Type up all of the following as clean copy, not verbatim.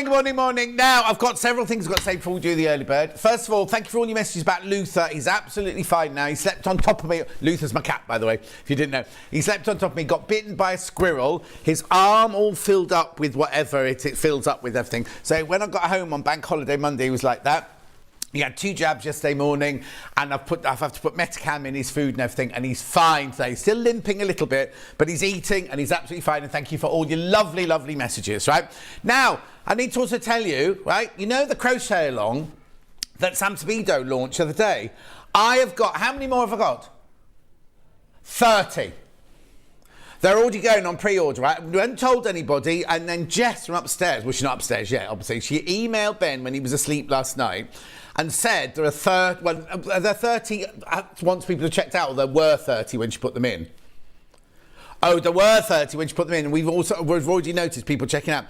morning. Now, I've got several things I've got to say before we do the early bird. First of all, thank you for all your messages about Luther. He's absolutely fine now. He slept on top of me. Luther's my cat, by the way, if you didn't know. He slept on top of me, got bitten by a squirrel. His arm all filled up with whatever it fills up with everything. So when I got home on Bank Holiday Monday, he was like that. He had 2 jabs yesterday morning, and I've had to put Metacam in his food and everything, and he's fine today. He's still limping a little bit, but he's eating, and he's absolutely fine, and thank you for all your lovely, lovely messages, right? Now, I need to also tell you, right, you know the crochet along that Sam Speedo launched the other day? I have got, how many more have I got? 30. They're already going on pre-order, right? We hadn't told anybody, and then Jess from upstairs, well, she's not upstairs yet, obviously, she emailed Ben when he was asleep last night, and said there are 30 once people have checked out, or there were 30 when she put them in. Oh, there were 30 when she put them in, and we've already noticed people checking out.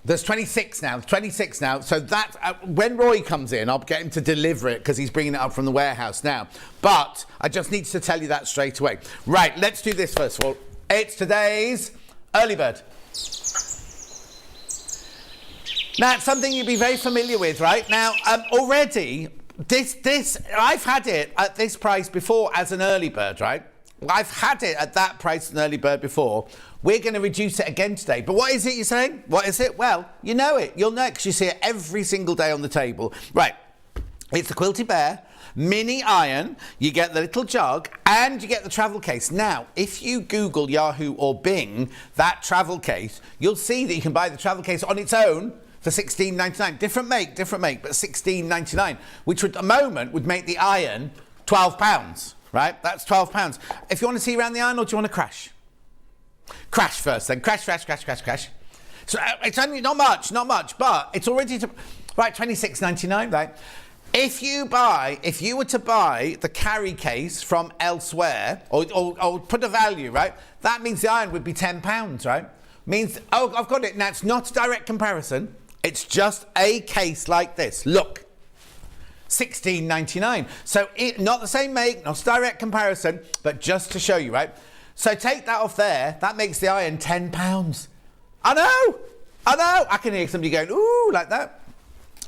There's 26 now, so that, when Roy comes in, I'll get him to deliver it, because he's bringing it up from the warehouse now. But I just need to tell you that straight away. Right, let's do this first of all. It's today's early bird. Now, it's something you'd be very familiar with, right? Now, already, this I've had it at this price before as an early bird, right? I've had it at that price as an early bird before. We're going to reduce it again today. But what is it you're saying? What is it? Well, you know it. You'll know it because you see it every single day on the table. Right. It's the Quilty Bear mini iron. You get the little jug and you get the travel case. Now, if you Google Yahoo or Bing that travel case, you'll see that you can buy the travel case on its own for $16.99. Different make, but $16.99, which at the moment would make the iron £12, right? That's £12. If you want to see around the iron, or do you want to crash? Crash first, then. Crash. So it's only not much, but it's already right, $26.99, right? If you were to buy the carry case from elsewhere, or put a value, right? That means the iron would be £10, right? Means, oh, I've got it. Now, it's not a direct comparison. It's just a case like this. Look, $16.99. So not the same make, not a direct comparison, but just to show you, right? So take that off there. That makes the iron £10. I know. I can hear somebody going, ooh, like that.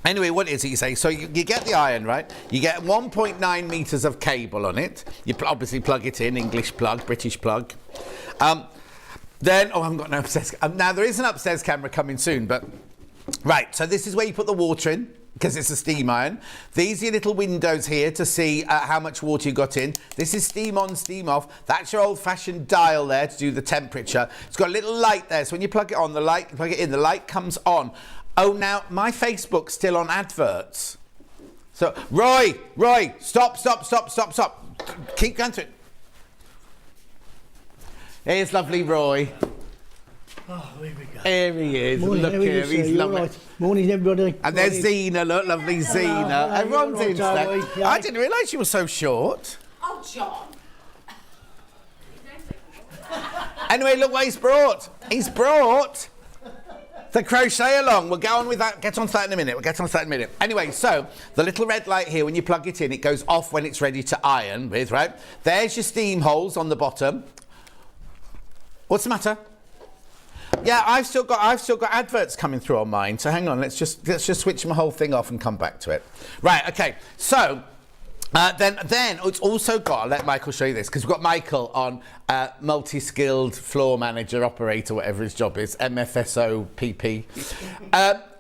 Anyway, what is it you say? So you get the iron, right? You get 1.9 metres of cable on it. You obviously plug it in, English plug, British plug. Then, I haven't got no upstairs. Now, there is an upstairs camera coming soon, but... Right, so this is where you put the water in, because it's a steam iron. These are your little windows here to see how much water you got in. This is steam on, steam off. That's your old-fashioned dial there to do the temperature. It's got a little light there, so when you plug it on, the light comes on. Oh, now, my Facebook's still on adverts. So, Roy, stop. Keep going through it. Here's lovely Roy. Oh, here we go. Here he is. Morning, look here, he's lovely. Right. Morning, everybody. And there's Zena, look, lovely Zena. Hello, Everyone's in Charlie. today. Yeah. I didn't realise you were so short. Oh, John. Anyway, look what he's brought. He's brought the crochet along. We'll get on with that. Get on to that in a minute. Anyway, so the little red light here, when you plug it in, it goes off when it's ready to iron with, right? There's your steam holes on the bottom. What's the matter? Yeah, I've still got adverts coming through on mine. So hang on, let's just switch my whole thing off and come back to it. Right, okay. So then it's also got. I'll let Michael show you this because we've got Michael on multi-skilled floor manager, operator, whatever his job is, MFSO PP.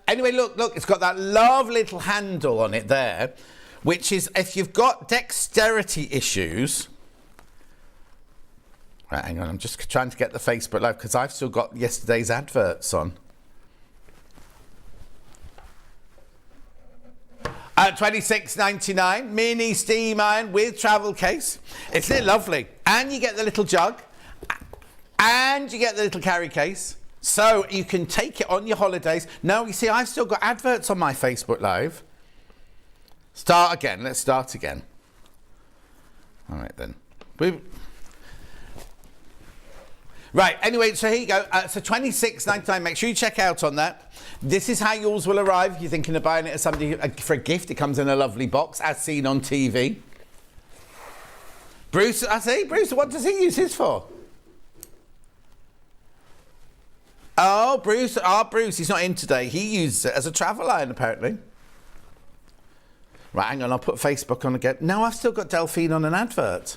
Anyway, look, it's got that lovely little handle on it there, which is if you've got dexterity issues. Right, hang on, I'm just trying to get the Facebook Live because I've still got yesterday's adverts on. $26.99, mini steam iron with travel case. Isn't it lovely? And you get the little jug. And you get the little carry case. So you can take it on your holidays. No, you see, I've still got adverts on my Facebook Live. Start again. Let's start again. All right, then. Right, anyway, so here you go. So $26.99. Make sure you check out on that. This is how yours will arrive. If you're thinking of buying it as somebody for a gift, it comes in a lovely box, as seen on TV. Bruce, what does he use his for? Oh, Bruce. Oh, Bruce, he's not in today. He uses it as a travel iron, apparently. Right, hang on, I'll put Facebook on again. No, I've still got Delphine on an advert.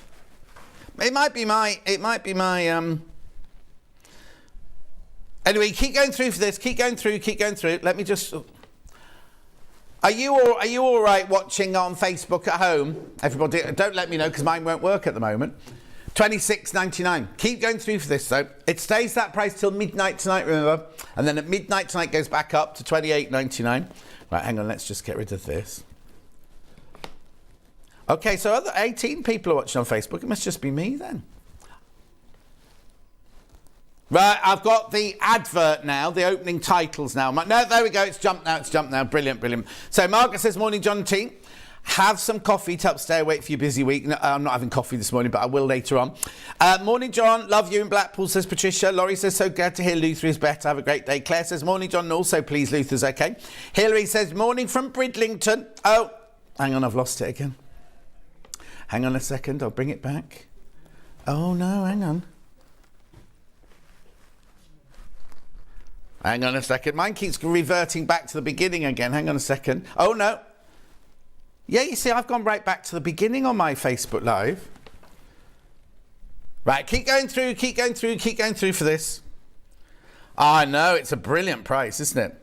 It might be my, Anyway, keep going through for this. Keep going through. Let me just... Are you all right watching on Facebook at home? Everybody, don't let me know because mine won't work at the moment. $26.99. Keep going through for this, though. It stays that price till midnight tonight, remember? And then at midnight tonight goes back up to $28.99. Right, hang on, let's just get rid of this. Okay, so other 18 people are watching on Facebook. It must just be me then. Right, I've got the advert now, the opening titles now. No, there we go, it's jumped now, brilliant. So Margaret says, morning, John T. Have some coffee to help stay awake for your busy week. No, I'm not having coffee this morning, but I will later on. Morning, John. Love you in Blackpool, says Patricia. Laurie says, so glad to hear Luther is better. Have a great day. Claire says, morning, John. And also, please, Luther's okay. Hilary says, morning from Bridlington. Oh, hang on, I've lost it again. Hang on a second, I'll bring it back. Oh, no, hang on. Hang on a second. Mine keeps reverting back to the beginning again. Hang on a second. Oh, no. Yeah, you see, I've gone right back to the beginning on my Facebook Live. Right, keep going through for this. I know, it's a brilliant price, isn't it?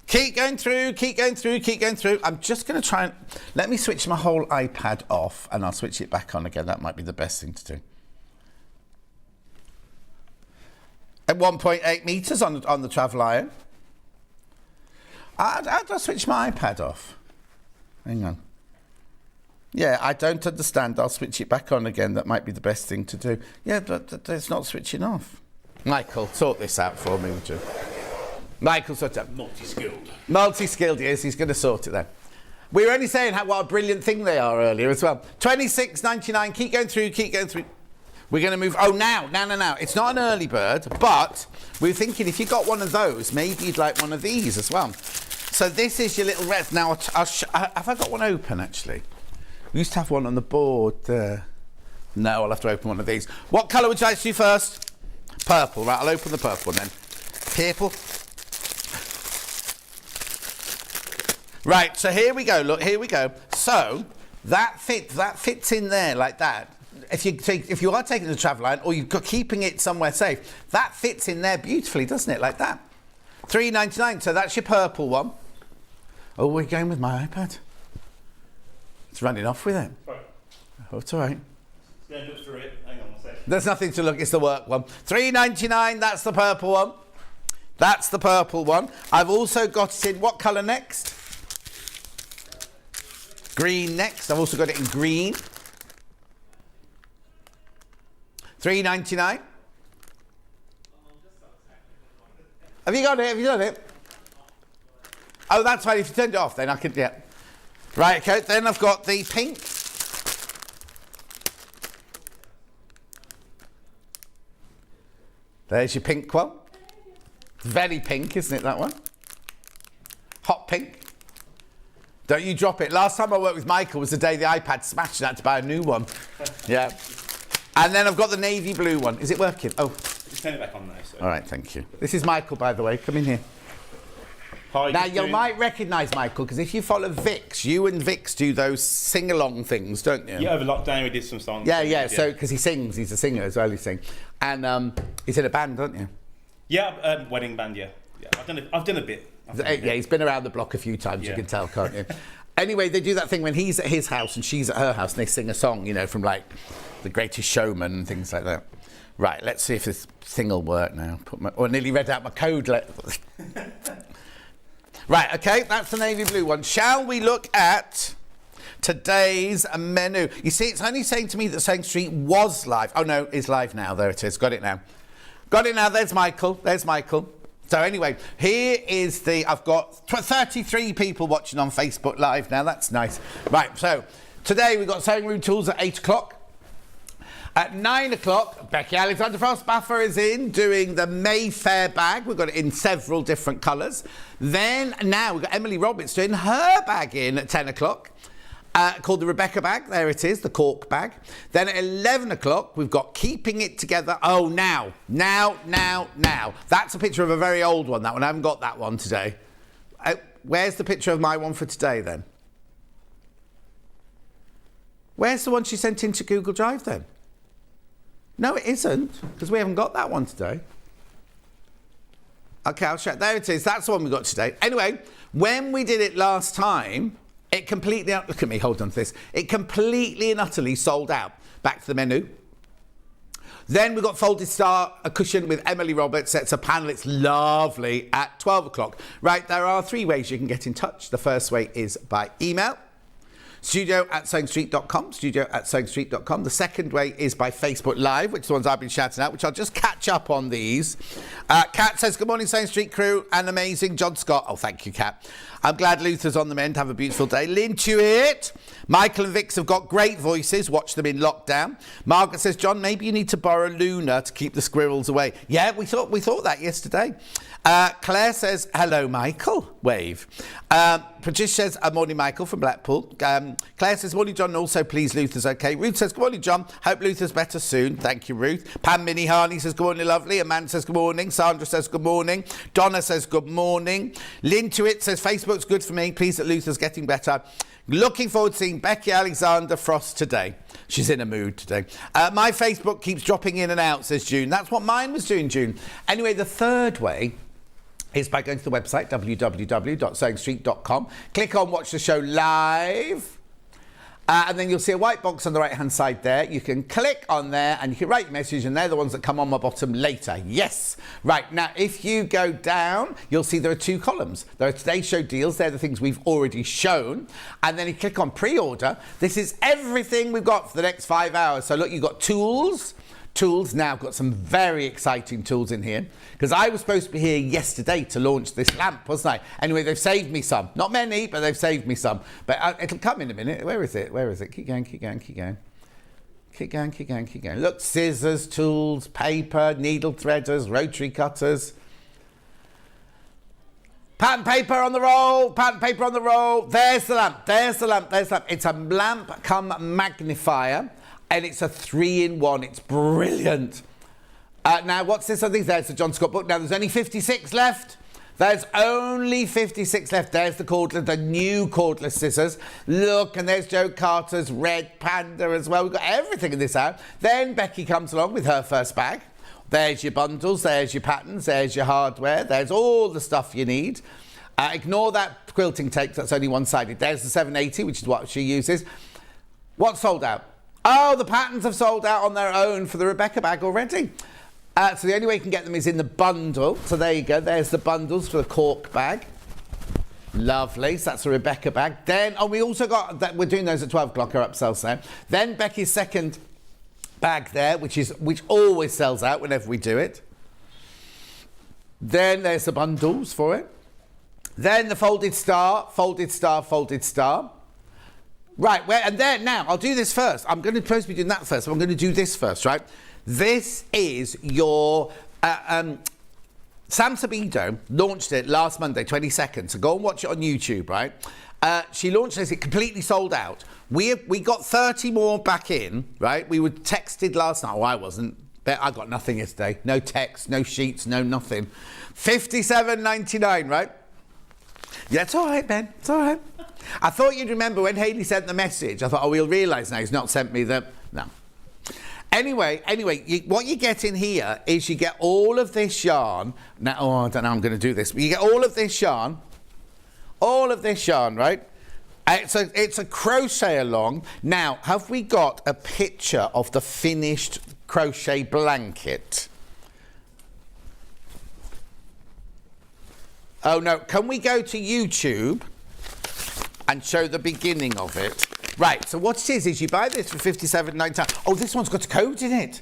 Keep going through. I'm just going to try and... Let me switch my whole iPad off and I'll switch it back on again. That might be the best thing to do. At 1.8 metres on the travel iron. How do I switch my iPad off? Hang on. Yeah, I don't understand. I'll switch it back on again. That might be the best thing to do. Yeah, but it's not switching off. Michael, sort this out for me, would you? Michael, sort it out. Multi-skilled, yes. He's going to sort it then. We were only saying what a brilliant thing they are earlier as well. $26.99. Keep going through. We're going to move... Oh, now. It's not an early bird, but we were thinking if you got one of those, maybe you'd like one of these as well. So this is your little red. Now, have I got one open, actually? We used to have one on the board there. No, I'll have to open one of these. What colour would you like to do first? Purple. Right, I'll open the purple one then. Purple. Right, so here we go. Look, here we go. So that fits in there like that. If you are taking the travel line or you're keeping it somewhere safe, that fits in there beautifully, doesn't it? Like that. $3.99. So that's your purple one. Oh, we're going with my iPad. It's running off with it. Right. Oh, it's all right. Yeah, look through it. Hang on a sec. There's nothing to look. It's the work one. $3.99. That's the purple one. I've also got it in what colour next? Green next. I've also got it in green. $3.99. Have you got it? Oh, that's fine. If you turned it off, then I could, yeah. Right, okay. Then I've got the pink. There's your pink one. Very pink, isn't it, that one? Hot pink. Don't you drop it. Last time I worked with Michael was the day the iPad smashed and I had to buy a new one. Yeah. And then I've got the navy blue one. Is it working? Oh. Just turn it back on now. So. All right, thank you. This is Michael, by the way. Come in here. Hi, now, you might recognise Michael, because if you follow Vix, you and Vix do those sing-along things, don't you? Yeah, over lockdown we did some songs. Yeah. So, because he sings, he's a singer as well, he sings. And he's in a band, don't you? Yeah, wedding band, yeah. I've done a bit. Yeah, he's been around the block a few times, yeah. You can tell, can't you? Anyway, they do that thing when he's at his house and she's at her house, and they sing a song, you know, from, like, The Greatest Showman and things like that. Right, let's see if this thing will work now. I nearly read out my code. Right, okay, that's the navy blue one. Shall we look at today's menu? You see, it's only saying to me that Sewing Street was live. Oh, no, it's live now. There it is. Got it now. There's Michael. So anyway, here is I've got 33 people watching on Facebook Live now. That's nice. Right, so today we've got Sewing Room Tools at 8 o'clock. At 9 o'clock, Becky Alexander Frostbuffer is in doing the Mayfair bag. We've got it in several different colours. Then now we've got Emily Roberts doing her bag in at 10 o'clock. called the Rebecca bag. There it is, the cork bag. Then at 11 o'clock, we've got Keeping It Together. Oh, now. That's a picture of a very old one, that one. I haven't got that one today. Where's the picture of my one for today, then? Where's the one she sent into Google Drive, then? No, it isn't, because we haven't got that one today. Okay, I'll check. There it is. That's the one we got today. Anyway, when we did it last time, it completely... Look at me, hold on to this. It completely and utterly sold out. Back to the menu. Then we got Folded Star, a cushion with Emily Roberts. It's a panel. It's lovely at 12 o'clock. Right, there are 3 ways you can get in touch. The first way is by email. studio@sewingstreet.com, studio@sewingstreet.com. The second way is by Facebook Live, which is the ones I've been shouting out, which I'll just catch up on these. Kat says, good morning, Sewing Street crew, and amazing John Scott. Oh, thank you, Kat. I'm glad Luther's on the mend. Have a beautiful day. Lynn Tuitt. Michael and Vix have got great voices. Watch them in lockdown. Margaret says, John, maybe you need to borrow Luna to keep the squirrels away. Yeah, we thought that yesterday. Claire says, hello, Michael. Wave. Patricia says, morning, Michael from Blackpool. Claire says, morning, John. Also, please, Luther's okay. Ruth says, good morning, John. Hope Luther's better soon. Thank you, Ruth. Pam Minnie Harney says, good morning, lovely. Amanda says, good morning. Sandra says, good morning. Donna says, good morning. Lynn Tuitt says, Facebook's good for me. Pleased that Luther's getting better. Looking forward to seeing Becky Alexander Frost today. She's in a mood today. My Facebook keeps dropping in and out, says June. That's what mine was doing, June. Anyway, the third way is by going to the website, www.sewingstreet.com. Click on Watch the Show Live. And then you'll see a white box on the right-hand side there. You can click on there and you can write your message, and they're the ones that come on my bottom later. Yes. Right. Now, if you go down, you'll see there are 2 columns. There are today's show deals. They're the things we've already shown. And then you click on pre-order. This is everything we've got for the next 5 hours. So look, you've got tools. Now, I've got some very exciting tools in here, because I was supposed to be here yesterday to launch this lamp, wasn't I? Anyway, they've saved me some. Not many, but they've saved me some. But it'll come in a minute. Where is it? Keep going. Look, scissors, tools, paper, needle threaders, rotary cutters. Pattern paper on the roll. There's the lamp. It's a lamp come magnifier. And it's a 3-in-1. It's brilliant. Now, what's this? I think there's the John Scott book. Now, there's only 56 left. There's only 56 left. There's the cordless, the new cordless scissors. Look, and there's Joe Carter's red panda as well. We've got everything in this out. Then Becky comes along with her first bag. There's your bundles. There's your patterns. There's your hardware. There's all the stuff you need. Ignore that quilting tape. That's only one-sided. There's the 780, which is what she uses. What's sold out? Oh, the patterns have sold out on their own for the Rebecca bag already. So the only way you can get them is in the bundle. So there you go. There's the bundles for the cork bag. Lovely. So that's the Rebecca bag. Then, we also got that. We're doing those at 12 o'clock. Our upsells there. Then Becky's second bag there, which always sells out whenever we do it. Then there's the bundles for it. Then the folded star. Right, and there, now, I'll do this first. I'm supposed to be doing that first, so I'm going to do this first, right? This is your... Sam Sabido launched it last Monday, 22nd, so go and watch it on YouTube, right? She launched this, it completely sold out. We got 30 more back in, right? We were texted last night. Oh, I wasn't. But I got nothing yesterday. No text, no sheets, no nothing. $57.99, right? Yeah, it's all right, Ben. It's all right. I thought you'd remember when Hayley sent the message. I thought, oh, he'll realise now he's not sent me the... No. Anyway, what you get in here is you get all of this yarn. Now, I don't know how I'm going to do this. But you get all of this yarn, right? It's a crochet along. Now, have we got a picture of the finished crochet blanket? Oh, no. Can we go to YouTube and show the beginning of it? Right, so what it is you buy this for $57.99. Oh, this one's got a code in it.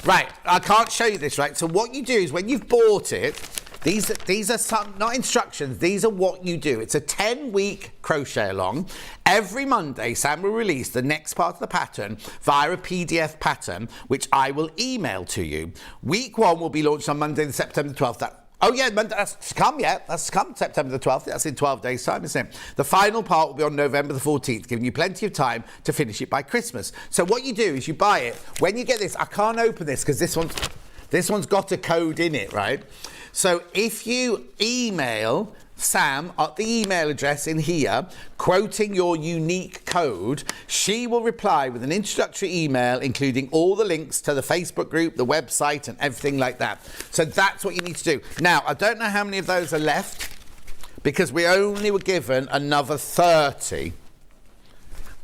Right, I can't show you this, right? So what you do is when you've bought it, these are some, not instructions, these are what you do. It's a 10-week crochet along. Every Monday, Sam will release the next part of the pattern via a PDF pattern, which I will email to you. Week 1 will be launched on Monday, September 12th. Oh, yeah, that's to come, yeah. That's to come, September the 12th. That's in 12 days' time, isn't it? The final part will be on November the 14th, giving you plenty of time to finish it by Christmas. So what you do is you buy it. When you get this, I can't open this because this one's got a code in it, right? So if you email Sam at the email address in here, quoting your unique code, she will reply with an introductory email including all the links to the Facebook group, the website and everything like that. So that's what you need to do. Now, I don't know how many of those are left because we only were given another 30.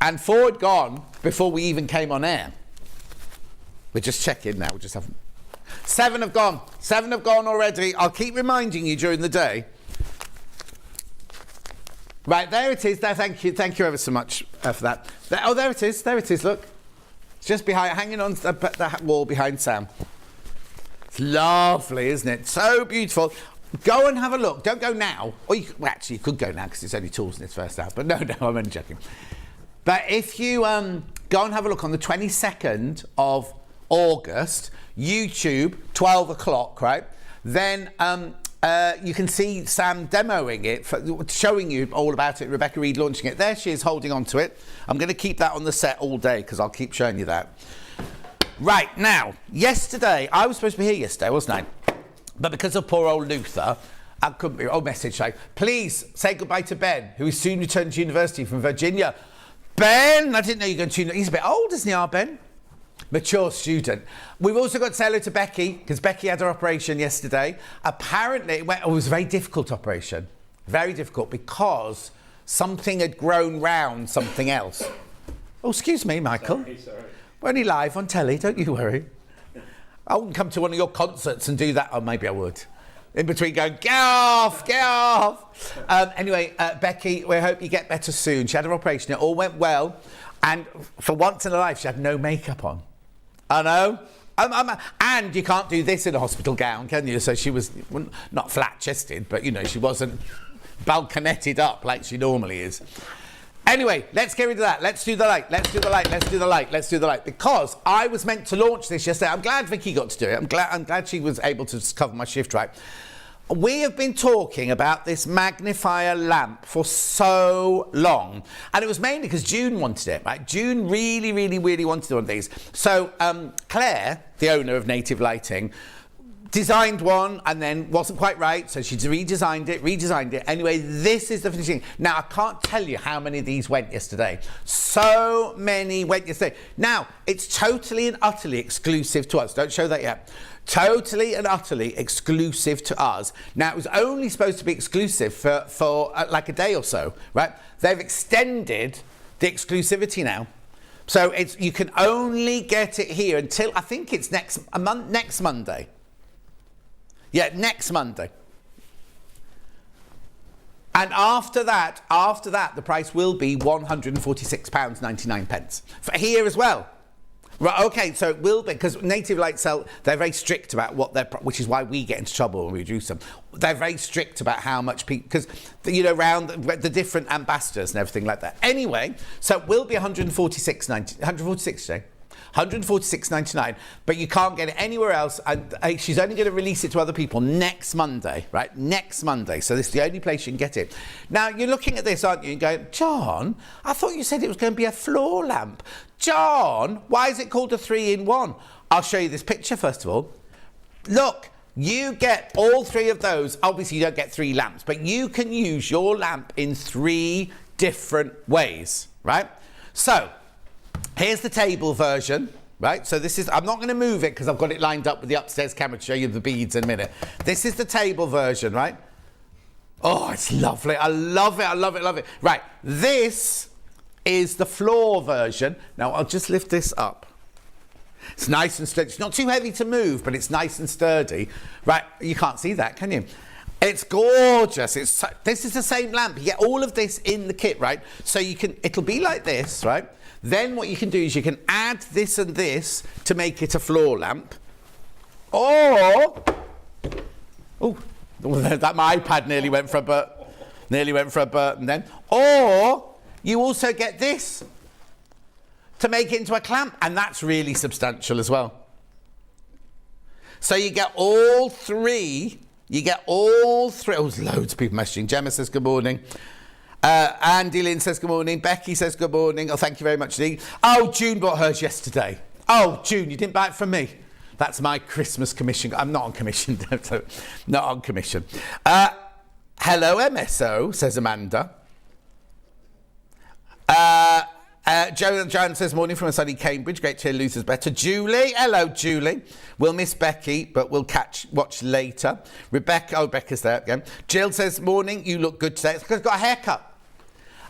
And 4 had gone before we even came on air. We're just checking now. We just haven't. 7 have gone. 7 have gone already. I'll keep reminding you during the day. Right, there it is. There, thank you ever so much for that. There it is. There it is. Look, it's just behind, hanging on the wall behind Sam. It's lovely, isn't it? So beautiful. Go and have a look. Don't go now. Or well, actually, you could go now because it's only tools in its first hour. But no, I'm only joking. But if you go and have a look on the 22nd of August, YouTube, 12 o'clock, right? Then you can see Sam demoing it, showing you all about it, Rebecca Reed launching it. There she is holding on to it. I'm going to keep that on the set all day because I'll keep showing you that. Right, now, yesterday, I was supposed to be here yesterday, wasn't I? But because of poor old Luther, I couldn't be. Oh, message like, please say goodbye to Ben, who is soon returning to university from Virginia. Ben, I didn't know you were going to. He's a bit old, isn't he, our Ben? Mature student. We've also got to say hello to Becky, because Becky had her operation yesterday. Apparently, it was a very difficult operation. Very difficult, because something had grown round something else. Oh, excuse me, Michael. Sorry. We're only live on telly, don't you worry. I wouldn't come to one of your concerts and do that. Oh, maybe I would. In between going, get off, get off. Anyway, Becky, we hope you get better soon. She had her operation. It all went well. And for once in her life, she had no makeup on. I know. And you can't do this in a hospital gown, can you? So she was not flat-chested, but, you know, she wasn't balconetted up like she normally is. Anyway, let's get rid of that. Let's do the light. Let's do the light. Let's do the light. Let's do the light. Because I was meant to launch this yesterday. I'm glad Vicky got to do it. I'm glad she was able to cover my shift right. We have been talking about this magnifier lamp for so long. And it was mainly because June wanted it, right? June really, really, really wanted one of these. So Claire, the owner of Native Lighting, designed one and then wasn't quite right, so she redesigned it. Anyway, this is the finishing. Now, I can't tell you how many of these went yesterday. So many went yesterday. Now, it's totally and utterly exclusive to us. Don't show that yet. Totally and utterly exclusive to us. Now, it was only supposed to be exclusive for like a day or so, right? They've extended the exclusivity now. So you can only get it here until, I think it's next Monday. Yeah, next Monday. And after that, the price will be £146.99 for here as well. Right, okay, so it will be, because Native Light sell, they're very strict about what they're, which is why we get into trouble when we reduce them. They're very strict about how much people, because, you know, around the different ambassadors and everything like that. Anyway, so it will be £146 today. £146.99, but you can't get it anywhere else. And she's only going to release it to other people next Monday, right? Next Monday. So this is the only place you can get it. Now, you're looking at this, aren't you? And going, John, I thought you said it was going to be a floor lamp. John, why is it called a 3-in-1? I'll show you this picture first of all. Look, you get all 3 of those. Obviously, you don't get 3 lamps, but you can use your lamp in 3 different ways, right? So, here's the table version, right? So this is, I'm not going to move it because I've got it lined up with the upstairs camera to show you the beads in a minute. This is the table version, right? Oh, it's lovely. I love it. I love it. Love it. Right. This is the floor version. Now, I'll just lift this up. It's nice and sturdy. It's not too heavy to move, but it's nice and sturdy. Right. You can't see that, can you? It's gorgeous. This is the same lamp. You get all of this in the kit, right? So it'll be like this, right? Then what you can do is you can add this and this to make it a floor lamp. Or, oh, that my iPad nearly went for a burp then. Or you also get this to make it into a clamp, and that's really substantial as well. So you get all 3 You get all three. Oh, there's loads of people messaging. Gemma says good morning. Andy Lynn says good morning. Becky says good morning. Oh, thank you very much, Lee. Oh, June bought hers yesterday. Oh, June, you didn't buy it from me. That's my Christmas commission. I'm not on commission. So not on commission. Hello, MSO, says Amanda. Joan says morning from a sunny Cambridge. Great to hear Luther's better. Julie, hello Julie. We'll miss Becky, but we'll watch later. Rebecca, oh Becca's there again. Jill says morning. You look good today. It's because I've got a haircut.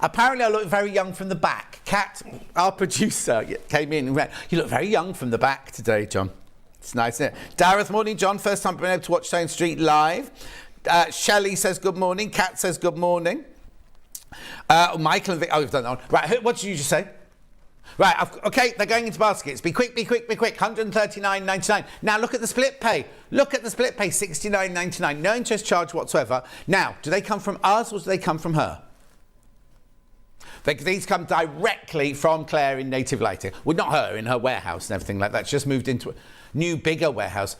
Apparently I look very young from the back. Kat, our producer, came in and went, you look very young from the back today, John. It's nice, isn't it? Dareth, morning, John. First time I've been able to watch Stone Street live. Shelley says good morning. Kat says good morning. Michael and Vic. Oh, you've done that one. Right, what did you just say? Right, okay, they're going into baskets. Be quick, be quick, be quick. 139.99. Now look at the split pay. Look at the split pay, 69.99. No interest charge whatsoever. Now, do they come from us or do they come from her? These come directly from Claire in Native Lighting. Well, not her, in her warehouse and everything like that. She just moved into a new, bigger warehouse.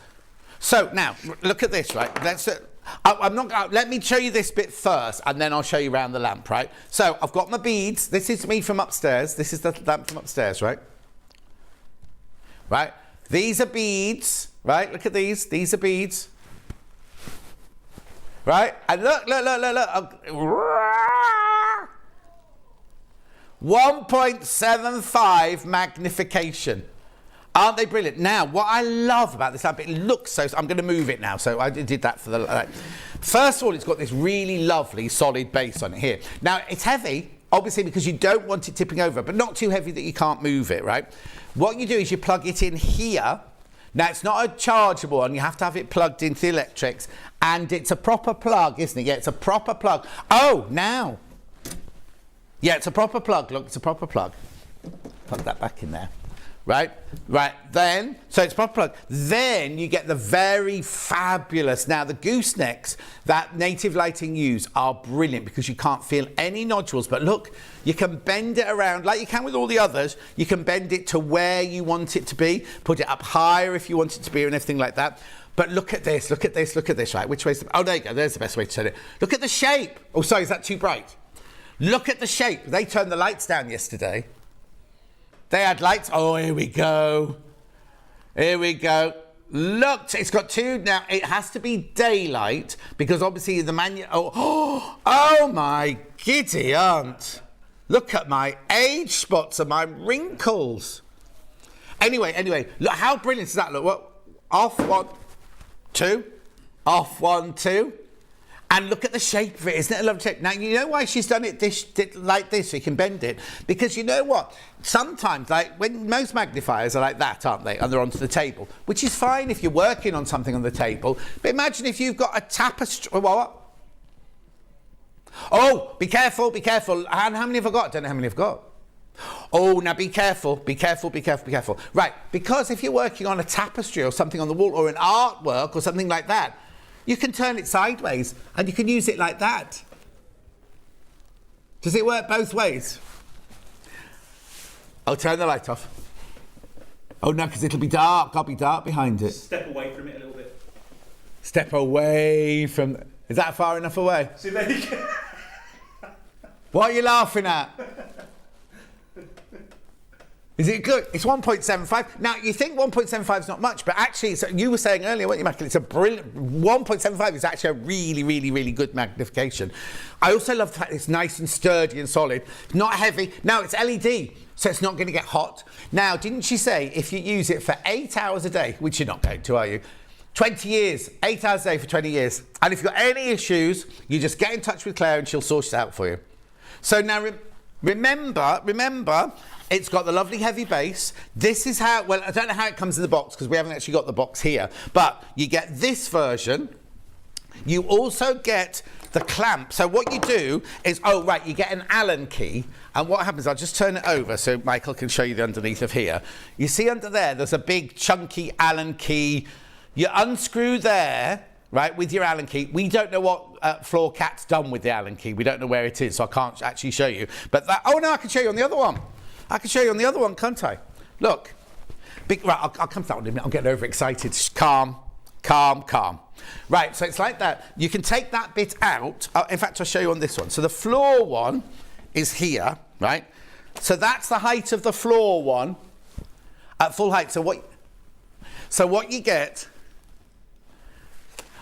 So now, look at this, right? Let me show you this bit first, and then I'll show you around the lamp, right? So I've got my beads. This is me from upstairs. This is the lamp from upstairs, right? Right? These are beads, right? Look at these. These are beads. Right? And look. 1.75 magnification. Aren't they brilliant? Now, what I love about this lamp, it looks so... I'm going to move it now, so I did that for the... First of all, it's got this really lovely solid base on it here. Now, it's heavy, obviously, because you don't want it tipping over, but not too heavy that you can't move it, right? What you do is you plug it in here. Now, it's not a chargeable one. You have to have it plugged into the electrics, and it's a proper plug, isn't it? Yeah, it's a proper plug. Oh, now... Yeah, it's a proper plug. Look, it's a proper plug. Plug that back in there. Right, then, so it's proper plug. Then you get the very fabulous, now the goosenecks that Native Lighting use are brilliant because you can't feel any nodules, but look, you can bend it around like you can with all the others. You can bend it to where you want it to be, put it up higher if you want it to be and everything like that. But look at this, right? Which way's oh, there you go, there's the best way to turn it. Look at the shape. Oh, sorry, is that too bright? Look at the shape. They turned the lights down yesterday. They had lights. Oh, here we go. Here we go. Look, it's got two. Now, it has to be daylight because obviously the oh my giddy aunt. Look at my age spots and my wrinkles. Anyway, look, how brilliant is that? Look, what? Off 1, 2. Off 1, 2. And look at the shape of it, isn't it a lovely shape? Now, you know why she's done it like this, so you can bend it? Because you know what? Sometimes, like, when most magnifiers are like that, aren't they? And they're onto the table, which is fine if you're working on something on the table. But imagine if you've got a tapestry... What? Oh, be careful. And how many have I got? I don't know how many I've got. Oh, now be careful. Right, because if you're working on a tapestry or something on the wall or an artwork or something like that, you can turn it sideways and you can use it like that. Does it work both ways? I'll turn the light off. Oh no, because it'll be dark. I'll be dark behind it. Step away from it a little bit. Step away from... Is that far enough away? See, there you go. What are you laughing at? Is it good? It's 1.75. Now, you think 1.75 is not much, but actually, you were saying earlier, weren't you, Michael? It's a brilliant... 1.75 is actually a really, really, really good magnification. I also love the fact it's nice and sturdy and solid. Not heavy. Now, it's LED, so it's not going to get hot. Now, didn't she say if you use it for 8 hours a day, which you're not going to, are you? 20 years. 8 hours a day for 20 years. And if you've got any issues, you just get in touch with Claire and she'll sort it out for you. So now, remember... It's got the lovely heavy base. This is how, well, I don't know how it comes in the box because we haven't actually got the box here. But you get this version. You also get the clamp. So what you do is, oh, right, you get an Allen key. And what happens, I'll just turn it over so Michael can show you the underneath of here. You see under there's a big chunky Allen key. You unscrew there, right, with your Allen key. We don't know what Floor Cat's done with the Allen key. We don't know where it is, so I can't actually show you. But that, oh, no, I can show you on the other one. I can show you on the other one, can't I? Look. Right, I'll come to that one in a minute. I'm getting overexcited. Just calm. calm, calm. Right, so it's like that. You can take that bit out. In fact, I'll show you on this one. So the floor one is here, right? So that's the height of the floor one at full height. So what you get...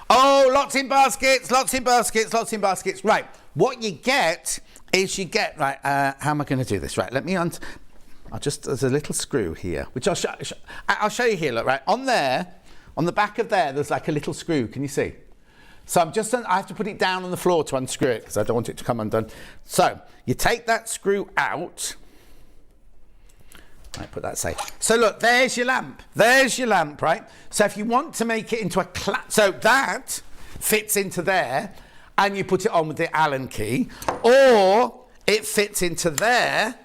Oh, lots in baskets, lots in baskets, lots in baskets. Right, what you get is right, how am I going to do this? Right, let me there's a little screw here, which I'll show you here, look, right, on there, on the back of there's like a little screw, can you see? So I have to put it down on the floor to unscrew it, because I don't want it to come undone. So, you take that screw out, right, put that safe. So look, there's your lamp, right? So if you want to make it into a so that fits into there, and you put it on with the Allen key, or it fits into there,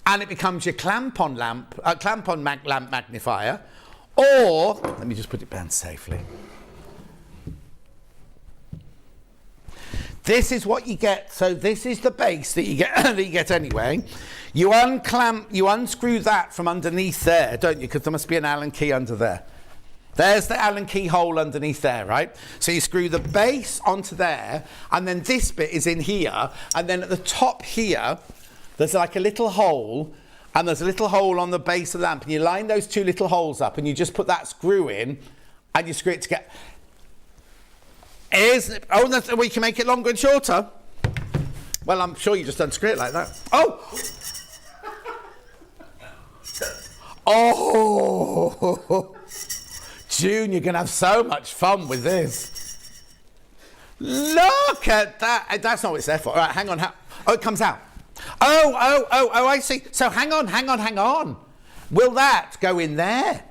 and it becomes your clamp-on lamp, lamp magnifier, or, let me just put it down safely. This is what you get. So this is the base that you get anyway. You unscrew that from underneath there, don't you? Because there must be an Allen key under there. There's the Allen key hole underneath there, right? So you screw the base onto there, and then this bit is in here, and then at the top here, there's like a little hole, and there's a little hole on the base of the lamp, and you line those two little holes up, and you just put that screw in, and you screw it together. We can make it longer and shorter. Well, I'm sure you just unscrew it like that. Oh! June, you're going to have so much fun with this. Look at that. That's not what it's there for. All right, hang on. Oh, it comes out. Oh, I see. So hang on. Will that go in there?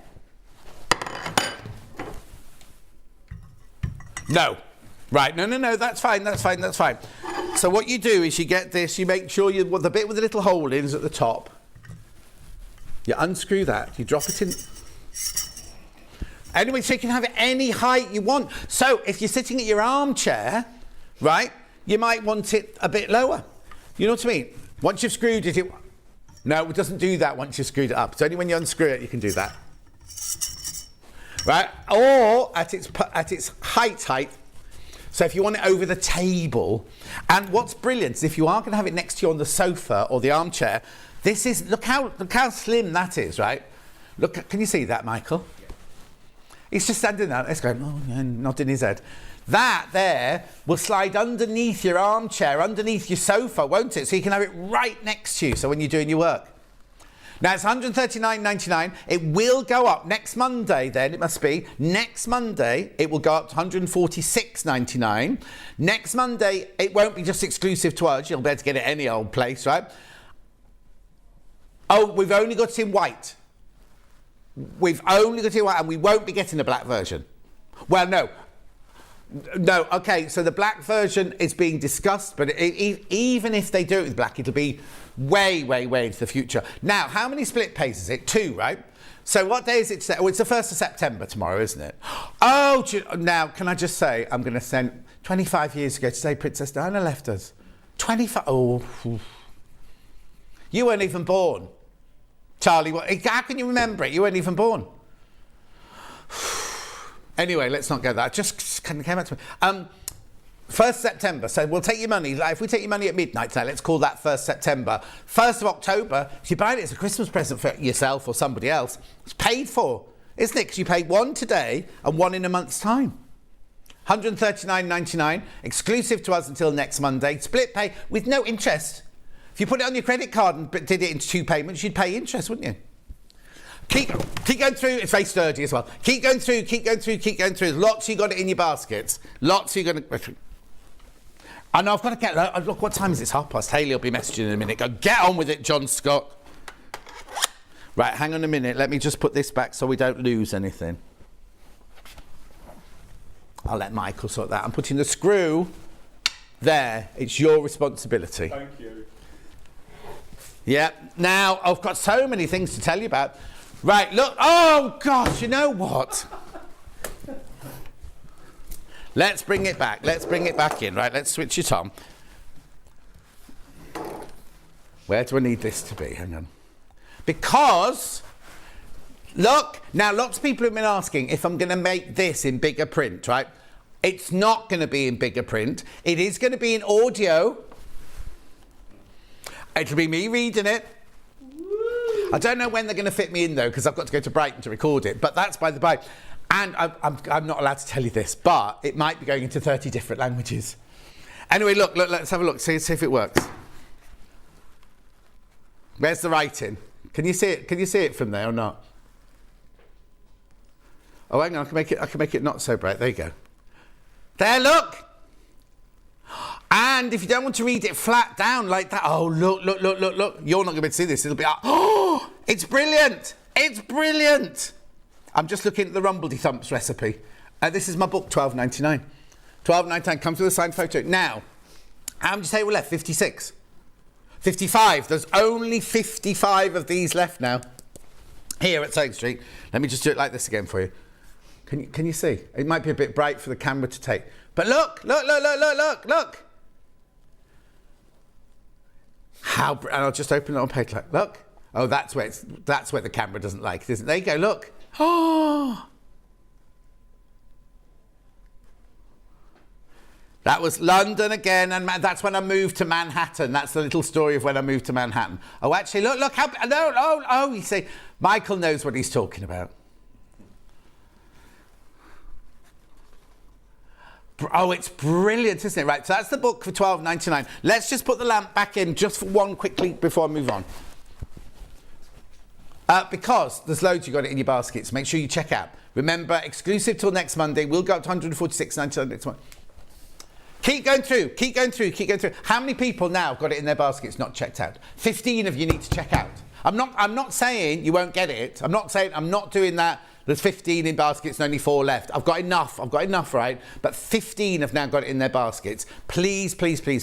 No. Right, no, that's fine. So what you do is you get this, you make sure the bit with the little hole in is at the top. You unscrew that, you drop it in. Anyway, so you can have it any height you want. So if you're sitting at your armchair, right, you might want it a bit lower. You know what I mean? Once you've screwed it, no, it doesn't do that once you've screwed it up. It's only when you unscrew it you can do that. Right, or at its height. So if you want it over the table, and what's brilliant is if you are going to have it next to you on the sofa or the armchair, look how slim that is, right? Look, can you see that, Michael? He's just standing there, it's going, nodding his head. That there will slide underneath your armchair, underneath your sofa, won't it? So you can have it right next to you, so when you're doing your work. Now it's $139.99. It will go up next Monday then, it must be. Next Monday, it will go up to $146.99. Next Monday, it won't be just exclusive to us. You'll be able to get it any old place, right? Oh, we've only got it in white. And we won't be getting a black version. Well, no, okay, so the black version is being discussed, but even if they do it with black, it'll be way into the future. Now, how many split pays is it? 2, right? So what day is it today? Oh, it's the 1st of September tomorrow, isn't it? Oh, now, can I just say, I'm going to send 25 years ago today, Princess Diana left us. 25, oh. You weren't even born. Charlie, how can you remember it? You weren't even born. Anyway, let's not go there. Just came out to me. 1st September, so we'll take your money. Like, if we take your money at midnight tonight, let's call that 1st September. 1st of October, if you buy it as a Christmas present for yourself or somebody else, it's paid for, isn't it? Because you pay one today and one in a month's time. $139.99, exclusive to us until next Monday. Split pay with no interest. If you put it on your credit card and did it into 2 payments, you'd pay interest, wouldn't you? Keep going through. It's very sturdy as well. Keep going through. There's lots you got it in your baskets. Lots you're going to... I know I've got to get... Look, what time is it? It's 8:30. Haley will be messaging in a minute. Go, get on with it, John Scott. Right, hang on a minute. Let me just put this back so we don't lose anything. I'll let Michael sort that. I'm putting the screw there. It's your responsibility. Thank you. Yeah. Now, I've got so many things to tell you about. Right, look. Oh, gosh, you know what? Let's bring it back. Let's bring it back in. Right, let's switch it on. Where do I need this to be? Hang on. Because Look, now lots of people have been asking if I'm going to make this in bigger print, right? It's not going to be in bigger print. It is going to be in audio. It'll be me reading it. I don't know when they're going to fit me in, though, because I've got to go to Brighton to record it. But that's by the by. And I'm not allowed to tell you this, but it might be going into 30 different languages. Anyway, look, let's have a look. See if it works. Where's the writing? Can you see it? Can you see it from there or not? Oh, hang on. I can make it not so bright. There you go. There, look. And if you don't want to read it flat down like that, oh, look. You're not going to be able to see this. It'll be like, oh, it's brilliant. It's brilliant. I'm just looking at the Rumbledy Thumps recipe. This is my book, $12.99. $12.99 comes with a signed photo. Now, how many say we're left? 56. 55. There's only 55 of these left now. Here at Sake Street. Let me just do it like this again for you. Can you see? It might be a bit bright for the camera to take. But look. And I'll just open it on page. Look. Oh, that's where the camera doesn't like it, isn't it? There you go, look. Oh. That was London again, and that's when I moved to Manhattan. That's the little story of when I moved to Manhattan. Oh, actually, look how... No, oh, you see, Michael knows what he's talking about. Oh, it's brilliant, isn't it? Right, so that's the book for $12.99. Let's just put the lamp back in just for one quickly before I move on. Because there's loads, you got it in your baskets. Make sure you check out. Remember, exclusive till next Monday. We'll go up to $146.99 next month. Keep going through. How many people now have got it in their baskets not checked out? 15 of you need to check out. I'm not saying you won't get it. I'm not doing that. There's 15 in baskets and only 4 left. I've got enough, right? But 15 have now got it in their baskets. Please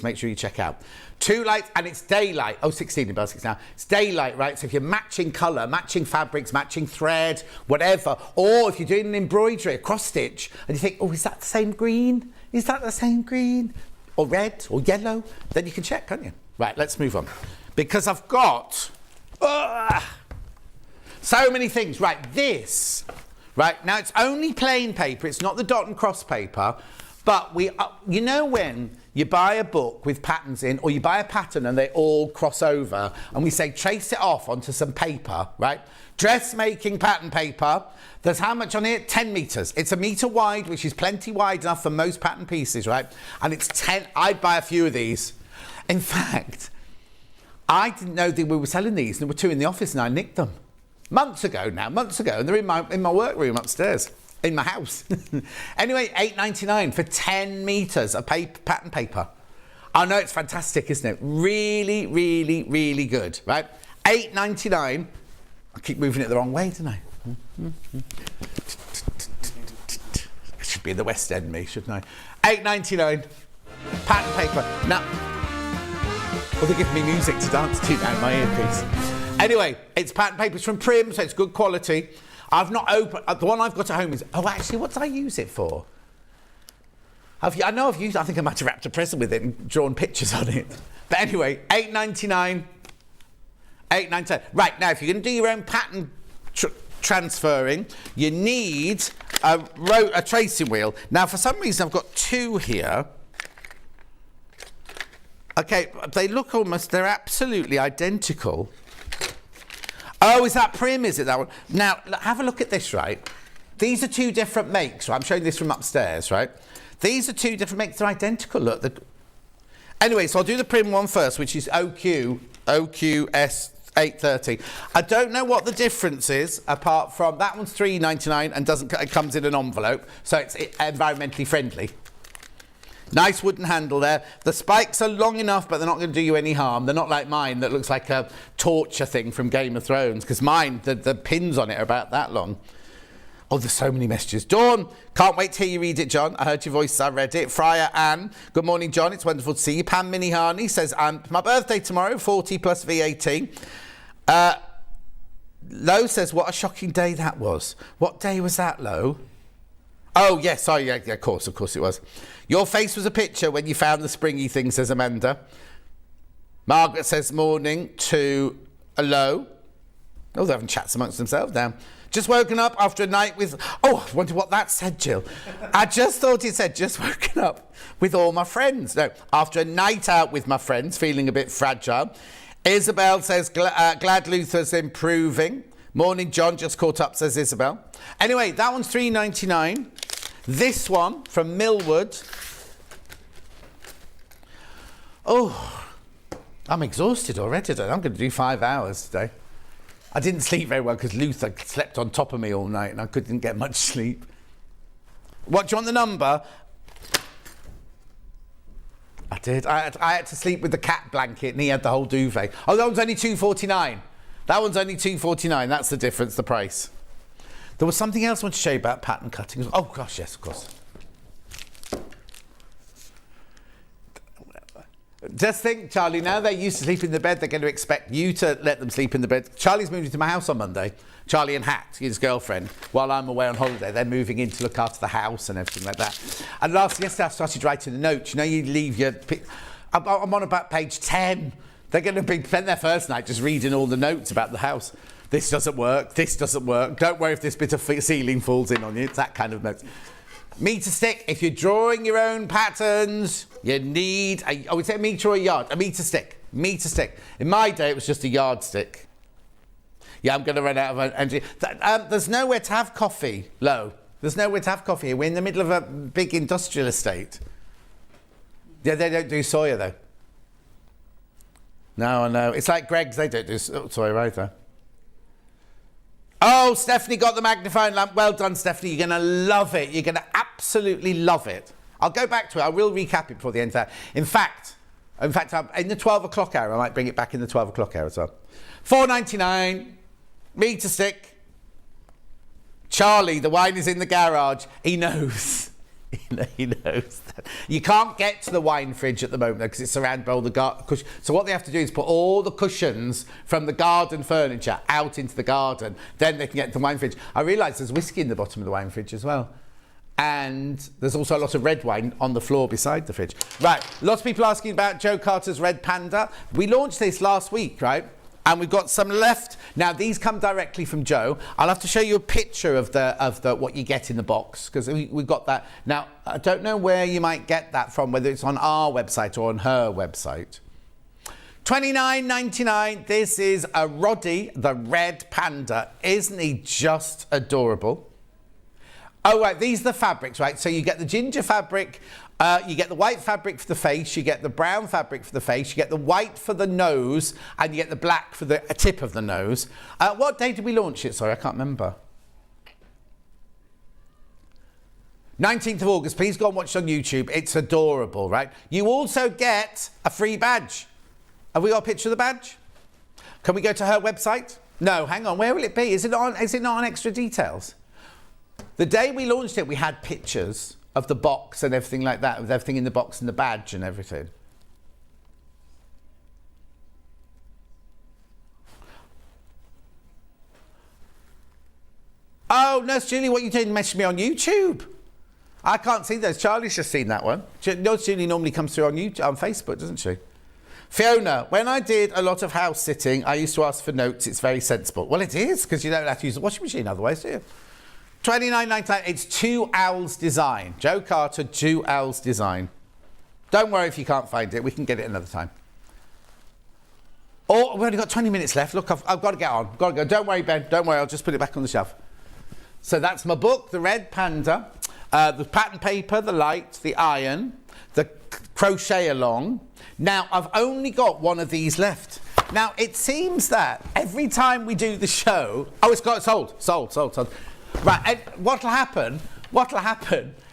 make sure you check out. 2 lights, and it's daylight. Oh, 16 in baskets now. It's daylight, right? So if you're matching colour, matching fabrics, matching thread, whatever, or if you're doing an embroidery, a cross stitch, and you think, oh, is that the same green? Is that the same green? Or red or yellow? Then you can check, can't you? Right, let's move on. Because I've got so many things. Right, this. Right, now it's only plain paper. It's not the dot and cross paper. But you know when you buy a book with patterns in, or you buy a pattern and they all cross over, and we say trace it off onto some paper, right? Dressmaking pattern paper. There's how much on it? 10 metres. It's a metre wide, which is plenty wide enough for most pattern pieces, right? And it's 10. I'd buy a few of these. In fact, I didn't know that we were selling these. There were 2 in the office and I nicked them. Months ago. And they're in my workroom upstairs. In my house. Anyway, $8.99 for 10 metres of pattern paper. I know, it's fantastic, isn't it? Really, really, really good, right? $8.99. I keep moving it the wrong way, don't I? I should be in the West End, me, shouldn't I? $8.99. Pattern paper. Now, well, they're giving me music to dance to now, my earpiece. Anyway, it's pattern paper. It's from Prim, so it's good quality. I've not opened... the one I've got at home is... Oh, actually, what did I use it for? I think I might have wrapped a present with it and drawn pictures on it. But anyway, $8.99. $8.99. Right, now, if you're going to do your own pattern transferring, you need a tracing wheel. Now, for some reason, I've got 2 here. Okay, they look almost... They're absolutely identical. Oh, is that Prim, is it, that one? Now, have a look at this, right? These are 2 different makes, right? I'm showing this from upstairs, right? These are 2 different makes. They're identical, look. Anyway, so I'll do the Prim one first, which is OQS 830. I don't know what the difference is, apart from that one's $3.99 and it comes in an envelope, so it's environmentally friendly. Nice wooden handle there. The spikes are long enough, but they're not going to do you any harm. They're not like mine that looks like a torture thing from Game of Thrones, because mine, the pins on it are about that long. Oh, there's so many messages. Dawn, can't wait to hear you read it, John. I heard your voice, I read it. Friar Anne, good morning, John. It's wonderful to see you. Pam Minihani says, it's my birthday tomorrow, 40 plus VAT. Lo says, what a shocking day that was. What day was that, Lo? Oh, yes, sorry, yeah, of course it was. Your face was a picture when you found the springy thing, says Amanda. Margaret says, morning to Lo. Oh, they're having chats amongst themselves now. Just woken up after a night with... Oh, I wonder what that said, Jill. I just thought it said, just woken up with all my friends. No, after a night out with my friends, feeling a bit fragile. Isabel says, glad Luther's improving. Morning, John, just caught up, says Isabel. Anyway, that one's $3.99. This one from Millwood. Oh, I'm exhausted already. I'm going to do 5 hours today. I didn't sleep very well because Luther slept on top of me all night and I couldn't get much sleep. What, do you want the number? I did. I had to sleep with the cat blanket and he had the whole duvet. Oh, that one's only $2.49. That one's only $2.49. That's the difference, the price. There was something else I want to show you about pattern cutting. Oh, gosh, yes, of course. Just think, Charlie, now they're used to sleeping in the bed, they're going to expect you to let them sleep in the bed. Charlie's moving to my house on Monday. Charlie and Hat, his girlfriend, while I'm away on holiday. They're moving in to look after the house and everything like that. And yesterday I started writing a note. You know, you leave your... I'm on about page 10. They're going to spend their first night just reading all the notes about the house. This doesn't work. This doesn't work. Don't worry if this bit of ceiling falls in on you. It's that kind of notes. Meter stick. If you're drawing your own patterns, you need, I would say a metre or a yard. A meter stick. Meter stick. In my day, it was just a yardstick. Yeah, I'm going to run out of energy. There's nowhere to have coffee, Lo. There's nowhere to have coffee. We're in the middle of a big industrial estate. Yeah, they don't do soya, though. No, I know. It's like Greg's. They don't do soya either. Oh, Stephanie got the magnifying lamp. Well done, Stephanie. You're going to love it. You're going to absolutely love it. I'll go back to it. I will recap it before the end of that. In fact, in the 12 o'clock hour, I might bring it back in the 12 o'clock hour as well. $4.99, meter stick. Charlie, the wine is in the garage. He knows. He knows that. You can't get to the wine fridge at the moment because it's surrounded by all the cushions. So what they have to do is put all the cushions from the garden furniture out into the garden. Then they can get to the wine fridge. I realise there's whiskey in the bottom of the wine fridge as well. And there's also a lot of red wine on the floor beside the fridge. Right, lots of people asking about Joe Carter's Red Panda. We launched this last week, right? And we've got some left. Now, these come directly from Joe. I'll have to show you a picture of the what you get in the box, because we've got that. Now, I don't know where you might get that from, whether it's on our website or on her website. $29.99. This is a Roddy, the Red Panda. Isn't he just adorable? Oh, right, these are the fabrics, right? So you get the ginger fabric, you get the white fabric for the face, you get the brown fabric for the face, you get the white for the nose, and you get the black for the tip of the nose. What day did we launch it? Sorry, I can't remember. 19th of August. Please go and watch it on YouTube. It's adorable, right? You also get a free badge. Have we got a picture of the badge? Can we go to her website? No, hang on. Where will it be? Is it not on extra details? The day we launched it, we had pictures of the box and everything like that, with everything in the box and the badge and everything. Oh, Nurse Julie, what are you doing? Message me on YouTube. I can't see those. Charlie's just seen that one. Nurse Julie normally comes through on Facebook, doesn't she? Fiona, when I did a lot of house sitting, I used to ask for notes. It's very sensible. Well, it is, because you don't have to use the washing machine otherwise, do you? $29.99. It's Two Owls Design. Joe Carter, Two Owls Design. Don't worry if you can't find it. We can get it another time. Oh, we've only got 20 minutes left. Look, I've got to get on. Got to go. Don't worry, Ben. Don't worry. I'll just put it back on the shelf. So that's my book, The Red Panda. The pattern paper, the light, the iron, the crochet along. Now, I've only got one of these left. Now, it seems that every time we do the show... Oh, it's got sold. Right, and what'll happen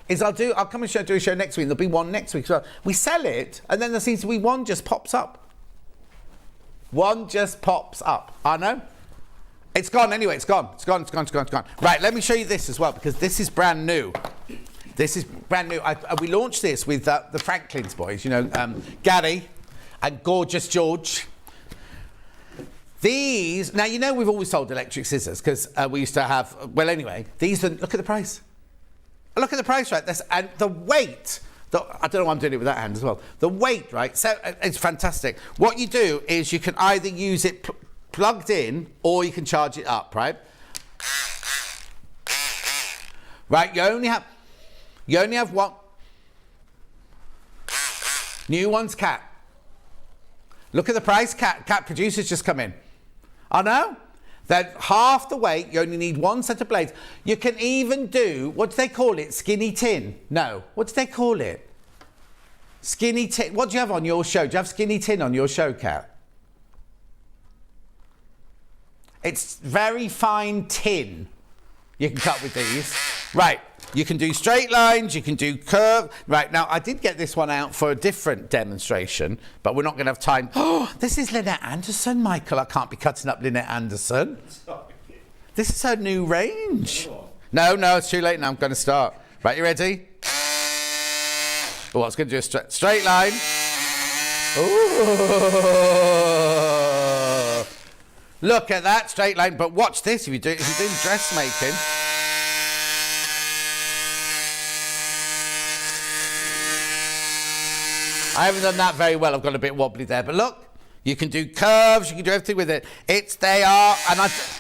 is I'll come and do a show next week, and there'll be one next week as well. We sell it, and then there seems to be one just pops up. One just pops up. I know. It's gone anyway, it's gone. Right, let me show you this as well, because this is brand new. We launched this with the Franklin's boys, you know, Gary and Gorgeous George. These, now you know we've always sold electric scissors because we used to have, well anyway, these are, look at the price. Look at the price, right? And the weight, I don't know why I'm doing it with that hand as well. The weight, right? So it's fantastic. What you do is you can either use it plugged in, or you can charge it up, right? Right, you only have one. New one's Cat. Look at the price. Cat producers just come in. I know. They're half the weight. You only need one set of blades. You can even do, what do they call it? Skinny tin? No. What do they call it? Skinny tin. What do you have on your show? Do you have skinny tin on your show, Cat? It's very fine tin you can cut with these. Right. You can do straight lines, you can do curve. Right, now I did get this one out for a different demonstration, but we're not going to have time. Oh, this is Lynette Anderson, Michael. I can't be cutting up Lynette Anderson. Sorry. This is her new range. No, it's too late now. I'm going to start. Right, you ready? Oh, I was going to do a straight line. Ooh. Look at that straight line. But watch this if you're doing dressmaking. I haven't done that very well. I've got a bit wobbly there. But look, you can do curves. You can do everything with it.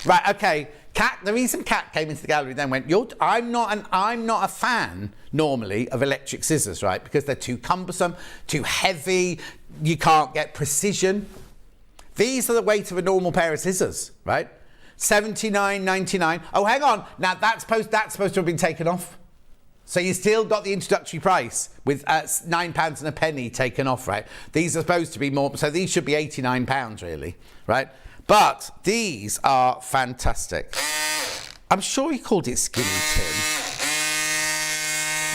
Right, okay. Cat. The reason Cat came into the gallery then went, I'm not a fan normally of electric scissors, right? Because they're too cumbersome, too heavy. You can't get precision. These are the weight of a normal pair of scissors, right? $79.99. Oh, hang on. Now that's supposed to have been taken off. So you still got the introductory price with £9 and a penny taken off, right? These are supposed to be more, so these should be £89 really, right? But these are fantastic. I'm sure he called it skinny tin.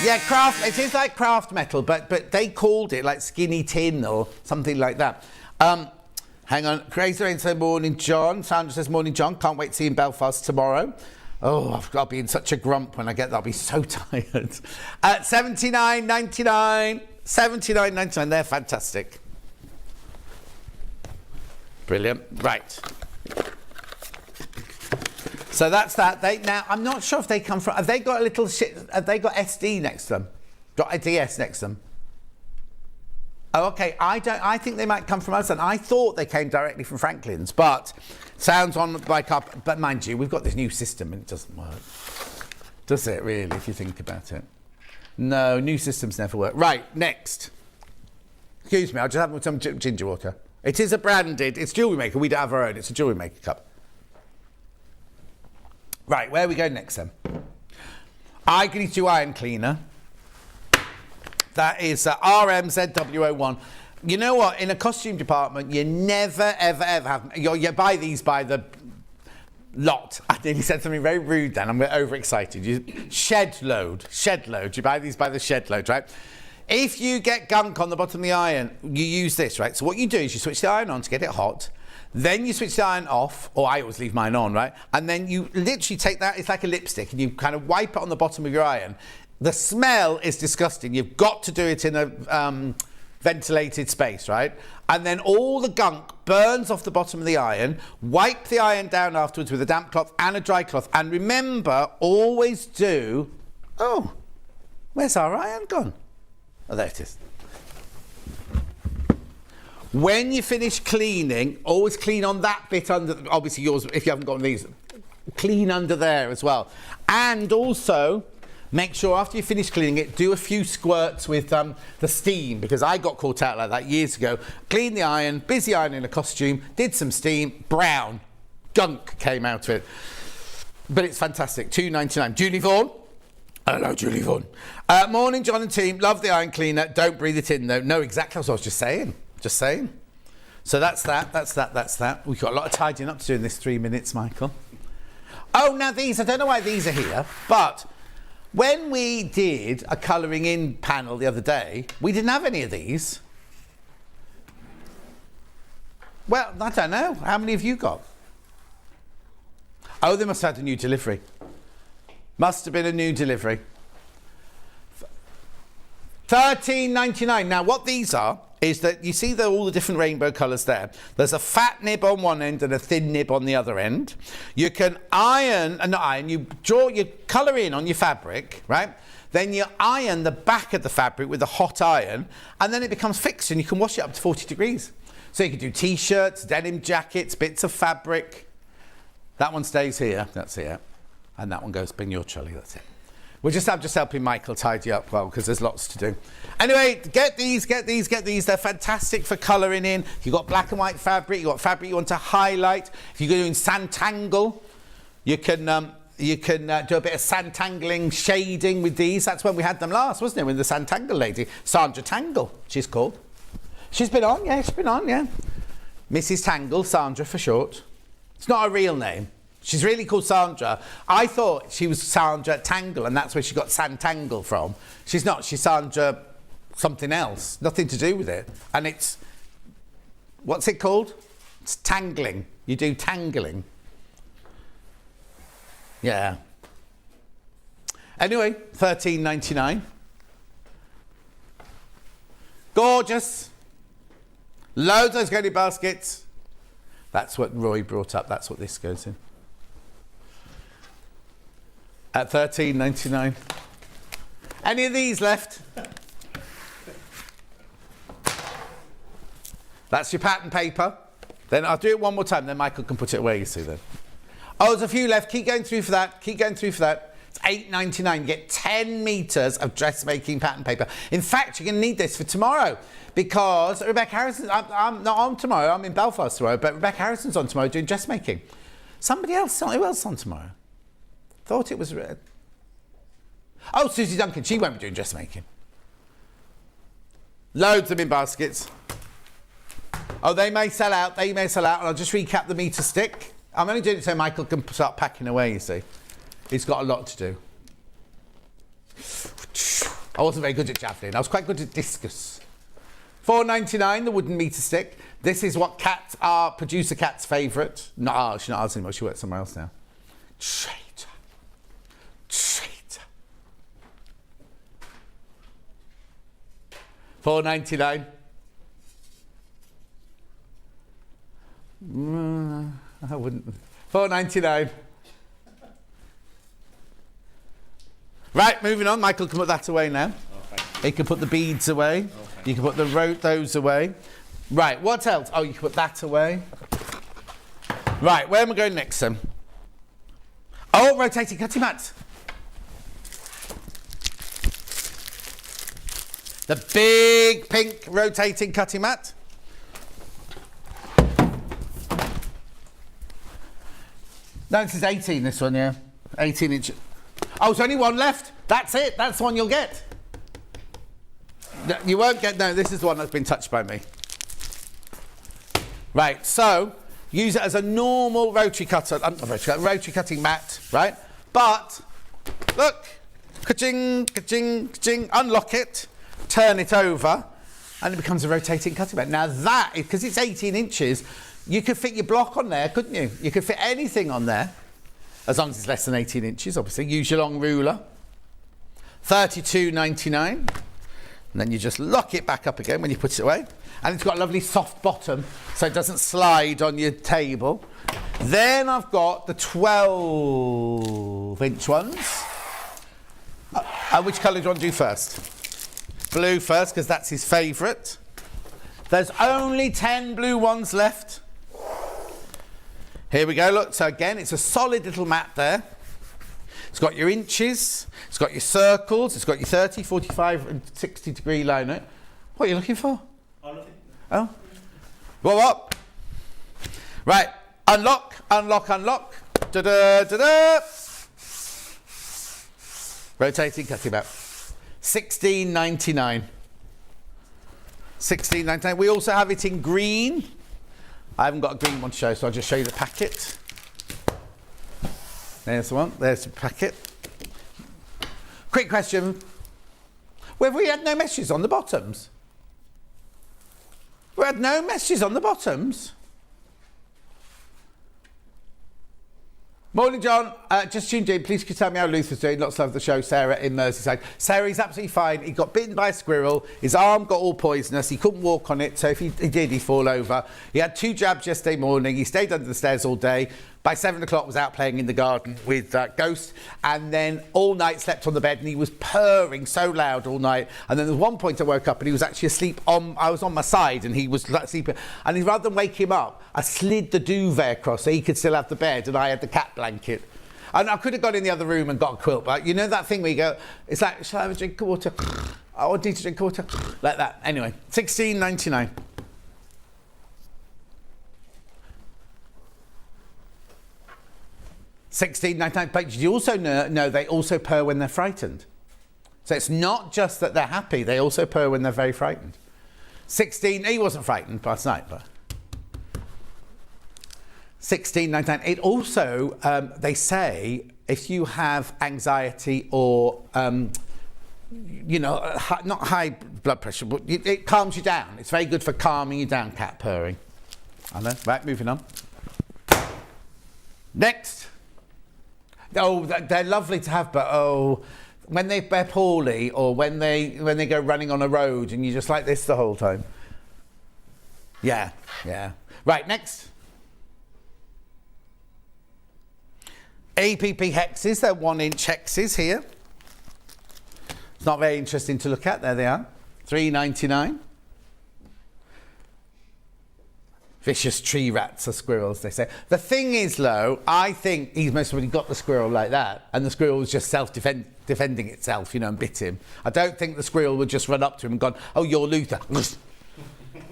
Yeah, it is like craft metal, but they called it like skinny tin or something like that. Hang on, Crazy Rain said morning, John. Sandra says morning, John. Can't wait to see you in Belfast tomorrow. Oh, I'll be in such a grump when I get there. I'll be so tired. $79.99. $79.99. They're fantastic. Brilliant. Right. So that's that. Now, I'm not sure if they come from... Have they got a little... Have they got SD next to them? Got a DS next to them? Oh, okay. I think they might come from us. And I thought they came directly from Franklin's, but... Sounds on like up, but mind you, we've got this new system and it doesn't work. Does it really, if you think about it? No, new systems never work. Right, next. Excuse me, I'll just have some ginger water. It is a branded, it's jewellery maker, we don't have our own, it's a jewellery maker cup. Right, where are we going next then? I can do iron cleaner. That is RMZW01. You know what? In a costume department, you never, ever, ever have... You buy these by the lot. I nearly said something very rude then. I'm overexcited. Shed load. You buy these by the shed load, right? If you get gunk on the bottom of the iron, you use this, right? So what you do is you switch the iron on to get it hot. Then you switch the iron off, or I always leave mine on, right? And then you literally take that, it's like a lipstick, and you kind of wipe it on the bottom of your iron. The smell is disgusting. You've got to do it in a... ventilated space, right? And then all the gunk burns off the bottom of the iron. Wipe the iron down afterwards with a damp cloth and a dry cloth. And remember, always do... Oh, where's our iron gone? Oh, there it is. When you finish cleaning, always clean on that bit under... Obviously yours, if you haven't got one of these, clean under there as well. And also... Make sure after you finish cleaning it, do a few squirts with the steam, because I got caught out like that years ago. Cleaned the iron, busy ironing a costume, did some steam, brown, gunk came out of it. But it's fantastic, $2.99. Julie Vaughan. Hello, Julie Vaughan. Morning, John and team. Love the iron cleaner. Don't breathe it in, though. No, exactly what I was just saying. So that's that. We've got a lot of tidying up to do in this 3 minutes, Michael. Oh, now these, I don't know why these are here, but... When we did a colouring in panel the other day, we didn't have any of these. Well, I don't know. How many have you got? Oh, they must have had a new delivery. Must have been a new delivery. $13.99. Now, what these are is that you see all the different rainbow colours there. There's a fat nib on one end and a thin nib on the other end. You can you draw your colour in on your fabric, right? Then you iron the back of the fabric with a hot iron, and then it becomes fixed and you can wash it up to 40 degrees. So you can do t-shirts, denim jackets, bits of fabric. That one stays here, that's here. And that one goes in your trolley, that's it. I'm just helping Michael tidy up well, because there's lots to do. Anyway, get these. They're fantastic for colouring in. You've got black and white fabric, you've got fabric you want to highlight. If you're doing Santangle, you can do a bit of Santangling shading with these. That's when we had them last, wasn't it? With the Santangle lady. Sandra Tangle, she's called. She's been on, yeah. Mrs. Tangle, Sandra for short. It's not a real name. She's really called Sandra. I thought she was Sandra Tangle, and that's where she got Santangle from. She's not. She's Sandra something else. Nothing to do with it. And it's... What's it called? It's tangling. You do tangling. Yeah. Anyway, $13.99. Gorgeous. Loads of those goodie baskets. That's what Roy brought up. That's what this goes in. At $13.99. Any of these left? That's your pattern paper. Then I'll do it one more time, then Michael can put it away, you see then. Oh, there's a few left. Keep going through for that. It's $8.99. You get 10 metres of dressmaking pattern paper. In fact, you're going to need this for tomorrow because Rebecca Harrison, I'm not on tomorrow. I'm in Belfast tomorrow, but Rebecca Harrison's on tomorrow doing dressmaking. Who else on tomorrow? Thought it was red. Oh, Susie Duncan. She won't be doing dressmaking. Loads of them in baskets. Oh, they may sell out. And I'll just recap the metre stick. I'm only doing it so Michael can start packing away, you see. He's got a lot to do. I wasn't very good at javelin. I was quite good at discus. $4.99, the wooden metre stick. This is what producer Kat's favourite. No, she's not ours anymore. She works somewhere else now. Traitor. $4.99. I wouldn't. $4.99. Right, moving on. Michael can put that away now. He can put the beads away. You can put those away. Right, what else? Oh, you can put that away. Right, where am I going next then? Oh, rotating cutting mats. The big pink rotating cutting mat. No, this is 18, this one, yeah. 18 inch. Oh, there's only one left. That's it. That's the one you'll get. You won't get... No, this is the one that's been touched by me. Right, so use it as a normal rotary cutting mat, right? But, look. Ka-ching, ka-ching, ka-ching. Unlock it. Turn it over. And it becomes a rotating cutting mat. Now that, because it's 18 inches... You could fit your block on there, couldn't you? You could fit anything on there, as long as it's less than 18 inches, obviously. Use your long ruler. $32.99. And then you just lock it back up again when you put it away. And it's got a lovely soft bottom, so it doesn't slide on your table. Then I've got the 12-inch ones. Which colour do you want to do first? Blue first, because that's his favourite. There's only 10 blue ones left. Here we go, look. So again, it's a solid little mat there. It's got your inches, it's got your circles, it's got your 30, 45 and 60 degree line. What are you looking for? Oh. What? Right, unlock. Da-da, da-da. Rotating cutting mat. $16.99. $16.99. We also have it in green. I haven't got a green one to show, so I'll just show you the packet. There's the one. There's the packet. Quick question. Have we had no messages on the bottoms? We had no messages on the bottoms. Morning, John. Just tuned in. Please could you tell me how Luther's doing? Lots of love the show. Sarah in Merseyside. Sarah, he's absolutely fine. He got bitten by a squirrel. His arm got all poisonous. He couldn't walk on it, so if he did, he'd fall over. He had 2 jabs yesterday morning. He stayed under the stairs all day, By 7 o'clock was out playing in the garden with Ghost, and then all night slept on the bed, and he was purring so loud all night. And then at one point I woke up and he was actually asleep I was on my side and he was like sleeping, and rather than wake him up, I slid the duvet across so he could still have the bed and I had the cat blanket. And I could have gone in the other room and got a quilt, but you know that thing where you go, it's like, shall I have a drink of water? I need to drink water. Like that. Anyway, $16.99. $16.99. But did you also know they also purr when they're frightened? So it's not just that they're happy, they also purr when they're very frightened. He wasn't frightened last night, but $16.99. It also, they say, if you have anxiety or, not high blood pressure, but it calms you down. It's very good for calming you down, cat purring. I know. Right, moving on. Next. Oh, they're lovely to have, but when they're poorly or when they go running on a road and you're just like this the whole time. Yeah. Right, next. APP hexes, they're 1-inch hexes here. It's not very interesting to look at. There they are. $3.99. Vicious tree rats are squirrels, they say. The thing is, though, I think he's most probably got the squirrel like that, and the squirrel was just defending itself, and bit him. I don't think the squirrel would just run up to him and gone, "Oh, you're Luther."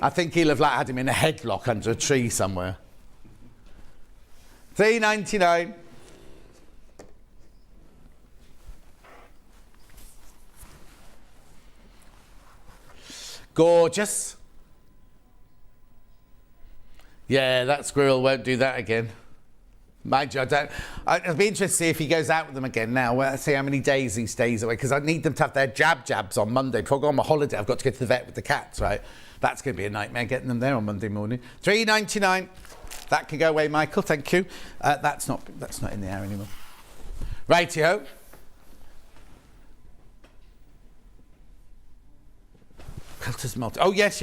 I think he'll have had him in a headlock under a tree somewhere. $3.99. Gorgeous. Yeah, that squirrel won't do that again. Mind you, I'd be interested to see if he goes out with them again now. Well, see how many days he stays away, because I need them to have their jabs on Monday. Before I go on my holiday, I've got to go to the vet with the cats, right? That's going to be a nightmare getting them there on Monday morning. $3.99. That can go away, Michael. Thank you. That's not in the air anymore. Righty-ho. Quilters multi. Oh yes.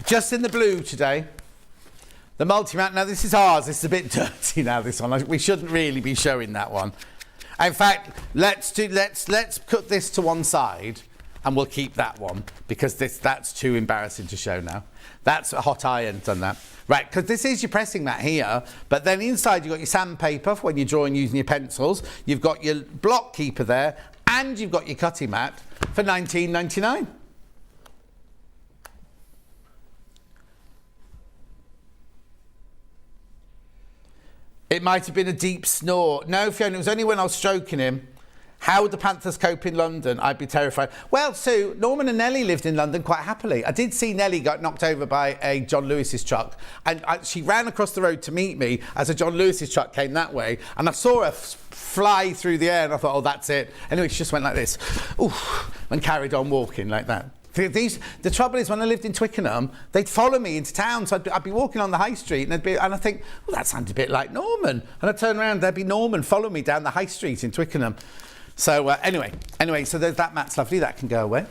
Just in the blue today. The multi-mat. Now this is ours. This is a bit dirty now. This one. We shouldn't really be showing that one. In fact, let's put this to one side, and we'll keep that one because that's too embarrassing to show now. That's a hot iron done that. Right, because this is your pressing mat here, but then inside you've got your sandpaper for when you're drawing using your pencils. You've got your block keeper there, and you've got your cutting mat for $19.99. It might have been a deep snore. No, Fiona, it was only when I was stroking him. How would the Panthers cope in London? I'd be terrified. Well, Sue, Norman and Nellie lived in London quite happily. I did see Nellie got knocked over by a John Lewis's truck, and she ran across the road to meet me as a John Lewis's truck came that way, and I saw her fly through the air, and I thought, oh, that's it. Anyway, she just went like this, and carried on walking like that. The trouble is, when I lived in Twickenham, they'd follow me into town, so I'd be walking on the high street, and I think, well, that sounds a bit like Norman. And I'd turn around, there'd be Norman follow me down the high street in Twickenham. So anyway, so there's that mat's lovely. That can go away.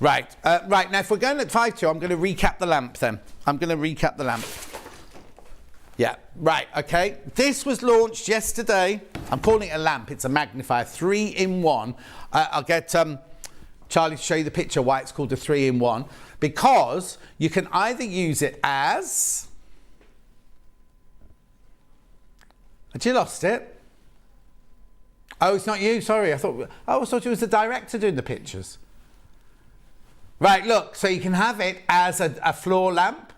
Right, now if we're going at 5-2, I'm going to recap the lamp then. Yeah, right, okay. This was launched yesterday. I'm calling it a lamp. It's a magnifier, 3-in-1. I'll get Charlie to show you the picture why it's called a 3-in-1. Because you can either use it as... Had you lost it? Oh, it's not you, sorry. I thought it was the director doing the pictures. Right, look, so you can have it as a floor lamp,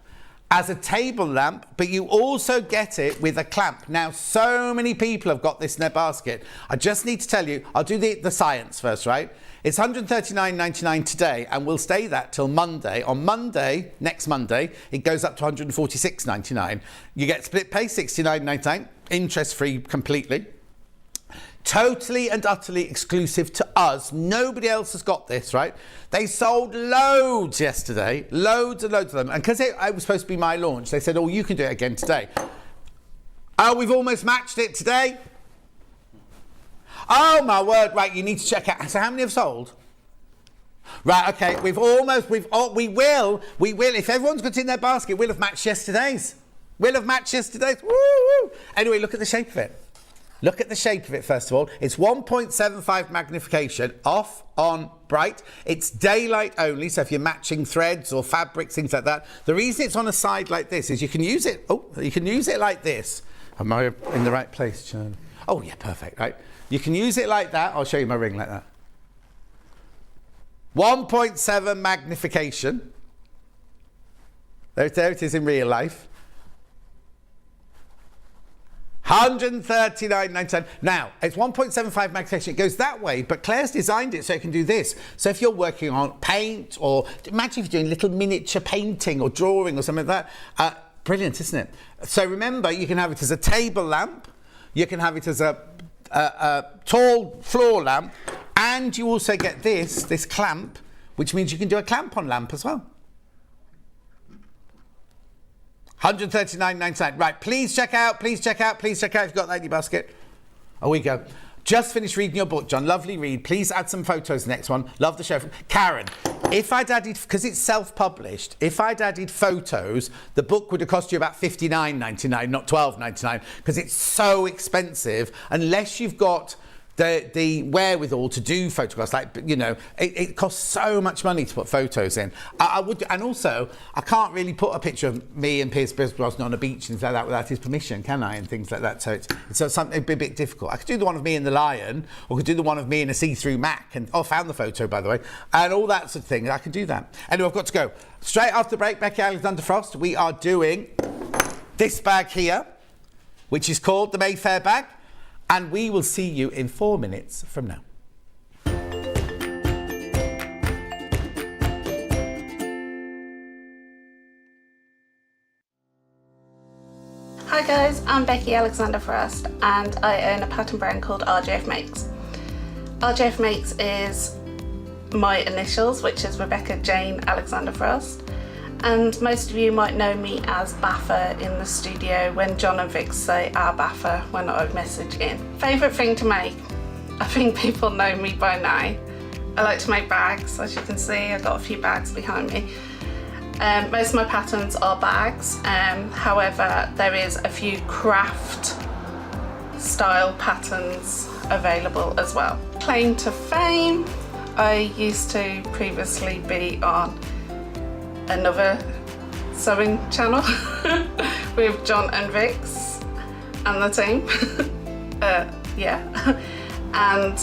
as a table lamp, but you also get it with a clamp. Now, so many people have got this in their basket. I just need to tell you, I'll do the science first, right? It's $139.99 today, and we'll stay that till Monday. On Monday, next Monday, it goes up to $146.99. You get split pay, $69.99, interest-free completely. Totally and utterly exclusive to us. Nobody else has got this, right? They sold loads yesterday. Loads and loads of them. And because it was supposed to be my launch, they said, oh, you can do it again today. Oh, we've almost matched it today. Oh, my word. Right, you need to check out. So how many have sold? Right, okay. We will. If everyone's got it in their basket, we'll have matched yesterday's. We'll have matched yesterday's. Woo, woo. Anyway, look at the shape of it. Look at the shape of it, first of all. It's 1.75 magnification, off, on, bright. It's daylight only, so if you're matching threads or fabrics, things like that. The reason it's on a side like this is you can use it, you can use it like this. Am I in the right place, Charlie? Oh, yeah, perfect, right? You can use it like that. I'll show you my ring like that. 1.7 magnification. There it is in real life. 139.99. Now, it's 1.75 magnification. It goes that way, but Claire's designed it so it can do this. So if you're working on paint, or imagine if you're doing little miniature painting or drawing or something like that. Brilliant, isn't it? So remember, you can have it as a table lamp. You can have it as a tall floor lamp. And you also get this clamp, which means you can do a clamp-on lamp as well. 139.99. Right, please check out if you've got that in your basket. Oh, we go. Just finished reading your book, John. Lovely read. Please add some photos next one. Love the show. Karen, if I'd added, because it's self-published, if I'd added photos, the book would have cost you about $59.99, not $12.99, because it's so expensive, unless you've got the wherewithal to do photographs. Like, you know, it costs so much money to put photos in. I would, and also I can't really put a picture of me and Pierce Brosnan on a beach and things like that without his permission, can I? And things like that. So it'd be a bit difficult. I could do the one of me and the lion, or could do the one of me in a see-through Mac. And I found the photo, by the way, and all that sort of thing. I could do that. Anyway, I've got to go. Straight after the break, Becky Alexander Frost. We are doing this bag here, which is called the Mayfair bag. And we will see you in 4 minutes from now. Hi guys, I'm Becky Alexander Frost and I own a pattern brand called RJF Makes. RJF Makes is my initials, which is Rebecca Jane Alexander Frost. And most of you might know me as Baffer in the studio when John and Vic say our Baffer when I message in. Favourite thing to make? I think people know me by now. I like to make bags, as you can see. I've got a few bags behind me. Most of my patterns are bags, however there is a few craft style patterns available as well. Claim to fame, I used to previously be on another sewing channel with John and Vix and the team. And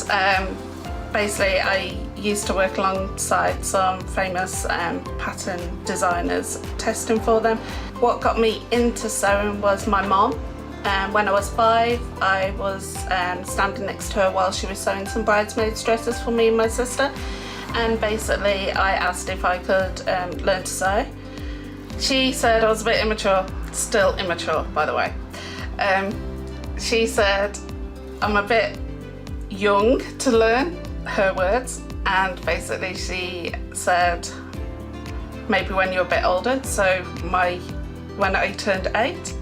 basically I used to work alongside some famous pattern designers testing for them. What got me into sewing was my mom. When I was 5, I was standing next to her while she was sewing some bridesmaids dresses for me and my sister. And basically I asked if I could learn to sew. She said I was a bit immature, still immature by the way. She said I'm a bit young to learn, her words, and basically she said maybe when you're a bit older. So when I turned 8,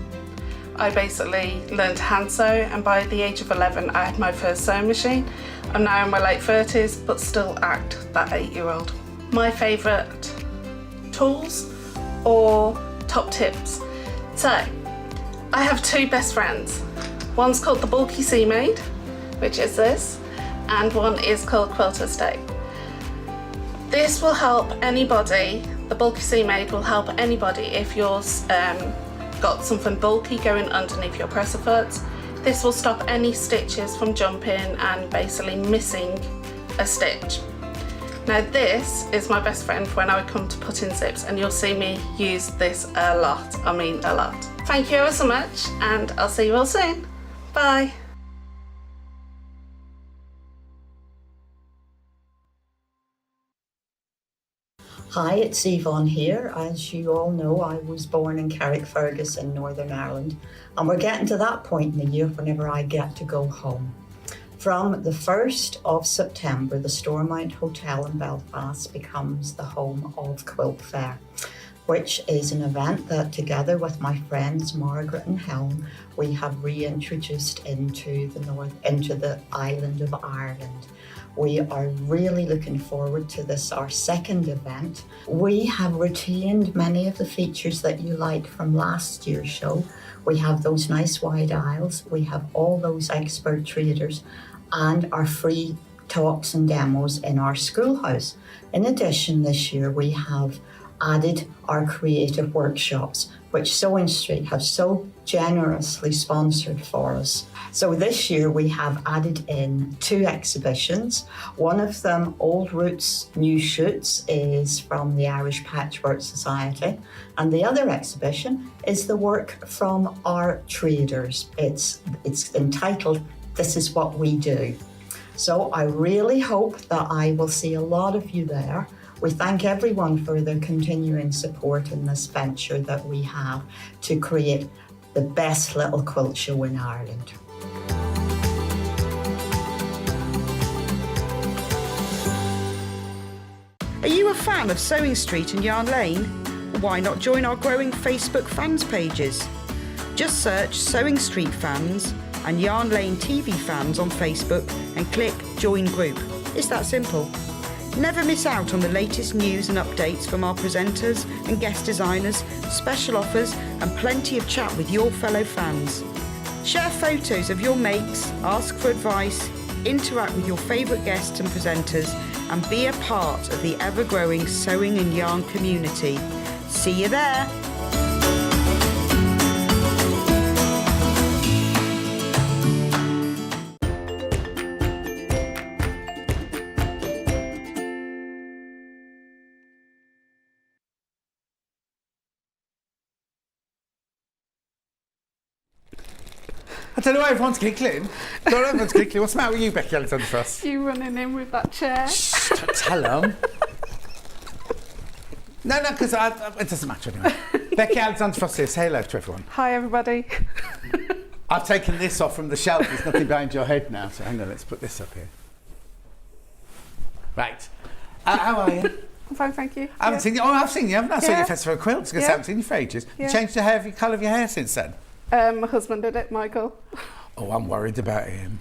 I basically learned to hand sew, and by the age of 11 I had my first sewing machine. I'm now in my late 30s but still act that 8-year-old. My favourite tools or top tips. So I have 2 best friends. One's called the Bulky Sea Maid, which is this, and one is called Quilt Estate. This will help anybody, the Bulky Sea Maid will help anybody if you're got something bulky going underneath your presser foots. This will stop any stitches from jumping and basically missing a stitch. Now this is my best friend when I come to put in zips, and you'll see me use this a lot, I mean a lot. Thank you ever so much, and I'll see you all soon. Bye. Hi, it's Yvonne here. As you all know, I was born in Carrickfergus in Northern Ireland, and we're getting to that point in the year whenever I get to go home. From the 1st of September, the Stormont Hotel in Belfast becomes the home of Quilt Fair, which is an event that together with my friends Margaret and Helen, we have reintroduced into the island of Ireland. We are really looking forward to this, our second event. We have retained many of the features that you liked from last year's show. We have those nice wide aisles, we have all those expert traders, and our free talks and demos in our schoolhouse. In addition, this year we have added our creative workshops, which Sewing Street have so generously sponsored for us. So this year we have added in 2 exhibitions. One of them, Old Roots, New Shoots, is from the Irish Patchwork Society. And the other exhibition is the work from our traders. It's entitled, This Is What We Do. So I really hope that I will see a lot of you there. We thank everyone for their continuing support in this venture that we have to create the best little quilt show in Ireland. Are you a fan of Sewing Street and Yarn Lane? Why not join our growing Facebook fans pages? Just search Sewing Street Fans and Yarn Lane TV Fans on Facebook and click Join Group. It's that simple. Never miss out on the latest news and updates from our presenters and guest designers, special offers and plenty of chat with your fellow fans. Share photos of your makes, ask for advice, interact with your favourite guests and presenters and be a part of the ever-growing sewing and yarn community. See you there! I don't know why everyone's giggling. Everyone's giggling. What's the matter with you, Becky Alexander Frost? You running in with that chair. Shh, don't tell them. No, because it doesn't matter anyway. Becky Alexander Frost here. Say hello to everyone. Hi, everybody. I've taken this off from the shelf. There's nothing behind your head now. So hang on, let's put this up here. Right. How are you? I'm fine, thank you. I haven't seen you. Oh, I've seen you, haven't I? I saw you Yeah. at Festival of Quilts because I haven't seen you for ages. Yeah. You changed the colour of your hair since then? My husband did it, Michael. Oh, I'm worried about him.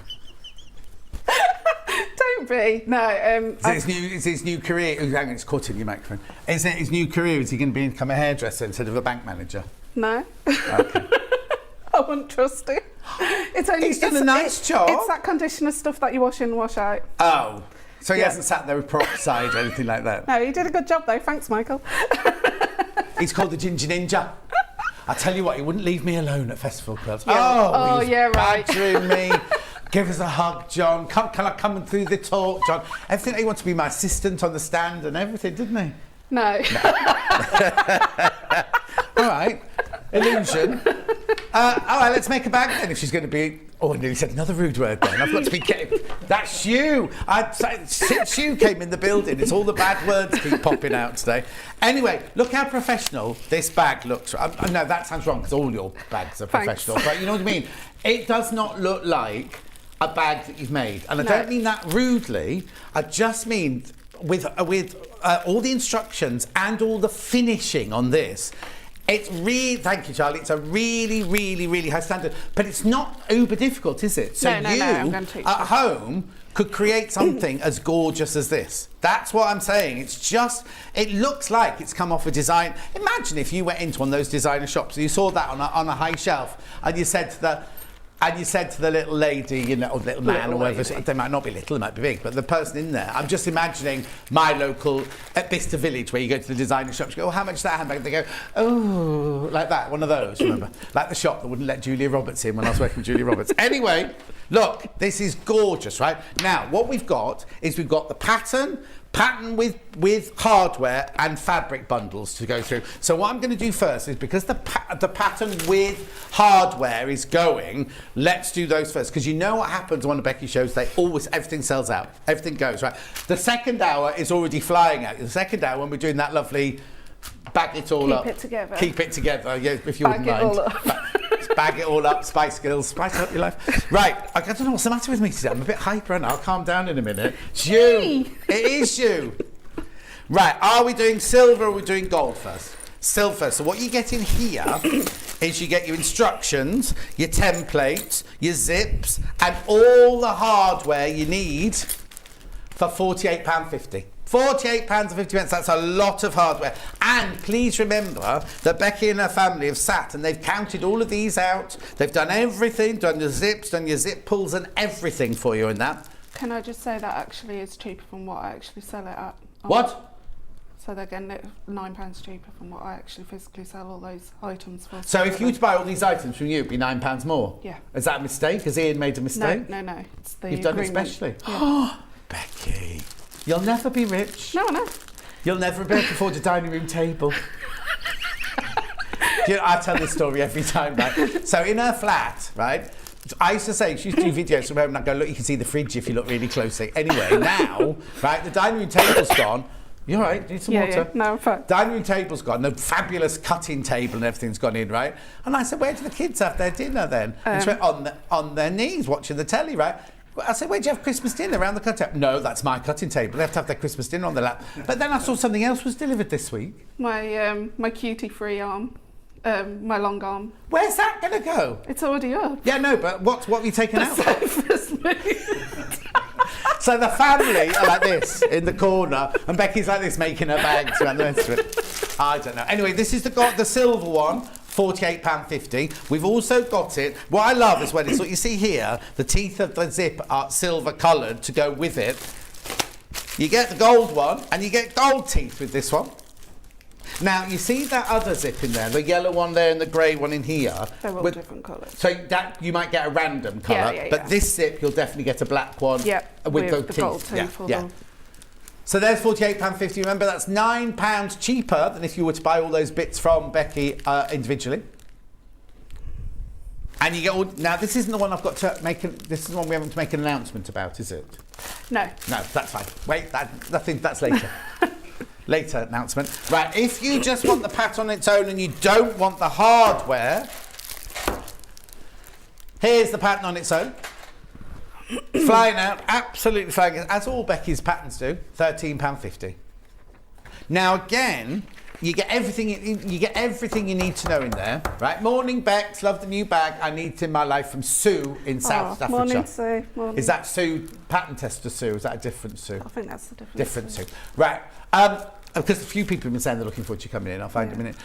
Don't be. No. Is his new career? Hang on, it's caught in your microphone. Is it his new career? Is he going to become a hairdresser instead of a bank manager? No. Okay. I wouldn't trust him. It's only, He's done a nice job. It's that conditioner stuff that you wash in and wash out. Oh, so he Yeah. hasn't sat there with peroxide or anything like that? No, you did a good job though. Thanks, Michael. He's called the Ginger Ninja. I tell you what, he wouldn't leave me alone at Festival Quilts. Yeah. Oh, Oh, he was yeah, right. badgering me. Give us a hug, John. Can I come and through the talk, John? Everything. He wanted to be my assistant on the stand and everything, didn't he? No. All right. Illusion. All right, let's make a bag then if she's going to be... Oh, I nearly said another rude word then. I've got to be careful. That's you. Since you came in the building, it's all the bad words keep popping out today. Anyway, look how professional this bag looks. No, that sounds wrong because all your bags are Thanks. professional. But you know what I mean? It does not look like a bag that you've made. And I No. don't mean that rudely. I just mean with all the instructions and all the finishing on this. It's really, thank you, Charlie. It's a really, really, really high standard, but it's not uber difficult, is it? So No, you I'm going to teach at you. home could create something as gorgeous as this. That's what I'm saying. It's just, it looks like it's come off a design. Imagine if you went into one of those designer shops and you saw that on a high shelf, and you said to the little lady, you know, or little man, or whatever. lady. They might not be little, they might be big, but the person in there. I'm just imagining my local at Bicester Village, where you go to the designer shops. You go, oh, how much is that handbag? They go, oh, like that. One of those. Remember, like the shop that wouldn't let Julia Roberts in when I was working with Julia Roberts. Anyway, look, this is gorgeous, right? Now, what we've got is we've got the pattern with hardware and fabric bundles to go through. So what I'm going to do first is, because the pattern with hardware is going, let's do those first, because you know what happens on one of Becky's shows, everything sells out, everything goes, right? The second hour is already flying out. The second hour, when we're doing that lovely bag it all up. Keep it together. Keep it together, yeah, if you wouldn't Bag mind. it all up. Bag it all up, spice girls, spice up your life. Right, I don't know what's the matter with me today. I'm a bit hyper and I'll calm down in a minute. It's you. It is you. Right, are we doing silver or are we doing gold first? Silver. So what you get in here is you get your instructions, your templates, your zips, and all the hardware you need for £48.50. £48.50, that's a lot of hardware. And please remember that Becky and her family have sat and they've counted all of these out. They've done everything, done your zips, done your zip pulls and everything for you in that. Can I just say that actually is cheaper than what I actually sell it at? What? So they're getting it £9 cheaper than what I actually physically sell all those items for. So if you were to buy all these items from you, it'd be £9 more? Yeah. Is that a mistake? Has Ian made a mistake? No. It's the You've done it agreement. specially? Yeah. Becky, you'll never be rich. No. You'll never be able to afford a dining room table. You know, I tell this story every time, right? So in her flat, right, I used to say, she used to do videos from home and I'd go, look, you can see the fridge if you look really closely. Anyway, now, right, the dining room table's gone. You all right? Need some water? Yeah. No, I'm fine. Dining room table's gone. The fabulous cutting table and everything's gone in, right? And I said, where do the kids have their dinner then? And she went, on their knees watching the telly, right? I said, where do you have Christmas dinner? Around the cutting table? No, that's my cutting table. They have to have their Christmas dinner on their lap. But then I saw something else was delivered this week. My cutie free arm, my long arm. Where's that going to go? It's already up. Yeah, no, but what have you taken out? Sofa's moved. So the family are like this in the corner, and Becky's like this making her bags around the rest of it. I don't know. Anyway, this is the silver one, £48.50. We've also got it. What I love is when it's what you see here. The teeth of the zip are silver coloured to go with it. You get the gold one, and you get gold teeth with this one. Now, you see that other zip in there, the yellow one there and the grey one in here? They're all different colours. So that you might get a random colour, but this zip you'll definitely get a black one with the teeth. Gold teeth. Yeah. So there's £48.50. Remember, that's £9 cheaper than if you were to buy all those bits from Becky individually. And you get all... Now, this isn't the one I've got to make... This is the one we haven't to make an announcement about, is it? No. No, that's fine. Wait, that's later. Later announcement. Right, if you just want the pat on its own and you don't want the hardware, here's the pattern on its own. Flying out, absolutely flying out, as all Becky's patterns do, £13.50. Now again, you get everything you need to know in there, right? Morning, Bex, love the new bag. I need it in my life from Sue in South Staffordshire. Morning, Sue. Morning. Is that Sue, pattern tester Sue? Is that a different Sue? I think that's the difference. Different Sue. Right. Because a few people have been saying they're looking forward to you coming in. I'll find a minute.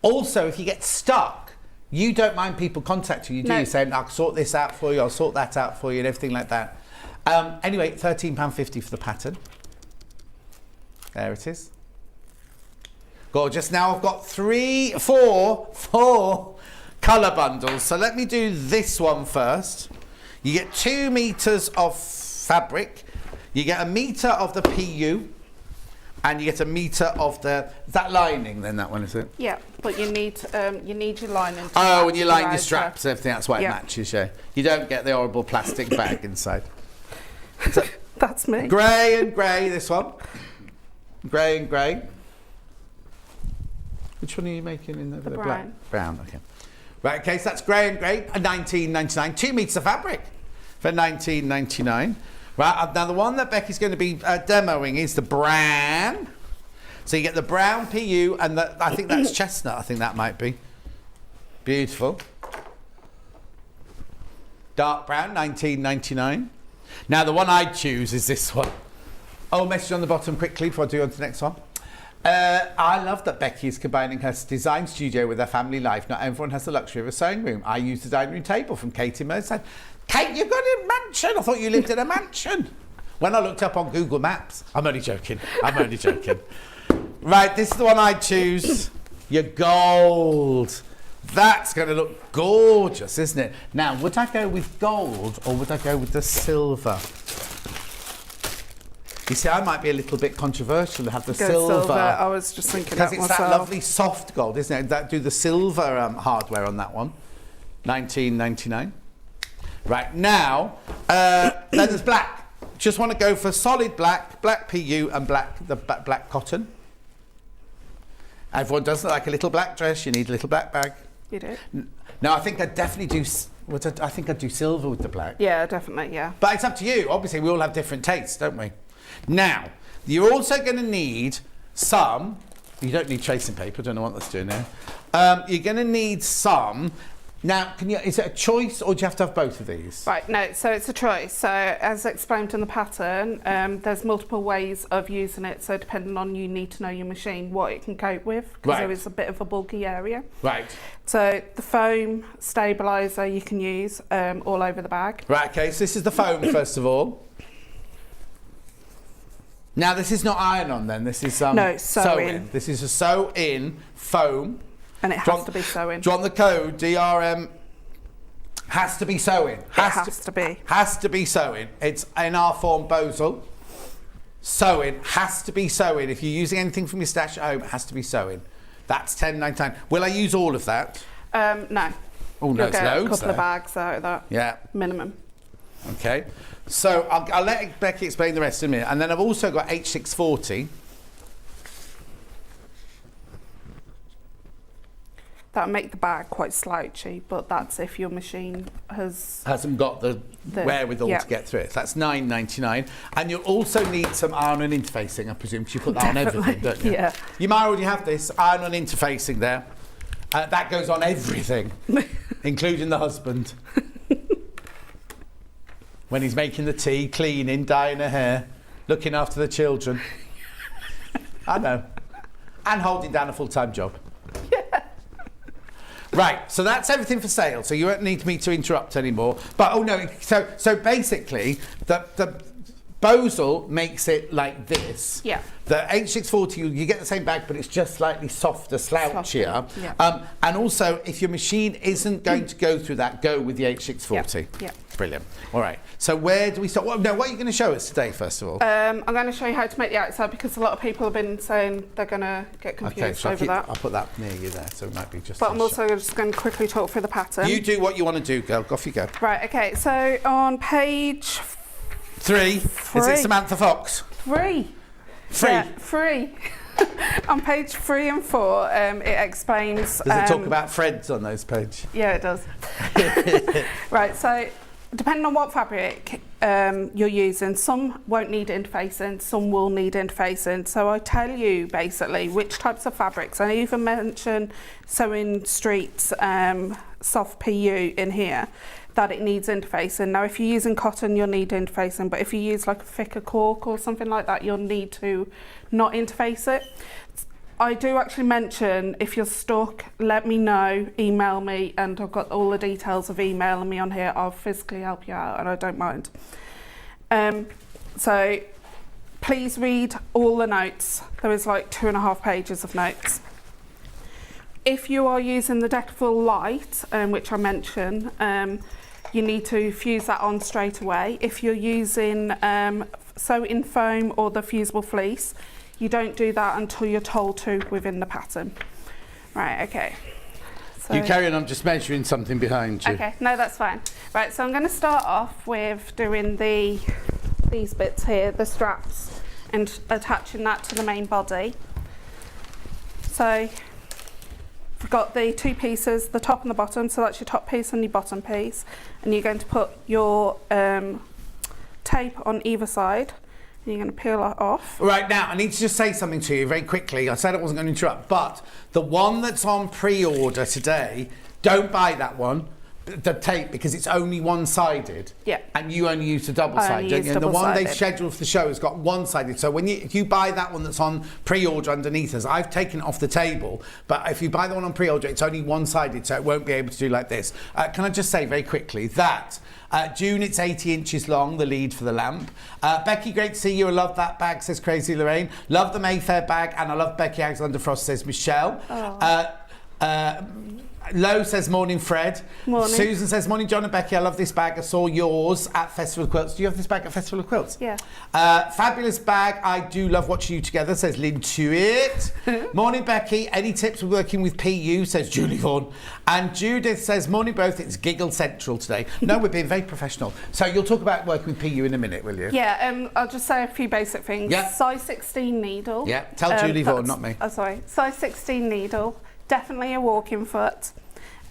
Also, if you get stuck, you don't mind people contacting you, do you? Saying, I'll sort this out for you, I'll sort that out for you, and everything like that. Anyway, £13.50 for the pattern. There it is. Gorgeous. Now I've got four colour bundles. So let me do this one first. You get 2 metres of fabric. You get 1 metre of the PU. And you get 1 metre of the... Is that lining then, that one, is it? Yeah, but you need your lining to Oh, when you line match your straps and everything, that's why it matches, yeah. You don't get the horrible plastic bag inside. So, that's me. Grey and grey, this one. Grey and grey. Which one are you making in the brown. black? Brown, okay. Right, okay, so that's grey and grey, £19.99. 2 metres of fabric for £19.99. Right, now the one that Becky's going to be demoing is the brown. So you get the brown PU, and I think that's chestnut, I think that might be. Beautiful. Dark brown, £19.99. Now the one I'd choose is this one. Oh, message on the bottom quickly before I do on to the next one. I love that Becky is combining her design studio with her family life. Not everyone has the luxury of a sewing room. I use the dining room table from Kate in Merseyside. Kate, you've got a mansion. I thought you lived in a mansion. When I looked up on Google Maps, I'm only joking. Right, this is the one I choose. Your gold. That's going to look gorgeous, isn't it? Now, would I go with gold or would I go with the silver? You see, I might be a little bit controversial to have the silver. I was just thinking that because it's myself. that lovely soft gold, isn't it? Do the silver hardware on that one. £19.99. Right, now, then there's black. Just want to go for solid black PU and black cotton. Everyone does like a little black dress. You need a little black bag. You do? No, I think I'd definitely do... I think I'd do silver with the black. Yeah, definitely, yeah. But it's up to you. Obviously, we all have different tastes, don't we? Now, you're also going to need some... You don't need tracing paper. I don't know what that's doing there. You're going to need some Now, is it a choice or do you have to have both of these? Right, no, so it's a choice. So as explained in the pattern, there's multiple ways of using it. So depending on, you need to know your machine, what it can cope with, because there is a bit of a bulky area. Right. So the foam stabiliser you can use all over the bag. Right, okay, so this is the foam first of all. Now this is not iron-on then, this is no, sew-in. This is a sew-in foam. And it has to be sewing. Do you want the code? DRM has to be sewing. Has to be. Has to be sewing. It's in our form Bosel. Sewing has to be sewing. If you're using anything from your stash at home, it has to be sewing. That's £10.99. Will I use all of that? No. Oh no, You'll it's get loads a couple there. of bags out of that. Yeah. Minimum. Okay. So I'll let Becky explain the rest in a minute. And then I've also got H640. That'll make the bag quite slouchy, but that's if your machine hasn't got the wherewithal to get through it. So that's £9.99. And you'll also need some iron-on interfacing, I presume, because you put that on everything, don't you? Yeah. You might already have this iron-on interfacing there. That goes on everything, including the husband. When he's making the tea, cleaning, dyeing her hair, looking after the children. I know. And holding down a full-time job. Right, so that's everything for sale. So you won't need me to interrupt anymore. But oh no, so basically the Bosel makes it like this. Yeah. The H640, you get the same bag, but it's just slightly softer, slouchier. Yeah. And also, if your machine isn't going to go through that, go with the H640. Yeah. Brilliant. All right. So where do we start? Well, no, what are you going to show us today, first of all? I'm going to show you how to make the outside, because a lot of people have been saying they're going to get confused over that. I'll put that near you there, so it might be just. But I'm also just going to quickly talk through the pattern. You do what you want to do, girl. Off you go. Right. Okay. So on page 3. Is it Samantha Fox? 3. 3. Yeah, 3. On page 3 and 4, it explains. Does it talk about threads on those pages? Yeah, it does. Right. So depending on what fabric you're using, some won't need interfacing, some will need interfacing. So I tell you basically which types of fabrics. I even mention Sewing Street's soft PU in here, that it needs interfacing. Now if you're using cotton, you'll need interfacing, but if you use like a thicker cork or something like that, you'll need to not interface it. I do actually mention, if you're stuck, let me know, email me, and I've got all the details of emailing me on here. I'll physically help you out, and I don't mind. So please read all the notes. There is like 2.5 pages of notes. If you are using the Decathlon Light, which I mentioned, you need to fuse that on straight away. If you're using sew-in foam or the fusible fleece, you don't do that until you're told to within the pattern. Right, okay. So, you carry on, I'm just measuring something behind you. Okay, no, that's fine. Right, so I'm going to start off with doing these bits here, the straps, and attaching that to the main body. So we've got the 2 pieces, the top and the bottom, so that's your top piece and your bottom piece, and you're going to put your tape on either side. You're going to peel that off. Right, now, I need to just say something to you very quickly. I said I wasn't going to interrupt, but the one that's on pre-order today, don't buy that one, the tape, because it's only one-sided. Yeah. And you only use the double-sided, don't you? And the one they've scheduled for the show has got one-sided. So if you buy that one that's on pre-order underneath us, I've taken it off the table, but if you buy the one on pre-order, it's only one-sided, so it won't be able to do like this. Can I just say very quickly that June, it's 80 inches long, the lead for the lamp. Becky, great to see you. I love that bag, says Crazy Lorraine. Love the Mayfair bag, and I love Becky Alexander Frost, says Michelle. Lo says morning Fred. Morning. Susan says morning John and Becky, I love this bag. I saw yours at Festival of Quilts. Do you have this bag at Festival of Quilts? Yeah. Fabulous bag. I do love watching you together, says Lynn Tuit. Morning Becky. Any tips for working with PU, says Julie Vaughan. And Judith says morning both, it's giggle central today. No, we're being very professional. So you'll talk about working with PU in a minute, will you? Yeah, I'll just say a few basic things. Yeah. Size 16 needle. Yeah, tell Julie Vaughan, not me. Oh, sorry. Size 16 needle, definitely a walking foot.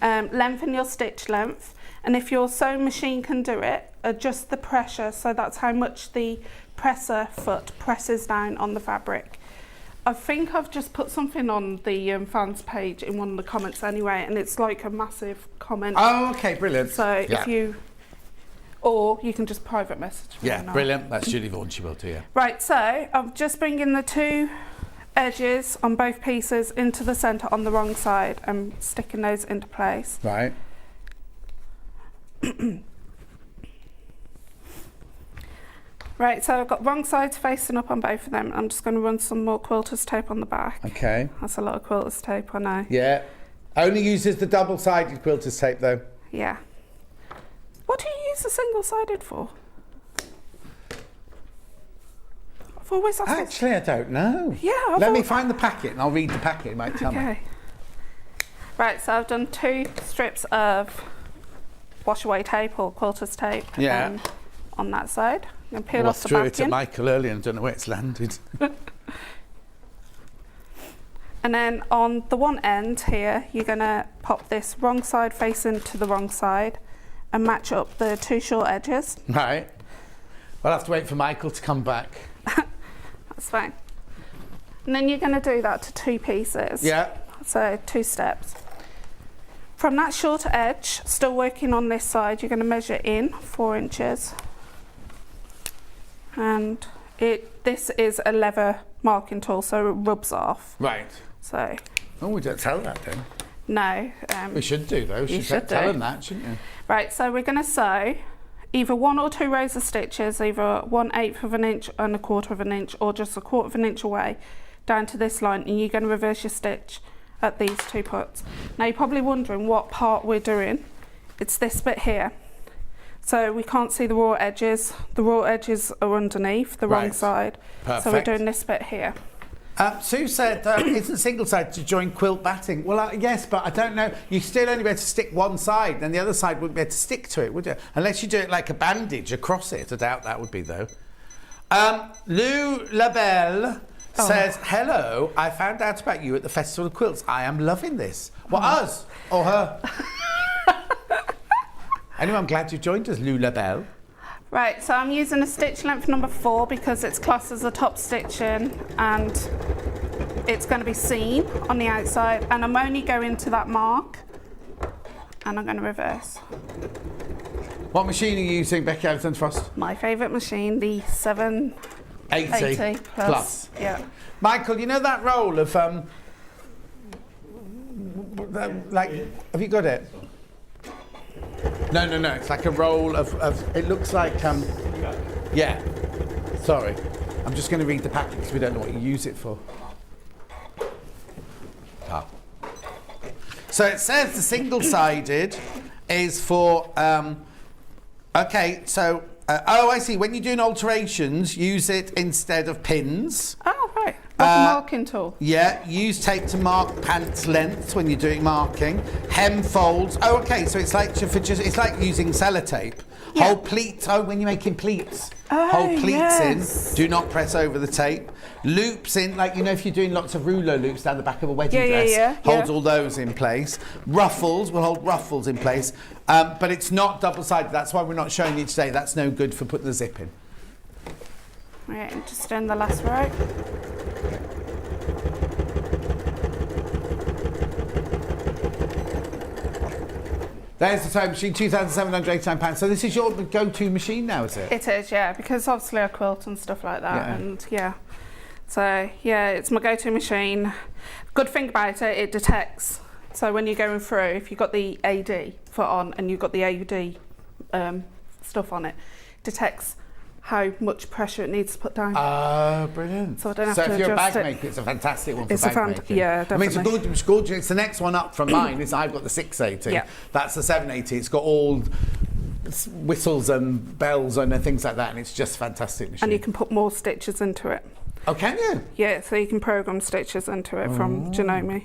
Lengthen your stitch length, and if your sewing machine can do it, adjust the pressure, so that's how much the presser foot presses down on the fabric. I think I've just put something on the fans page in one of the comments anyway, and it's like a massive comment. Oh, okay, brilliant. So yeah. if you, or you can just private message me. Yeah, brilliant. That's Julie Vaughan, she will do, yeah. Right, so I'm just bringing the 2 edges on both pieces into the centre on the wrong side and sticking those into place. Right. Right, so I've got wrong sides facing up on both of them. I'm just going to run some more quilter's tape on the back. Okay. That's a lot of quilter's tape, I know. Yeah. Only uses the double-sided quilter's tape, though. Yeah. What do you use the single-sided for? I've always asked. Actually, I don't know. Yeah. Let me find the packet and I'll read the packet. It might tell me. Okay. Right, so I've done 2 strips of wash-away tape or quilter's tape. Yeah. On that side. I'm going to peel I off the threw back it at Michael earlier and I don't know where it's landed. And then on the one end here, you're going to pop this wrong side facing to the wrong side and match up the 2 short edges. Right. I'll have to wait for Michael to come back. That's fine. And then you're going to do that to 2 pieces. Yeah. So 2 steps. From that shorter edge, still working on this side, you're going to measure in 4 inches. And this is a leather marking tool, so it rubs off. Right. So. Oh, we don't tell that then. No. We should do though. You should tell do. them that, shouldn't you? Right, so we're going to sew either 1 or 2 rows of stitches, either 1/8 of an inch and 1/4 of an inch, or just 1/4 of an inch away down to this line, and you're going to reverse your stitch at these 2 points. Now you're probably wondering what part we're doing. It's this bit here. So we can't see the raw edges. The raw edges are underneath the wrong side. Perfect. So we're doing this bit here. Sue said, isn't single-sided to join quilt batting? Well, yes, but I don't know. You still only be able to stick one side, then the other side wouldn't be able to stick to it, would you? Unless you do it like a bandage across it. I doubt that would be, though. Lou Labelle says, hello, I found out about you at the Festival of Quilts. I am loving this. Well, us or her? Anyway, I'm glad you joined us, Lou Labelle. Right, so I'm using a stitch length number 4 because it's classed as a top stitching and it's going to be seen on the outside, and I'm only going to that mark and I'm going to reverse. What machine are you using, Becky Alexander Frost? My favourite machine, the 780 plus. Yeah. Michael, you know that roll of, like, have you got it? No, it's like a roll of it looks like, yeah, sorry. I'm just going to read the packet because we don't know what you use it for. So it says the single-sided is for, okay, so, oh, I see. When you're doing alterations, use it instead of pins. Oh, right. Like a marking tool. Yeah, use tape to mark pants lengths when you're doing marking. Hem folds. Oh, okay, so it's like it's like using sellotape. Yeah. Hold pleats. Oh, when you're making pleats. Oh, hold pleats in. yes. Do not press over the tape. Loops in, like, you know, if you're doing lots of ruler loops down the back of a wedding dress, holds all those in place. Ruffles will hold ruffles in place, but it's not double-sided. That's why we're not showing you today. That's no good for putting the zip in. Right, I'm just doing the last row. There's the sewing machine, £2,789. So this is your go-to machine now, is it? It is, yeah, because obviously I quilt and stuff like that, Yeah. and yeah. So yeah, it's my go-to machine. Good thing about it, it detects. So when you're going through, if you've got the AD foot on and you've got the AUD stuff on it, detects how much pressure it needs to put down. Oh, brilliant. So I don't have so to if you're a adjust bag it. maker, it's a fantastic one for It's bag a making. yeah, I mean, definitely. it's gorgeous. It's the next one up from mine. Is I've got the 680. Yeah. That's the 780. It's got all whistles and bells and things like that, and it's just a fantastic machine. And you can put more stitches into it. Oh, can you? Yeah, so you can program stitches into it from Gemini.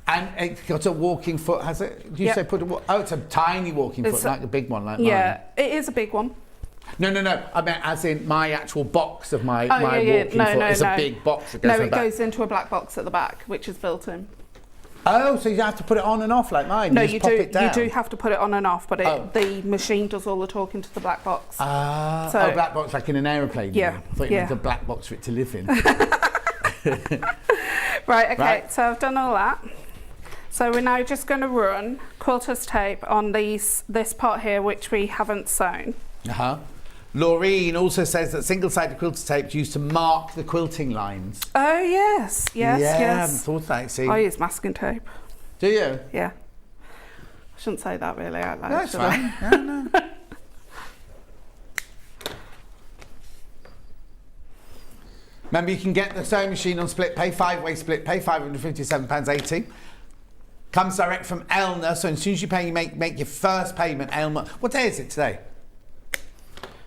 And it's got a walking foot, has it? Do you say put a... Oh, it's a tiny walking foot, like a big one like Yeah, it is a big one. No. I meant as in my actual box of my yeah. walking No, foot. no, It's no. a big box that goes No, in the it back. goes into a black box at the back, which is built in. Oh, so you have to put it on and off like mine? No, you you just pop do. it down? You do have to put it on and off, but Oh. the machine does all the talking to the black box. Ah, So- black box like in an aeroplane. Yeah, you mean? I thought you yeah. meant a black box for it to live in. Right, okay, Right. so I've done all that. So we're now just going to run quilter's tape on this part here, which we haven't sewn. Uh-huh. Laureen also says that single-sided quilter tape is used to mark the quilting lines. Oh, yes, Yeah, I haven't yes. thought of that, see. I use masking tape, Do you? yeah. I shouldn't say that really out loud, That's should I? fine. No, no. Remember, you can get the sewing machine on split pay, 5-way split pay, £557.80. Comes direct from Elna, so as soon as you pay, you make your first payment. Elna, what day is it today?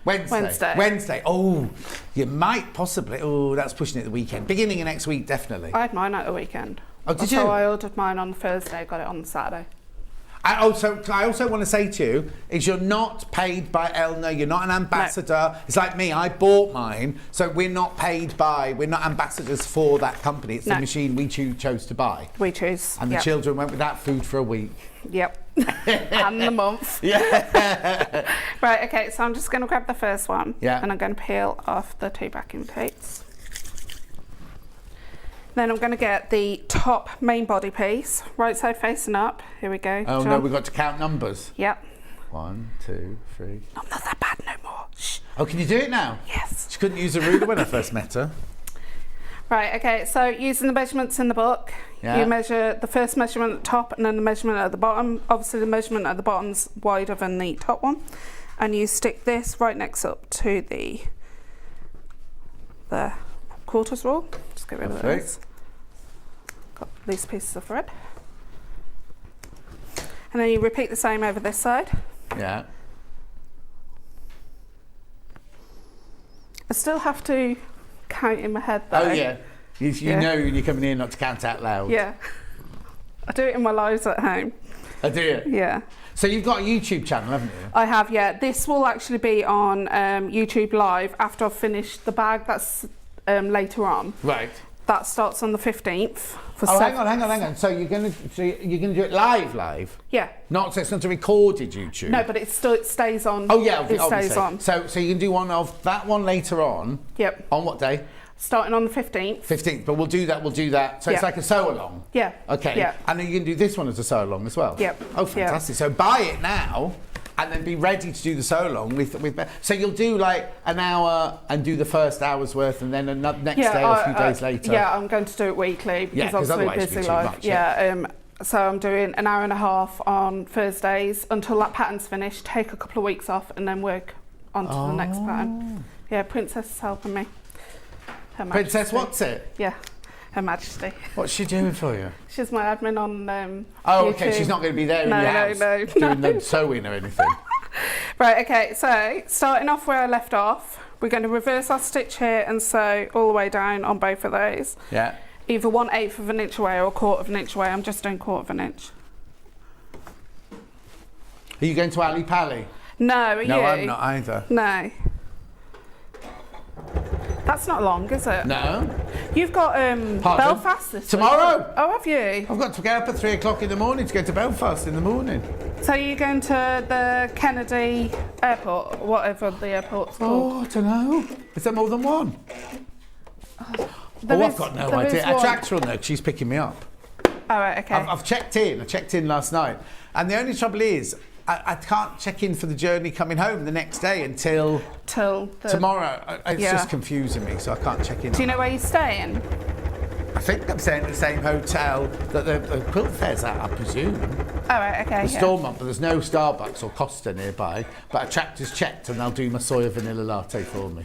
Wednesday. Wednesday. Oh, you might possibly. Oh, that's pushing it the weekend. Beginning of next week, definitely. I had mine at the weekend. Oh, did That's you? how I ordered mine on Thursday, got it on Saturday. I also want to say to you is you're not paid by Elna, you're not an ambassador. It's like me, I bought mine, so we're not ambassadors for that company. It's the No. machine we chose to buy. We choose. And the yep. children went without food for a week. Yep. And the month. Yeah. Right, okay, so I'm just going to grab the first one. Yeah. And I'm going to peel off the 2 backing plates. Then I'm going to get the top main body piece, right side facing up. Here we go. Oh John. no, we've got to count numbers. Yep. 1, 2, 3. I'm not that bad no more. Shh. Oh, can you do it now? Yes. She couldn't use a ruler when I first met her. Right, okay, so using the measurements in the book, Yeah. you measure the first measurement at the top and then the measurement at the bottom. Obviously the measurement at the bottom's wider than the top one. And you stick this right next up to the quarters rule. Just get rid of Lovely. those. Got these pieces of thread. And then you repeat the same over this side. Yeah. I still have to count in my head though. Oh yeah. You Yeah. know when you're coming in not to count out loud. Yeah. I do it in my lives at home. I do it. Yeah. So you've got a YouTube channel, haven't you? I have, yeah. This will actually be on YouTube Live after I've finished the bag. That's later on. Right. That starts on the 15th. For Oh, hang on. So you're gonna do it live? Yeah. So it's not a recorded YouTube. No, but it stays on. Oh yeah, it obviously. stays on. So you can do one of that one later on. Yep. On what day? Starting on the 15th. 15th. But we'll do that. So Yeah. it's like a sew along. Yeah. Okay. Yeah. And then you can do this one as a sew along as well. Yep. Oh, fantastic. So buy it now. And then be ready to do the sew along with. So you'll do like an hour and do the first hour's worth, and then another next day or a few days later. Yeah, I'm going to do it weekly because Yeah, 'cause obviously otherwise it'd be busy too life. much, yeah. So I'm doing an hour and a half on Thursdays until that pattern's finished. Take a couple of weeks off and then work on to the next pattern. Yeah, Princess is helping me. Her Majesty. Princess, what's it? Yeah, Her Majesty. What's she doing for you? She's my admin on Oh, YouTube. okay. She's not going to be there in No, your no, house no, doing no. the sewing or anything. Right, okay, so starting off where I left off, we're going to reverse our stitch here and sew all the way down on both of those. Yeah. Either 1/8 of an inch away or 1/4 of an inch away. I'm just doing 1/4 of an inch. Are you going to Ali Pally? No, are you? No, I'm not either. No. That's not long, is it? No. You've got Pardon? Belfast this Tomorrow. week. Oh, have you? I've got to get up at 3 o'clock in the morning to go to Belfast in the morning. So you're going to the Kennedy Airport, whatever the airport's called? Oh, I don't know. Is there more than one? There I've is- got no there is idea. A one. tractor will know. She's picking me up. Oh, right, okay. I've checked in. I checked in last night. And the only trouble is, I can't check in for the journey coming home the next day until Till the... tomorrow. It's Yeah. just confusing me, so I can't check in. Do you know where you're staying? I think I'm staying at the same hotel that the Quilt Fair's at, I presume. Oh, right, okay. The Stormont, but there's no Starbucks or Costa nearby. But a tractor's checked and they'll do my soya vanilla latte for me.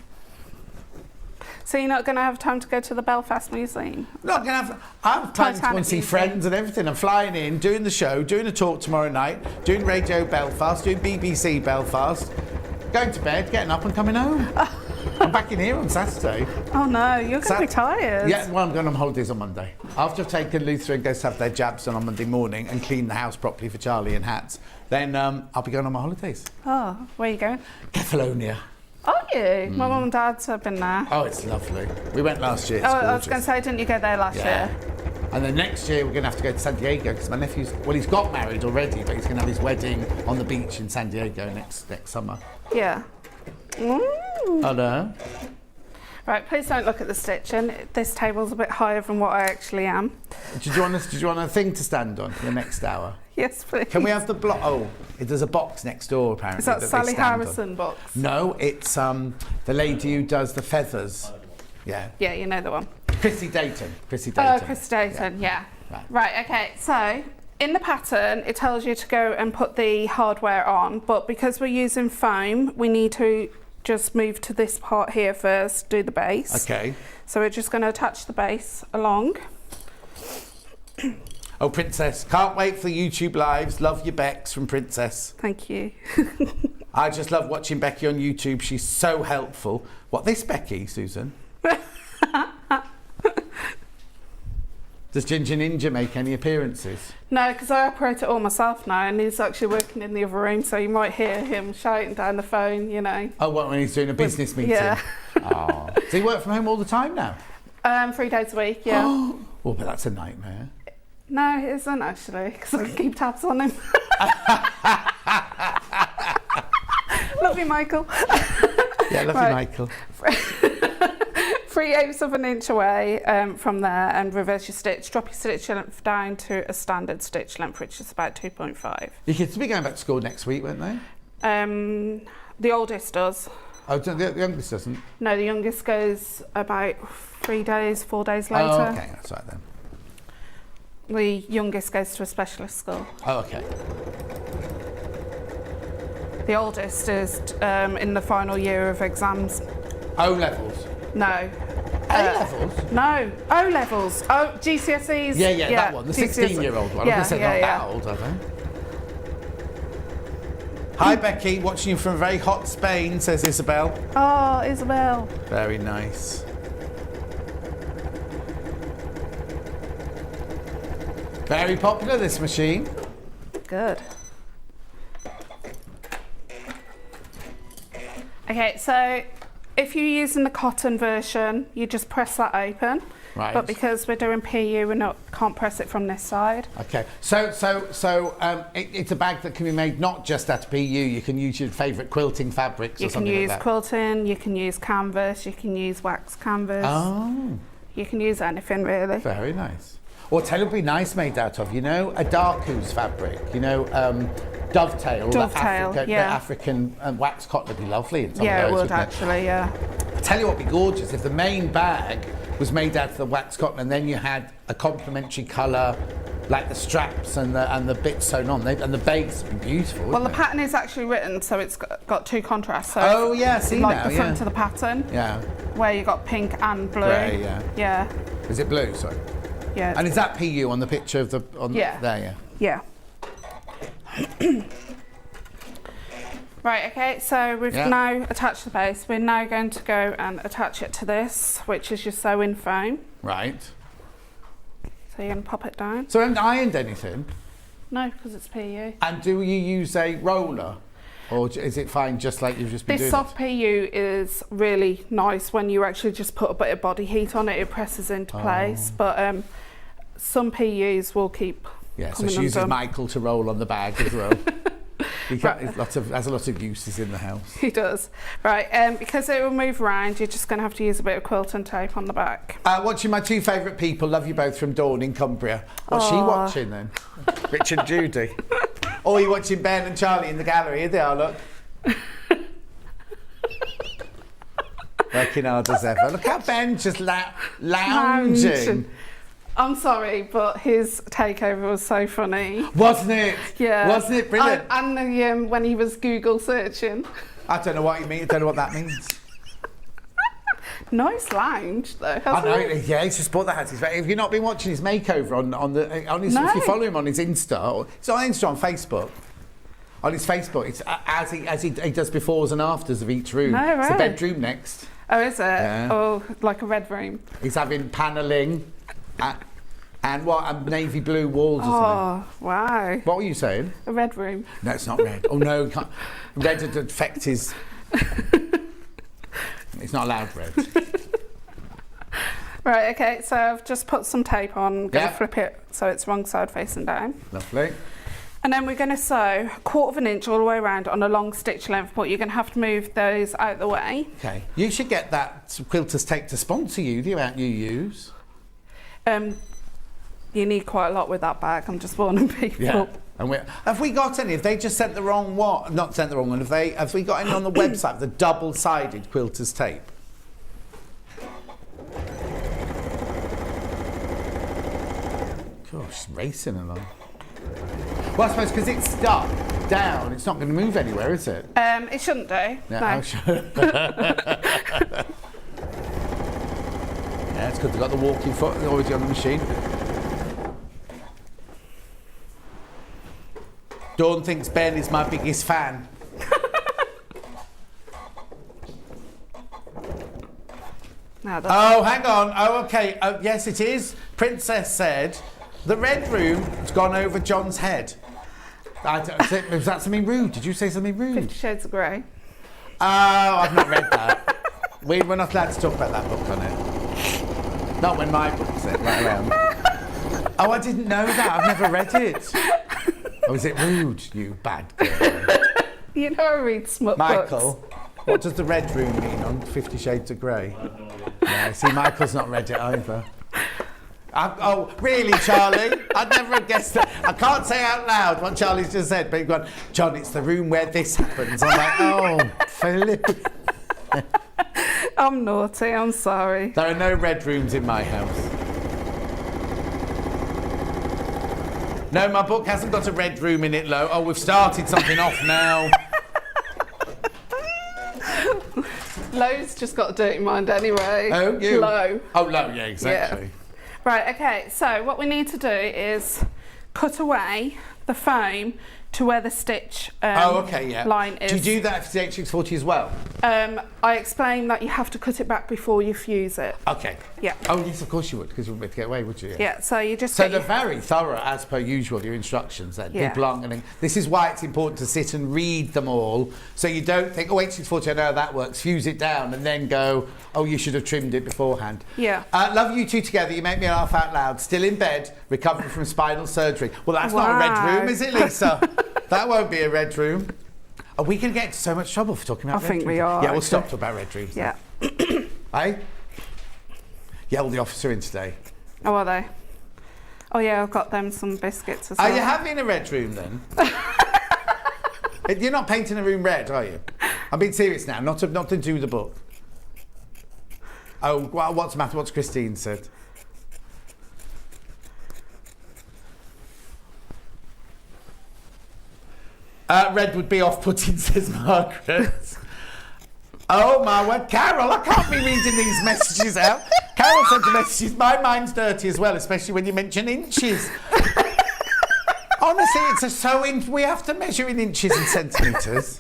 So you're not going to have time to go to the Belfast Museum? Not gonna have. I'm planning to go and see friends and everything. I'm flying in, doing the show, doing a talk tomorrow night, doing Radio Belfast, doing BBC Belfast, going to bed, getting up and coming home. I'm back in here on Saturday. Oh no, you're going to be tired. Yeah, well, I'm going on holidays on Monday. After I've taken Luther and goes to have their jabs on Monday morning and clean the house properly for Charlie and Hats, then I'll be going on my holidays. Oh, where are you going? Kefalonia. Are you? My mum and dad's have been there. Oh, it's lovely. We went last year. It's Oh, I was gorgeous. going to say, didn't you go there last year? And then next year we're going to have to go to San Diego because my nephew's, well, he's got married already, but he's going to have his wedding on the beach in San Diego next summer. Yeah. Mm. Oh no. Right, please don't look at the stitching. This table's a bit higher than what I actually am. Did you want a thing to stand on for the next hour? Yes, please. Can we have the block? Oh, there's a box next door apparently. Is that they Sally stand on. Harrison box? No, it's the lady who does the feathers. Yeah. Yeah, you know the one. Chrissy Dayton. Oh, Chris Dayton, yeah. Right, okay, so in the pattern, it tells you to go and put the hardware on, but because we're using foam, we need to just move to this part here first, do the base. Okay. So we're just going to attach the base along. Oh, Princess, can't wait for the YouTube lives. Love your Bex from Princess. Thank you. I just love watching Becky on YouTube. She's so helpful. What, this Becky, Susan? Does Ginger Ninja make any appearances? No, because I operate it all myself now, and he's actually working in the other room, so you might hear him shouting down the phone, you know. Oh, what, when he's doing a business meeting? Yeah. Oh. Does he work from home all the time now? 3 days a week, yeah. Oh, but that's a nightmare. No, it isn't actually, because I can keep tabs on him. Love you, Michael. Yeah, love you, Michael. 3/8 of an inch away from there, and reverse your stitch. Drop your stitch length down to a standard stitch length, which is about 2.5. Your kids will be going back to school next week, won't they? The oldest does. Oh, the youngest doesn't? No, the youngest goes about 4 days later. Oh, okay, that's right then. The youngest goes to a specialist school. Oh, okay. The oldest is in the final year of exams. O levels. No. A levels? No. O levels. Oh, GCSEs. Yeah, that one. The 16-year-old one. Yeah, I was going to say, not that old, are they? Hi, Becky. Watching you from very hot Spain, says Isabel. Oh, Isabel. Very nice. Very popular, this machine. Good. Okay, so if you're using the cotton version, you just press that open. Right. But because we're doing PU, can't press it from this side. Okay. So it's a bag that can be made not just out of PU. You can use your favourite quilting fabrics or something like that. You can use quilting, you can use canvas, you can use wax canvas. Oh. You can use anything really. Very nice. Or tell it would be nice made out of, you know, a Darkoo's fabric, you know, dovetail. Dovetail, the yeah. African wax cotton would be lovely in some Yeah, of those, it would actually, yeah. I tell you what would be gorgeous if the main bag was made out of the wax cotton and then you had a complementary colour, like the straps and the bits sewn on, and the base would be beautiful. Well, the wouldn't it? pattern is actually written so it's got two contrasts. So Oh, yeah, see like now, the front yeah. of the pattern, Yeah. where you got pink and blue. Grey, yeah. Yeah, Is it blue? Sorry. yeah. And is that PU on the picture of the Yeah. there? Yeah. Yeah. Right, okay, so we've now attached the base. We're now going to go and attach it to this, which is your sewing foam. Right. So you're going to pop it down. So I haven't ironed anything. No, because it's PU. And do you use a roller? Or is it fine just like you've just been This doing soft PU is really nice when you actually just put a bit of body heat on it. It presses into place. But some PUs will keep Yeah, so coming she uses undone. Michael to roll on the bag as well. Has a lot of uses in the house. He does. Right, because it will move around, you're just going to have to use a bit of quilt and tape on the back. Watching my two favourite people, love you both from Dawn in Cumbria. What's she watching then? Richard and Judy. Or are you watching Ben and Charlie in the gallery? Here they are, look. Working hard as ever. Look how Ben's just lounging. I'm sorry, but his takeover was so funny. Wasn't it? Yeah. Wasn't it brilliant? And when he was Google searching. I don't know what you mean. I don't know what that means. Nice lounge, though, I hasn't know. it? Yeah, he's just bought the hat. Have you not been watching his makeover on his? No. If you follow him on his Insta, it's on Insta on Facebook. On his Facebook, it's as he does befores and afters of each room. No, It's the right. bedroom next. Oh, is it? Yeah. Oh, like a red room. He's having panelling and navy blue walls or something. Oh, wow. What were you saying? A red room. No, it's not red. Oh no, you can't. Red would affect his. It's not allowed red. Right, okay, so I've just put some tape on. I'm going Yeah. to flip it so it's wrong side facing down. Lovely. And And then we're going to sew 1/4 of an inch all the way around on a long stitch length, but you're going to have to move those out the way. Okay. You should get that quilter's tape to sponsor you, the amount you use. You need quite a lot with that bag, I'm just warning people. Yeah. And have we got any? Have they just sent the wrong one? Not sent the wrong one. Have we got any on the website? The double-sided quilter's tape. Gosh, racing along. Well, I suppose because it's stuck down, it's not going to move anywhere, is it? It shouldn't do. No. No. Oh, sure. Yeah, it's because they've got the walking foot already on the machine. Dawn thinks Ben is my biggest fan. No, Oh, hang on. Oh, okay. Yes, it is. Princess said the red room has gone over John's head. Was that something rude? Did you say something rude? 50 Shades of Grey. Oh, I've not read that. We're not allowed to talk about that book on it. Not when my book's it, right around. Oh, I didn't know that. I've never read it. Oh, is it rude, you bad girl? You know I read smut Michael, books. what does the red room mean on 50 Shades of Grey? Yeah, see, Michael's not read it either. Oh, really, Charlie? I'd never have guessed that. I can't say out loud what Charlie's just said, but you've gone, John, it's the room where this happens. I'm like, oh, Philip. I'm naughty, I'm sorry. There are no red rooms in my house. No, my book hasn't got a red room in it, Lo. Oh, we've started something off now. Lo's just got a dirty mind anyway. Oh, you? Lo. Oh, Lo, yeah, exactly. Yeah. Right, okay, so what we need to do is cut away the foam to where the stitch line is. Do you do that for the H640 as well? I explained that you have to cut it back before you fuse it. Okay. Yeah. Oh, yes, of course you would, because you wouldn't be able to get away, would you? Yeah, so you just So get they're your- very thorough, as per usual, your instructions then. Yeah. Big, long, and this is why it's important to sit and read them all, so you don't think, oh, H640, I know how that works, fuse it down, and then go, oh, you should have trimmed it beforehand. Yeah. Love you two together. You make me laugh out loud. Still in bed, recovering from spinal surgery. Well, that's not a red Wow. room, is it, Lisa? That won't be a red room. Are we going to get into so much trouble for talking about I red think rooms? we are, Yeah, we'll actually. stop talking about red rooms. Yeah. Eh? Yeah, well, the officer in today. Oh, are they? Oh, yeah, I've got them some biscuits as Are well. you having a red room then? You're not painting a room red, are you? I'm being serious now, not to do with the book. Oh, well, what's the matter? What's Christine said? Red would be off-putting, says Margaret. Oh my word, Carol, I can't be reading these messages out. Carol sent the messages, my mind's dirty as well, especially when you mention inches. Honestly, it's a sewing, we have to measure in inches and centimetres.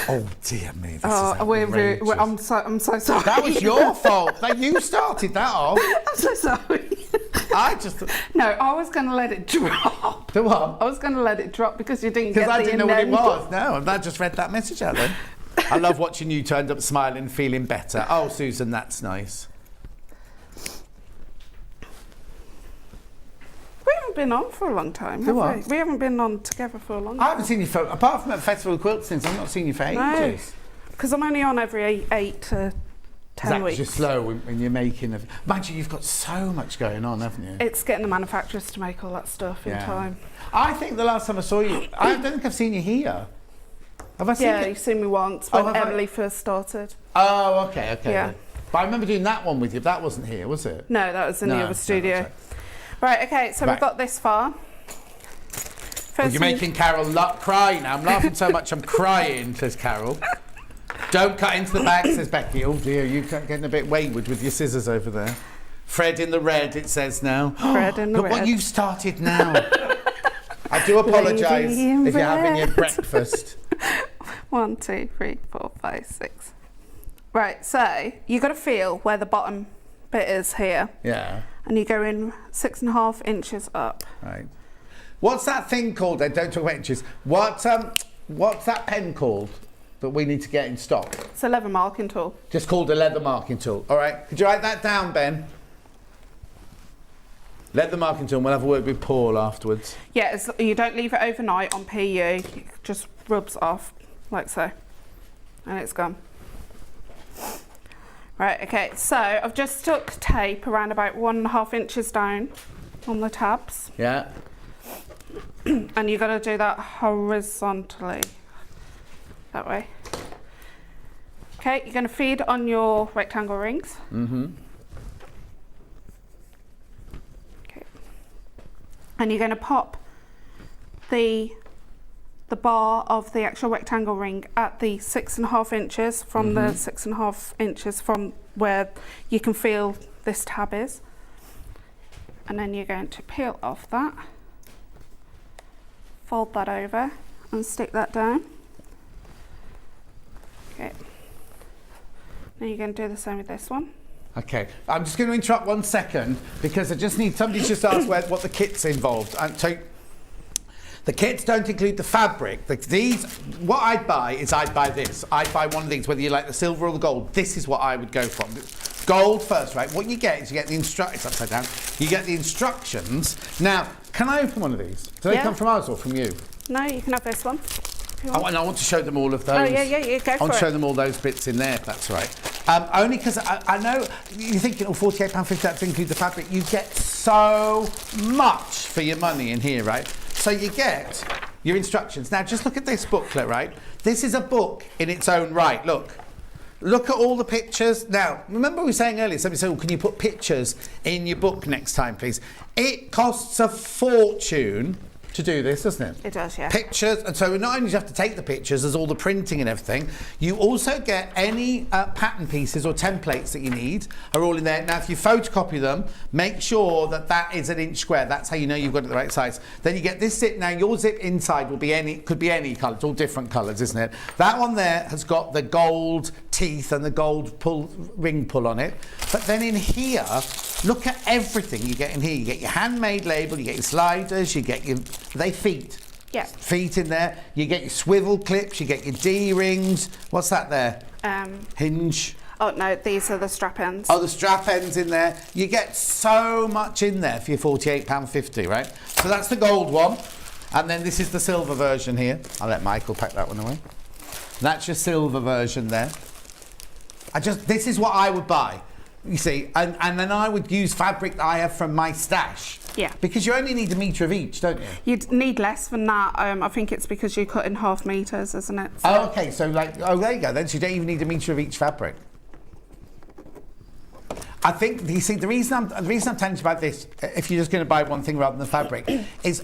Oh dear me, this is outrageous. I'm so sorry. That was your fault. That you started that off. I'm so sorry. I just... No, I was going to let it drop. The what? I was going to let it drop because you didn't get Because the I didn't know what it indental. was. No, I just read that message out then. I love watching you turn up smiling, feeling better. Oh, Susan, that's nice. We haven't been on for a long time, have what? we? We haven't been on together for a long I time. haven't seen you for... Apart from at Festival of Quilt since, I've not seen you for ages. Because I'm only on every 8 to 10 That's weeks. just slow when you're making... Mind you, you've got so much going on, haven't you? It's getting the manufacturers to make all that stuff in time. I think the last time I saw you... I don't think I've seen you here. Have I seen Yeah, you? you've seen me once Oh, when have I? Emily first started. Oh, okay. Yeah. Then. But I remember doing that one with you. That wasn't here, was it? No, that was in the No, other studio. that's Right, okay, so Right. we've got this far. Well, First you're thing- making Carol cry now. I'm laughing so much I'm crying, says Carol. Don't cut into the bag, says Becky. Oh dear, you're getting a bit wayward with your scissors over there. Fred in the red, it says now. Fred in the Look what red. you've started now. I do apologise Lady in if you're having your red. breakfast. 1, 2, 3, 4, 5, 6. Right, so you got to feel where the bottom bit is here, Yeah, and you go in 6.5 inches up. right. What's that thing called then? Don't talk about inches. What's that pen called that we need to get in stock? It's a leather marking tool. Just called a leather marking tool. All right. Could you write that down, Ben? Let the marking tool, and we'll have a word with Paul afterwards. Yeah, you don't leave it overnight on PU. It just rubs off like so, and it's gone. Right, okay, so I've just stuck tape around about 1.5 inches down on the tabs. Yeah. And you've got to do that horizontally, that way. Okay, you're going to feed on your rectangle rings. Mm-hmm. Okay. And you're going to pop the bar of the actual rectangle ring at the 6.5 inches from the 6.5 inches from where you can feel this tab is. And then you're going to peel off that, fold that over and stick that down. Okay. Now you're going to do the same with this one. Okay, I'm just going to interrupt 1 second because I just need somebody's just asked what the kit's involved. And so the kits don't include the fabric. What I'd buy is I'd buy this. I'd buy one of these, whether you like the silver or the gold. This is what I would go from. Gold first, right? What you get is you get the it's upside down. You get the instructions. Now, can I open one of these? Do they come from us or from you? No, you can have this one. And I want to show them all of those. Oh, yeah, go for it. I want to show them all those bits in there, if that's right. Only because I know you're thinking, oh, £48.50, that to include the fabric. You get so much for your money in here, right? So you get your instructions. Now, just look at this booklet, right? This is a book in its own right. Look at all the pictures. Now, remember we were saying earlier, somebody said, oh, can you put pictures in your book next time, please? It costs a fortune to do this, doesn't it? It does, yeah. Pictures, and so not only do you have to take the pictures, there's all the printing and everything, you also get any pattern pieces or templates that you need are all in there. Now, if you photocopy them, make sure that that is an inch square. That's how you know you've got it the right size. Then you get this zip. Now, your zip inside will be could be any colour. It's all different colours, isn't it? That one there has got the gold teeth and the gold ring pull on it. But then in here, look at everything you get in here. You get your handmade label, you get your sliders, you get your feet. Yeah. Feet in there. You get your swivel clips, you get your D-rings. What's that there? Hinge. Oh, no, these are the strap ends. Oh, the strap ends in there. You get so much in there for your £48.50, right? So that's the gold one. And then this is the silver version here. I'll let Michael pack that one away. That's your silver version there. This is what I would buy. You see, and then I would use fabric that I have from my stash. Yeah. Because you only need a metre of each, don't you? You'd need less than that. I think it's because you cut in 1/2 metres, isn't it? So. Oh, okay. So there you go then. So you don't even need a metre of each fabric. I think, you see, the reason I'm telling you about this, if you're just going to buy one thing rather than the fabric, is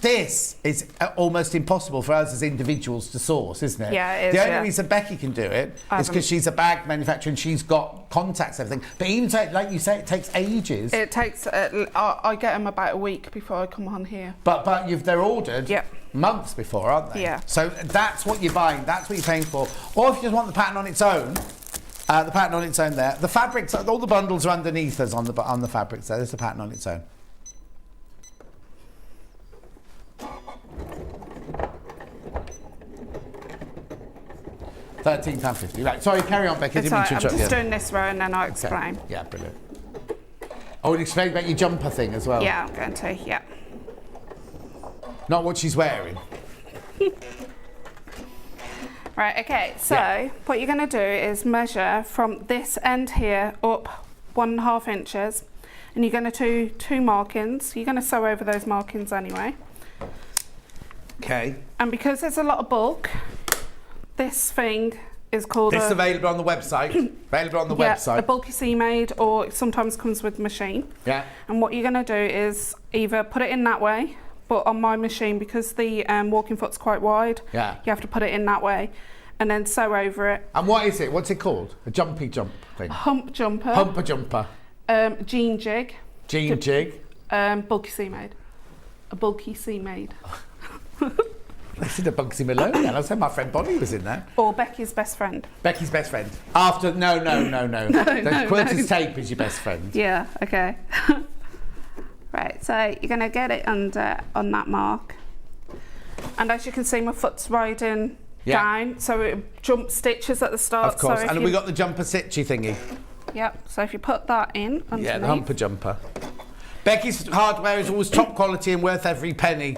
this is almost impossible for us as individuals to source, isn't it? Yeah, it is. The only reason Becky can do it is because she's a bag manufacturer and she's got contacts and everything. But even so, like you say, it takes ages. It takes, I get them about a week before I come on here. But they're ordered months before, aren't they? Yeah. So that's what you're buying, that's what you're paying for. Or if you just want the pattern on its own, the pattern on its own there. The fabrics, all the bundles are underneath us on the fabrics there. There's the pattern on its own. £13.50. Right, sorry, carry on, Becky. It's all right, I'm just doing this row and then I'll explain. Okay. Yeah, brilliant. Oh, and explain about your jumper thing as well. Yeah, I'm going to, yeah. Not what she's wearing. Right, okay, so what you're going to do is measure from this end here up 1.5 inches and you're going to do 2 markings. You're going to sew over those markings anyway. Okay. And because there's a lot of bulk, this thing is called This is available on the website. Available on the website. A bulky seam made, or it sometimes comes with machine. Yeah. And what you're going to do is either put it in that way, but on my machine, because the walking foot's quite wide, you have to put it in that way and then sew over it. And what is it? What's it called? A jumpy jump thing? Hump jumper. Humper jumper. Jean jig. Jean jig. Bulky seam made. A bulky seam made. This is a Bugsy Malone. I said my friend Bonnie was in that. Or Becky's best friend. Becky's best friend. After no. The Quilt's tape is your best friend. Yeah. Okay. Right. So you're going to get it under on that mark, and as you can see, my foot's riding down, so it jump stitches at the start. Of course. So and we got the jumper stitchy thingy. Yep. So if you put that in underneath. Yeah, the humper jumper. Becky's hardware is always top quality and worth every penny,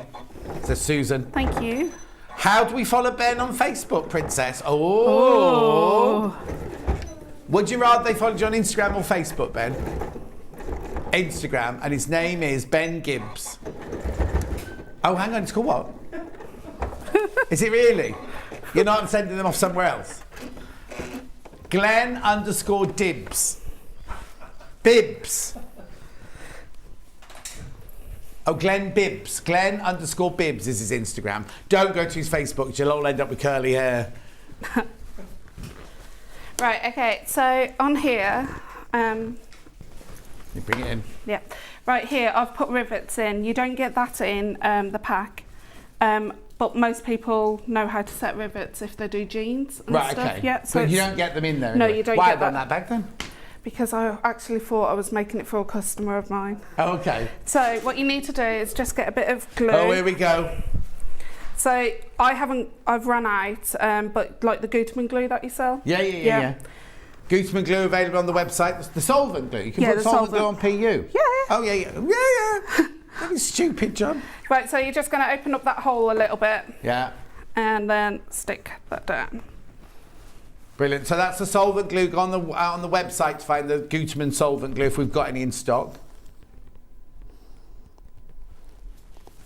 says Susan. Thank you. How do we follow Ben on Facebook, Princess? Oh. Would you rather they followed you on Instagram or Facebook, Ben? Instagram, and his name is Ben Gibbs. Oh, hang on, it's called what? Is it really? You're not sending them off somewhere else? Glenn_Dibs. Bibs. Oh, Glenn Bibbs. Glenn_Bibbs is his Instagram. Don't go to his Facebook, you'll all end up with curly hair. Right, okay, so on here, You bring it in. yeah, right here I've put rivets in. You don't get that in the pack, but most people know how to set rivets if they do jeans and Right, stuff. okay. Yeah, so But you don't get them in there. No, anyway. you don't Why get have done that. that bag then? because I actually thought I was making it for a customer of mine. Oh, okay. So what you need to do is just get a bit of glue. Oh, here we go. So I've run out, but like the Gutermann glue that you sell. Yeah. Gutermann glue available on the website. The solvent glue. You can put the solvent glue on PU. Yeah. Oh, yeah. That is stupid, John. Right, so you're just going to open up that hole a little bit Yeah. and then stick that down. Brilliant. So that's the solvent glue. Go on the website to find the Gutermann solvent glue if we've got any in stock.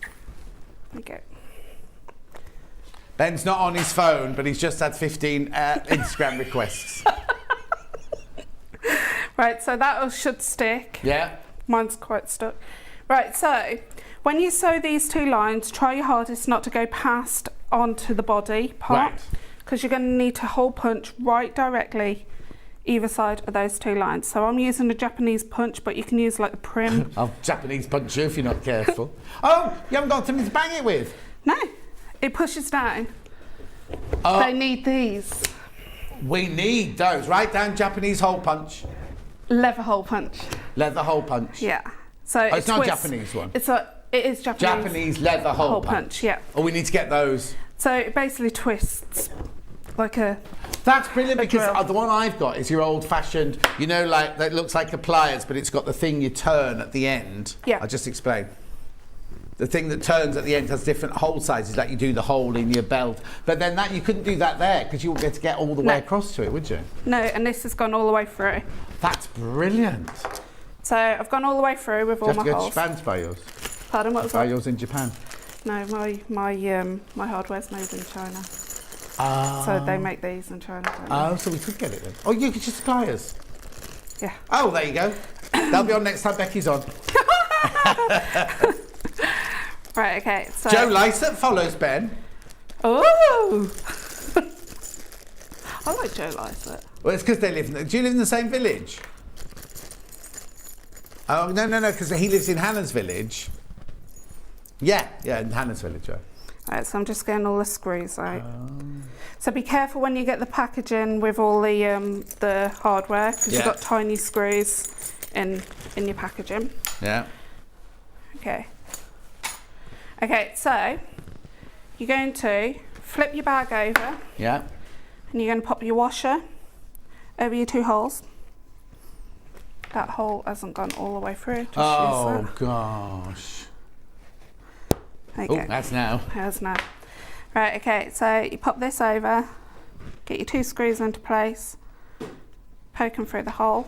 There you go. Ben's not on his phone, but he's just had 15 Instagram requests. Right, so that should stick. Yeah. Mine's quite stuck. Right, so when you sew these two lines, try your hardest not to go past onto the body part, because you're going to need to hole punch right directly either side of those two lines. So I'm using a Japanese punch, but you can use like the prim. I'll Japanese punch you if you're not careful. Oh, you haven't got something to bang it with? No, it pushes down. Oh. They need these. We need those. Write down Japanese hole punch. Leather hole punch. Leather hole punch. Yeah. So Oh, it's not a twists. Japanese one. It is Japanese. Japanese leather hole punch. Yeah. Oh, we need to get those. So it basically twists like a. That's brilliant because drill. the one I've got is your old-fashioned, you know, like that looks like a pliers, but it's got the thing you turn at the end. Yeah. I'll just explain. The thing that turns at the end has different hole sizes, like you do the hole in your belt. But then that you couldn't do that there because you wouldn't get all the way across to it, would you? No, and this has gone all the way through. That's brilliant. So I've gone all the way through with Do all you have my to go to holes. Japan to buy yours? Pardon, what was Buy that? yours in Japan? No, my hardware's made in China. Ah. So they make these in China. don't they? Oh, so we could get it then. Oh, you could just supply us. Yeah. Oh, there you go. That'll be on next time Becky's on. Right, okay. So. Joe Lysett follows Ben. Oh! I like Joe Lysett. Well, it's because they live do you live in the same village? Oh, no, because he lives in Hannah's village. Yeah, in Hannah's village, right. Right, so I'm just getting all the screws out. So be careful when you get the packaging with all the hardware, because you've got tiny screws in your packaging. Yeah. Okay. Okay, so you're going to flip your bag over. Yeah. And you're going to pop your washer over your two holes. That hole hasn't gone all the way through. Just Oh, use that. gosh. There you Oh, go. that's now. There's now. Right, okay, so you pop this over, get your two screws into place, poke them through the hole.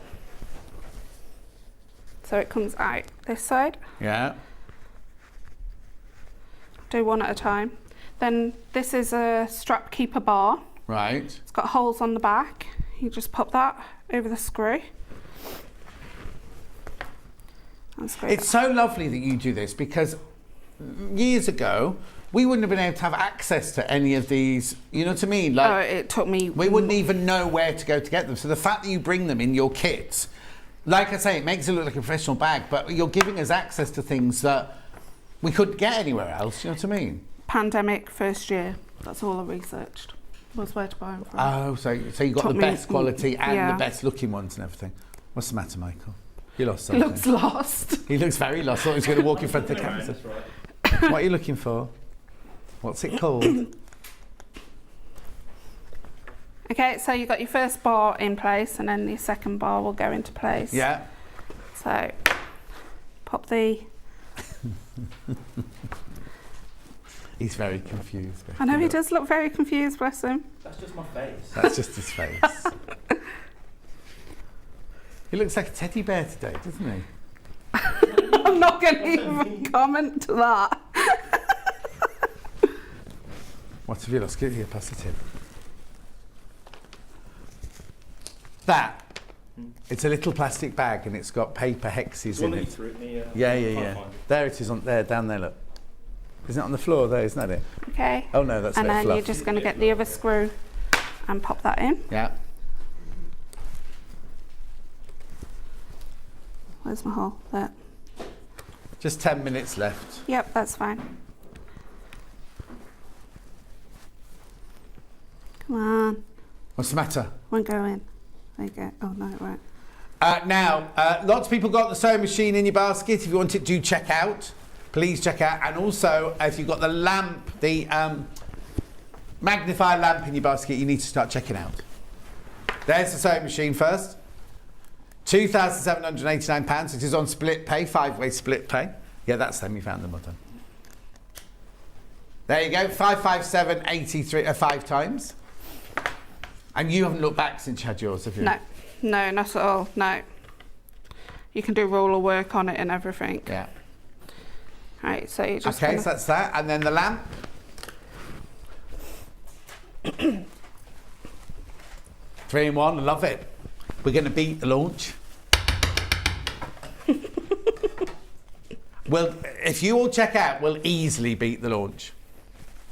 So it comes out this side. Yeah. Do one at a time. Then this is a strap keeper bar. Right. It's got holes on the back. You just pop that over the screw. And screw It's that. so lovely that you do this because years ago, we wouldn't have been able to have access to any of these, you know what I mean? Like, It took me. we wouldn't even know where to go to get them. So the fact that you bring them in your kit, like I say, it makes it look like a professional bag, but you're giving us access to things that we couldn't get anywhere else, you know what I mean? Pandemic first year. That's all I researched. Was where to buy them from. Oh, so you got Took the me- best quality and yeah. the best looking ones and everything. What's the matter, Michael? You lost He something. looks lost. He looks very lost. I thought he was going to walk in front of the camera. That's right. What are you looking for? What's it called? Okay, so you've got your first bar in place and then your second bar will go into place. Yeah. So pop the... He's very confused. Becky. I know he does look very confused, bless him. That's just my face. That's just his face. He looks like a teddy bear today, doesn't he? I'm not going to even comment to that. What have you lost? Get here, pass it in. That. It's a little plastic bag and it's got paper hexes in it. Yeah. There it is on there, down there, look. Isn't it on the floor there, isn't that it? Okay. Oh no, that's and a bit then fluff. you're just going to get the other screw and pop that in. Yeah. Where's my hole? There. Just 10 minutes left. Yep, that's fine. Come on. What's the matter? Won't go in. There you go. Oh no, it won't. Now, lots of people got the sewing machine in your basket. If you want it, do check out. Please check out. And also, if you've got the lamp, the magnifier lamp in your basket, you need to start checking out. There's the sewing machine first. £2,789. It is on split pay, 5-way split pay. Yeah, that's them. You found them, well done. There you go, 557.83 5 times. And you haven't looked back since you had yours, have you? No, no, not at all. No. You can do roller work on it and everything. Yeah. Right, so you just. Okay, so that's that, and then the lamp. 3 in 1, I love it. We're going to beat the launch. Well, if you all check out, we'll easily beat the launch.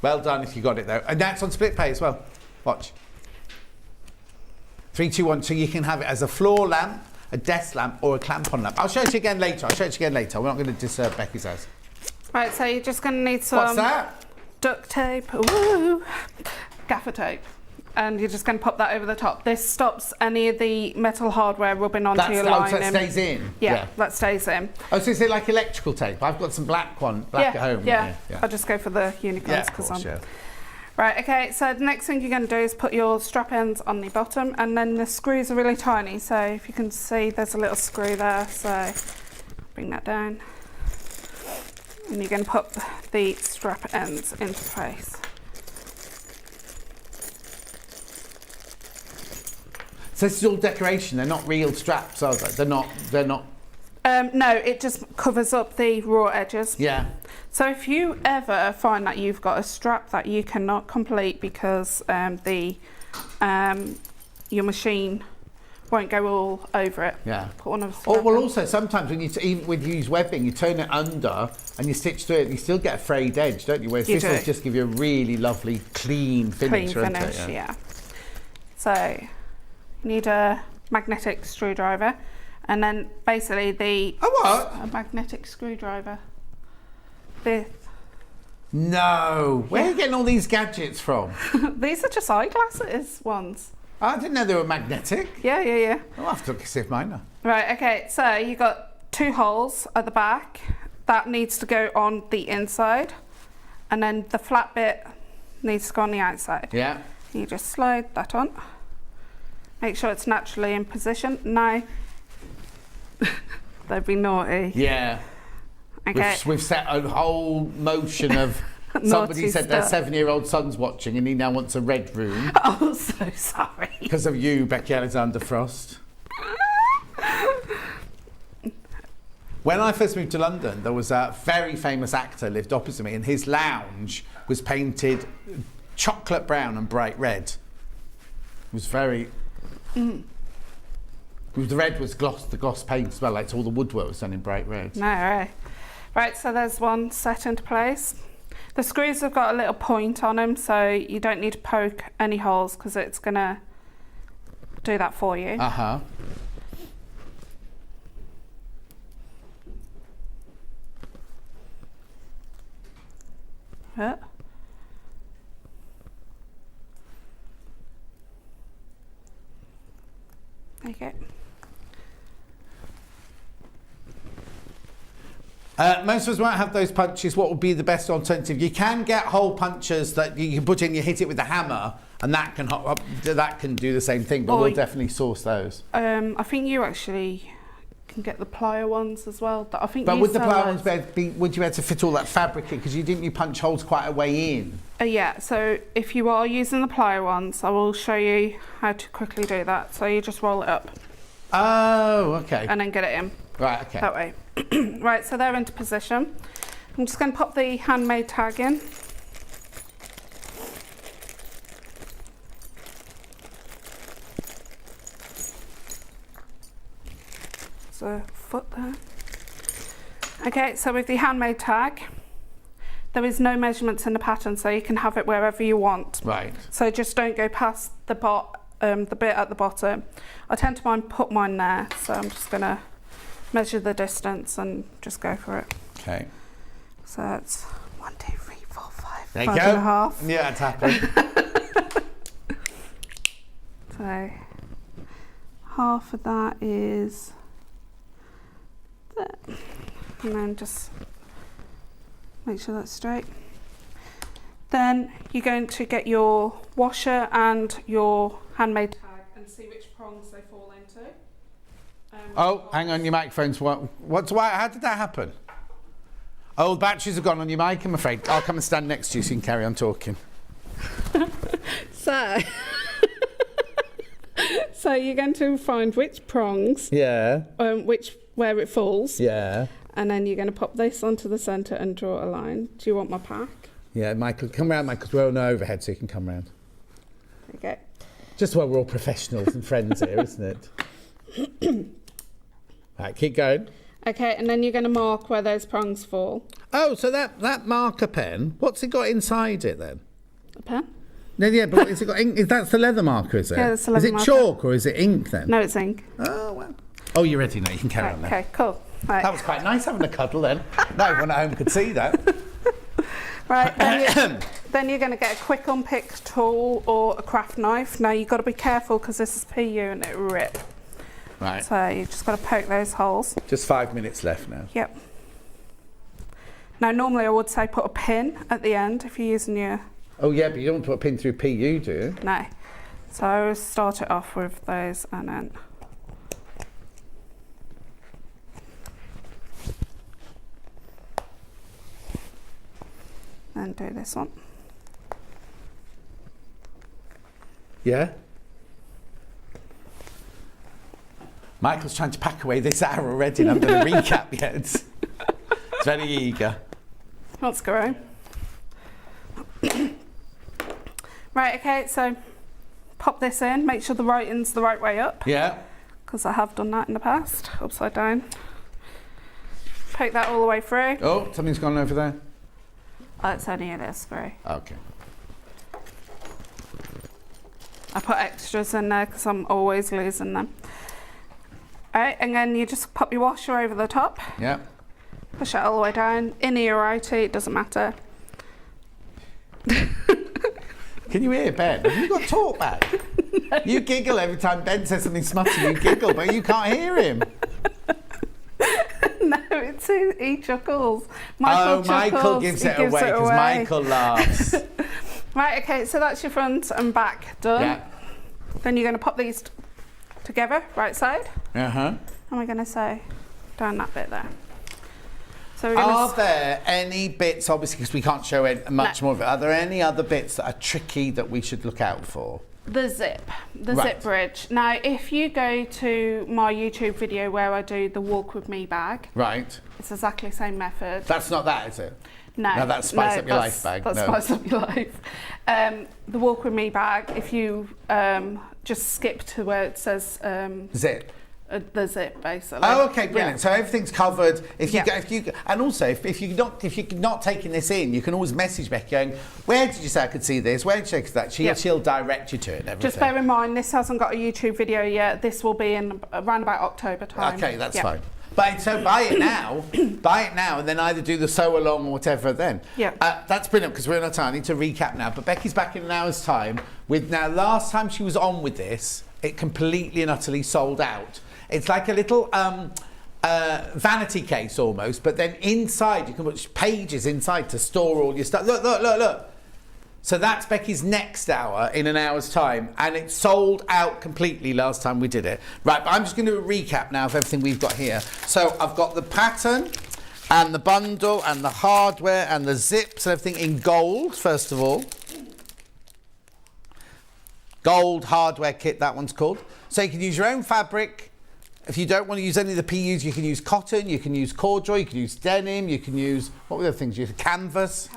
Well done if you got it though. And that's on split pay as well. Watch. 3, 2, 1, so you can have it as a floor lamp, a desk lamp, or a clamp-on lamp. I'll show it to you again later. We're not going to disturb Becky's house. Right, so you're just going to need some What's that? duct tape, woo, gaffer tape, and you're just going to pop that over the top. This stops any of the metal hardware rubbing onto your lining. So that stays in? Yeah, that stays in. Oh, so is it like electrical tape? I've got some black at home. Yeah. I'll just go for the unicorns because I'm... Yeah. Right, okay, so the next thing you're going to do is put your strap ends on the bottom, and then the screws are really tiny, so if you can see there's a little screw there, so bring that down. And you're going to put the strap ends into place. So this is all decoration. They're not real straps, are they? They're not. No, it just covers up the raw edges. Yeah. So if you ever find that you've got a strap that you cannot complete because your machine won't go all over it. Yeah. Put one of the Oh, strap well, ends. also sometimes when even when you use webbing, you turn it under and you stitch through it, you still get a frayed edge, don't you? Whereas You this do. will just give you a really lovely, clean finish. Clean won't it? finish, yeah. So you need a magnetic screwdriver, and then basically a magnetic screwdriver. No. Where are you getting all these gadgets from? These are just eyeglasses ones. I didn't know they were magnetic. Yeah. I'll have to see if mine are. Right, okay, so you got 2 holes at the back. That needs to go on the inside, and then the flat bit needs to go on the outside. Yeah. You just slide that on. Make sure it's naturally in position. Now, they'd be naughty. Yeah. Okay. We've set a whole motion of somebody Naughty said their stuff. 7-year-old son's watching and he now wants a red room Oh, so sorry. because of you, Becky Alexander Frost. When I first moved to London, there was a very famous actor lived opposite me, and his lounge was painted chocolate brown and bright red. It was very... The red was the gloss paint as well, like all the woodwork was done in bright red. No, right. Right, so there's one set into place. The screws have got a little point on them, so you don't need to poke any holes because it's going to do that for you. Uh-huh. Yeah. There you go. Most of us won't have those punches. What would be the best alternative? You can get hole punches that you can put in, you hit it with a hammer, and that can do the same thing, but Or we'll definitely source those. I think you actually can get the plier ones as well. I think. But you would the sell plier those. ones would you be able to fit all that fabric in? Because you didn't punch holes quite a way in. Yeah, so if you are using the plier ones, I will show you how to quickly do that. So you just roll it up. Oh, okay. And then get it in. Right, okay. That way. Right, so they're into position. I'm just going to pop the handmade tag in. So foot there. Okay, so with the handmade tag, there is no measurements in the pattern, so you can have it wherever you want. Right. So just don't go past the bit at the bottom. I tend to put mine there, so I'm just going to measure the distance and just go for it. Okay. So it's 1, 2, 3, 4, 5, There you 5 go. and a half. Yeah, it's happened. So half of that is there. And then just make sure that's straight. Then you're going to get your washer and your handmade tag and see which prongs they fall into. Oh, hang on, your microphone's how did that happen? Oh, the batteries have gone on your mic, I'm afraid. I'll come and stand next to you so you can carry on talking. So you're going to find which prongs, Yeah. where it falls, Yeah. and then you're going to pop this onto the centre and draw a line. Do you want my pack? Yeah, Michael, come round, Michael, because we're on the overhead, so you can come round. Okay. Just while we're all professionals and friends here, isn't it? Right, keep going. Okay, and then you're going to mark where those prongs fall. Oh, so that marker pen, what's it got inside it then? A pen? No, yeah, but has it got ink? That's the leather marker, is it? Yeah, that's the leather marker. Is it chalk or is it ink then? No, it's ink. Oh, well. Oh, you're ready now. You can carry on now. Okay, cool. Right. That was quite nice having a cuddle then. No everyone at home could see that. Right, then you're going to get a quick unpick tool or a craft knife. Now you've got to be careful because this is PU and it'll rip. Right. So you've just got to poke those holes. Just 5 minutes left now. Yep. Now normally I would say put a pin at the end if you're using your... Oh yeah, but you don't put a pin through PU, do you? No. So I always start it off with those and then... and do this one. Yeah? Michael's trying to pack away this hour already and I'm going to recap yet. It's very eager. Let's go. Right, okay, so pop this in, make sure the writing's the right way up. Yeah. Because I have done that in the past, upside down. Poke that all the way through. Oh, something's gone over there. Oh, it's only this screw. Okay. I put extras in there because I'm always losing them. Alright, and then you just pop your washer over the top. Yeah. Push it all the way down. Innie or outie, it doesn't matter. Can you hear Ben? Have you got talk back? You giggle every time Ben says something smutty, you giggle, but you can't hear him. No, it's he chuckles. Michael Michael gives it away because Michael laughs. Right, okay, so that's your front and back done. Yeah. Then you're going to pop these together, right side. Uh-huh. And we're going to sew down that bit there. So we're Are there any bits, obviously because we can't show much more of it, are there any other bits that are tricky that we should look out for? the zip Right. bridge. Now, if you go to my YouTube video where I do the Walk With Me bag, Right. it's exactly the same method. That's not that, is it? No, No, that's Spice Up Your Life bag. That's No. Spice Up Your Life. The Walk With Me bag, if you just skip to where it says Zip. the zip, basically. Oh, okay, brilliant. Yeah. So everything's covered. If you Yeah. go, and also if you're not taking this in, you can always message Becky going, "Where did you say I could see this? Where did you say that?" Yeah. She'll direct you to it and everything. Just bear in mind, this hasn't got a YouTube video yet. This will be in around about October time. Okay, that's Yeah. fine. But so buy it now, and then either do the sew along or whatever. Then Yeah. That's brilliant because we're in our time. I need to recap now. But Becky's back in an hour's time. With now, last time she was on with this, it completely and utterly sold out. It's like a little vanity case almost, but then inside you can put pages inside to store all your stuff. Look. So that's Becky's next hour in an hour's time, and it sold out completely last time we did it. Right, but I'm just going to do a recap now of everything we've got here. So I've got the pattern and the bundle and the hardware and the zips and everything in gold, first of all. Gold hardware kit, that one's called. So you can use your own fabric. If you don't want to use any of the PUs, you can use cotton, you can use corduroy, you can use denim, you can use, what were the other things you use? Canvas,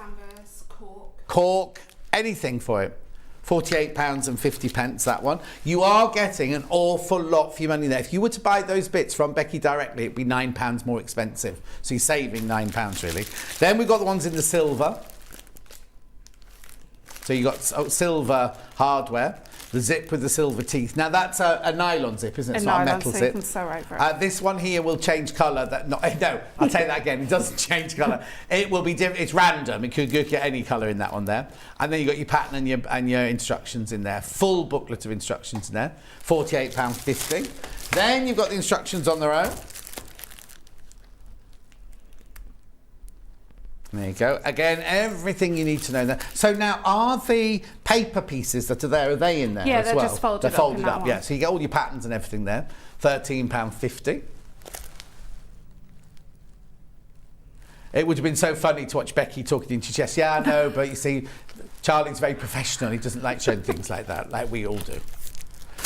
cork, anything for it. £48.50, that one. You are getting an awful lot for your money there. If you were to buy those bits from Becky directly, it'd be £9 more expensive. So you're saving £9 really. Then we've got the ones in the silver. So you've got silver hardware. The zip with the silver teeth. Now that's a nylon zip, isn't it? It's not a metal zip. Sew over it. This one here will change colour. No, I'll take that again. It doesn't change colour. It will be different. It's random. It could get any colour in that one there. And then you've got your pattern and your instructions in there. Full booklet of instructions in there. £48.50. Then you've got the instructions on their own. There you go. Again, everything you need to know there. So now, are the paper pieces that are there, are they in there Yeah, as they're well? just folded they're up folded in that up, one. yeah. So you get all your patterns and everything there. £13.50. It would have been so funny to watch Becky talking into your chest. Yeah, I know, but you see, Charlie's very professional. He doesn't like showing things like that, like we all do.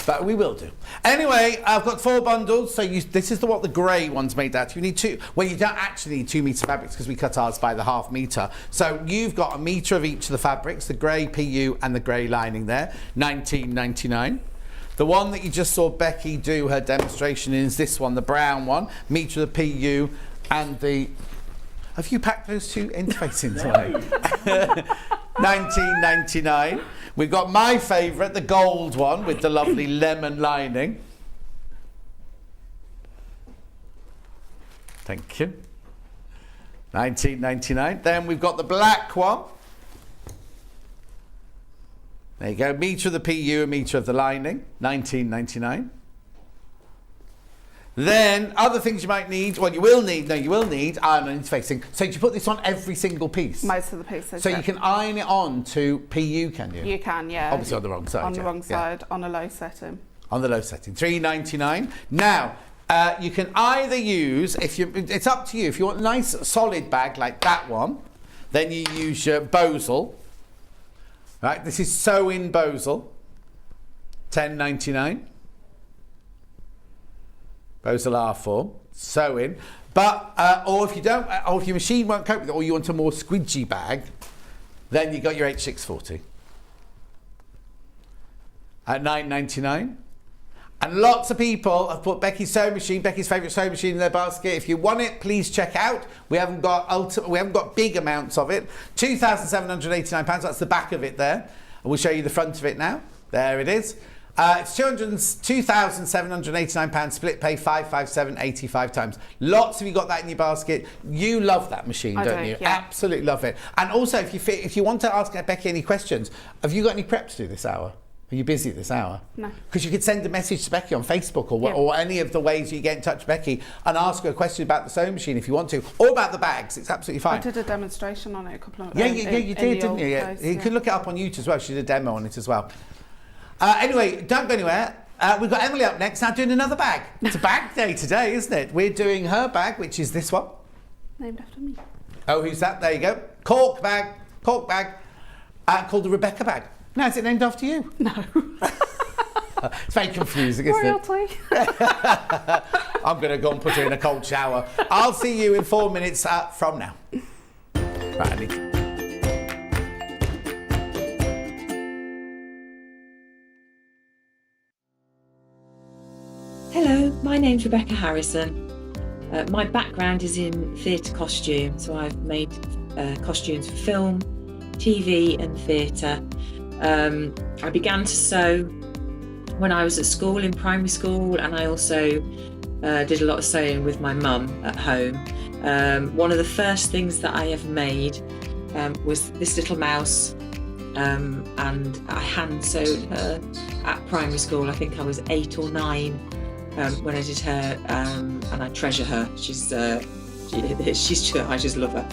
But we will do. Anyway, I've got 4 bundles. So this is what the grey one's made out. You need 2. Well, you don't actually need 2 metre fabrics because we cut ours by the ½ metre. So you've got a metre of each of the fabrics, the grey PU and the grey lining there, £19.99. The one that you just saw Becky do her demonstration in is this one, the brown one, metre of the PU and the... Have you packed those 2 interfacing today? £19.99. We've got my favourite, the gold one with the lovely lemon lining. Thank you. £19.99. Then we've got the black one. There you go. Metre of the PU, a metre of the lining. £19.99. Then, other things you might need, well, you will need iron interfacing. So you put this on every single piece? Most of the pieces. So yeah. you can iron it on to PU, can you? You can, yeah. Obviously on the wrong side. On the wrong yeah. side, on a low setting. On the low setting. £3.99. Now, you can either use, it's up to you, if you want a nice solid bag like that one, then you use your Bosal. Right, this is sew-in Bosal. £10.99. Bosal R4, sew in. But, or if you don't, or if your machine won't cope with it, or you want a more squidgy bag, then you got your H640 at £9.99. And lots of people have put Becky's sewing machine, Becky's favourite sewing machine in their basket. If you want it, please check out. We haven't got big amounts of it. £2,789. That's the back of it there. And we'll show you the front of it now. There it is. It's £2,789, split pay 557 85 times. Lots of you got that in your basket. You love that machine, don't you? Yeah. Absolutely love it. And also, if you want to ask Becky any questions, have you got any prep to do this hour? Are you busy this hour? No. Because you could send a message to Becky on Facebook or any of the ways you get in touch with Becky and ask her a question about the sewing machine if you want to, or about the bags. It's absolutely fine. I did a demonstration on it a couple of you did, didn't you? Yeah. You can look it up on YouTube as well. She did a demo on it as well. Anyway, don't go anywhere. We've got Emily up next now doing another bag. It's a bag day today, isn't it? We're doing her bag, which is this one. Named after me. Oh, who's that? There you go. Cork bag, called the Rebecca bag. Now, is it named after you? No. It's very confusing, isn't it? Royalty. I'm going to go and put her in a cold shower. I'll see you in 4 minutes from now. Right, Andy. Hello, my name's Rebecca Harrison. My background is in theatre costume, so I've made costumes for film, TV and theatre. I began to sew when I was at school, in primary school, and I also did a lot of sewing with my mum at home. One of the first things that I ever made was this little mouse, and I hand sewed her at primary school. I think I was 8 or 9 when I did her, and I treasure her. She's I just love her.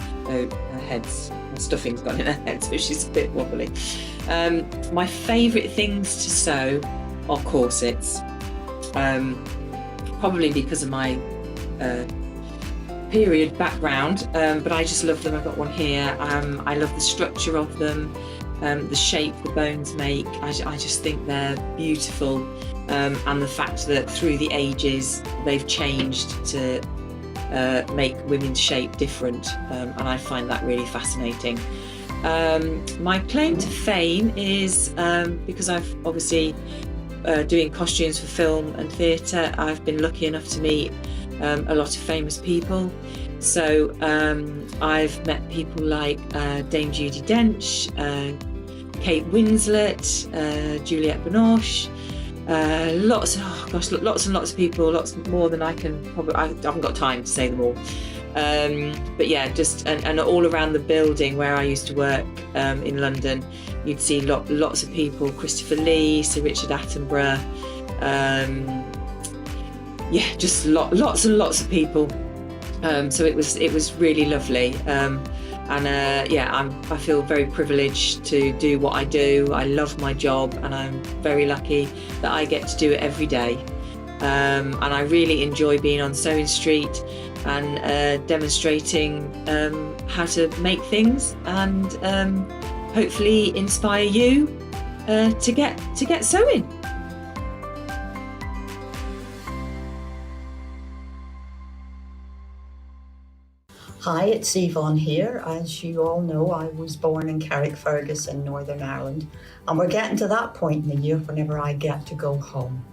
Her stuffing's gone in her head, so she's a bit wobbly. My favourite things to sew are corsets. Probably because of my period background, but I just love them. I've got one here. I love the structure of them, the shape the bones make. I just think they're beautiful, and the fact that through the ages they've changed to make women's shape different, and I find that really fascinating. My claim to fame is because I've obviously doing costumes for film and theatre, I've been lucky enough to meet a lot of famous people. So I've met people like Dame Judi Dench, Kate Winslet, Juliette Binoche, lots and lots of people, lots more than I can probably, I haven't got time to say them all. But yeah, just and all around the building where I used to work in London, you'd see lots of people, Christopher Lee, Sir Richard Attenborough, yeah, just lots and lots of people. So it was really lovely. Yeah, I feel very privileged to do what I do. I love my job, and I'm very lucky that I get to do it every day. And I really enjoy being on Sewing Street and demonstrating how to make things, and hopefully inspire you to get sewing. Hi, it's Yvonne here. As you all know, I was born in Carrickfergus in Northern Ireland, and we're getting to that point in the year whenever I get to go home.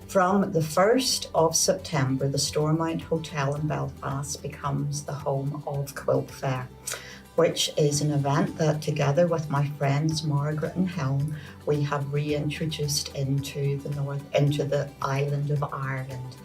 From the 1st of September, the Stormont Hotel in Belfast becomes the home of Quilt Fair, which is an event that, together with my friends Margaret and Helen, we have reintroduced into the island of Ireland.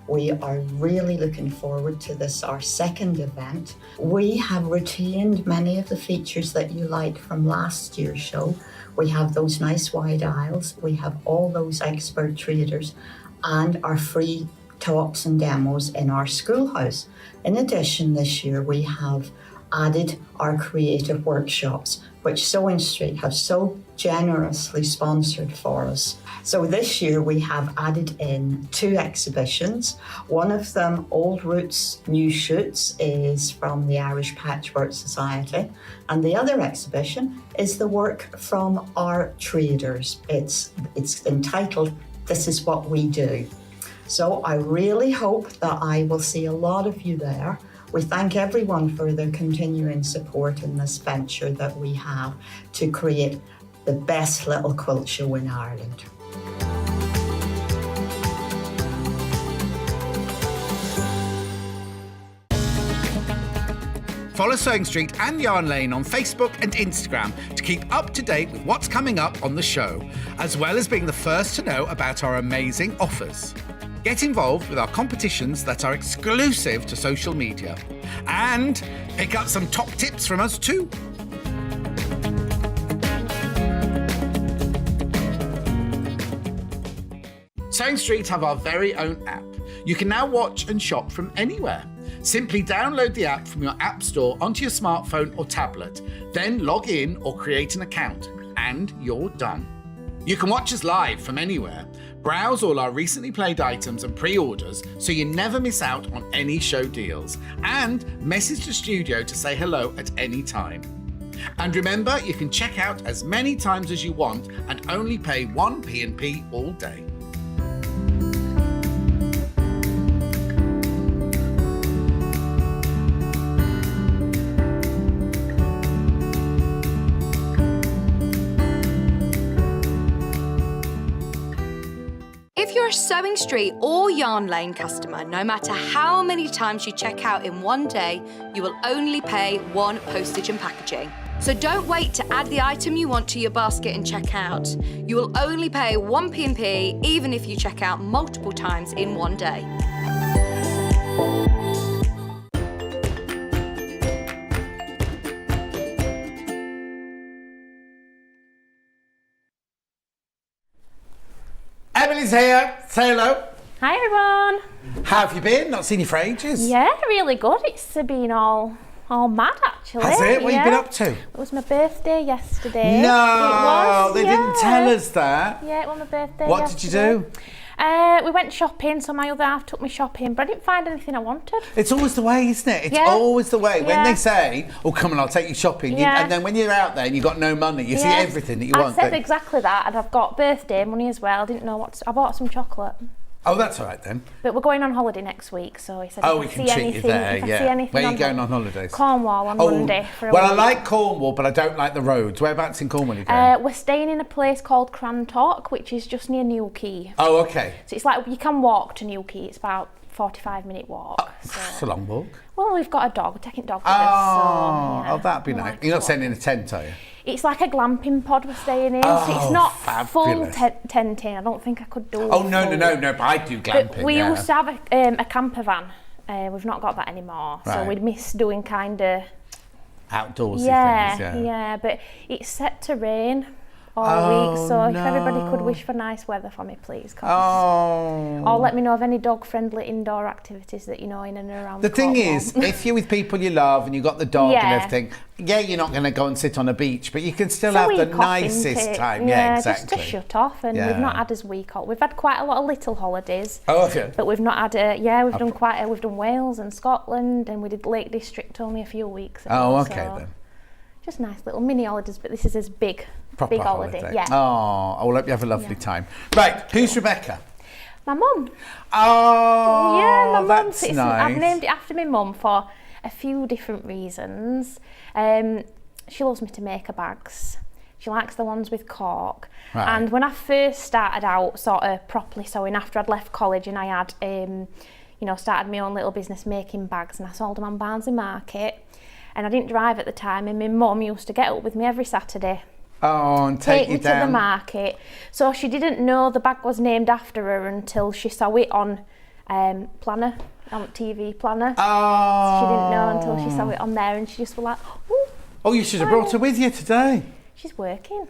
We are really looking forward to this, our second event. We have retained many of the features that you liked from last year's show. We have those nice wide aisles, we have all those expert traders, and our free talks and demos in our schoolhouse. In addition, this year we have added our creative workshops, which Sewing Street have so generously sponsored for us. So this year we have added in 2 exhibitions. One of them, Old Roots, New Shoots, is from the Irish Patchwork Society. And the other exhibition is the work from our traders. It's entitled, This Is What We Do. So I really hope that I will see a lot of you there. We thank everyone for their continuing support in this venture that we have to create the best little quilt show in Ireland. Follow Sewing Street and Yarn Lane on Facebook and Instagram to keep up to date with what's coming up on the show, as well as being the first to know about our amazing offers. Get involved with our competitions that are exclusive to social media, and pick up some top tips from us too. Sewing Street have our very own app. You can now watch and shop from anywhere. Simply download the app from your app store onto your smartphone or tablet, then log in or create an account, and you're done. You can watch us live from anywhere, browse all our recently played items and pre-orders so you never miss out on any show deals, and message the studio to say hello at any time. And remember, you can check out as many times as you want and only pay 1 P&P all day. If you're a Sewing Street or Yarn Lane customer, no matter how many times you check out in one day, you will only pay 1 postage and packaging. So don't wait to add the item you want to your basket and check out. You will only pay 1 P&P even if you check out multiple times in one day. Emily's here. Say hello. Hi everyone. How have you been? Not seen you for ages. Yeah, really good. It's been all mad actually. Has it? What have you been up to? It was my birthday yesterday. No, it was, they didn't tell us that. Yeah, it was my birthday. What did you do? We went shopping, so my other half took me shopping, but I didn't find anything I wanted. It's always the way, isn't it? It's Yeah. always the way. When Yeah. they say, oh, come on, I'll take you shopping. Yeah. And then when you're out there and you've got no money, you see everything that you want. I said exactly that, and I've got birthday money as well. I didn't know I bought some chocolate. Oh, that's all right then. But we're going on holiday next week, so he said Oh, if we I can see treat you anything, there, if I yeah. see anything Where are you going on holidays? Cornwall on Monday for a well, I week. like Cornwall, but I don't like the roads. Whereabouts in Cornwall are you going? We're staying in a place called Crantock, which is just near Newquay. Oh, okay. So it's like you can walk to Newquay. It's about 45-minute walk. It's a long walk. Well, we've got a dog. We're taking dog with Oh, us. So, yeah, that'd be we nice. like You're not to staying walk. in a tent, are you? It's like a glamping pod we're staying in. Oh, so it's not full fabulous. tenting. I don't think I could do. Oh, no, full. but I do glamping. But we yeah. used to have a camper van. We've not got that anymore. So Right. we'd miss doing kind of Outdoorsy things, yeah. But it's set to rain all week, so if everybody could wish for nice weather for me, please. Or let me know of any dog-friendly indoor activities that you know in and around. The thing Cornwall. is, if you're with people you love and you've got the dog and Yeah. everything, you're not going to go and sit on a beach, but you can still It's a have the week off, isn't nicest it? time. Yeah, exactly. just to shut off, and Yeah. we've not had as week off. We've had quite a lot of little holidays. Oh, have you? But we've not had we've done Wales and Scotland, and we did Lake District only a few weeks ago. Oh, okay so then. Just nice little mini holidays, but this is his big holiday. Yeah. Oh, I will hope you have a lovely time. Right, who's Rebecca? My mum. Oh, Yeah, my mum. that's I've nice. named it after my mum for a few different reasons. She loves me to make her bags. She likes the ones with cork. Right. And when I first started out sort of properly sewing after I'd left college and I had, started my own little business making bags, and I sold them on Barnsley Market. And I didn't drive at the time, and my mum used to get up with me every Saturday. Oh, and take me you down to the market. So she didn't know the bag was named after her until she saw it on Planner, on TV Planner. Oh. She didn't know until she saw it on there, and she just was like, Oh, you should have brought her with you today. she's working.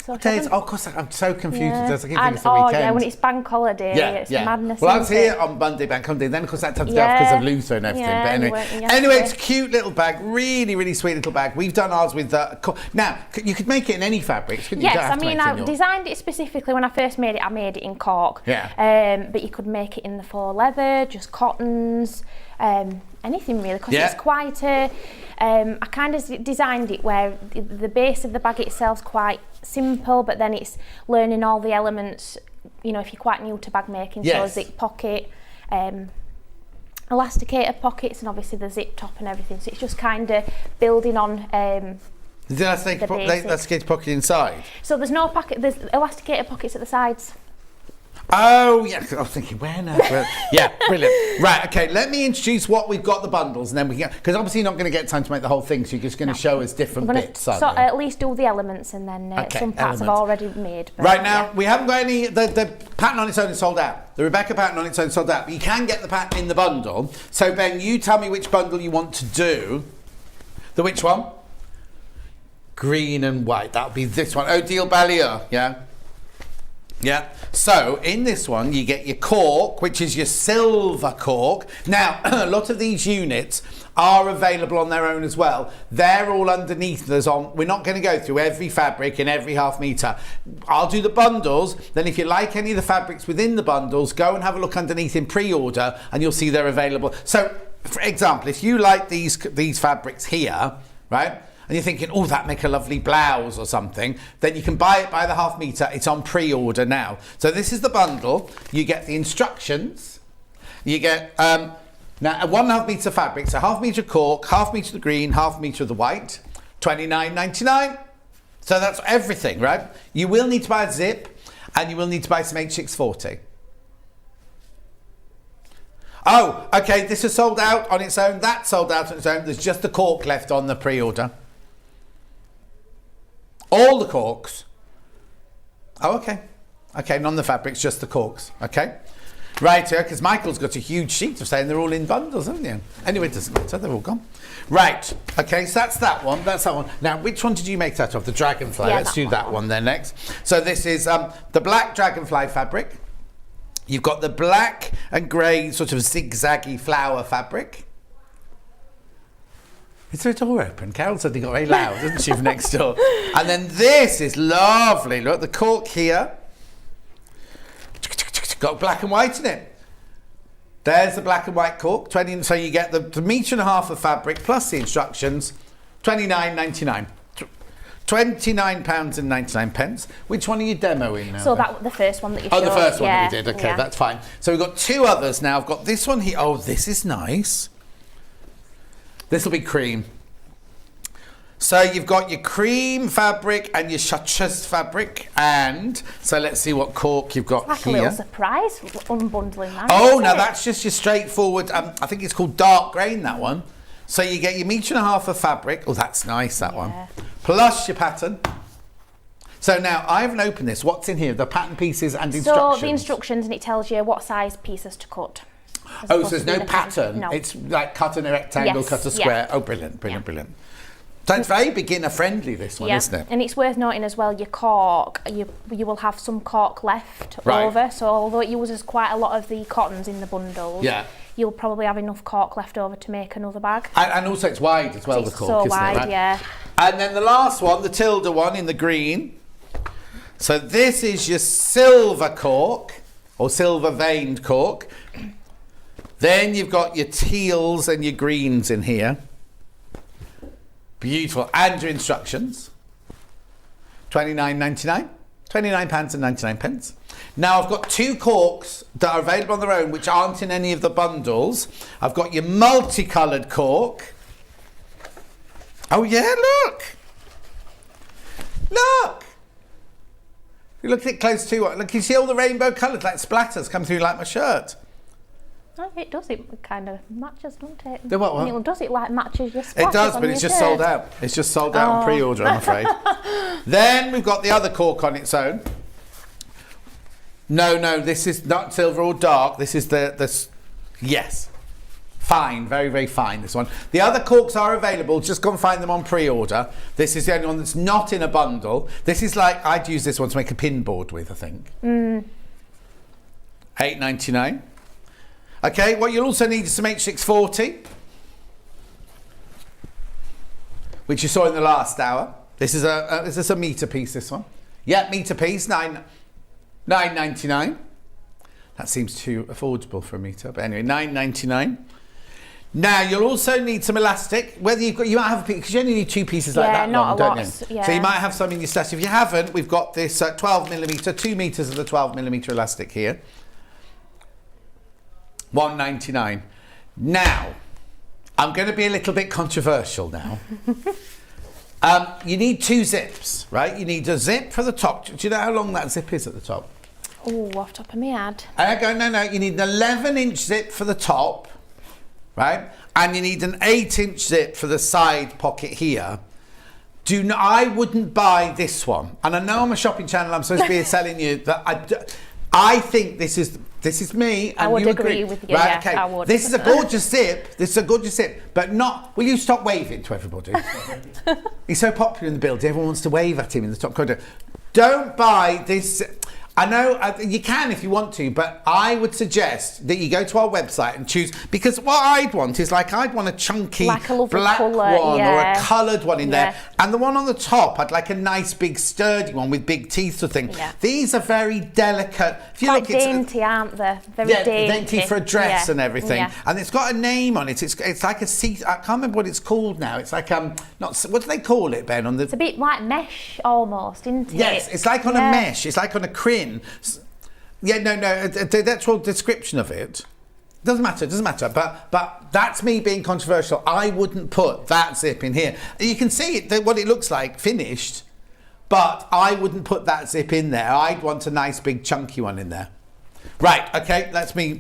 So What day is? Oh, of course, I'm so confused. Yeah. It does. I keep And, thinking it's the weekend. yeah, when it's bank holiday, it's madness. Well, I was isn't here it? on Monday, bank holiday. Then, of course, I had to have to go off because of Luther and everything. Yeah, but and you anyway, weren't yesterday. it's a cute little bag. Really, really sweet little bag. We've done ours with now, you could make it in any fabrics, couldn't you? Yes, You don't have I to mean, make it in I your- designed it specifically when I first made it. I made it in cork. Yeah. But you could make it in the faux leather, just cottons, anything really, because Yeah. it's quite a. I kind of designed it where the base of the bag itself's quite simple, but then it's learning all the elements. You know, if you're quite new to bag making, Yes. so zip pocket, elasticator pockets, and obviously the zip top and everything. So it's just kind of building on. Is it elasticated pocket inside? So there's no pocket. There's elasticator pockets at the sides. Oh, yeah. I was thinking, where now? Yeah, brilliant. Right, okay, let me introduce what we've got, the bundles, and then we can... Because obviously you're not going to get time to make the whole thing, so you're just going to show us different I'm gonna bits, aren't so you? at least do the elements, and then Okay, some parts I've elements. already made. But Right now, yeah. we haven't got any... The pattern on its own is sold out. The Rebecca pattern on its own is sold out. But you can get the pattern in the bundle. So, Ben, you tell me which bundle you want to do. The which one? Green and white. That'll be this one. Odile Ballier, yeah? Yeah, so in this one you get your cork, which is your silver cork. Now, a lot of these units are available on their own as well. They're all underneath us on. We're not going to go through every fabric in every half metre. I'll do the bundles. Then if you like any of the fabrics within the bundles, go and have a look underneath in pre-order and you'll see they're available. So, for example, if you like these fabrics here, right? And you're thinking, oh, that make a lovely blouse or something, then you can buy it by the half metre. It's on pre-order now. So this is the bundle. You get the instructions. You get now a 1.5 metre fabric, so half metre cork, half metre of the green, half metre of the white, $29.99. So that's everything, right? You will need to buy a zip, and you will need to buy some H640. Oh, okay, this is sold out on its own. That's sold out on its own. There's just the cork left on the pre-order. All the corks. Oh, okay. Okay, none of the fabrics, just the corks. Okay. Right, because Michael's got a huge sheet of saying they're all in bundles, haven't you? Anyway, it doesn't matter, they're all gone. Right, okay, so that's that one. That's that one. Now, which one did you make that of? The dragonfly. Yeah, Let's do that one then next. So this is the black dragonfly fabric. You've got the black and grey sort of zigzaggy flower fabric. Is there a door open? Carol suddenly got very loud, didn't she, from next door? And then this is lovely. Look, the cork here. Got black and white in it. There's the black and white cork. 20. So you get the metre and a half of fabric plus the instructions. £29.99. £29.99. Which one are you demoing now? So that the first one that you showed. Oh, the first one that we did. Okay, yeah. that's fine. So we've got two others now. I've got this one here. Oh, this is nice. This will be cream. So you've got your cream fabric and your chartreuse fabric, and so let's see what cork you've got Like here. a little surprise unbundling that. Oh, isn't now it? that's just your straightforward. I think it's called dark grain, that one. So you get your metre and a half of fabric. Oh, that's nice, that one. Plus your pattern. So now I haven't opened this. What's in here? The pattern pieces and instructions. So the instructions, and it tells you what size pieces to cut. Oh, so there's no pattern. No. It's like cut in a rectangle, Yes, cut a yeah. square. Oh, brilliant, brilliant, brilliant. So it's very beginner friendly, this one, isn't it? And it's worth noting as well, your cork, you will have some cork left Right. over. So although it uses quite a lot of the cottons in the bundles, Yeah. you'll probably have enough cork left over to make another bag. And also it's wide as well, the It's cork, so isn't wide, it? Right? yeah. And then the last one, the Tilda one in the green. So this is your silver cork, or silver veined cork. Then you've got your teals and your greens in here. Beautiful. And your instructions. £29.99. £29.99. Now I've got two corks that are available on their own, which aren't in any of the bundles. I've got your multicoloured cork. Oh yeah, look! Look! If you look at it close to it, look, you see all the rainbow colours, like splatters come through like my shirt. Oh, it does, it kind of matches, doesn't it? The what? It does, it like matches your It splatters does, on but your it's just shirt. sold out. It's just sold out on pre-order, I'm afraid. Then we've got the other cork on its own. No, this is not silver or dark. This is yes. Fine, very, very fine, this one. The other corks are available. Just go and find them on pre-order. This is the only one that's not in a bundle. This is like, I'd use this one to make a pin board with, I think. £8.99. Okay, what you'll also need is some H640, which you saw in the last hour. This is a metre piece, this one. Yeah, metre piece, $9.99. That seems too affordable for a metre, but anyway, $9.99. Now you'll also need some elastic. Whether you might have a piece, because you only need two pieces like that not long, a don't lot, you? yeah. So you might have some in your stash. If you haven't, we've got this 12mm, 2 metres of the 12mm elastic here. $1.99. Now, I'm going to be a little bit controversial now. You need two zips, right? You need a zip for the top. Do you know how long that zip is at the top? Oh, off the top of my head. And I go, no, you need an 11-inch zip for the top, right? And you need an 8-inch zip for the side pocket here. I wouldn't buy this one. And I know I'm a shopping channel, I'm supposed to be telling you that I think this is me, and I would you agree with you, right? yeah, Okay. I would. This is a gorgeous zip. But not. Will you stop waving to everybody? He's so popular in the building. Everyone wants to wave at him in the top corner. Don't buy this. I know you can if you want to, but I would suggest that you go to our website and choose, because what I'd want is I'd want a chunky Like a lovely black colour, one or a yeah. coloured one in Yeah. there, and the one on the top I'd like a nice big sturdy one with big teeth sort of thing. Yeah. These are very delicate. If you Quite look, dainty, aren't they? Very yeah, dainty. for a dress Yeah. and everything, Yeah. and it's got a name on it. It's like a seat. I can't remember what it's called now. It's like not what do they call it, Ben? It's a bit like mesh almost, isn't it? Yes, it's like on a Yeah. mesh. It's like on a crin. Yeah, no, the actual description of it doesn't matter. But that's me being controversial. I wouldn't put that zip in here. You can see it, what it looks like finished, but I wouldn't put that zip in there. I'd want a nice big chunky one in there. Right, okay, that's me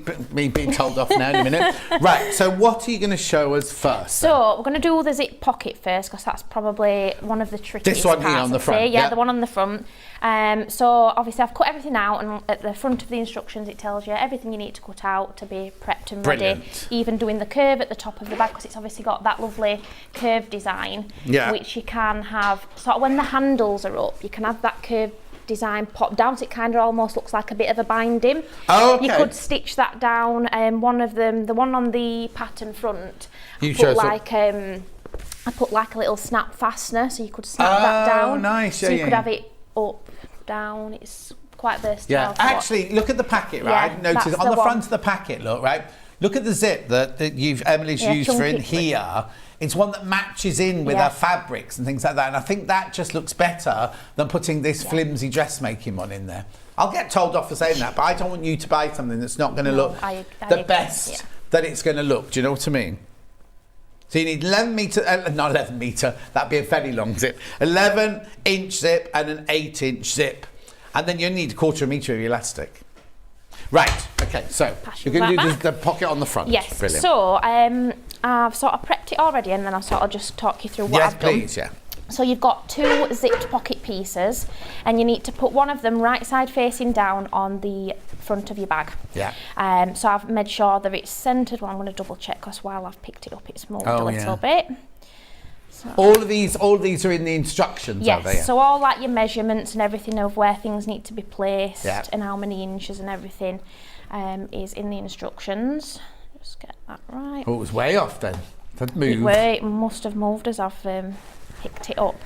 being told off now in a minute. Right, so what are you going to show us first? So we're going to do the zip pocket first, because that's probably one of the trickiest This one here parts, on the I'd front, say. yeah. Yeah, the one on the front. So obviously I've cut everything out, and at the front of the instructions it tells you everything you need to cut out to be prepped and Brilliant. ready. Even doing the curve at the top of the bag, because it's obviously got that lovely curved design, Yeah. which you can have, sort of when the handles are up, you can have that curve design pop down, so it kind of almost looks like a bit of a binding. Oh, okay. You could stitch that down. One of them, the one on the pattern front, I put like a little snap fastener, so you could snap that down. Oh, nice. So you could have it up, down. It's quite versatile. Yeah, actually, look at the packet, right? Yeah, I noticed that's on the the front of the packet, look, right? Look at the zip that Emily's used for in here. It's one that matches in with our fabrics and things like that. And I think that just looks better than putting this flimsy dressmaking one in there. I'll get told off for saying that, but I don't want you to buy something that's not going to look the best that it's going to look. Do you know what I mean? So you need 11 metre, not 11 metre, that'd be a very long zip. 11-inch zip and an 8-inch zip. And then you need 1/4 metre of elastic. Right, okay, so you're going to do the pocket on the front. Yes, brilliant. So I've sort of prepped it already, and then I'll sort of just talk you through what I've done. Yes, please, yeah. So you've got 2 zipped pocket pieces, and you need to put one of them right side facing down on the front of your bag. Yeah. So I've made sure that it's centred. Well, I'm going to double check because while I've picked it up, it's moved a little bit. So all of these are in the instructions, are they? Yes, so all like your measurements and everything of where things need to be placed and how many inches and everything is in the instructions. Just get that right. Oh, it was way off then. It moved. It must have moved as I've picked it up.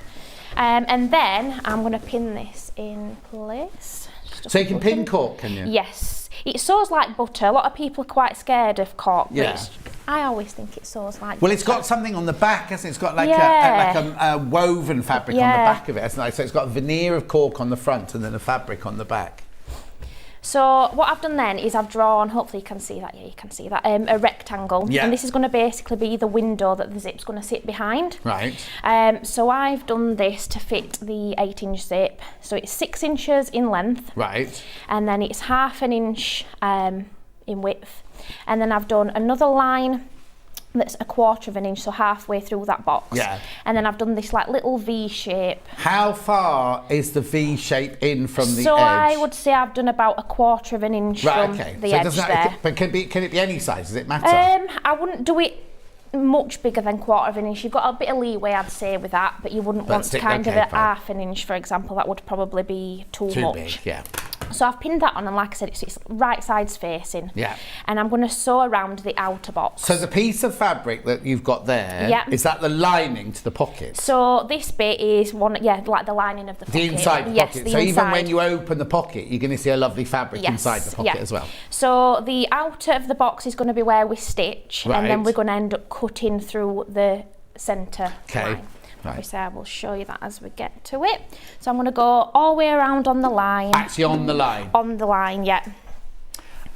And then I'm going to pin this in place. So you can pin cork, can you? Yes. It sews like butter. A lot of people are quite scared of cork. Yeah. I always think it sews like Well, butter. it's got something on the back, hasn't it? It's got like a woven fabric on the back of it, hasn't it? So it's got a veneer of cork on the front and then a fabric on the back. So what I've done then is I've drawn, hopefully you can see that, yeah, you can see that, a rectangle. Yeah. And this is going to basically be the window that the zip's going to sit behind. Right. So I've done this to fit the 8-inch zip. So it's 6 inches in length. Right. And then it's 1/2 inch in width. And then I've done another line that's 1/4 inch, so halfway through that box. Yeah. And then I've done this like little V shape. How far is the V shape in from the edge? So I would say I've done about 1/4 inch from the edge there. But can it be any size? Does it matter? I wouldn't do it much bigger than 1/4 inch. You've got a bit of leeway, I'd say, with that, but you wouldn't want kind of 1/2 inch, for example. That would probably be too much. Big, yeah. So I've pinned that on, and like I said, it's right sides facing. Yeah. And I'm going to sew around the outer box. So the piece of fabric that you've got there, is that the lining to the pocket? So this bit is like the lining of the pocket. The inside the pocket. So even when you open the pocket, you're going to see a lovely fabric inside the pocket as well. So the outer of the box is going to be where we stitch, and then we're going to end up cutting through the centre line. Right. Obviously, I will show you that as we get to it. So I'm going to go all the way around on the line. Actually on the line? On the line, yeah.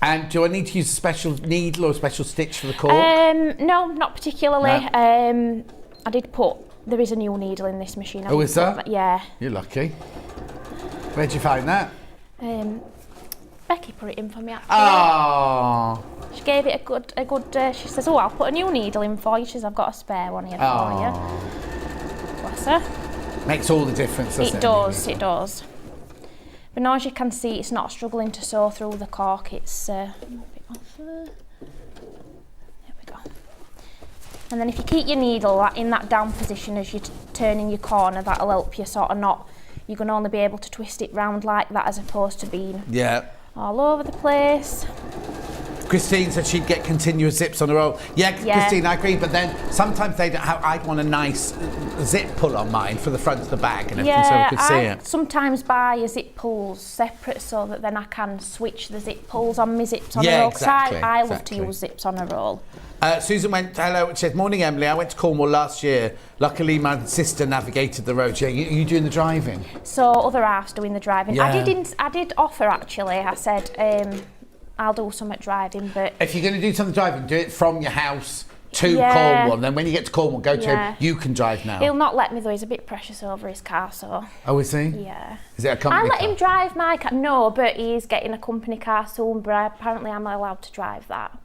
And do I need to use a special needle or a special stitch for the cork? No, not particularly. No. There is a new needle in this machine. Oh, is there? Yeah. You're lucky. Where'd you find that? Becky put it in for me, actually. Oh. She gave it a good. She says, "Oh, I'll put a new needle in for you." She says, "I've got a spare one here for you." Bless her. Makes all the difference, doesn't it? It does. But now, as you can see, it's not struggling to sew through the cork. It's a bit off there. There we go. And then if you keep your needle in that down position as you're turning your corner, that'll help you sort of not. You can only be able to twist it round like that as opposed to being all over the place. Christine said she'd get continuous zips on her own. Yeah, Christine, I agree, but then sometimes they don't have, I'd want a nice zip pull on mine for the front of the bag and everything so I could see it. Sometimes buy a zip pulls separate so that then I can switch the zip pulls on my zips on a roll. Exactly, I love to use zips on a roll. Susan went, hello, it says, morning Emily, I went to Cornwall last year. Luckily my sister navigated the roads. Yeah, you doing the driving? So other half's doing the driving. Yeah. I did offer actually, I said, I'll do some at driving, but... If you're going to do some driving, do it from your house to Cornwall. And then when you get to Cornwall, go to him. You can drive now. He'll not let me though, he's a bit precious over his car, so... Oh, is he? Yeah. Is it a company I let car? him drive my car. No, but he's getting a company car soon, but apparently I'm allowed to drive that.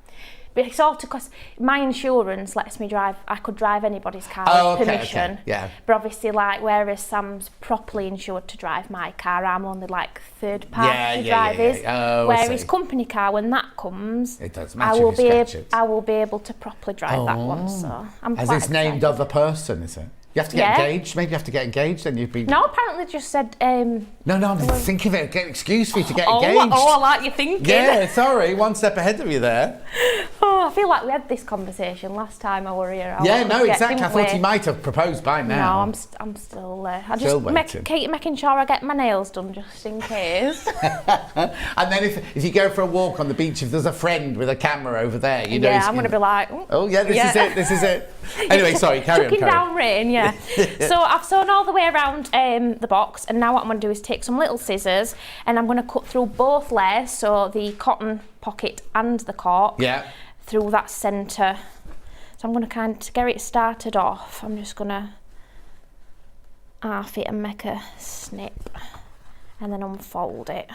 But it's all because my insurance lets me drive. I could drive anybody's car with permission. Okay, yeah. But obviously, like, whereas Sam's properly insured to drive my car, I'm only like third party drivers. Where his company car, when that comes, it doesn't matter if you scratch it. I will be able to properly drive that one. So I'm As quite it's named excited. of a person, is it? You have to get engaged. Maybe you have to get engaged, then you'd be. No, apparently just said. No, I'm thinking of it. Get an excuse for you to get engaged. Oh, I like you thinking. Yeah, sorry, one step ahead of you there. Oh, I feel like we had this conversation last time I were here. Yeah, no, exactly. I thought he might have proposed by now. No, I'm still there. I just keep making sure I get my nails done just in case. And then if you go for a walk on the beach, if there's a friend with a camera over there, you know. Yeah, I'm going to be like. Oh yeah, this is it. Anyway, sorry, carry on. Chucking down rain, yeah. So I've sewn all the way around the box, and now what I'm going to do is take some little scissors, and I'm going to cut through both layers, so the cotton pocket and the cork. Yeah. Through that centre. So I'm going to kind of get it started off. I'm just going to half it and make a snip, and then unfold it.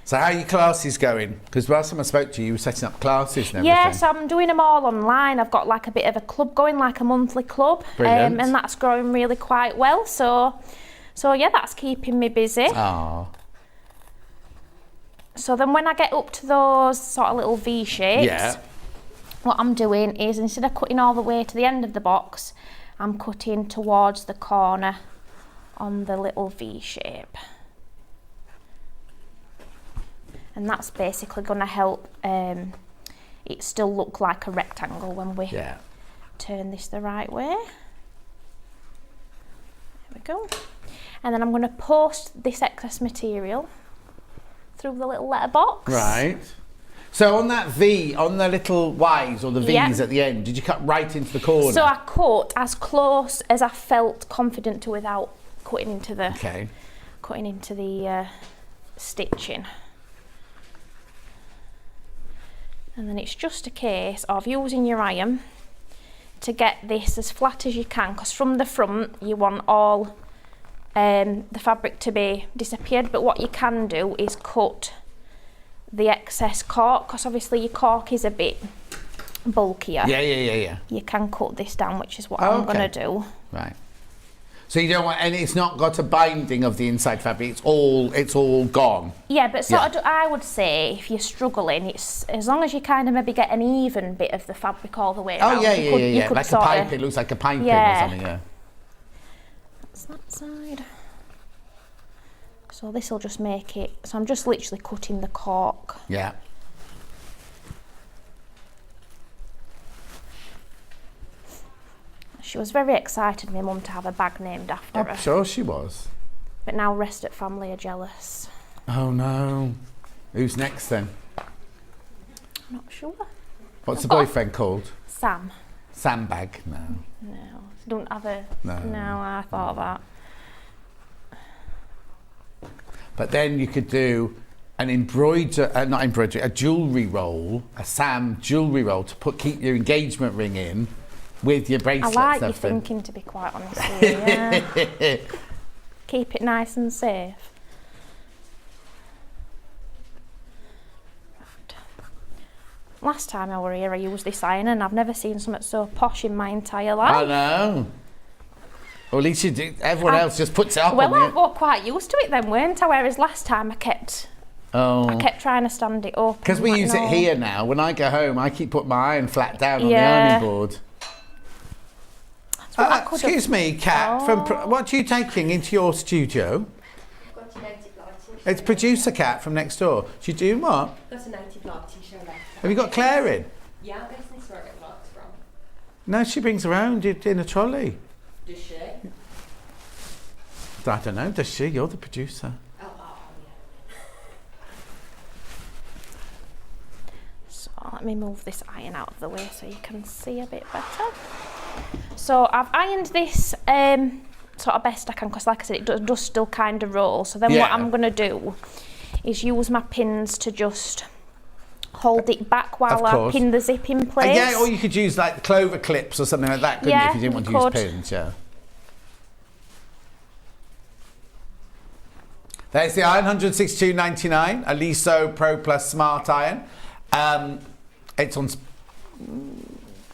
So how are your classes going? Because last time I spoke to you, you were setting up classes and everything. Yes, I'm doing them all online. I've got like a bit of a club going, like a monthly club. Brilliant. And that's growing really quite well. So yeah, that's keeping me busy. Aww. So then when I get up to those sort of little V shapes, what I'm doing is instead of cutting all the way to the end of the box, I'm cutting towards the corner on the little V shape. And that's basically going to help it still look like a rectangle when we turn this the right way. There we go. And then I'm going to post this excess material through the little letterbox. Right. So on that V, on the little Y's or the V's at the end, did you cut right into the corner? So I cut as close as I felt confident to without cutting into the stitching. And then it's just a case of using your iron to get this as flat as you can, because from the front you want all the fabric to be disappeared, but what you can do is cut the excess cork, because obviously your cork is a bit bulkier. Yeah. You can cut this down, which is what I'm going to do. Right. So you don't want, and it's not got a binding of the inside fabric. It's all gone. Yeah, but sort of, I would say if you're struggling, it's as long as you kind of maybe get an even bit of the fabric all the way around. Oh yeah. Like a pipe. It looks like a piping or something. Yeah. That's that side. So this will just make it. So I'm just literally cutting the cork. Yeah. She was very excited, my mum, to have a bag named after her. I'm sure she was. But now rest at family are jealous. Oh no. Who's next then? I'm not sure. What's the boyfriend called? Sam. Sandbag? No. No. Don't have a... No. I thought that. But then you could do an a jewellery roll, a Sam jewellery roll to keep your engagement ring in with your bracelet. I like your thinking, to be quite honest with you, yeah. Keep it nice and safe. Right. Last time I were here I used this iron, and I've never seen something so posh in my entire life. I know. Well, at least you do. Everyone else just puts it up. Well, I got quite used to it then, weren't I? Whereas last time I kept trying to stand it up. Because we use it here now. When I go home, I keep putting my iron flat down on the ironing board. Excuse me, Kat. What are you taking into your studio? I've got a native light t-shirt. It's producer Kat from next door. She's doing what? Got a native light t-shirt left. Have you got Claire in? Yeah, I guess this is where I get the lights from. No, she brings her own in a trolley. Does she? I don't know. Does she? You're the producer. Oh, yeah. So let me move this iron out of the way so you can see a bit better. So I've ironed this sort of best I can, because like I said, it does still kind of roll. So then what I'm going to do is use my pins to just hold it back while I pin the zip in place. Yeah, or you could use like clover clips or something like that, couldn't you, if you didn't want to use pins, yeah. There's the iron, £162.99, Aliso Pro Plus Smart Iron. It's on...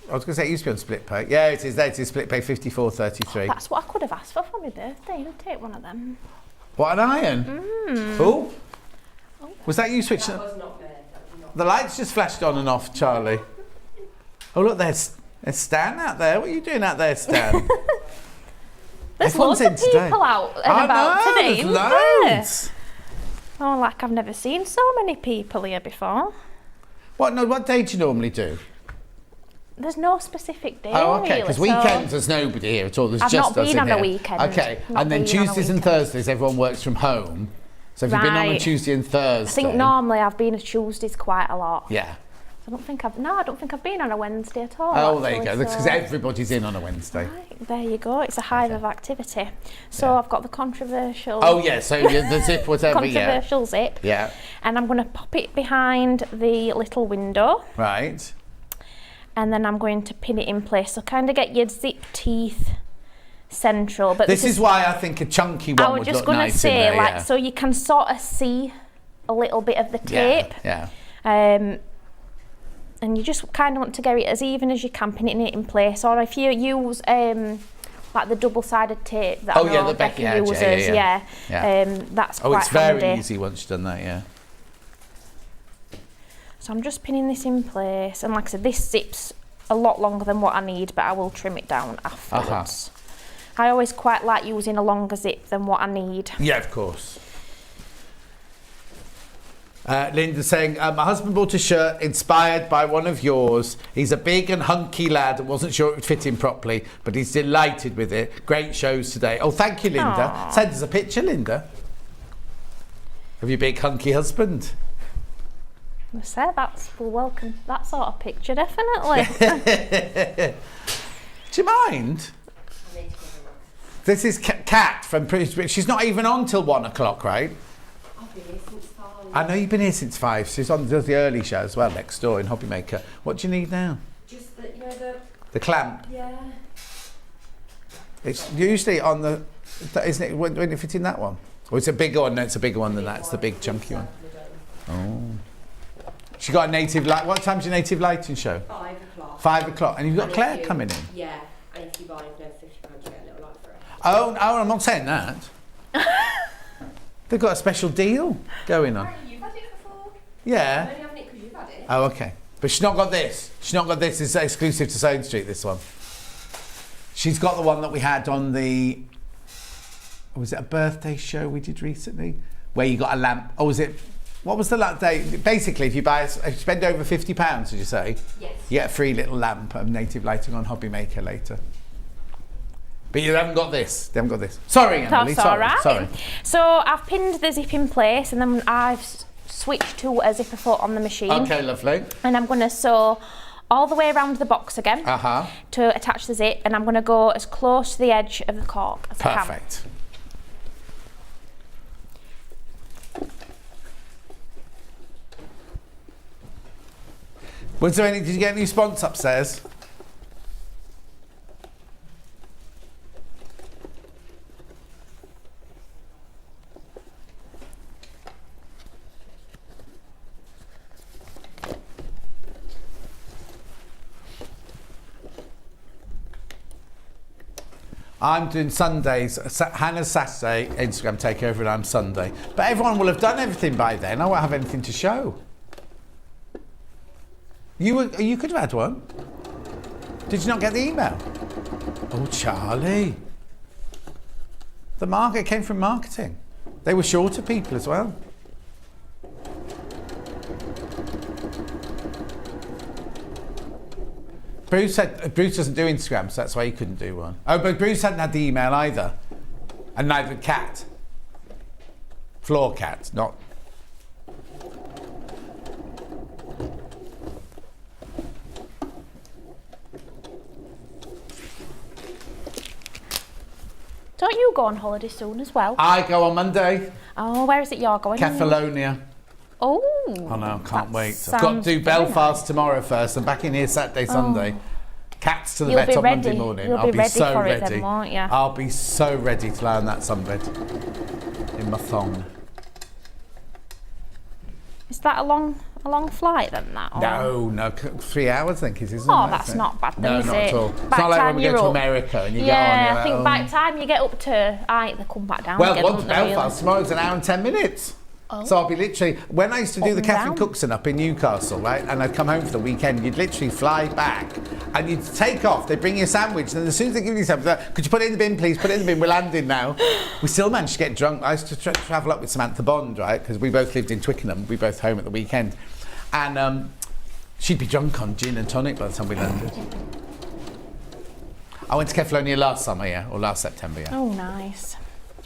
I was going to say it used to be on split pay. Yeah, it is there. It is split pay, £54.33. That's what I could have asked for my birthday. You'll take one of them. What, an iron? Oh. Was that you switching? That was not me. The lights just flashed on and off, Charlie. Oh, look, there's Stan out there. What are you doing out there, Stan? There's Everyone's loads of in today. people out and I about know, today, there's isn't there? loads. Oh, like I've never seen so many people here before. What day do you normally do? There's no specific day. Oh, okay, because really, weekends there's nobody here at all. There's I've just not us been in on a here. weekend. Okay, Not and then been on a Tuesdays and weekend. Thursdays everyone works from home. So if you've been on a Right. Tuesday and I Thursday. think normally I've been on Tuesdays quite a lot. Yeah. I don't think I've been on a Wednesday at all. Oh, there you go. actually, That's because so- everybody's in on a Wednesday. Right, there you go. It's a hive of activity. So I've got the controversial. Oh yeah, so the zip, whatever. Yeah. controversial zip. Yeah. And I'm going to pop it behind the little window, Right. and then I'm going to pin it in place. So kind of get your zip teeth central. But This is why I think a chunky one I was would just look going to nice say, in there. like, Yeah. so you can sort of see a little bit of the tape. Yeah. And you just kind of want to get it as even as you can, pinning it in place. Or if you use like the double-sided tape that I know the Becky had, uses, yeah. that's Oh, quite it's very handy. easy once you've done that. Yeah. So I'm just pinning this in place, and like I said, this zip's a lot longer than what I need, but I will trim it down afterwards. I always quite like using a longer zip than what I need. Yeah, of course. Linda's saying, my husband bought a shirt inspired by one of yours. He's a big and hunky lad and wasn't sure it would fit him properly, but he's delighted with it. Great shows today. Oh, thank you, Linda. Aww. Send us a picture, Linda, of your big hunky husband. I say we'll welcome that sort of picture, definitely. Do you mind? This is Kat from she's not even on till 1 o'clock, right? I've been here since 5. I know you've been here since 5. She's on does the early show as well next door in Hobby Maker. What do you need now? Just the, you know, The clamp. yeah. It's usually on the, isn't it? When it fits in that one? Or it's a bigger one? No, it's a bigger one than that. It's the big chunky one. Oh. She got a native light. What time's your native lighting show? 5 o'clock. 5 o'clock. And you've got And Claire if you- coming in. Yeah, and if you buy no £50, you get a little light for it. Oh, I'm not saying that. They've got a special deal going on. You've had it before. Yeah. I'm only having it because you've had it. Oh, okay. But she's not got this. She's not got this. It's exclusive to Sewing Street, this one. She's got the one that we had on the, was it a birthday show we did recently? Where you got a lamp. Oh, was it, what was the last day? Basically, if you if you spend over £50, did you say? Yes. You get a free little lamp of native lighting on Hobby Maker later. But you haven't got this. They haven't got this. Sorry, Emily. That's all right. Sorry. So I've pinned the zip in place, and then I've switched to a zipper foot on the machine. Okay, lovely. And I'm going to sew all the way around the box again Uh-huh. to attach the zip, and I'm going to go as close to the edge of the cork as I can. Perfect. Was there any, did you get any response upstairs? I'm doing Sundays. Hannah's Saturday Instagram takeover, and I'm Sunday. But everyone will have done everything by then. I won't have anything to show. You could have had one. Did you not get the email? Oh, Charlie. The market came from marketing. They were shorter people as well. Bruce said Bruce doesn't do Instagram, so that's why he couldn't do one. Oh, but Bruce hadn't had the email either, and neither did Cat. Floor Cat, not. Don't you go on holiday soon as well? I go on Monday. Oh, where is it you're going? Catalonia. Oh. I know, can't that wait. I've got to do sounds very Belfast nice. tomorrow first. I'm back in here Saturday, Sunday. Cats to the You'll vet be on Monday ready. morning. You'll I'll be be ready so for it ready. then, won't you? I'll be so ready to lie on that sunbed in my thong. Is that a long flight then? That? Or? No, 3 hours I think it is, isn't Oh, it? that's not bad No, then, is not it? at all. By It's not like time when we go you're to up- America and you Yeah, get on. I You're think like, by the time you get up to they come back down well, again. once don't they, really? Belfast tomorrow's an hour and 10 minutes. Oh. So I'll be literally, when I used to do Up the and Catherine down. Cookson up in Newcastle, right, and I'd come home for the weekend, you'd literally fly back And you take off, they bring you a sandwich, and as soon as they give you something, they're like, could you put it in the bin, please? Put it in the bin, we're landing now. We still managed to get drunk. I used to travel up with Samantha Bond, right? Because we both lived in Twickenham. We both home at the weekend. And she'd be drunk on gin and tonic by the time we landed. I went to Kefalonia last summer, yeah, or last September, yeah. Oh, nice.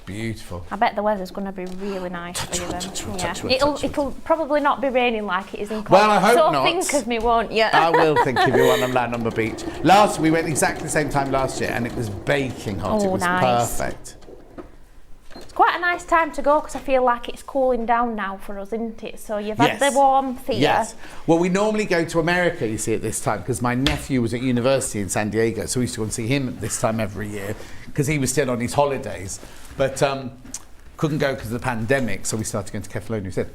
Beautiful. I bet the weather's going to be really nice for you then. Touch wood. It'll probably not be raining like it is in Cornwall. Well, I hope so not. think of me, won't you? I will think of you when I'm landing on the beach. We went exactly the same time last year, and it was baking hot. Oh, it was nice. perfect. It's quite a nice time to go because I feel like it's cooling down now for us, isn't it? So you've had the warmth here. Yes. Well, we normally go to America, you see, at this time, because my nephew was at university in San Diego, so we used to go and see him at this time every year, because he was still on his holidays. But couldn't go because of the pandemic, so we started going to Kefalonia instead.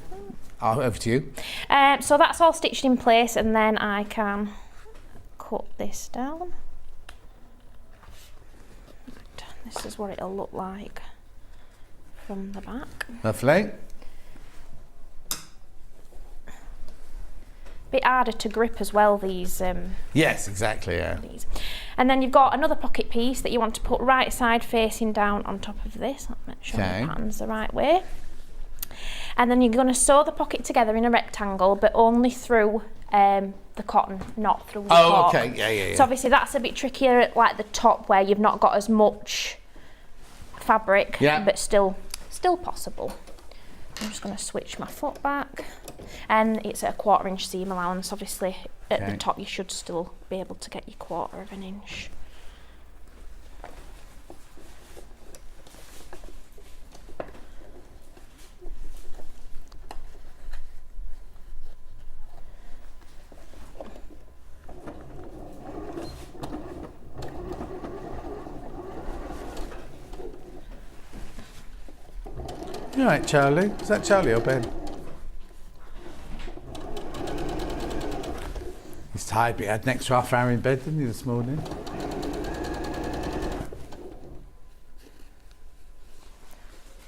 Over to you. So that's all stitched in place, and then I can cut this down. This is what it'll look like from the back. Lovely. Bit harder to grip as well, these. Yes, exactly, yeah. These. And then you've got another pocket piece that you want to put right side facing down on top of this. I'll make sure the pattern's the right way. And then you're going to sew the pocket together in a rectangle, but only through the cotton, not through the cork. Okay, yeah. So obviously that's a bit trickier at like the top where you've not got as much fabric, but still possible. I'm just going to switch my foot back, and it's a 1/4 inch seam allowance. Obviously at the top you should still be able to get your 1/4 inch. You all right, Charlie? Is that Charlie or Ben? He's tired, but he had an extra half hour in bed, didn't he, this morning?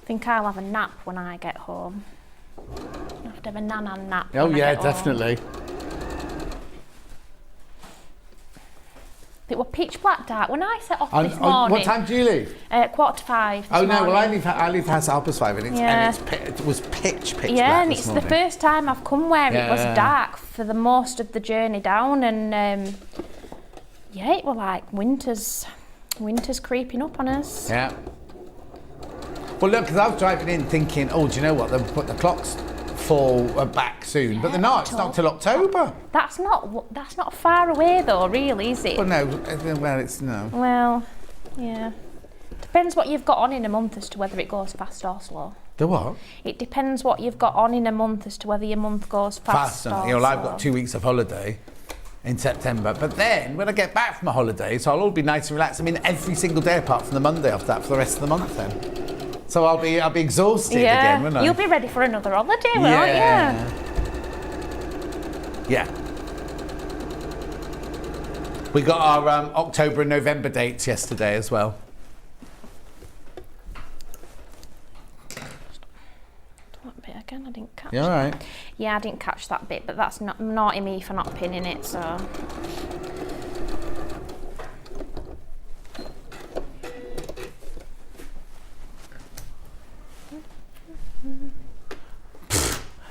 I think I'll have a nap when I get home. I have to have a nan nap. Oh when yeah, I get definitely. Home. It was pitch black dark when I set off this morning. What time do you leave? 4:45. Oh no, morning. well I leave the house at 5:30, and it was pitch black. Yeah, and it's the first time I've come where it was dark for the most of the journey down, and it was like winter's creeping up on us. Yeah. Well, look, because I was driving in thinking, oh, do you know what? They'll put the clocks fall back soon, but they're not. It's not till October. That's not far away though, really, is it? Well, no. Well, it's no. Well, yeah. Depends what you've got on in a month as to whether it goes fast or slow. The what? It depends what you've got on in a month as to whether your month goes fast or slow. You know, I've got 2 weeks of holiday in September, but then when I get back from my holiday, so I'll all be nice and relaxed. I mean, every single day apart from the Monday after that for the rest of the month then. So I'll be exhausted again, won't I? You'll be ready for another holiday, won't you? Yeah. We got our October and November dates yesterday as well. That bit again, I didn't catch. You all right? Yeah, I didn't catch that bit, but that's not naughty me for not pinning it, so.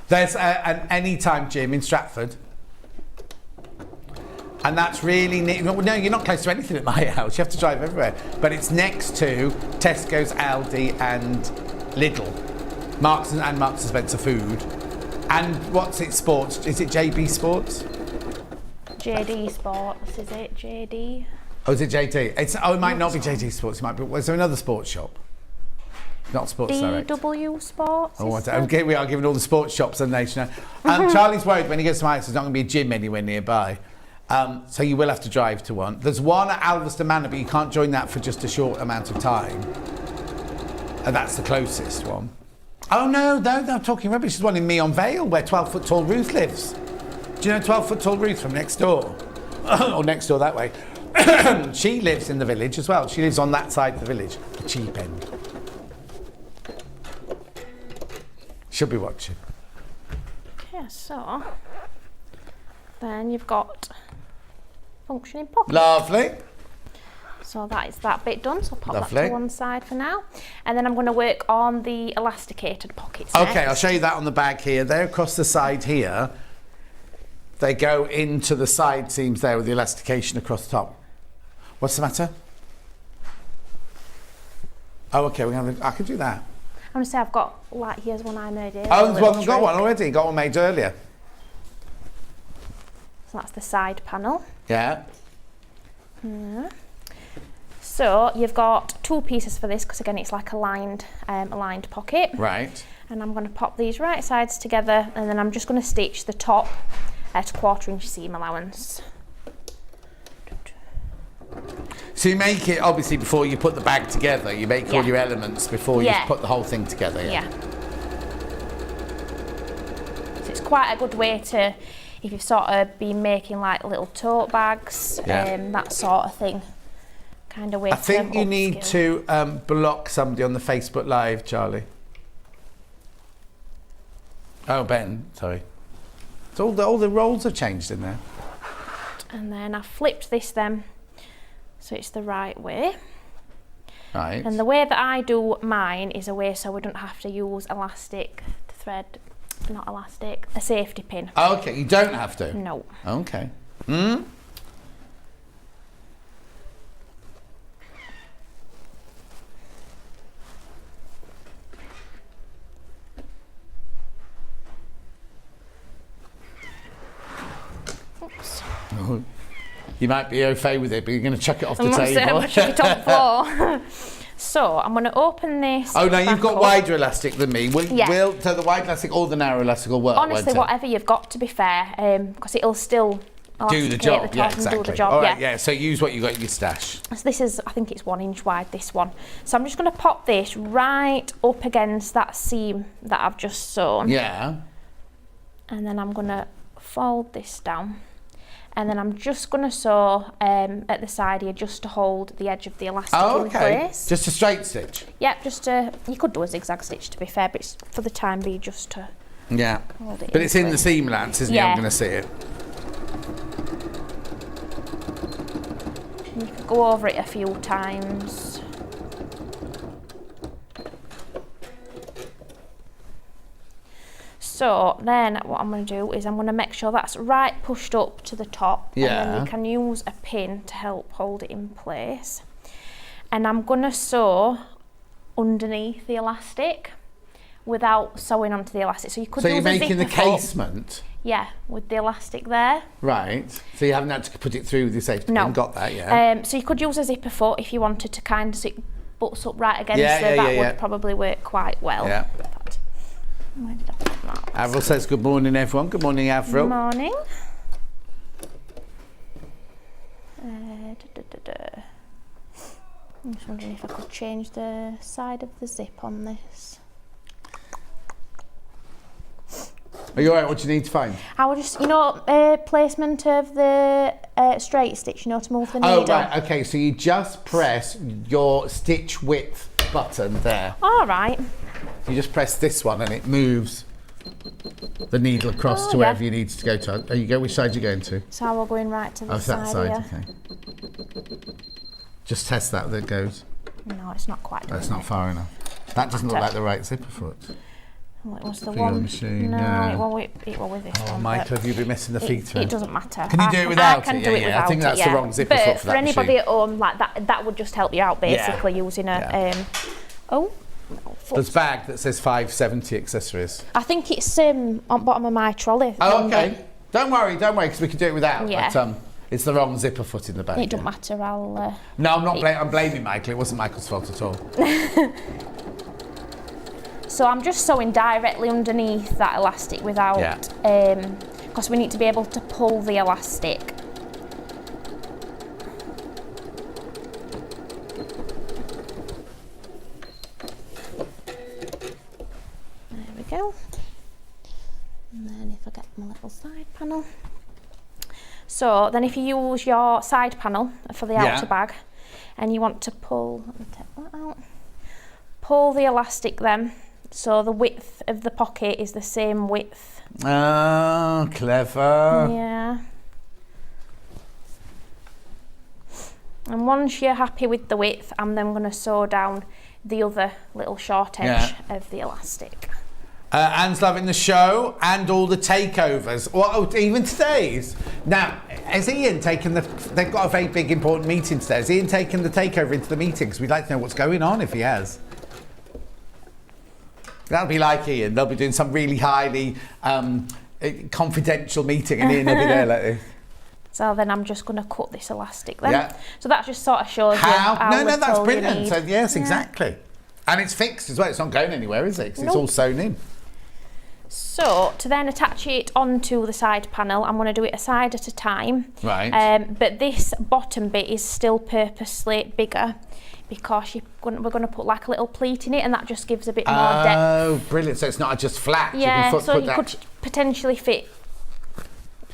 There's an Anytime gym in Stratford. And that's really neat. No, you're not close to anything at my house. You have to drive everywhere. But it's next to Tesco's, Aldi and Lidl. Marks and Spencer Food. And what's it, sports? Is it JB Sports? JD Sports, is it? JD? Oh, is it JD? It might not be JD Sports. It might be. Was there another sports shop? Not Sports Direct. DW Sports. Oh, okay, we are giving all the sports shops a nation. Charlie's worried when he gets to my house, there's not going to be a gym anywhere nearby. So you will have to drive to one. There's one at Alveston Manor, but you can't join that for just a short amount of time. And that's the closest one. Oh, no, I'm talking rubbish. There's one in Meon Vale where 12-foot tall Ruth lives. Do you know 12-foot tall Ruth from next door? Or next door that way. She lives in the village as well. She lives on that side of the village, the cheap end. She'll be watching. Okay, so then you've got functioning pocket. Lovely. So that is that bit done, so I'll pop Lovely. that to one side for now. And then I'm going to work on the elasticated pockets Okay, next. I'll show you that on the bag here. They're across the side here. They go into the side seams there with the elastication across the top. What's the matter? Oh, okay, I can do that. I'm going to say I've got, like, here's one I made earlier. Oh, I've got one already. Got one made earlier. So that's the side panel. Yeah. Yeah. So you've got 2 pieces for this because again it's like a lined pocket. Right. And I'm going to pop these right sides together and then I'm just going to stitch the top at 1/4 inch seam allowance. So you make it obviously before you put the bag together. You make all Yeah. your elements before you put the whole thing together. Yeah. So it's quite a good way to, if you've sort of been making like little tote bags, that sort of thing. Kind of way I think you need to block somebody on the Facebook Live, Charlie. Oh, Ben, sorry. So all the roles have changed in there. And then I flipped this then, so it's the right way. Right. And the way that I do mine is a way so we don't have to use elastic thread, not elastic, a safety pin. Oh, okay, you don't have to? No. Okay. Oops. You might be okay with it, but you're going to chuck it off the I'm table. going to chuck it on the floor. So I'm going to open this. Oh, no, you've got up. wider elastic than me. So the wide elastic or the narrow elastic will work, Honestly, won't it? whatever you've got, to be fair, because it'll still do the elasticate job, the top yeah, and exactly. do the job. All right, yeah, so use what you got in your stash. So this is, I think it's 1 inch wide, this one. So I'm just going to pop this right up against that seam that I've just sewn. Yeah. And then I'm going to fold this down. And then I'm just going to sew at the side here just to hold the edge of the elastic in place. Just a straight stitch? Yep, just to, you could do a zigzag stitch to be fair, but it's for the time being just to hold it But it's in the seam lance, isn't it? I'm going to see it. You could go over it a few times. So then what I'm going to do is I'm going to make sure that's right pushed up to the top. And then you can use a pin to help hold it in place. And I'm going to sew underneath the elastic without sewing onto the elastic. So you could use you're making the zipper foot. casement? Yeah, with the elastic there. Right. So you haven't had to put it through with your safety pin? Got that, yeah. So you could use a zipper foot if you wanted to kind of sit butts up right against that would probably work quite well. Yeah. Where did I put that? Avril says good morning, everyone. Good morning, Avril. Good morning. I'm just wondering if I could change the side of the zip on this. Are you alright? What do you need to find? I would just, placement of the straight stitch, to move the needle. Oh, right, okay, so you just press your stitch width button there. All right. You just press this one and it moves the needle across to wherever you need to go to. There you go, which side are you going to? So we're going right to the side. That side, here. okay. Just test that goes. No, it's not quite. That's not far enough. That doesn't look like the right zipper foot. Well, it was the For your one. machine, No, yeah. it was with this one. Oh, Michael, have you been messing the feet through? It doesn't matter. Can you do it without I can it? do it Yeah, without I think that's it, the wrong zipper foot for that anybody machine. at home, like that would just help you out basically using a. Oh. There's a bag that says 570 accessories. I think it's on bottom of my trolley. Oh, okay. Don't worry, because we can do it without. Yeah. But it's the wrong zipper foot in the bag. It don't matter. I'll. No, I'm not. I'm blaming Michael. It wasn't Michael's fault at all. So I'm just sewing directly underneath that elastic without, because we need to be able to pull the elastic. There we go. And then if I get my little side panel. So then if you use your side panel for the outer bag and you want to pull, let me take that out, pull the elastic then. So the width of the pocket is the same width. Oh, clever. Yeah. And once you're happy with the width, I'm then going to sew down the other little short edge of the elastic. Anne's loving the show and all the takeovers. Well, even today's. Now, has Ian taken they've got a very big important meeting today. Has Ian taken the takeover into the meeting? Because we'd like to know what's going on if he has. That'll be like Ian. They'll be doing some really highly confidential meeting and Ian will be there like this. So then I'm just going to cut this elastic then. Yeah. So that just sort of shows how. you how No, that's little you brilliant. need. So, yes, exactly. And it's fixed as well. It's not going anywhere, is it? 'Cause it's all sewn in. So to then attach it onto the side panel, I'm going to do it a side at a time. Right. But this bottom bit is still purposely bigger because we're going to put like a little pleat in it, and that just gives a bit more depth. Oh, brilliant. So it's not just flat. Yeah, you can so put you that could potentially fit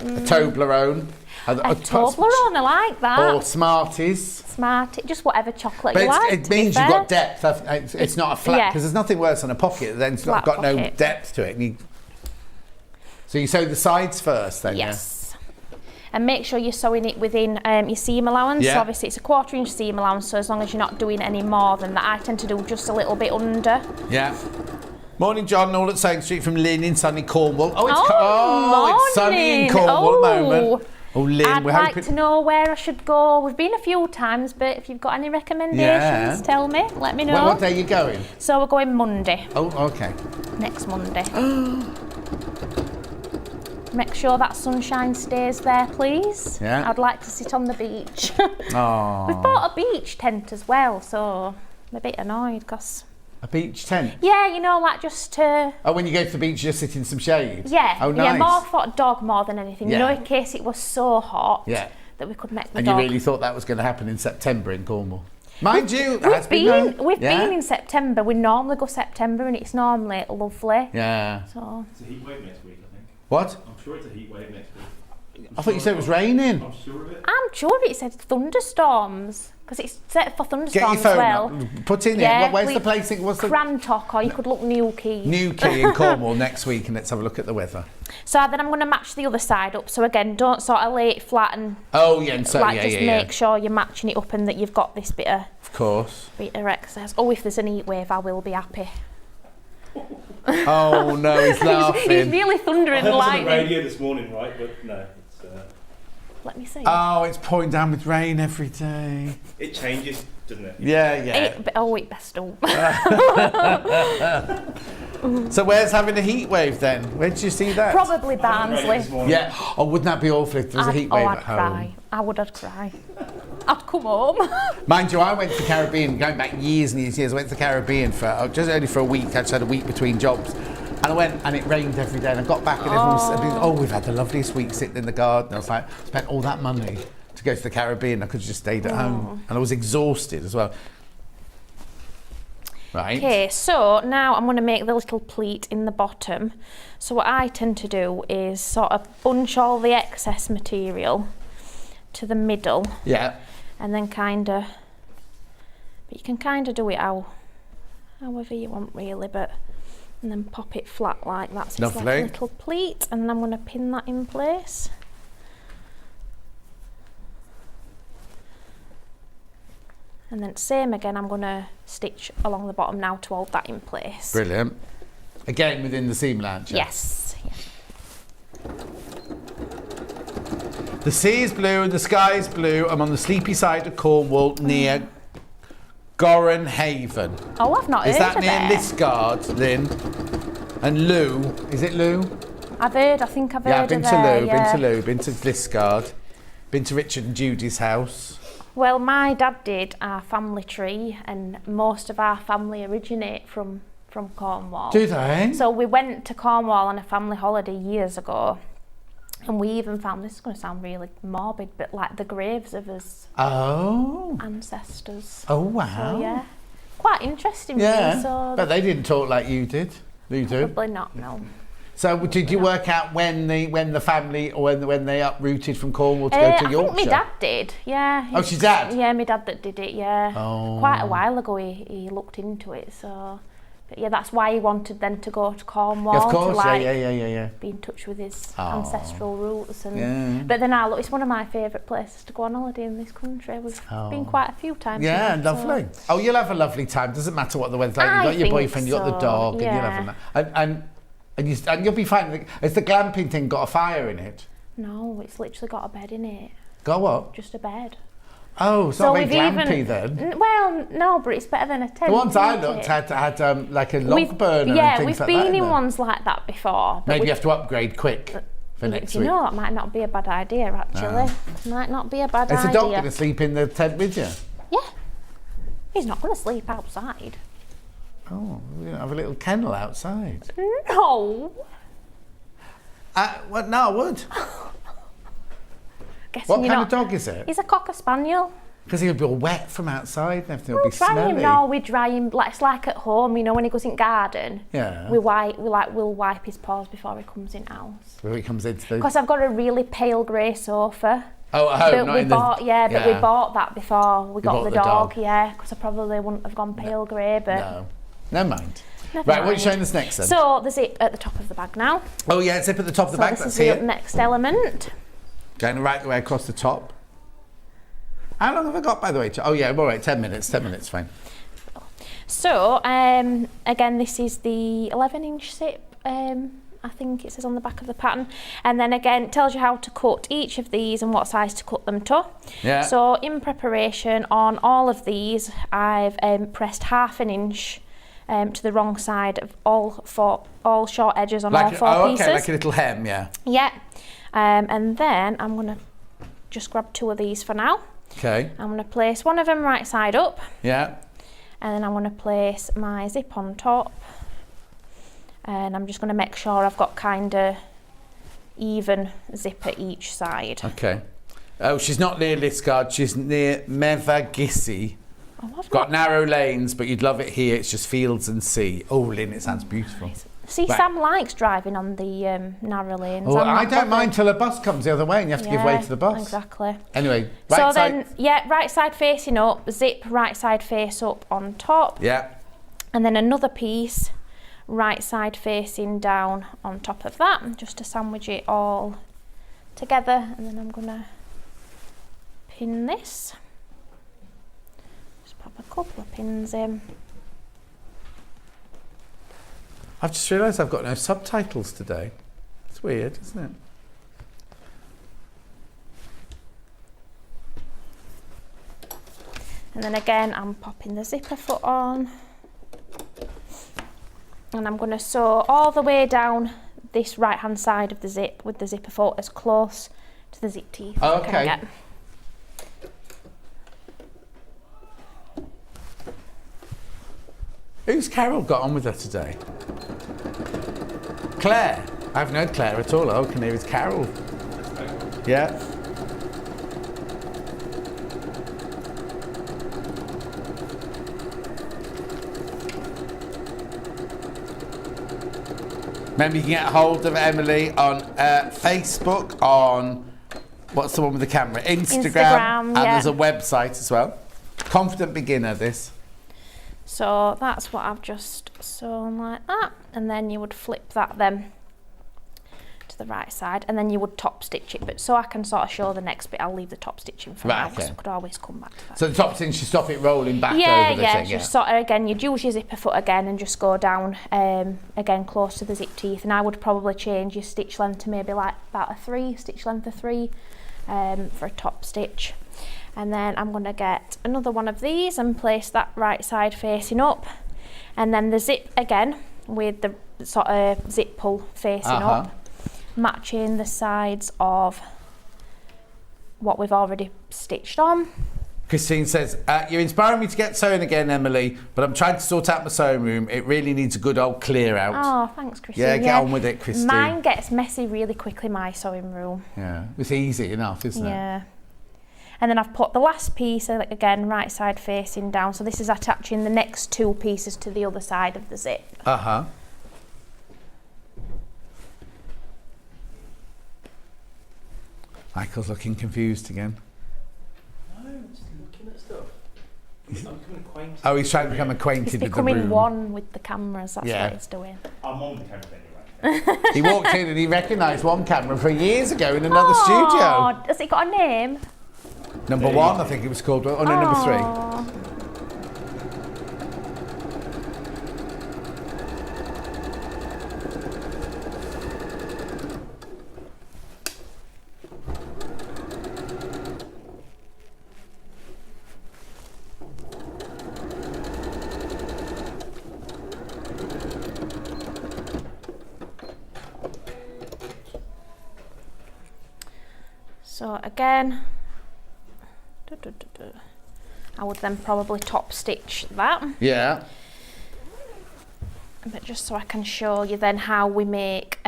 a Toblerone. a Toblerone, I like that. Or Smarties. Smarties, just whatever chocolate But you like. it means you've got depth. It's not a flat, Yeah. because there's nothing worse than a pocket then it's Flat got no pocket. depth to it. So you sew the sides first then, Yes. And make sure you're sewing it within your seam allowance. Yeah. So obviously it's a 1/4 inch seam allowance, so as long as you're not doing any more than that, I tend to do just a little bit under. Yeah. Morning, John, all at Sewing Street from Lynn in sunny Cornwall. Oh, it's sunny in morning. Cornwall at the moment. Oh, Lynn, I'd we're like hoping... to know where I should go. We've been a few times, but if you've got any recommendations, tell me, let me know. Well, what day are you going? So we're going Monday. Oh, okay. Next Monday. Make sure that sunshine stays there, please. Yeah. I'd like to sit on the beach. Oh. We've bought a beach tent as well, so I'm a bit annoyed because... A beach tent? Yeah, you know, like just to... Oh, when you go to the beach, you just sit in some shade? Yeah, Oh, nice. yeah, more for dog more than anything. Yeah. You know, in case it was so hot Yeah. that we could make the And dog... you really thought that was going to happen in September in Cornwall? Mind you, We've been been in September. We normally go September and it's normally lovely. Yeah. So... It's a heat wave next week, I think. What? I'm sure it's a heat wave next week. I thought you said it was raining. I'm sure of it. I'm sure it said thunderstorms because it's set for Get thunderstorms your phone as well. up. Put in Yeah, it. Where's the place? What's the Crantock, or you could look Newquay. Newquay in Cornwall next week, and let's have a look at the weather. So then I'm going to match the other side up. So again, don't sort of lay it flat and Oh yeah, and so like yeah, just yeah, make sure you're matching it up and that you've got this bit of course. excess. Oh, if there's an heat wave, I will be happy. Oh no, he's laughing. He's really thundering I heard this on the lightning. radio this morning, right? But no, it's Let me see. Oh, it's pouring down with rain every day. it changes, doesn't it? Yeah, yeah. It best don't. So where's having a heat wave then? Where did you see that? Probably I heard the radio this Barnsley. morning. Yeah. Oh, wouldn't that be awful if there was a heat wave I'd at home? cry. I'd cry. I'd come home. Mind you, I went to the Caribbean, going back years and years and years. I went to the Caribbean for just only for a week. I just had a week between jobs. And I went and it rained every day. And I got back and everyone was, we've had the loveliest week sitting in the garden. I was like, spent all that money to go to the Caribbean. I could have just stayed at home. And I was exhausted as well. Right. Okay, so now I'm going to make the little pleat in the bottom. So what I tend to do is sort of bunch all the excess material to the middle. Yeah. And then but you can kind of do it however you want really, and then pop it flat like that. So it's like Lovely. a little pleat, and then I'm going to pin that in place. And then same again, I'm going to stitch along the bottom now to hold that in place. Brilliant. Again, within the seam allowance. Yeah? Yes. Yeah. The sea is blue and the sky is blue. I'm on the sleepy side of Cornwall near Gorran Haven. Oh, I've not Is heard that of near it. Lisgard, Lynn? And Lou, is it Lou? I think I've heard Yeah, of been it. to Lou, Yeah. been to Lisgard, been to Richard and Judy's house. Well, my dad did our family tree, and most of our family originate from Cornwall. Do they? So we went to Cornwall on a family holiday years ago, and we even found, this is going to sound really morbid, but like the graves of his ancestors. Oh, wow. So yeah, quite interesting. Yeah, really. So but they didn't talk like you did. You do? probably not. No. So did you work out when the family, or when they uprooted from Cornwall to go to Yorkshire? I think my dad did. Yeah. Oh, it's your dad? Yeah, my dad that did it. Yeah. Oh. Quite a while ago, he looked into it. So. But yeah, that's why he wanted then to go to Cornwall. Yeah, of course, to, like, yeah. be in touch with his Oh. ancestral roots. And Yeah. But then look, it's one of my favourite places to go on holiday in this country. We've been quite a few times. Yeah, now, lovely. So. Oh, you'll have a lovely time. Doesn't matter what the weather's like. You've I got your think boyfriend, you've got the so, dog, and you'll yeah. have and you'll be fine. Has the glamping thing got a fire in it? No, it's literally got a bed in it. Got what? Just a bed. Oh, it's not very glampy then. Well, no, but it's better than a tent. The ones I isn't looked it? had like a log burner Yeah, and things we've like been that in there. ones like that before. But Maybe you have to upgrade quick for next you week. know, that might not be a bad idea, actually. Might not be a bad Is idea. the dog going to sleep in the tent with you? Yeah. He's not going to sleep outside. Oh, we have a little kennel outside. No. Well, no, I would. Guessing What you're kind not- of dog is it? He's a cocker spaniel. Because he'll be all wet from outside and everything will We be dry smelly. him. No, we dry him. Like, it's like at home, you know, when he goes in garden. Yeah. We'll wipe his paws before he comes in house. Where he comes into the... Because I've got a really pale grey sofa. Oh, at home, But not we in the... bought, but we bought that before we got bought the the dog. dog. Yeah, because I probably wouldn't have gone pale grey, but No. Never mind. never Right, what are you mind. showing us next then? So the zip at the top of the bag now. Oh yeah, zip at the top of the So bag, this that's is the here. next element. Going right the way across the top. How long have I got, by the way? Oh yeah, all right, 10 minutes, fine. So again, this is the 11-inch zip. I think it says on the back of the pattern, and then again it tells you how to cut each of these and what size to cut them to. Yeah. So in preparation on all of these, I've pressed 1/2 inch to the wrong side of all short edges on all four pieces. Okay, like a little hem, yeah. Yeah. And then I'm gonna just grab 2 of these for now. Okay. I'm gonna place one of them right side up. Yeah. And then I'm going to place my zip on top, and I'm just going to make sure I've got kind of even zip at each side. Okay. Oh, she's not near Liscard, she's near Mayfair. Oh, I've Got narrow lanes, but you'd love it here. It's just fields and sea. Oh, Lynn, it sounds beautiful. See, Right. Sam likes driving on the narrow lanes. Oh, I'm I not don't mind bothered. till a bus comes the other way and you have to give way to the bus. Exactly. Anyway, right So side. then, yeah, right side facing up, zip right side face up on top. Yeah. And then another piece, right side facing down on top of that, just to sandwich it all together. And then I'm gonna pin this. Just pop a couple of pins in. I've just realised I've got no subtitles today. It's weird, isn't it? And then again, I'm popping the zipper foot on. And I'm going to sew all the way down this right hand side of the zip with the zipper foot as close to the zip teeth as I can Okay. get. Who's Carol got on with her today? Claire. I haven't heard Claire at all. Oh, can hear it's Carol. Yeah. Remember, you can get hold of Emily on Facebook, on what's the one with the camera? Instagram, and yeah. there's a website as well. Confident Beginner, this. So that's what I've just sewn like that, and then you would flip that then to the right side, and then you would top stitch it. But so I can sort of show the next bit, I'll leave the top stitching for now, because I could always come back to that. So the top stitch, you stop it rolling back over the thing, just sort of again, you'd use your zipper foot again and just go down again close to the zip teeth, and I would probably change your stitch length to maybe like about a 3, stitch length of 3 for a top stitch. And then I'm going to get another one of these and place that right side facing up, and then the zip again with the sort of zip pull facing up, matching the sides of what we've already stitched on. Christine says, you're inspiring me to get sewing again, Emily, but I'm trying to sort out my sewing room. It really needs a good old clear out. Oh, thanks, Christine. Yeah, get on with it, Christine. Mine gets messy really quickly, my sewing room. Yeah, it's easy enough, isn't it? Yeah. And then I've put the last piece, again, right side facing down. So this is attaching the next 2 pieces to the other side of the zip. Uh-huh. Michael's looking confused again. No, just looking at stuff. I'm becoming acquainted. Oh, he's trying to become acquainted He's with the becoming room. one with the cameras, that's Yeah. what he's doing. I'm on the camera anyway. He walked in and he recognised one camera from years ago in another studio. Has it got a name? Number one, I think it was called. Oh, no, number three. Aw. So again, I would then probably top stitch that. Yeah. But just so I can show you then how we make,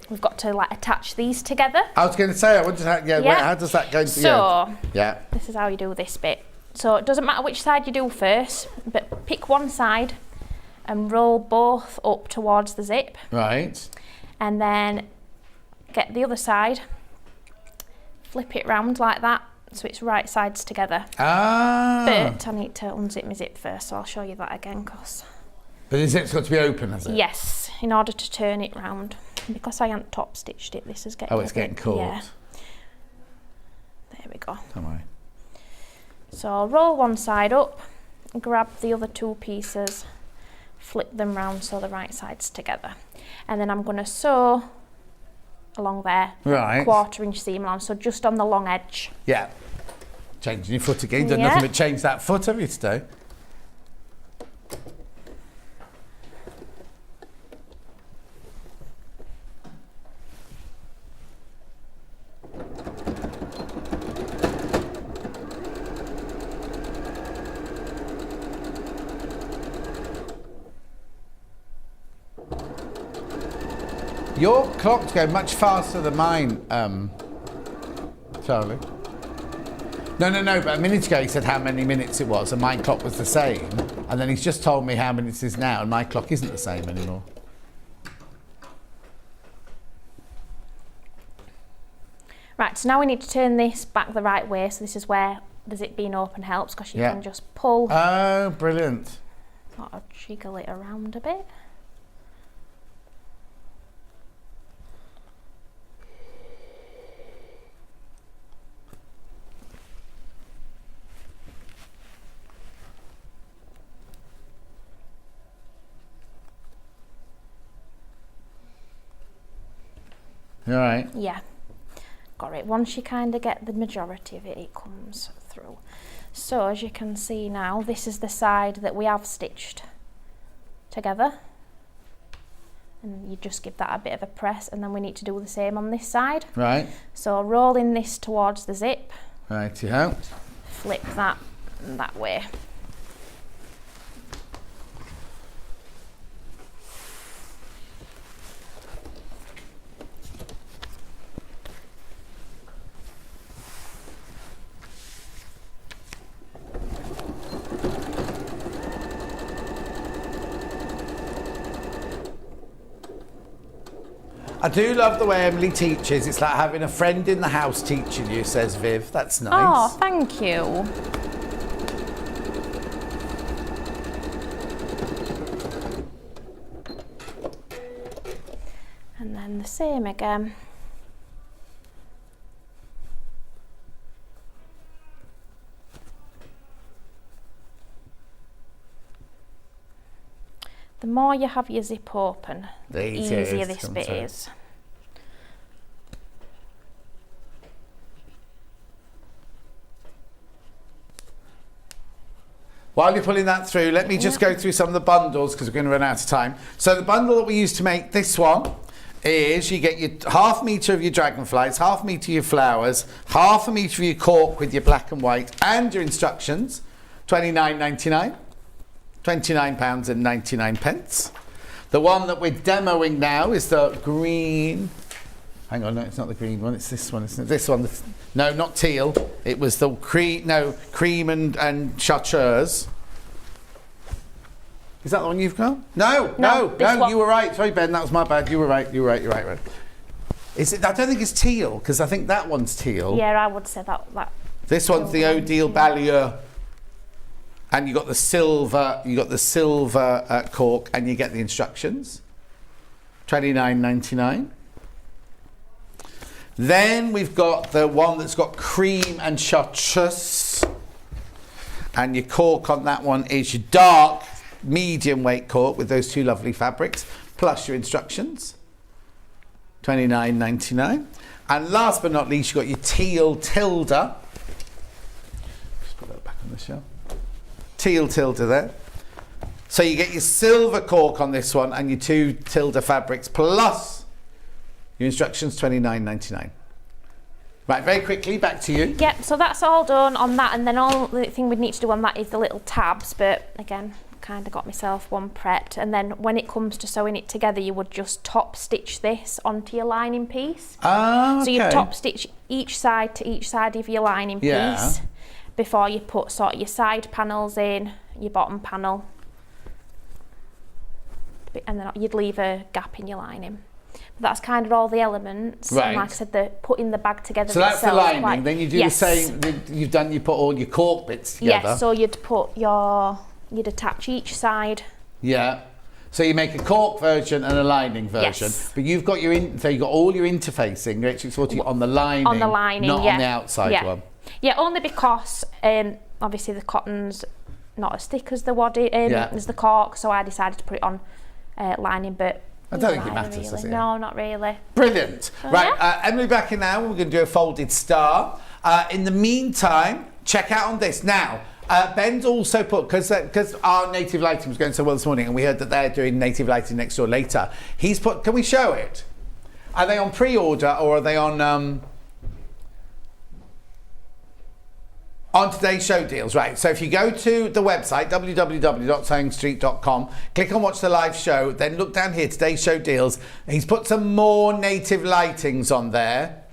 we've got to like attach these together. I was going to say, I wondered how, Yeah. Wait, how does that go? So, yeah. this is how you do this bit. So it doesn't matter which side you do first, but pick one side and roll both up towards the zip. Right. And then get the other side, flip it round like that, so it's right sides together. Ah. But I need to unzip my zip first, so I'll show you that again, cause. But the zip's got to be open, has it? Yes, in order to turn it round. Because I haven't top stitched it, this is getting. Oh, it's getting caught. Yeah. There we go. Don't worry. So I'll roll one side up, grab the other two pieces, flip them round so the right side's together. And then I'm going to sew along there, Right. 1/4 inch seam allowance, so just on the long edge. Yeah. Changing your foot again. Done Yeah. nothing but change that foot, have you, today? Your clock's going much faster than mine, Charlie. No, but a minute ago he said how many minutes it was, and my clock was the same. And then he's just told me how many it is now, and my clock isn't the same anymore. Right, so now we need to turn this back the right way, so this is where the zip being open helps, because you Yeah. can just pull, Oh, brilliant. sort of jiggle it around a bit. All right. Yeah, got it. Once you kind of get the majority of it, it comes through. So as you can see now, this is the side that we have stitched together. And you just give that a bit of a press, and then we need to do the same on this side. Right. So rolling this towards the zip, Righty-ho. flip that way. I do love the way Emily teaches. It's like having a friend in the house teaching you, says Viv. That's nice. Oh, thank you. And then the same again. The more you have your zip open, the easier it easier is to this come bit through. is. While you're pulling that through, let me just go through some of the bundles because we're going to run out of time. So the bundle that we use to make this one is you get your 1/2 metre of your dragonflies, 1/2 metre of your flowers, 1/2 metre of your cork with your black and white, and your instructions, £29.99, £29.99. The one that we're demoing now is the green. Hang on, no, it's not the green one. It's this one, isn't it? This one. No, not teal. It was the cream and chartreuse. Is that the one you've got? No, this one. you were right. Sorry, Ben, that was my bad. You were right. You're right. Is it? I don't think it's teal because I think that one's teal. Yeah, I would say that. This one's the Odile Ballieu. And you got the silver cork, and you get the instructions. $29.99. Then we've got the one that's got cream and chartreuse, and your cork on that one is your dark medium weight cork with those two lovely fabrics, plus your instructions. $29.99. And last but not least, you've got your teal tilde. Just put that back on the shelf. Teal tilde there. So you get your silver cork on this one and your two tilde fabrics plus your instructions, $29.99. Right, very quickly, back to you. Yep, so that's all done on that, and then all the thing we'd need to do on that is the little tabs, but again, kind of got myself one prepped. And then when it comes to sewing it together, you would just top stitch this onto your lining piece. Oh, okay. So you top stitch each side to each side of your lining piece before you put sort of your side panels in, your bottom panel, and then you'd leave a gap in your lining. But that's kind of all the elements. Right. And like I said, putting the bag together. So that's the lining. Quite, then you do the same. You put all your cork bits together. Yes. So you'd attach each side. Yeah. So you make a cork version and a lining version. Yes. But you've got so you've got all your interfacing, your HX40 on the lining. On the lining, not on the outside one. Yeah, only because obviously the cotton's not as thick as the wadding, as the cork, so I decided to put it on lining, but I don't think it matters, really. does it? No, not really. Brilliant. So, right, Emily Becky now, we're going to do a folded star. In the meantime, check out on this. Now, Ben's also put, because our native lighting was going so well this morning, and we heard that they're doing native lighting next door later, he's put, can we show it? Are they on pre-order or are they on today's show deals? Right, so if you go to the website www.sewingstreet.com, click on watch the live show, then look down here, today's show deals. He's put some more native lightings on there.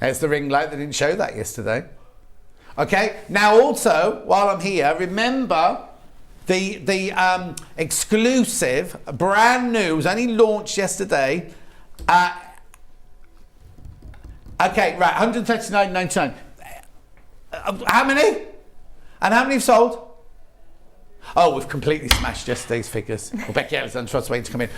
There's the ring light. They didn't show that yesterday. Okay, now also while I'm here, remember the exclusive, brand new, was only launched yesterday. Okay, right, $139.99. How many? And how many have sold? Oh, we've completely smashed yesterday's figures. Well, Becky Alexander's waiting to come in.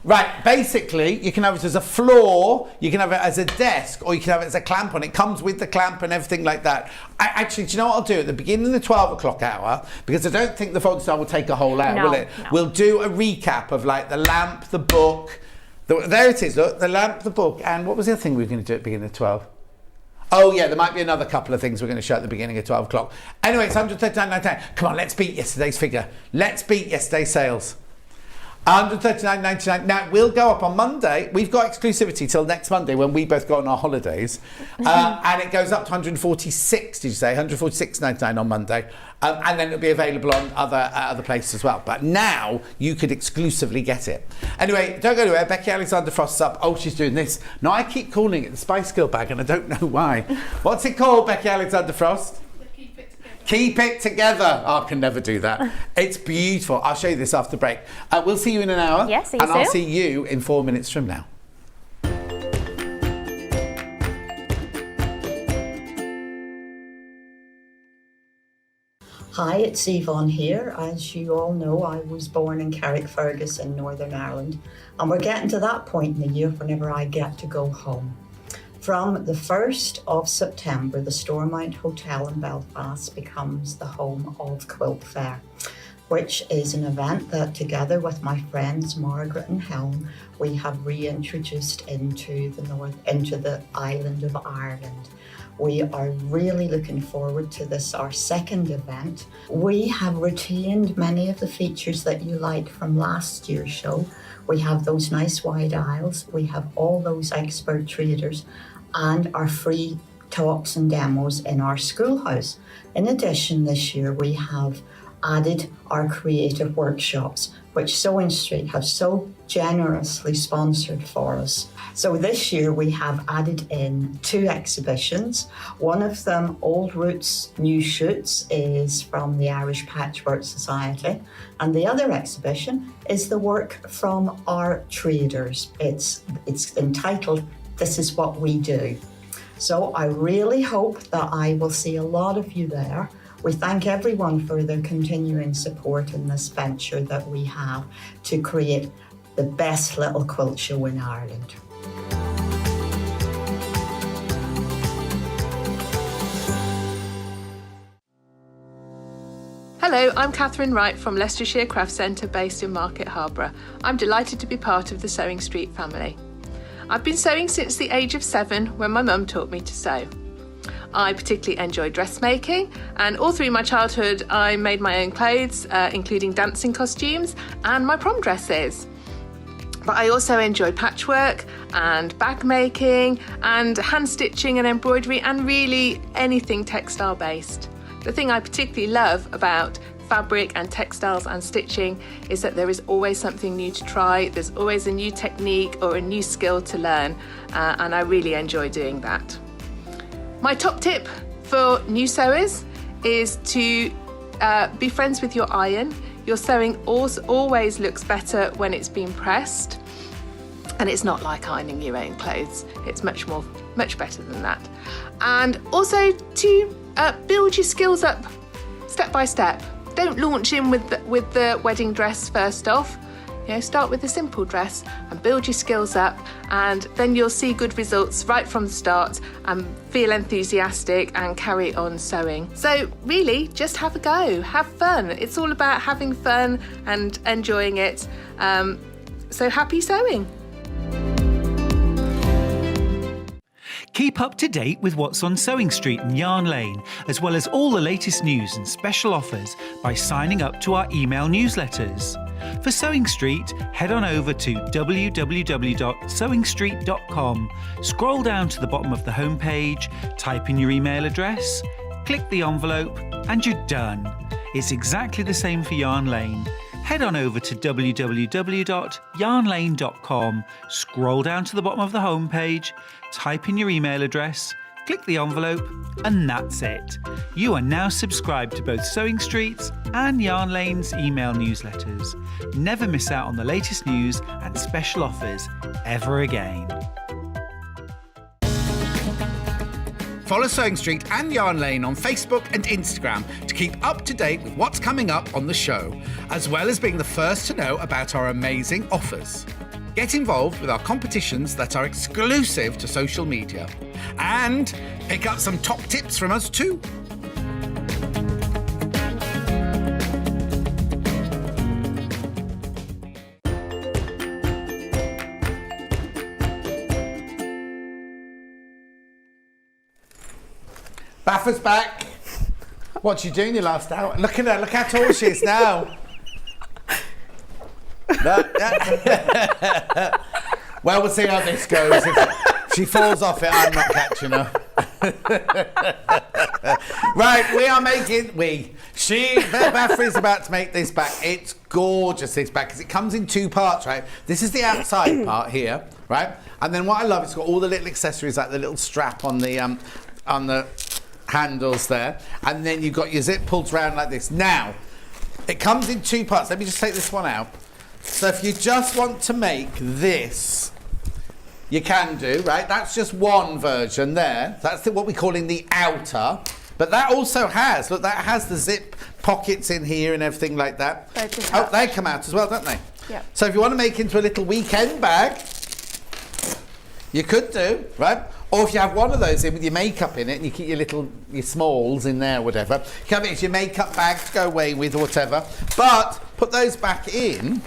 Right, basically, you can have it as a floor, you can have it as a desk, or you can have it as a clamp on. It comes with the clamp and everything like that. Actually, do you know what I'll do? At the beginning of the 12 o'clock hour, because I don't think the folded star will take a whole hour, will it? No. We'll do a recap of like the lamp, the book. There it is, look, the lamp, the book, and what was the other thing we were going to do at the beginning of 12? Oh yeah, there might be another couple of things we're going to show at the beginning of 12 o'clock. Anyway, it's $139.99. Come on, let's beat yesterday's figure. Let's beat yesterday's sales. $139.99. Now, we'll go up on Monday. We've got exclusivity till next Monday when we both go on our holidays. And it goes up to $146, did you say? $146.99 on Monday. And then it'll be available on other places as well. But now you could exclusively get it. Anyway, don't go anywhere. Becky Alexander Frost's up. Oh, she's doing this. Now, I keep calling it the Spice Girl bag, and I don't know why. What's it called, Becky Alexander Frost? Keep it together. Oh, I can never do that. It's beautiful. I'll show you this after the break. We'll see you in an hour. Yeah, see you and I'll soon. see you in 4 minutes from now. Hi, it's Yvonne here. As you all know, I was born in Carrickfergus in Northern Ireland, and we're getting to that point in the year whenever I get to go home. From the 1st of September, the Stormont Hotel in Belfast becomes the home of Quilt Fair, which is an event that together with my friends Margaret and Helen, we have reintroduced into the island of Ireland. We are really looking forward to this, our second event. We have retained many of the features that you liked from last year's show. We have those nice wide aisles, we have all those expert traders, and our free talks and demos in our schoolhouse. In addition, this year we have added our creative workshops, which Sewing Street have so generously sponsored for us. So this year we have added in 2 exhibitions. One of them, Old Roots, New Shoots, is from the Irish Patchwork Society. And the other exhibition is the work from our traders. It's entitled, This Is What We Do. So I really hope that I will see a lot of you there. We thank everyone for their continuing support in this venture that we have to create the best little quilt show in Ireland. Hello, I'm Catherine Wright from Leicestershire Craft Centre based in Market Harborough. I'm delighted to be part of the Sewing Street family. I've been sewing since the age of 7 when my mum taught me to sew. I particularly enjoy dressmaking, and all through my childhood I made my own clothes, including dancing costumes and my prom dresses. But I also enjoy patchwork and bag making and hand stitching and embroidery and really anything textile based. The thing I particularly love about fabric and textiles and stitching is that there is always something new to try, there's always a new technique or a new skill to learn, and I really enjoy doing that. My top tip for new sewers is to be friends with your iron. Your sewing always looks better when it's been pressed, and it's not like ironing your own clothes. It's much better than that. And also to build your skills up step by step. Don't launch in with the wedding dress first off. You know, start with a simple dress and build your skills up, and then you'll see good results right from the start and feel enthusiastic and carry on sewing. So really, just have a go, have fun. It's all about having fun and enjoying it. So happy sewing. Keep up to date with what's on Sewing Street and Yarn Lane, as well as all the latest news and special offers by signing up to our email newsletters. For Sewing Street, head on over to www.sewingstreet.com, scroll down to the bottom of the homepage, type in your email address, click the envelope, and you're done. It's exactly the same for Yarn Lane. Head on over to www.yarnlane.com, scroll down to the bottom of the homepage, type in your email address, click the envelope, and that's it. You are now subscribed to both Sewing Street's and Yarn Lane's email newsletters. Never miss out on the latest news and special offers ever again. Follow Sewing Street and Yarn Lane on Facebook and Instagram to keep up to date with what's coming up on the show, as well as being the first to know about our amazing offers. Get involved with our competitions that are exclusive to social media, and pick up some top tips from us too. Baffa's back. What's she doing your last hour? Look at her, look how tall she is now. Well, we'll see how this goes. If she falls off it, I'm not catching her. Right, Baffa is about to make this back. It's gorgeous, this back, because it comes in 2 parts, right? This is the outside part here, right? And then what I love, it's got all the little accessories, like the little strap on the handles there, and then you've got your zip pulled around like this. Now, it comes in 2 parts. Let me just take this one out. So if you just want to make this, you can do, right? That's just one version there. That's what we're calling the outer. But that also has, look, that has the zip pockets in here and everything like that. Oh, they come out as well, don't they? Yeah. So if you want to make into a little weekend bag, you could do, right? Or if you have one of those in with your makeup in it and you keep your smalls in there or whatever, you can have it as your makeup bag to go away with or whatever. But put those back in.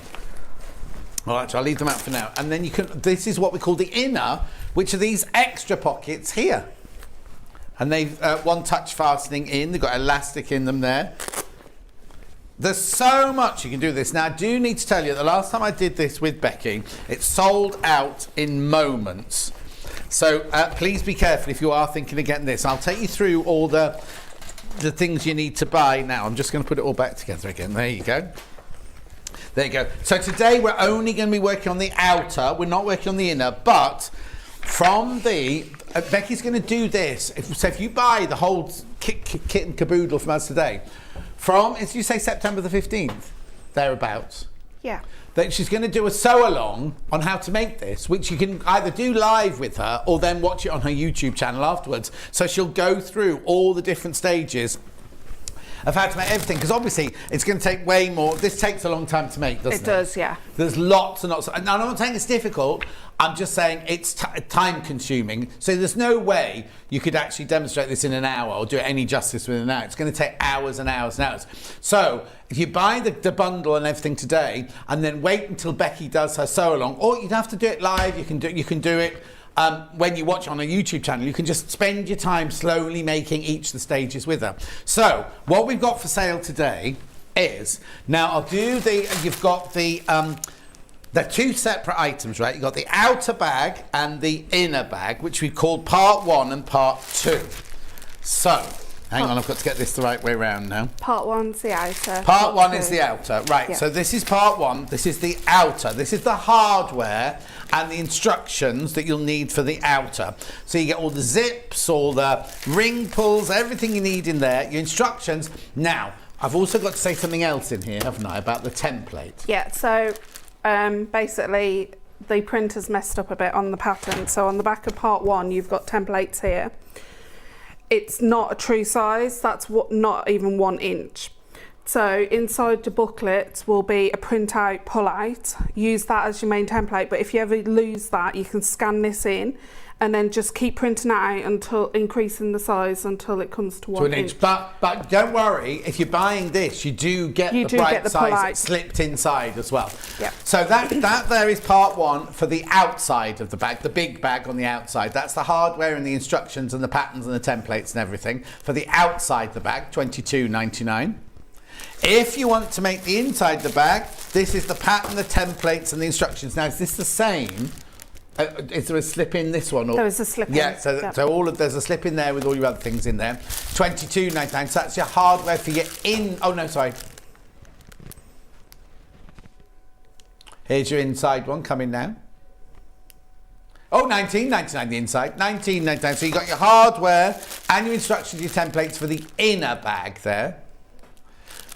All right, so I'll leave them out for now. And then you can, this is what we call the inner, which are these extra pockets here. And they've one touch fastening in, they've got elastic in them there. There's so much you can do with this. Now, I do need to tell you, the last time I did this with Becky, it sold out in moments. So please be careful if you are thinking of getting this. I'll take you through all the things you need to buy now. I'm just going to put it all back together again. There you go. There you go. So today we're only going to be working on the outer. We're not working on the inner, but from the... Becky's going to do this. So if you buy the whole kit and caboodle from us today, from, as you say, September the 15th, thereabouts. Yeah. That she's going to do a sew along on how to make this, which you can either do live with her or then watch it on her YouTube channel afterwards. So she'll go through all the different stages of how to make everything, because obviously it's going to take way more. This takes a long time to make, doesn't it? It does, yeah. There's lots and lots. And I'm not saying it's difficult. I'm just saying it's time consuming. So there's no way you could actually demonstrate this in an hour or do it any justice within an hour. It's going to take hours and hours and hours. So if you buy the bundle and everything today and then wait until Becky does her sew along, or you'd have to do it live, you can do it when you watch on a YouTube channel. You can just spend your time slowly making each of the stages with her. So what we've got for sale today is, now I'll do you've got they're two separate items, right? You've got the outer bag and the inner bag, which we called part 1 and part 2. So, hang on, I've got to get this the right way around now. Part 1's the outer. Part 1 is the outer, right. Yeah. So this is part 1, this is the outer. This is the hardware and the instructions that you'll need for the outer. So you get all the zips, all the ring pulls, everything you need in there, your instructions. Now, I've also got to say something else in here, haven't I, about the template. Yeah, so basically the printer's messed up a bit on the pattern. So on the back of part 1, you've got templates here. It's not a true size, that's not even 1 inch. So inside the booklet will be a printout pull out. Use that as your main template, but if you ever lose that, you can scan this in and then just keep printing it out until increasing the size until it comes to 1 inch. But don't worry, if you're buying this, you do get the bright size slipped inside as well. Yeah. So that there is part 1 for the outside of the bag, the big bag on the outside. That's the hardware and the instructions and the patterns and the templates and everything. For the outside the bag, $22.99. If you want to make the inside the bag, this is the pattern, the templates and the instructions. Now, is this the same? Is there a slip in this one? Or? There is a slip in. Yeah, so there's a slip in there with all your other things in there. $22.99. So that's your hardware for your oh no, sorry. Here's your inside one coming now. Oh, $19.99 the inside. $19.99. So you got your hardware and your instructions, your templates for the inner bag there.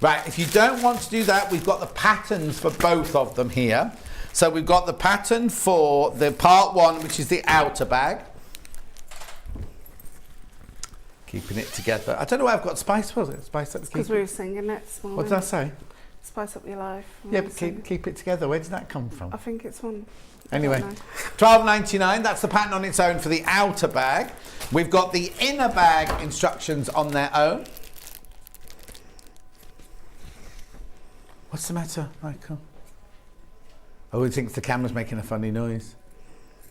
Right, if you don't want to do that, we've got the patterns for both of them here. So we've got the pattern for the part 1, which is the outer bag. Keeping it together. I don't know why I've got spice, was it? Spice up. Because we were singing it this morning. What did I say? Spice up your life. Yeah, but keep it together. Where did that come from? I think it's one. Anyway, $12.99. That's the pattern on its own for the outer bag. We've got the inner bag instructions on their own. What's the matter, Michael? Oh, he thinks the camera's making a funny noise.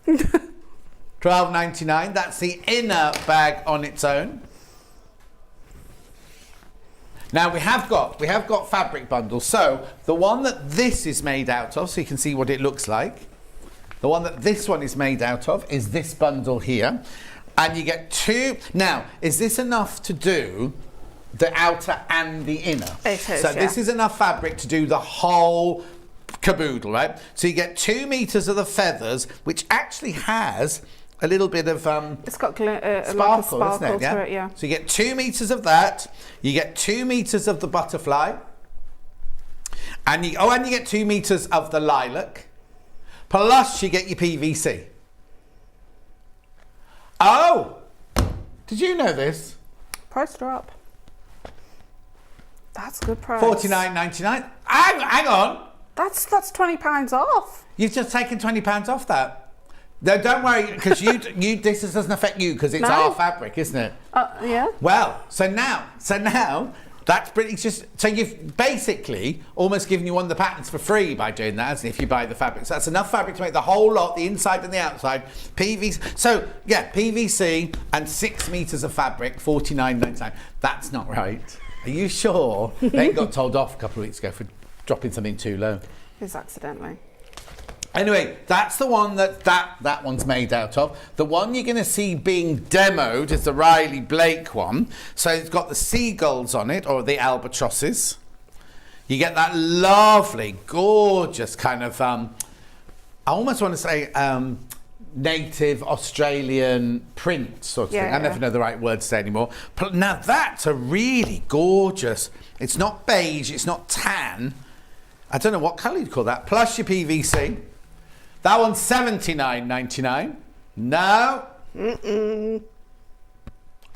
$12.99. That's the inner bag on its own. Now we have got fabric bundles. So the one that this is made out of, so you can see what it looks like. The one that this one is made out of is this bundle here, and you get 2. Now, is this enough to do the outer and the inner? It is, so this is enough fabric to do the whole caboodle, right? So you get 2 meters of the feathers, which actually has a little bit of it's got sparkle, isn't it? Yeah? To it, yeah. So you get 2 meters of that. You get 2 meters of the butterfly, and you get 2 meters of the lilac. Plus, you get your PVC. Oh, did you know this? Price drop. That's a good price. $49.99. Hang on. That's £20 off. You've just taken £20 off that. No, don't worry, because this doesn't affect you because it's our fabric, isn't it? Yeah. Well, so now that's pretty. So you've basically almost given you one of the patterns for free by doing that, as if you buy the fabric. So that's enough fabric to make the whole lot, the inside and the outside. PVC. So yeah, PVC and 6 meters of fabric, $49.99. That's not right. Are you sure? They got told off a couple of weeks ago for dropping something too low. It's accidentally. Anyway, that's the one that one's made out of. The one you're going to see being demoed is the Riley Blake one. So it's got the seagulls on it, or the albatrosses. You get that lovely, gorgeous kind of, I almost want to say native Australian print sort of thing. I never know the right word to say anymore. Now that's a really gorgeous, it's not beige, it's not tan. I don't know what colour you'd call that. Plus your PVC. That one's $79.99. No. $59.99,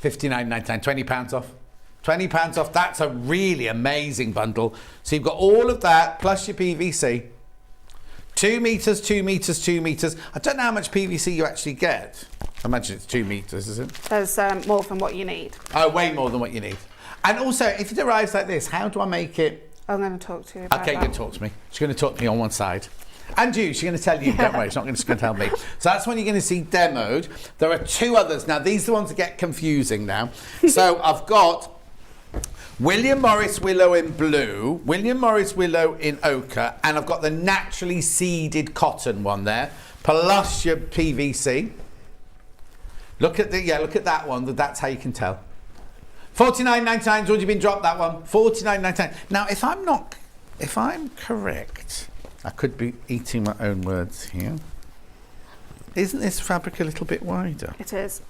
£20 off. £20 off. That's a really amazing bundle. So you've got all of that plus your PVC. 2 meters, 2 meters, 2 meters. I don't know how much PVC you actually get. I imagine it's 2 meters, is it? There's more than what you need. Oh, way more than what you need. And also, if it arrives like this, how do I make it? I'm going to talk to you about Okay, you're going to talk to me. She's going to talk to me on one side. And you, she's going to tell you, don't worry, she's not just going to tell me. So that's when you're going to see demoed. There are 2 others. Now, these are the ones that get confusing now. So I've got William Morris Willow in blue, William Morris Willow in ochre, and I've got the naturally seeded cotton one there, plus your PVC. Look at that one, that's how you can tell. $49.99's already been dropped, that one. $49.99. Now, if I'm correct, I could be eating my own words here. Isn't this fabric a little bit wider? It is.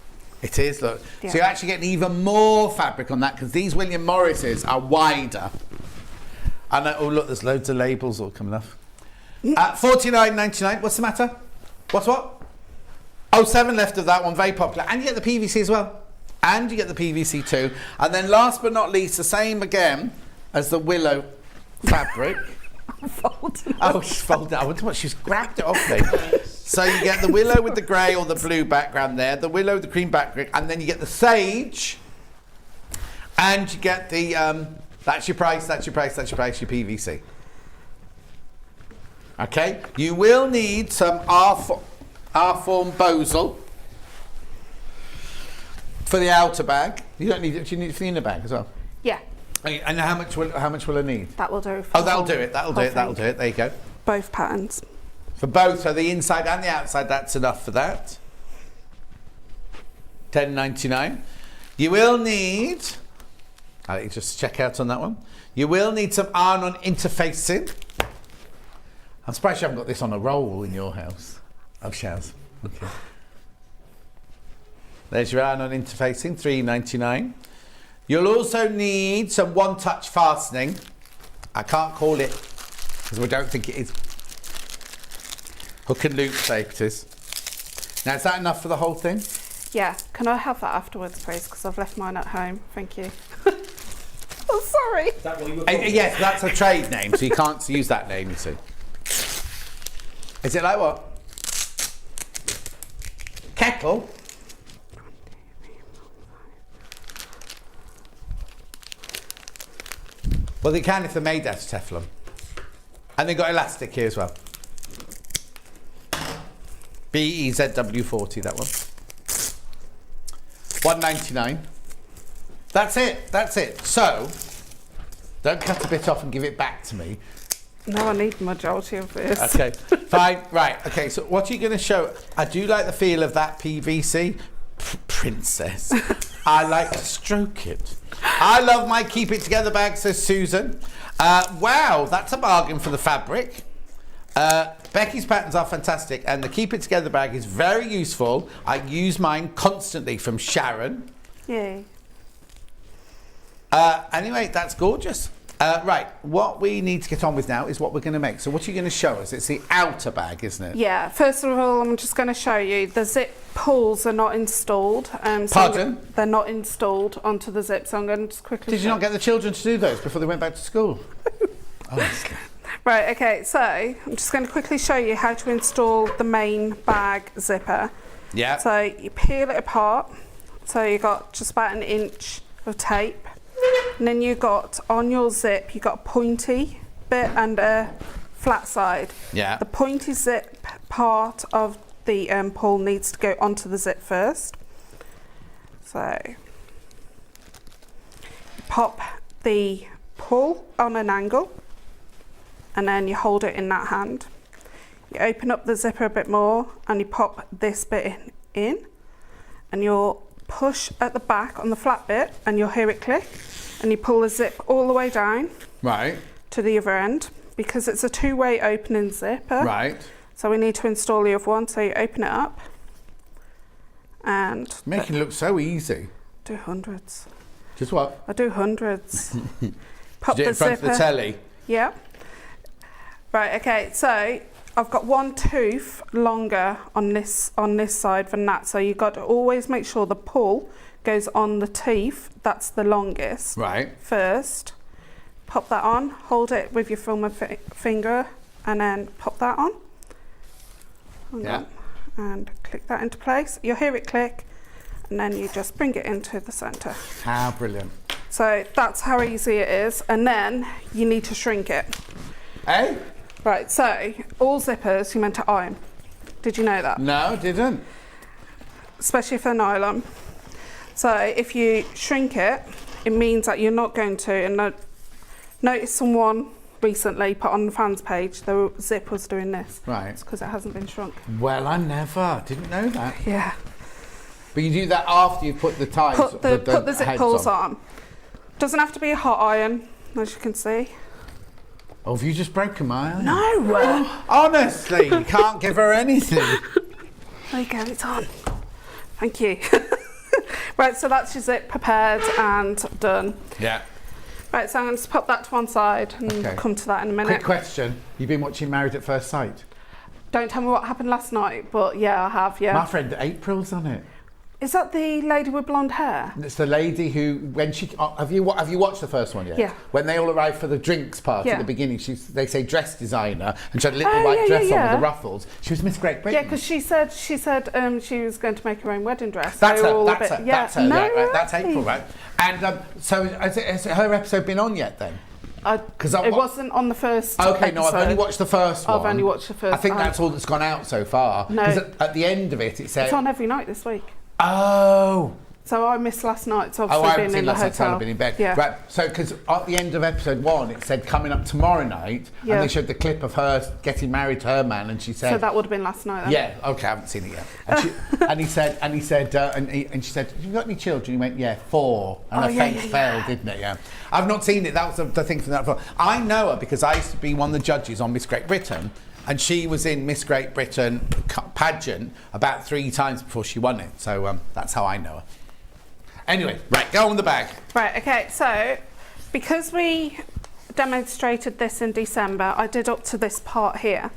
It is, look. Yeah. So you're actually getting even more fabric on that because these William Morrises are wider. And oh, look, there's loads of labels all coming off. $49.99. What's the matter? What? Oh, 7 left of that one. Very popular. And you get the PVC as well. And you get the PVC too. And then last but not least, the same again as the willow fabric. Oh, she's folded it. I wonder what she's grabbed it off me. So you get the willow with the grey or the blue background there, the willow with the cream background, and then you get the sage, and you get the, that's your price, your PVC. Okay, you will need some R-form Bosel for the outer bag. You don't need it, do you need it for the inner bag as well? Yeah. And how much will I need? That will do. Oh, that'll do it. There you go. Both patterns. For both, so the inside and the outside, that's enough for that. $10.99. You will need, I'll just check out on that one. You will need some iron-on interfacing. I'm surprised you haven't got this on a roll in your house. Oh, Shaz. Okay. There's your iron-on interfacing, $3.99. You'll also need some one-touch fastening. I can't call it because we don't think it is. Hook and loop shape it is. Now, is that enough for the whole thing? Yeah. Can I have that afterwards, please? Because I've left mine at home. Thank you. Oh, sorry. Is that what you were Yes, that's a trade name, so you can't use that name, you see. Is it like what? Kettle? Well, they can if they're made out of Teflon. And they've got elastic here as well. BEZW40, that one. $1.99. That's it. So, don't cut a bit off and give it back to me. No, I need the majority of this. Okay, fine. Right, okay, so what are you going to show? I do like the feel of that PVC. Princess. I like to stroke it. I love my Keep It Together bag, says Susan. Wow, that's a bargain for the fabric. Becky's patterns are fantastic, and the Keep It Together bag is very useful. I use mine constantly from Sharon. Yay. Anyway, that's gorgeous. Right, what we need to get on with now is what we're going to make. So what are you going to show us? It's the outer bag, isn't it? Yeah, first of all, I'm just going to show you the zip pulls are not installed. So Pardon? They're not installed onto the zip, so I'm going to just quickly Did you not get the children to do those before they went back to school? Honestly. Right, okay, so I'm just going to quickly show you how to install the main bag zipper. Yeah. So you peel it apart. So you got just about 1 inch of tape. And then you got on your zip, you got a pointy bit and a flat side. Yeah. The pointy zip part of the pull needs to go onto the zip first. So you pop the pull on an angle and then you hold it in that hand. You open up the zipper a bit more and you pop this bit in and you'll push at the back on the flat bit and you'll hear it click, and you pull the zip all the way down to the other end because it's a two-way opening zipper. Right. So we need to install the other one. So you open it up and making it look so easy. Do hundreds. Just what? I do hundreds. Pop Do it the in front zipper. of the telly. Yeah. Right, okay, so I've got one tooth longer on this side than that, so you've got to always make sure the pull goes on the teeth, that's the longest. Right. First, pop that on, hold it with your thumb and finger, and then pop that on. And click that into place. You'll hear it click, and then you just bring it into the centre. How brilliant. So that's how easy it is, and then you need to shrink it. Hey? Right, so all zippers you're meant to iron. Did you know that? No, didn't. Especially if they're nylon. So if you shrink it, it means that you're not going to, and notice someone recently put on the fans page, the zip was doing this. Right. It's because it hasn't been shrunk. Well, I never. Didn't know that. Yeah. But you do that after you put the ties, Put the zip pulls on. Doesn't have to be a hot iron, as you can see. Oh, have you just broken my iron? No! Honestly, you can't give her anything. There you go, it's on. Thank you. Right, so that's your zip prepared and done. Yeah. Right, so I'm going to pop that to one side and come to that in a minute. Quick question. You've been watching Married at First Sight? Don't tell me what happened last night, but yeah, I have, yeah. My friend April's on it. Is that the lady with blonde hair? It's the lady who, when she, have you watched the first one yet? Yeah. When they all arrive for the drinks party at the beginning, they say dress designer, and she had a little Oh, white yeah, dress yeah, on with yeah. the ruffles. She was Miss Great Britain. Yeah, because she said she was going to make her own wedding dress. That's They her. were all a That's bit- her. yeah. That's her. No Yeah, right, that's way. April, right? And so has her episode been on yet then? It wasn't on the first Okay, no, I've episode. only watched the first one. I've only watched the first. I think that's all that's gone out so far. No. Because at the end of it, it said... It's on every night this week. Oh. So I missed last night. So I obviously haven't been seen in the last night's hotel. I've been in bed. Yeah. Right, so because at the end of episode 1, it said coming up tomorrow night, Yeah. and they showed the clip of her getting married to her man, and she said... So that would have been last night then. Yeah, okay, I haven't seen it yet. And, she said, and she said, have you got any children? He went, yeah, 4. And her face fell, didn't it? Yeah. I've not seen it. That was the thing from that. I know her because I used to be one of the judges on Miss Great Britain, and she was in Miss Great Britain pageant about 3 times before she won it. So that's how I know her. Anyway, right, go on the bag. Right, okay, so because we demonstrated this in December, I did up to this part here,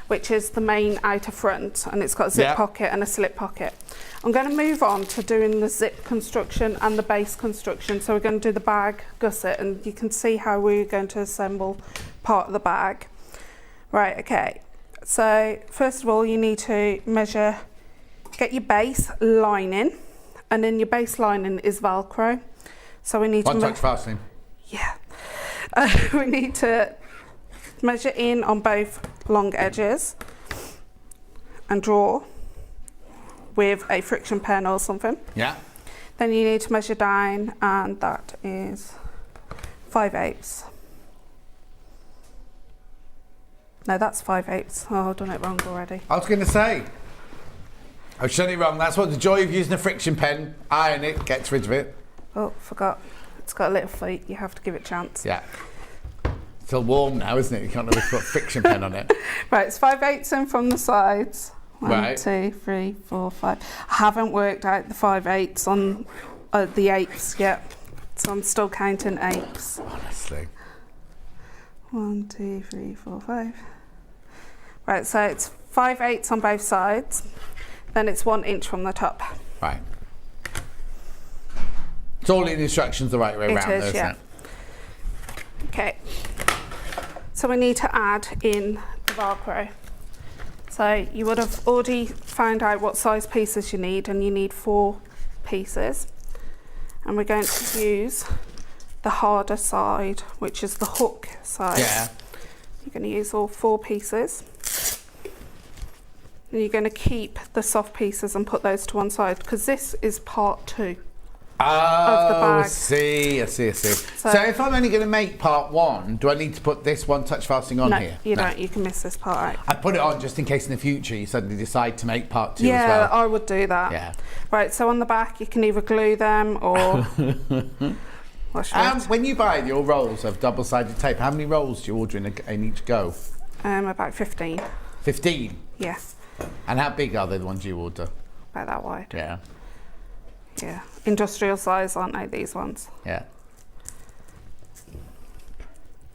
which is the main outer front, and it's got a zip pocket and a slip pocket. I'm going to move on to doing the zip construction and the base construction. So we're going to do the bag gusset, and you can see how we're going to assemble part of the bag. Right, okay, so first of all you need to measure, get your base lining, and then your base lining is velcro. So we need One touch fastening. Yeah. We need to measure in on both long edges and draw with a friction pen or something. Yeah. Then you need to measure down, and that is 5/8. No, that's 5/8. Oh, I've done it wrong already. I was going to say, I've done it wrong. That's what the joy of using a friction pen. Iron it, gets rid of it. Oh, forgot. It's got a little feet. You have to give it a chance. Yeah. It's still warm now, isn't it? You can't always put a friction pen on it. Right, it's 5/8 in from the sides. 1, Right. 2, 3, 4, 5. I haven't worked out the 5/8 on the 8s yet, so I'm still counting 8s. Honestly. 1, 2, 3, 4, 5. Right, so it's 5/8 on both sides. Then it's 1 inch from the top. Right. It's all in the instructions the right way around, It is, yeah. Okay. So we need to add in the velcro. So you would have already found out what size pieces you need, and you need 4 pieces. And we're going to use the harder side, which is the hook side. Yeah. You're going to use all 4 pieces. And you're going to keep the soft pieces and put those to one side, because this is part 2 of the bag. I see. So if I'm only going to make part 1, do I need to put this 1 touch fastening on here? You don't. You can miss this part out. I put it on just in case in the future you suddenly decide to make part 2 Yeah, as well. I would do that. Yeah. Right, so on the back you can either glue them or... When you buy your rolls of double-sided tape, how many rolls do you order in each go? About 15. 15? Yeah. And how big are they, the ones you order? About that wide. Yeah. Yeah. Industrial size, aren't they, these ones? Yeah.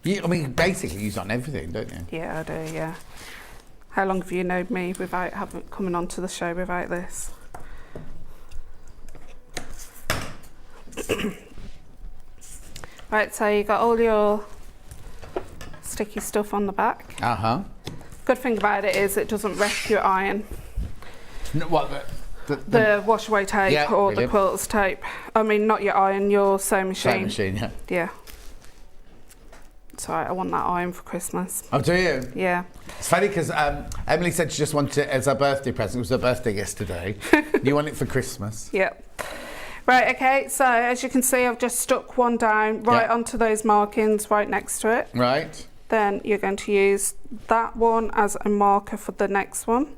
I mean, basically use it on everything, don't you? Yeah, I do, yeah. How long have you known me without coming onto the show without this? Right, so you got all your sticky stuff on the back. Uh-huh. Good thing about it is it doesn't wreck your iron. No, what, the wash away tape, yeah, or brilliant. the quilt's tape. I mean, not your iron, your sewing machine. Sewing machine, yeah. Yeah. Sorry, I want that iron for Christmas. Oh, do you? Yeah. It's funny because Emily said she just wanted it as her birthday present. It was her birthday yesterday. You want it for Christmas? Yep. Right, okay, so as you can see, I've just stuck one down right onto those markings right next to it. Right. Then you're going to use that one as a marker for the next one.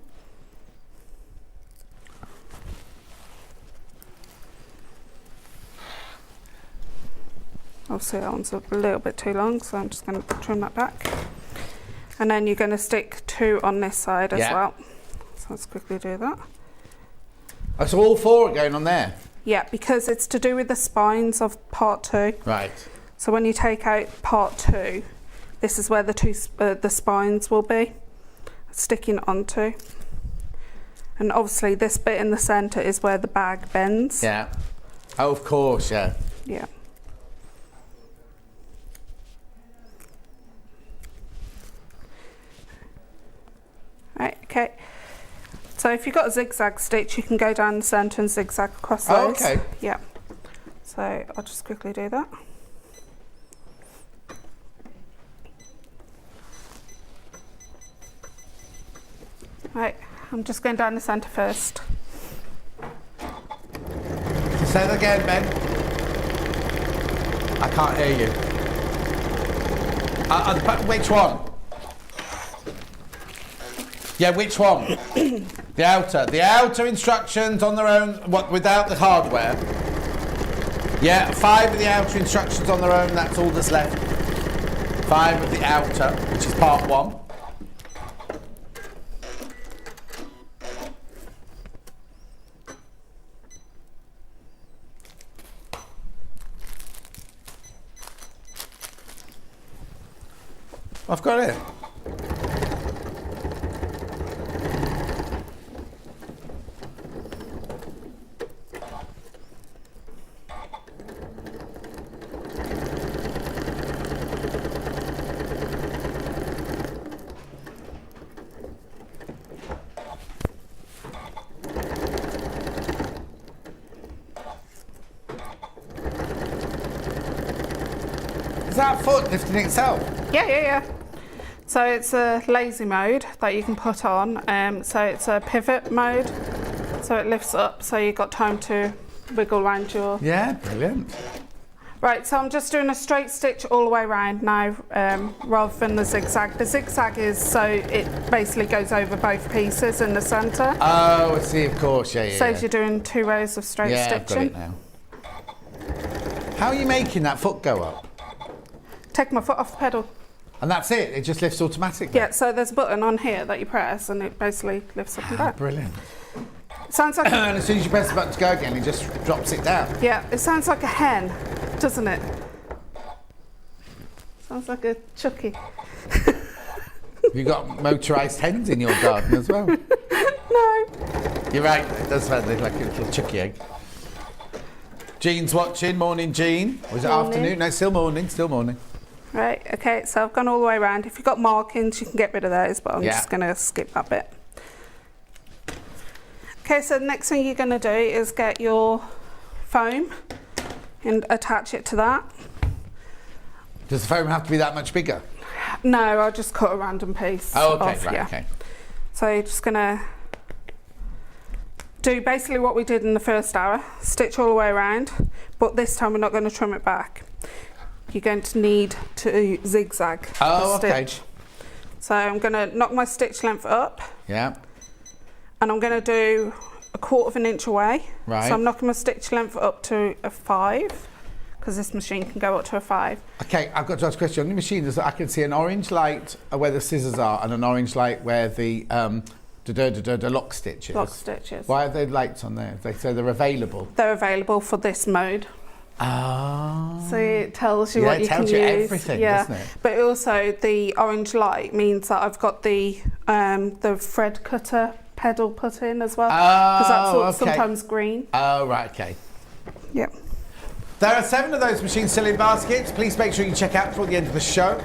Obviously that one's a little bit too long, so I'm just going to trim that back. And then you're going to stick 2 on this side as well. So let's quickly do that. Oh, so all 4 are going on there? Yeah, because it's to do with the spines of part 2. Right. So when you take out part 2, this is where the spines will be sticking onto. And obviously this bit in the centre is where the bag bends. Yeah. Oh, of course, yeah. Yeah. Right, okay. So if you've got a zigzag stitch, you can go down the centre and zigzag across those. Oh, okay. Yeah. So I'll just quickly do that. Right, I'm just going down the centre first. Say that again, Ben. I can't hear you. Which one? Yeah, which one? The outer. The outer instructions on their own, what, without the hardware. Yeah, 5 of the outer instructions on their own, that's all that's left. 5 of the outer, which is part 1. I've got it. Is that foot lifting itself? Yeah. So it's a lazy mode that you can put on. So it's a pivot mode. So it lifts up, so you've got time to wiggle around your... Yeah, brilliant. Right, so I'm just doing a straight stitch all the way around now, rather than the zigzag. The zigzag is so it basically goes over both pieces in the centre. Oh, I see, of course, yeah. Saves you doing 2 rows of straight stitching. I've got it now. How are you making that foot go up? Take my foot off the pedal. And that's it? It just lifts automatically? Yeah, so there's a button on here that you press and it basically lifts up and down. Brilliant. Sounds like and as soon as you press the button to go again, it just drops it down. Yeah, it sounds like a hen, doesn't it? Sounds like a chucky. You've got motorised hens in your garden as well. No. You're right, it does sound like a little chucky egg. Jean's watching. Morning, Jean. Was it Morning. afternoon? No, still morning, still morning. Right, okay, so I've gone all the way around. If you've got markings, you can get rid of those, but I'm just going to skip that bit. Okay, so the next thing you're going to do is get your foam and attach it to that. Does the foam have to be that much bigger? No, I'll just cut a random piece off. yeah. Okay. So you're just going to do basically what we did in the first hour, stitch all the way around, but this time we're not going to trim it back. You're going to need to zigzag the stitch. So I'm going to knock my stitch length up. Yeah. And I'm going to do 1/4 inch away. Right. So I'm knocking my stitch length up to a 5, because this machine can go up to a 5. Okay, I've got to ask a question. On the machine, I can see an orange light where the scissors are and an orange light where the lock stitch is. Lock stitches. Why are there lights on there? They say they're available. They're available for this mode. Oh. So it tells you Yeah, what it you tells can you use. everything, yeah. doesn't it? But also the orange light means that I've got the thread cutter pedal put in as well. Because that's what's sometimes green. Oh, right, okay. Yep. There are 7 of those machines still in baskets. Please make sure you check out before the end of the show.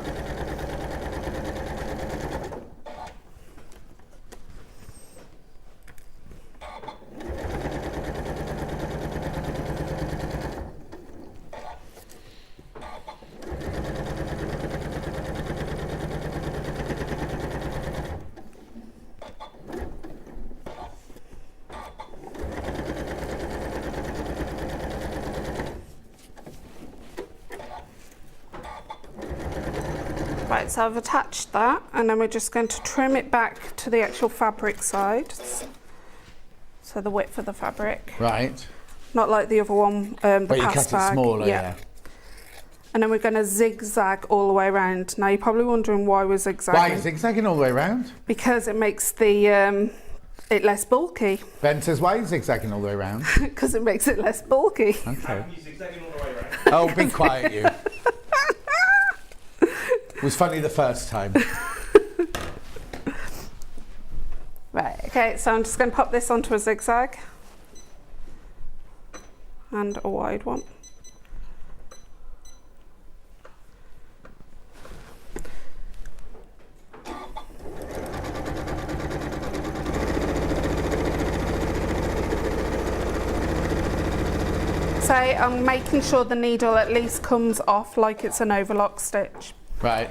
Right, so I've attached that, and then we're just going to trim it back to the actual fabric side. So the width of the fabric. Right. Not like the other one, the But you pass cut bag. it smaller, yeah. And then we're going to zigzag all the way around. Now you're probably wondering why we're zigzagging. Why are you zigzagging all the way around? Because it makes the it less bulky. Ben says, why are you zigzagging all the way around? Because it makes it less bulky. Okay. You zigzagging all the way around. Oh, be quiet, you. It was funny the first time. Right, okay, so I'm just going to pop this onto a zigzag. And a wide one. So I'm making sure the needle at least comes off like it's an overlock stitch. Right.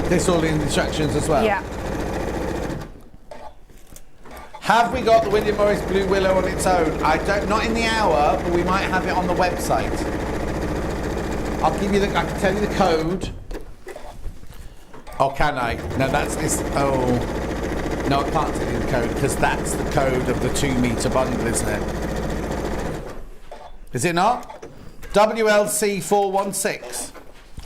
This all in the instructions as well? Yeah. Have we got the William Morris Blue Willow on its own? Not in the hour, but we might have it on the website. I can tell you the code. Oh, can I? No, that's this. Oh, no, I can't tell you the code because that's the code of the 2 metre bundle, isn't it? Is it not? WLC 416.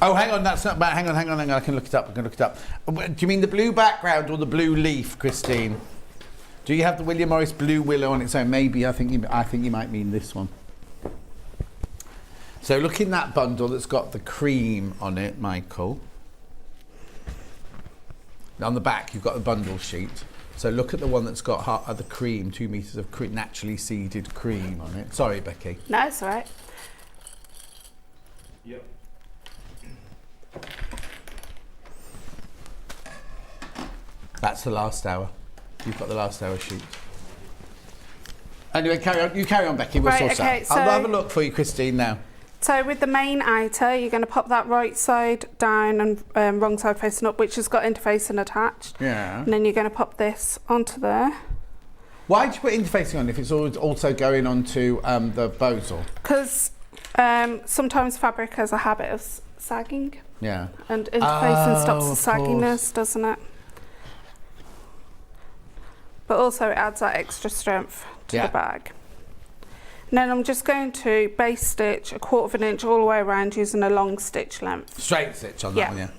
Oh, hang on, that's not bad. Hang on. I can look it up. Do you mean the blue background or the blue leaf, Christine? Do you have the William Morris Blue Willow on its own? Maybe. I think you might mean this one. So look in that bundle that's got the cream on it, Michael. On the back, you've got the bundle sheet. So look at the one that's got the cream, 2 metres of naturally seeded cream on it. Sorry, Becky. No, it's all right. Yep. That's the last hour. You've got the last hour sheet. Anyway, carry on. You carry on, Becky. We'll Right, sort okay, out. I'll have a look for you, Christine, now. So with the main outer, you're going to pop that right side down and wrong side facing up, which has got interfacing attached. Yeah. And then you're going to pop this onto there. Why do you put interfacing on if it's also going onto the bozal? Because sometimes fabric has a habit of sagging. Yeah. And interfacing stops the sagginess, doesn't it? But also it adds that extra strength to the bag. And then I'm just going to base stitch 1/4 inch all the way around using a long stitch length. Straight stitch on that one, yeah.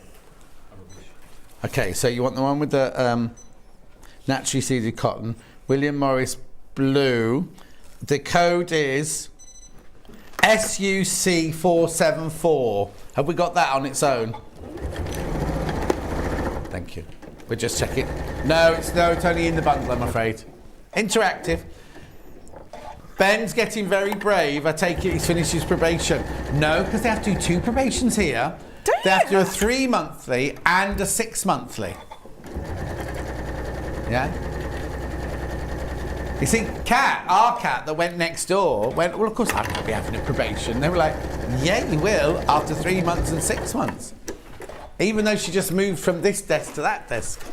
Okay, so you want the one with the naturally seeded cotton, William Morris Blue. The code is SUC 474. Have we got that on its own? Thank you. We're just checking. No, it's only in the bundle, I'm afraid. Interactive. Ben's getting very brave. I take it he's finished his probation. No, because they have to do 2 probations here. They have to do a 3 monthly and a 6 monthly. Yeah? You see, our cat that went next door went, well, of course I'm going to be having a probation. They were like, yeah, you will, after 3 months and 6 months. Even though she just moved from this desk to that desk.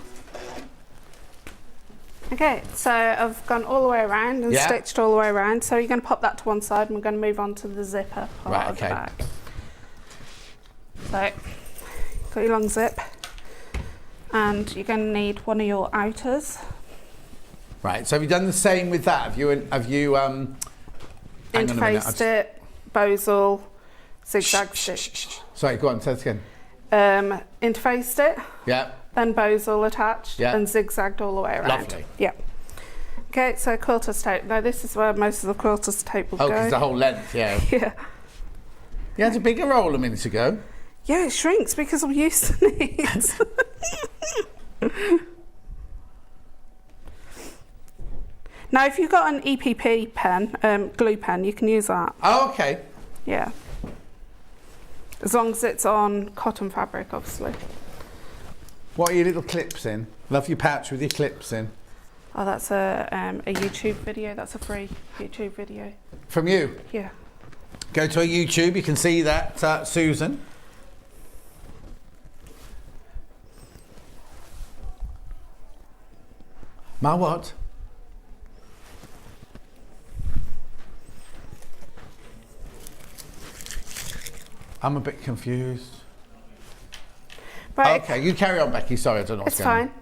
Okay, so I've gone all the way around and stitched all the way around. So you're going to pop that to one side and we're going to move on to the zipper part of the bag. So, got your long zip. And you're going to need one of your outers. Right, so have you done the same with that? Have you interfaced it, bozal, zigzag stitch. Sorry, go on, say it again. Interfaced it. Yeah. Then bozal attached and zigzagged all the way around. Lovely. Yeah. Okay, so quilter's tape. Now this is where most of the quilter's tape will Oh, go. because the whole length, yeah. Yeah. You had a bigger roll a minute ago. Yeah, it shrinks because I'm used to it. Now, if you've got an EPP pen, glue pen, you can use that. Oh, okay. Yeah. As long as it's on cotton fabric, obviously. What are your little clips in? Love your pouch with your clips in. Oh, that's a YouTube video. That's a free YouTube video. From you? Yeah. Go to our YouTube, you can see that, Susan. My what? I'm a bit confused. Right. Okay, you carry on, Becky. Sorry, I don't know what's It's going fine.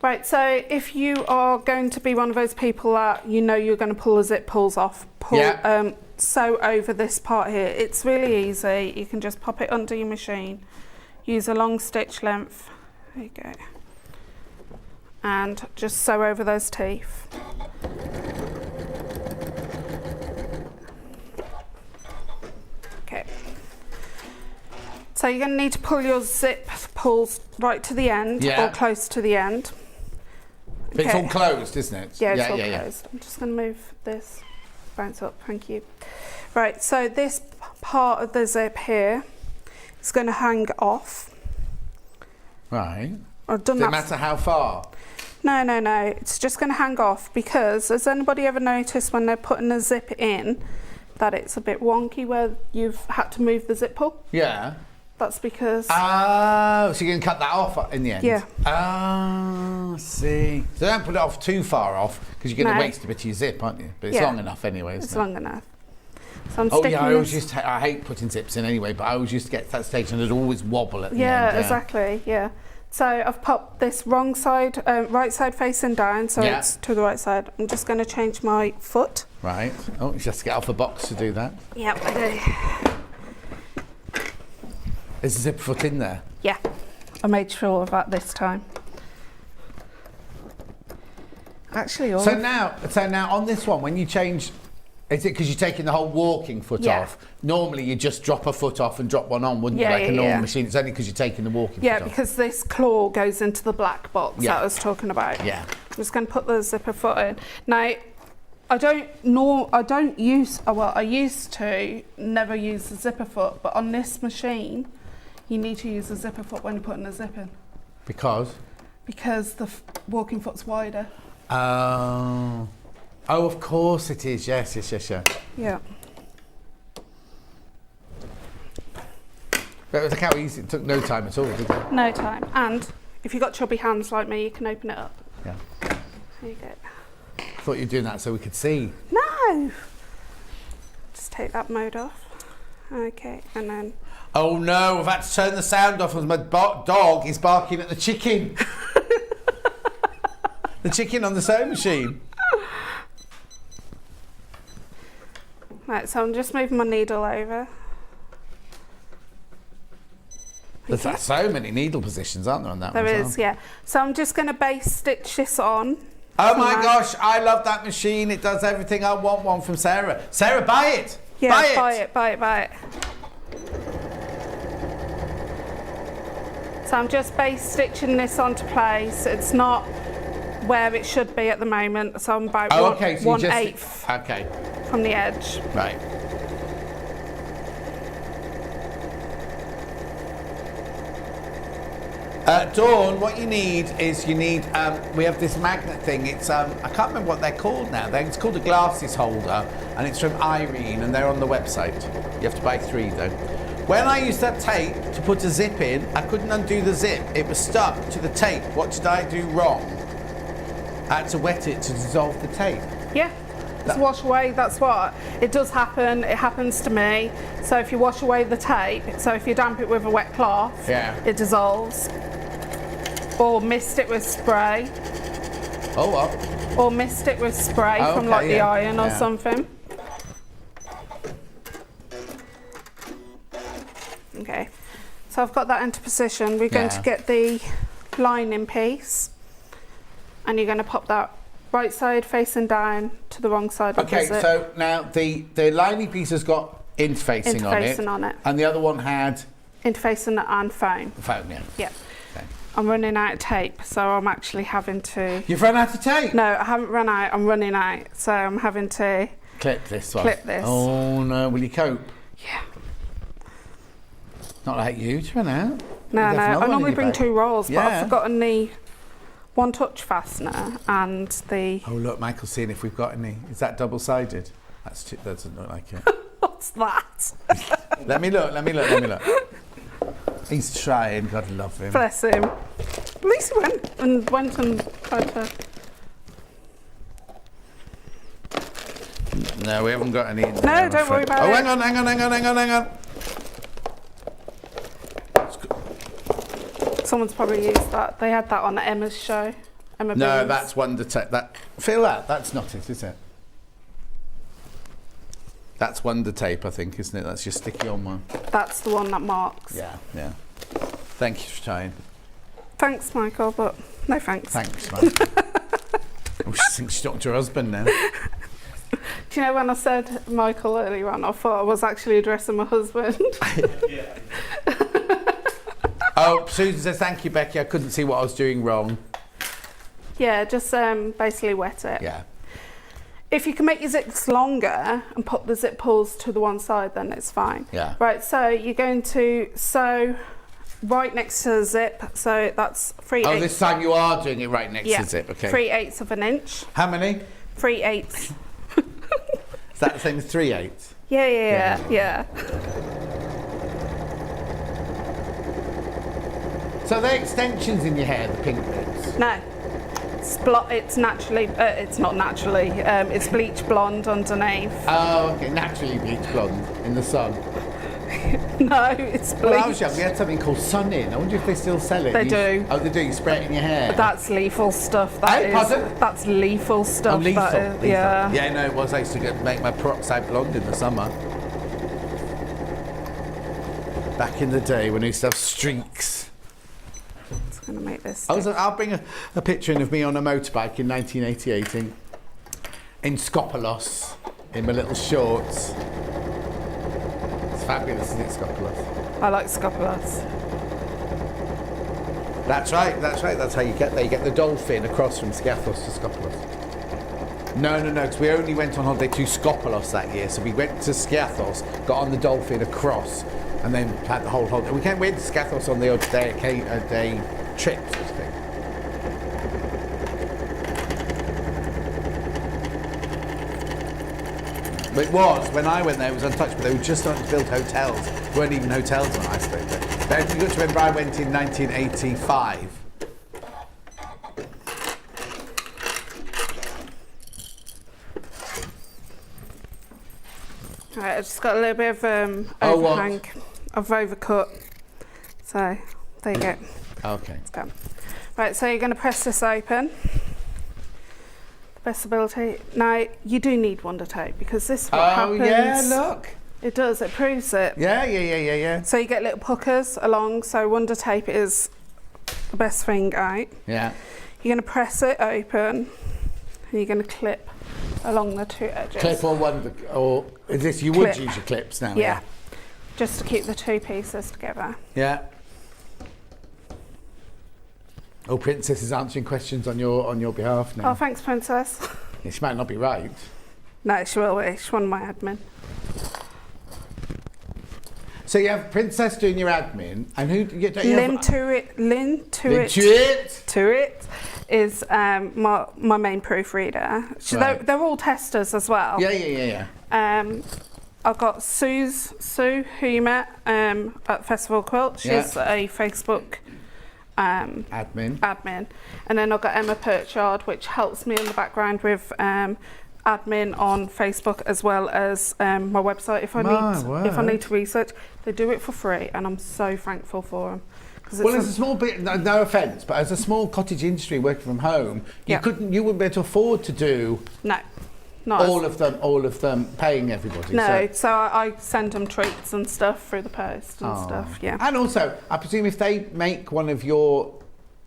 Right, so if you are going to be one of those people that you know you're going to pull the zip pulls off, sew over this part here. It's really easy. You can just pop it under your machine, use a long stitch length. There you go. And just sew over those teeth. Okay. So you're going to need to pull your zip pulls right to the end or close to the end. But it's all closed, isn't it? Yeah, it's all closed. I'm just going to move this, bounce up, thank you. Right, so this part of the zip here is going to hang off. Right. I've done Does that. it matter how far? No, no, no. It's just going to hang off because has anybody ever noticed when they're putting a zip in that it's a bit wonky where you've had to move the zip pull? Yeah. That's because... Oh, so you're going to cut that off in the end? Yeah. Oh, I see. So don't put it off too far off because you're going to waste a bit of your zip, aren't you? But it's long enough anyway, isn't it? It's long enough. So I'm oh sticking yeah, I always this- used to, I hate putting zips in anyway, but I always used to get to that stage and it'd always wobble at the end. Yeah, exactly, yeah. So I've popped this wrong side, right side facing down, so it's to the right side. I'm just going to change my foot. Right. Oh, you just get off the box to do that. Yep, I do. Is the zip foot in there? Yeah, I made sure of that this time. Actually, all so now on this one, when you change, is it because you're taking the whole walking foot off? Normally you just drop a foot off and drop one on, wouldn't you? Like a normal machine. It's only because you're taking the walking foot off. Yeah, because this claw goes into the black box that I was talking about. Yeah. I'm just going to put the zipper foot in. Now, I used to never use the zipper foot, but on this machine, you need to use the zipper foot when you're putting the zip in. Because? Because the walking foot's wider. Oh, of course it is. Yes. Yeah. But look how easy. It took no time at all, did it? No time. And if you've got chubby hands like me, you can open it up. Yeah. There you go. I thought you were doing that so we could see. No! Just take that mode off. Okay, and then... Oh no, I've had to turn the sound off as my dog is barking at the chicken. The chicken on the sewing machine. Right, so I'm just moving my needle over. There's so many needle positions, aren't there, on that one? There is, yeah. So I'm just going to base stitch this on. Oh my gosh, I love that machine. It does everything. I want one from Sarah. Sarah, buy it. Yeah, buy it. So I'm just base stitching this onto place. It's not where it should be at the moment. So I'm about 1/8 from the edge. Right. Dawn, what you need is we have this magnet thing. It's I can't remember what they're called now. It's called a glasses holder, and it's from Irene, and they're on the website. You have to buy 3 though. When I used that tape to put a zip in, I couldn't undo the zip. It was stuck to the tape. What did I do wrong? I had to wet it to dissolve the tape. Yeah. Just wash away, that's what, it does happen, it happens to me. So if you wash away the tape, so if you damp it with a wet cloth, it dissolves. Or mist it with spray. Oh, what? Or mist it with spray from like the iron or something. Okay, so I've got that into position. We're going to get the lining piece and you're going to pop that right side facing down to the wrong side. Okay, opposite. so now the lining piece has got interfacing on it, and the other one had interfacing and foam. Foam, yeah. Yeah. Okay. I'm running out of tape, so I'm actually having to. You've run out of tape? No, I haven't run out. I'm running out, so I'm having to clip this one. Clip this. Oh no, will you cope? Yeah. Not like you to run out. No, I normally bring bag. 2 rolls, but Yeah. I've forgotten the one touch fastener and the. Oh look, Michael's seeing if we've got any. Is that double-sided? That doesn't look like it. What's that? Let me look. He's trying. God love him. Bless him. At least he went and tried to. No, we haven't got any. In No, there, I'm don't worry afraid. about it. Hang on. Someone's probably used that. They had that on Emma's show. Emma No, Beans. that's Wonder Tape. Feel that? That's not it, is it? That's Wonder Tape, I think, isn't it? That's your sticky on one. That's the one that marks. Yeah. Thank you for trying. Thanks, Michael, but no thanks. Thanks, man. Oh, she thinks she's talking to her husband now. Do you know when I said Michael earlier on, I thought I was actually addressing my husband. Oh, Susan says, thank you, Becky. I couldn't see what I was doing wrong. Yeah, just basically wet it. Yeah. If you can make your zips longer and put the zip pulls to the one side, then it's fine. Yeah. Right, so you're going to sew right next to the zip. So that's 3/8. Oh, this time you are doing it right next to the zip, okay. 3/8 of an inch. How many? 3/8. Is that the same as 3/8? Yeah. So are they extensions in your hair, the pink bits? No. It's naturally, it's not naturally, it's bleach blonde underneath. Oh, okay, naturally bleach blonde in the sun. No, it's bleach. Well, I was young, we had something called Sun In. I wonder if they still sell it. They do. Oh, they do, you spray it in your hair. But that's lethal stuff. That's lethal stuff. Oh, lethal. That is, lethal. Yeah. Yeah, no, it was. I used to make my peroxide blonde in the summer. Back in the day when I used to have streaks. I'm going to make this. I'll bring a picture in of me on a motorbike in 1988 in Skopelos, in my little shorts. It's fabulous, isn't it, Skopelos? I like Skopelos. That's right, that's how you get there. You get the dolphin across from Skiathos to Skopelos. No, because we only went on holiday to Skopelos that year. So we went to Skiathos, got on the dolphin across, and then had the whole holiday. We went to Skiathos on the odd day trip, sort of thing. But it was, when I went there, it was untouched, but they were just starting to build hotels. There weren't even hotels when I stayed there. But you got to remember I went in 1985. Right, I've just got a little bit of overhang. I've overcut. So, there you go. Okay. Let's go. Right, so you're going to press this open. The best ability. Now, you do need Wonder Tape because this is what happens. Oh, yeah, look. It does, it proves it. Yeah. So you get little puckers along, so Wonder Tape is the best thing out. Yeah. You're going to press it open and you're going to clip along the 2 edges. Clip or is this, you would use your clips now? Yeah. Just to keep the 2 pieces together. Yeah. Oh, Princess is answering questions on your behalf now. Oh, thanks, Princess. Yeah, she might not be right. No, she will be. She's one of my admin. So you have Princess doing your admin, and who? Lynn Tuit is my main proofreader. Right. They're all testers as well. Yeah. I've got Sue, who you met at Festival Quilt. She's a Facebook admin. And then I've got Emma Purchard, which helps me in the background with admin on Facebook as well as my website. If I need to research, they do it for free, and I'm so thankful for them. Well, as a small bit, no offence, but as a small cottage industry working from home, you wouldn't be able to afford to do all of them paying everybody. No, so I send them treats and stuff through the post and stuff. Yeah. And also, I presume if they make one of your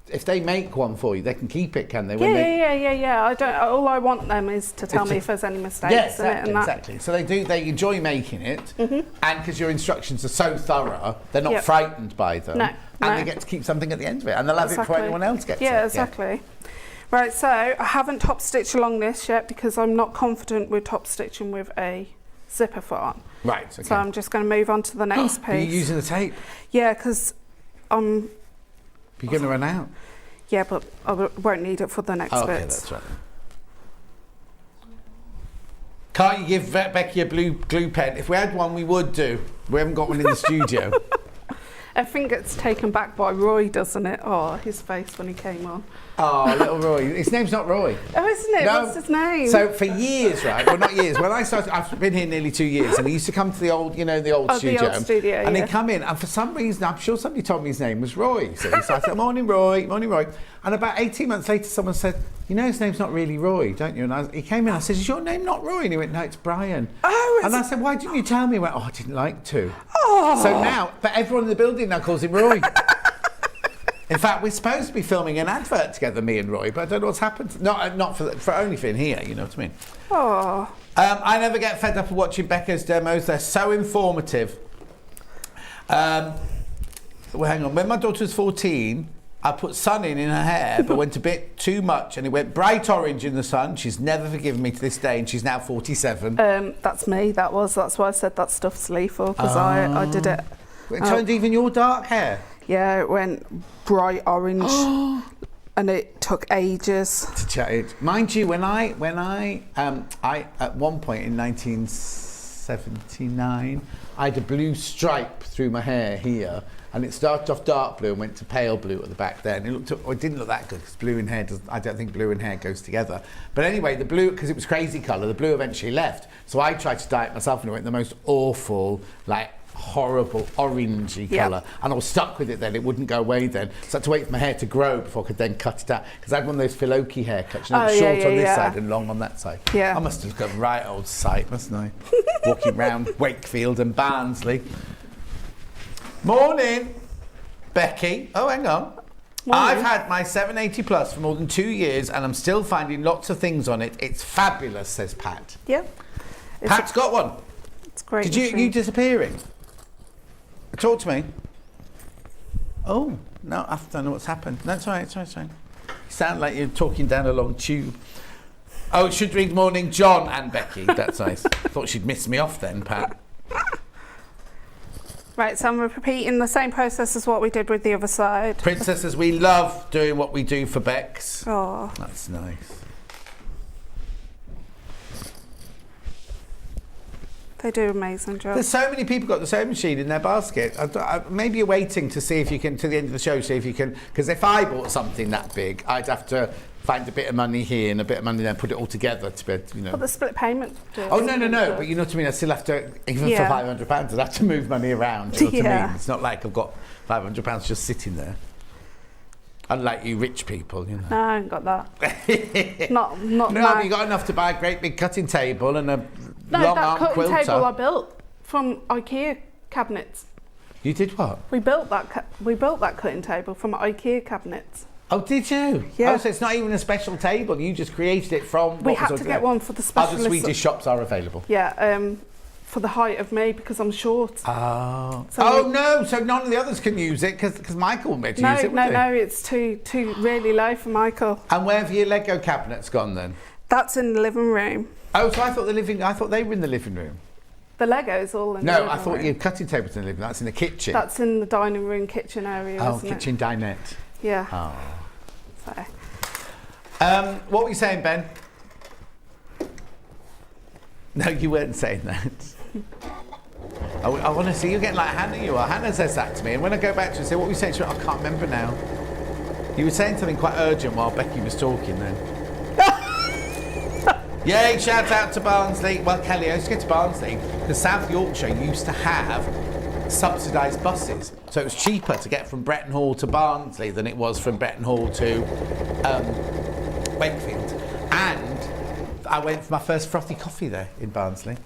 if they make one for you, they can keep it, can they? When Yeah. I don't. All I want them is to tell me if there's any mistakes Yes, in it. And that. exactly. So they do. They enjoy making it, and because your instructions are so thorough, they're not frightened by them, and they get to keep something at the end of it, and they'll have it before anyone else gets it. Yeah, exactly. Right. So I haven't top stitched along this yet because I'm not confident with top stitching with a zipper foot on. Right. Okay. So I'm just going to move on to the next piece. Are you using the tape? Yeah, because I'm. You're going to run out. Yeah, but I won't need it for the next Okay, bits. that's right. Can't you give Becky a blue glue pen? If we had one, we would do. We haven't got one in the studio. I think it's taken back by Roy, doesn't it? Oh, his face when he came on. Oh, little Roy. His name's not Roy. Oh, isn't it? No. What's his name? So for years, right? Well, not years. When I started, I've been here nearly 2 years, and he used to come to the old, the old studio. The old studio, and he'd come in, and for some reason, I'm sure somebody told me his name was Roy. So I said, "Morning, Roy. Morning, Roy." And about 18 months later, someone said, "You know his name's not really Roy, don't you?" And he came in. I said, "Is your name not Roy?" And he went, "No, it's Brian." Oh, and I said, "Why didn't you tell me?" He went, "Oh, I didn't like to." Oh. So now, but everyone in the building now calls him Roy. In fact, we're supposed to be filming an advert together, me and Roy, but I don't know what's happened. Not for only for in here, you know what I mean? Oh. I never get fed up of watching Becca's demos. They're so informative. Well, hang on. When my daughter was 14, I put sun in her hair, but went a bit too much, and it went bright orange in the sun. She's never forgiven me to this day, and she's now 47. That's me. That's why I said that stuff's lethal, because I did it. It turned even your dark hair. Yeah, it went bright orange, and it took ages to change. Mind you, when I at one point in 1979, I had a blue stripe through my hair here, and it started off dark blue and went to pale blue at the back there, and it didn't look that good because blue and hair I don't think blue and hair goes together. But anyway, the blue, because it was crazy colour, the blue eventually left. So I tried to dye it myself, and it went the most awful, horrible orangey colour, and I was stuck with it then. It wouldn't go away then, so I had to wait for my hair to grow before I could then cut it out, because I had one of those Filoki haircuts, short on this side and long on that side. I must have got a right old sight, mustn't I? Walking round Wakefield and Barnsley. Morning, Becky. Oh, hang on. Morning. I've had my 780 Plus for more than 2 years, and I'm still finding lots of things on it. It's fabulous, says Pat. Yeah. Pat's got one. It's great. Did you disappearing? Talk to me. Oh, no, I don't know what's happened. No, it's all right, it's fine. You sound like you're talking down a long tube. Oh, it should read morning, John and Becky. That's nice. Thought she'd miss me off then, Pat. Right, so I'm repeating the same process as what we did with the other side. Princesses, we love doing what we do for Bex. Oh. That's nice. They do an amazing job. There's so many people got the sewing machine in their basket. Maybe you're waiting to see if you can, to the end of the show, see if you can, because if I bought something that big, I'd have to find a bit of money here and a bit of money there, put it all together to be, But the split payment deal. Oh, no, but you know what I mean? I still have to, even for £500, I'd have to move money around. You know what I mean? It's not like I've got £500 just sitting there. Unlike you rich people, you know. No, I ain't got that. not No, that. but you got enough to buy a great big cutting table and a No, long that arm cutting quilter. table I built from IKEA cabinets. You did what? We built that cutting table from IKEA cabinets. Oh, did you? Yeah. Oh, so it's not even a special table. You just created it from. We had to get one for the specialist. Other Swedish shops are available. Yeah, for the height of me because I'm short. Oh. So no! So none of the others can use it because Michael won't be able to use it. No, it's too really low for Michael. And where have your Lego cabinets gone then? That's in the living room. Oh, so I thought they were in the living room. The Lego's all in the living room. No, I thought your cutting table's in the living room. That's in the kitchen. That's in the dining room, kitchen area. Oh, isn't kitchen it? dinette. Yeah. Oh. So. What were you saying, Ben? No, you weren't saying that. I want to see you getting like Hannah. You are. Hannah says that to me, and when I go back to her and say, "What were you saying?" She went, "I can't remember now." You were saying something quite urgent while Becky was talking then. Yay, shout out to Barnsley. Well, Kelly, I used to get to Barnsley because South Yorkshire used to have subsidised buses. So it was cheaper to get from Bretton Hall to Barnsley than it was from Bretton Hall to Wakefield. And I went for my first frothy coffee there in Barnsley.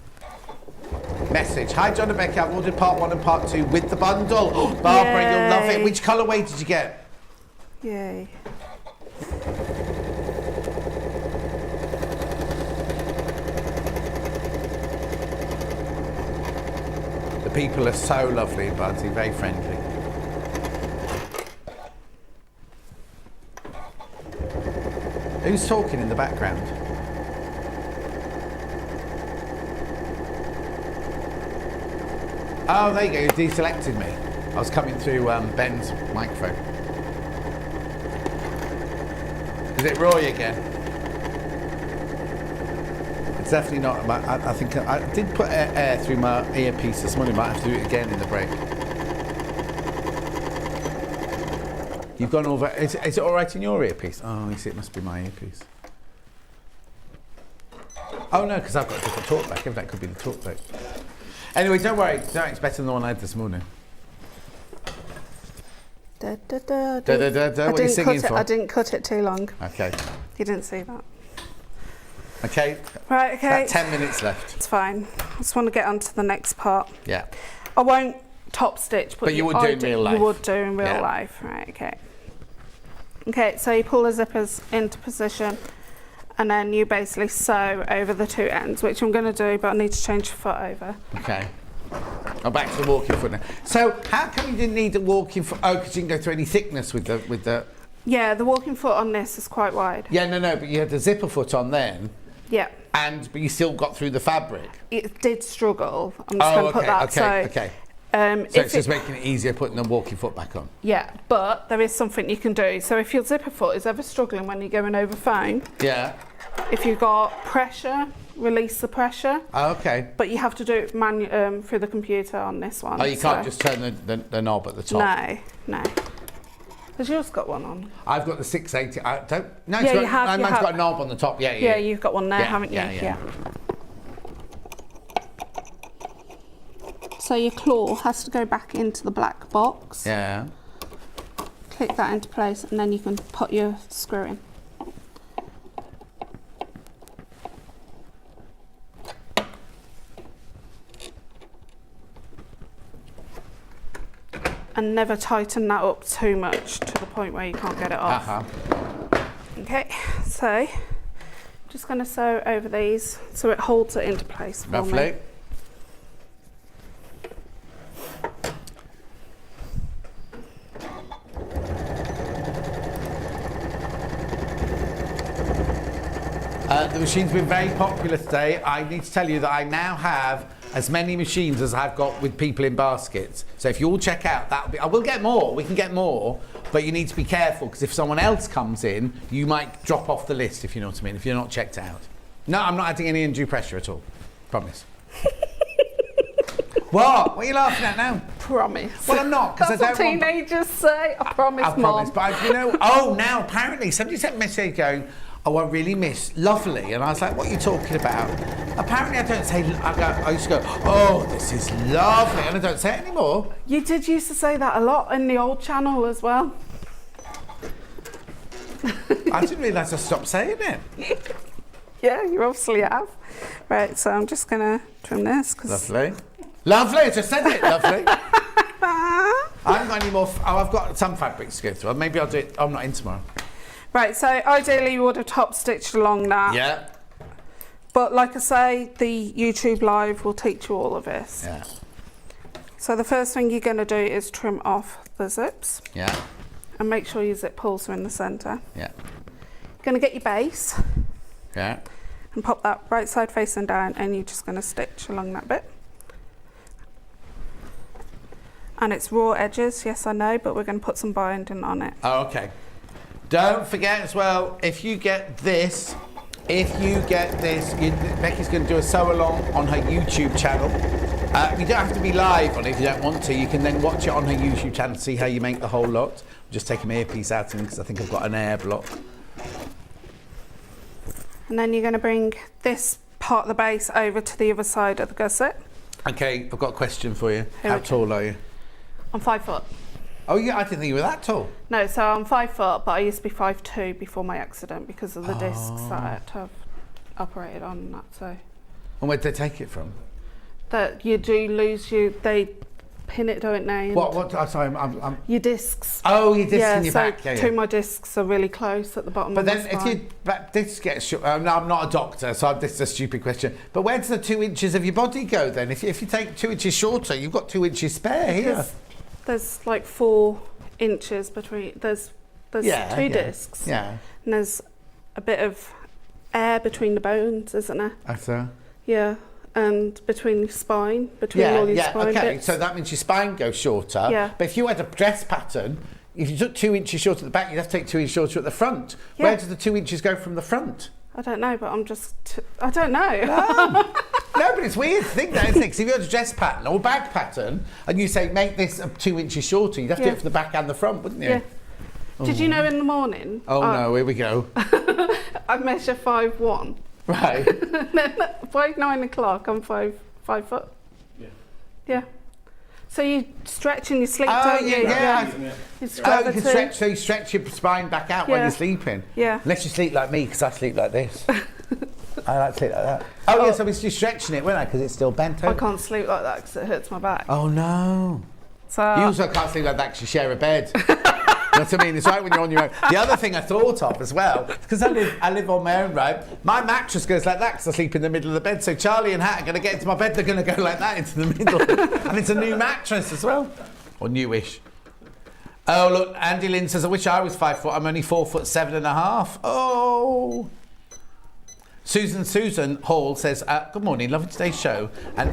Message. Hi, John and Becky. I've ordered part 1 and part 2 with the bundle. Oh, Barbara, you'll love it. Which colourway did you get? Yay. The people are so lovely, Budsy, very friendly. Who's talking in the background? Oh, there you go, you deselected me. I was coming through Ben's microphone. Is it Roy again? It's definitely not. I think I did put air through my earpiece this morning. Might have to do it again in the break. You've gone over. Is it all right in your earpiece? Oh, you see, it must be my earpiece. Oh no, because I've got a different talkback. If that could be the talkback. Anyway, don't worry. It's better than the one I had this morning. Da, da, da, Da, da, da, da. What are you singing for? I didn't cut it too long. Okay. You didn't see that. Okay. Right, okay. About 10 minutes left. It's fine. I just want to get on to the next part. Yeah. I won't top stitch, But you would do in real life. You would do in real life. Right, okay. Okay, so you pull the zippers into position and then you basically sew over the two ends, which I'm going to do, but I need to change the foot over. Okay. I'm back to the walking foot now. So how come you didn't need a walking foot? Oh, because you didn't go through any thickness with the... Yeah, the walking foot on this is quite wide. Yeah, no, but you had the zipper foot on then. Yeah. But you still got through the fabric. It did struggle. I'm just going to put that. Okay. So it's just making it easier putting the walking foot back on. Yeah, but there is something you can do. So if your zipper foot is ever struggling when you're going over phone, yeah. If you've got pressure, release the pressure. Oh, okay. But you have to do it through the computer on this one. Oh, you can't just turn the knob at the top. No. Has yours got one on? I've got the 680. I don't. No, yeah, mine's got a knob on the top. Yeah. Yeah, you've got one there, haven't you? Yeah. So your claw has to go back into the black box. Yeah. Click that into place, and then you can put your screw in. And never tighten that up too much to the point where you can't get it off. Okay, so I'm just going to sew over these so it holds it into place for me. The machine's been very popular today. I need to tell you that I now have as many machines as I've got with people in baskets. So if you all check out, I will get more. We can get more, but you need to be careful because if someone else comes in, you might drop off the list, if you know what I mean, if you're not checked out. No, I'm not adding any undue pressure at all. Promise. What? What are you laughing at now? Promise. Well, I'm not, because I don't want... That's what teenagers say. I promise, Mum. Promise, but now apparently somebody sent a message going, oh, I really miss lovely. And I was like, what are you talking about? Apparently I don't say, I used to go, oh, this is lovely. And I don't say it anymore. You did used to say that a lot in the old channel as well. I didn't realise I stopped saying it. Yeah, you obviously have. Right, so I'm just going to trim this. Lovely. Lovely, I just said it, lovely. I haven't got any more, I've got some fabrics to go through. Maybe I'll do it, I'm not in tomorrow. Right, so ideally you would have top stitched along that. Yeah. But like I say, the YouTube Live will teach you all of this. Yeah. So the first thing you're going to do is trim off the zips. Yeah. And make sure your zip pulls are in the centre. Yeah. You're going to get your base. Yeah. And pop that right side facing down, and you're just going to stitch along that bit. And it's raw edges, yes I know, but we're going to put some binding on it. Oh, okay. Don't forget as well, if you get this, Becky's going to do a sew along on her YouTube channel. You don't have to be live on it if you don't want to. You can then watch it on her YouTube channel to see how you make the whole lot. I'm just taking my earpiece out because I think I've got an air block. And then you're going to bring this part of the base over to the other side of the gusset. Okay, I've got a question for you. How tall are you? I'm 5 foot. Oh yeah, I didn't think you were that tall. No, so I'm 5 foot, but I used to be 5'2" before my accident because of the discs that I had to have operated on and that. So. And where'd they take it from? That you do lose they pin it, don't they? What? Oh, sorry, I'm... Your discs. Oh, your discs yeah, in your so back. Yeah, two of my discs are really close at the bottom But of then my if spine. your back disc gets short... no, I'm not a doctor, so this is a stupid question. But where does the 2 inches of your body go then? If you take 2 inches shorter, you've got 2 inches spare here. There's like 4 inches between... There's two discs. Yeah. And there's a bit of air between the bones, isn't there? So? Yeah. And between your spine, all your spine okay. bits. So that means your spine goes shorter. Yeah. But if you had a dress pattern, if you took 2 inches shorter at the back, you'd have to take 2 inches shorter at the front. Yeah. Where does the 2 inches go from the front? I don't know, but I don't know. No, but it's weird to think that, isn't it? 'Cause if you had a dress pattern or bag pattern, and you say make this 2 inches shorter, you'd have to do it from the back and the front, wouldn't you? Yeah. Did you know in the morning? Oh no, here we go. I measure 5'1". Right. And then by 9 o'clock, I'm 5 foot. Yeah. Yeah. So you stretch in your sleep, Oh, don't you? yeah. It's Oh, you gravity. can stretch, so you stretch your spine back out while Yeah. you're sleeping. Yeah. Unless you sleep like me, because I sleep like this. I like to sleep like that. Oh, yeah, so we're just stretching it, weren't I? Because it's still bent over. I can't sleep like that because it hurts my back. Oh, no. So You also can't sleep like that because you share a bed. You know what I mean? It's right when you're on your own. The other thing I thought of as well, because I live on my own, right? My mattress goes like that because I sleep in the middle of the bed. So Charlie and Hat are going to get into my bed. They're going to go like that into the middle. And it's a new mattress as well. Or newish. Oh, look, Andy Lynn says, I wish I was 5 foot. I'm only 4'7.5". Oh. Susan Hall says, good morning, loving today's show. And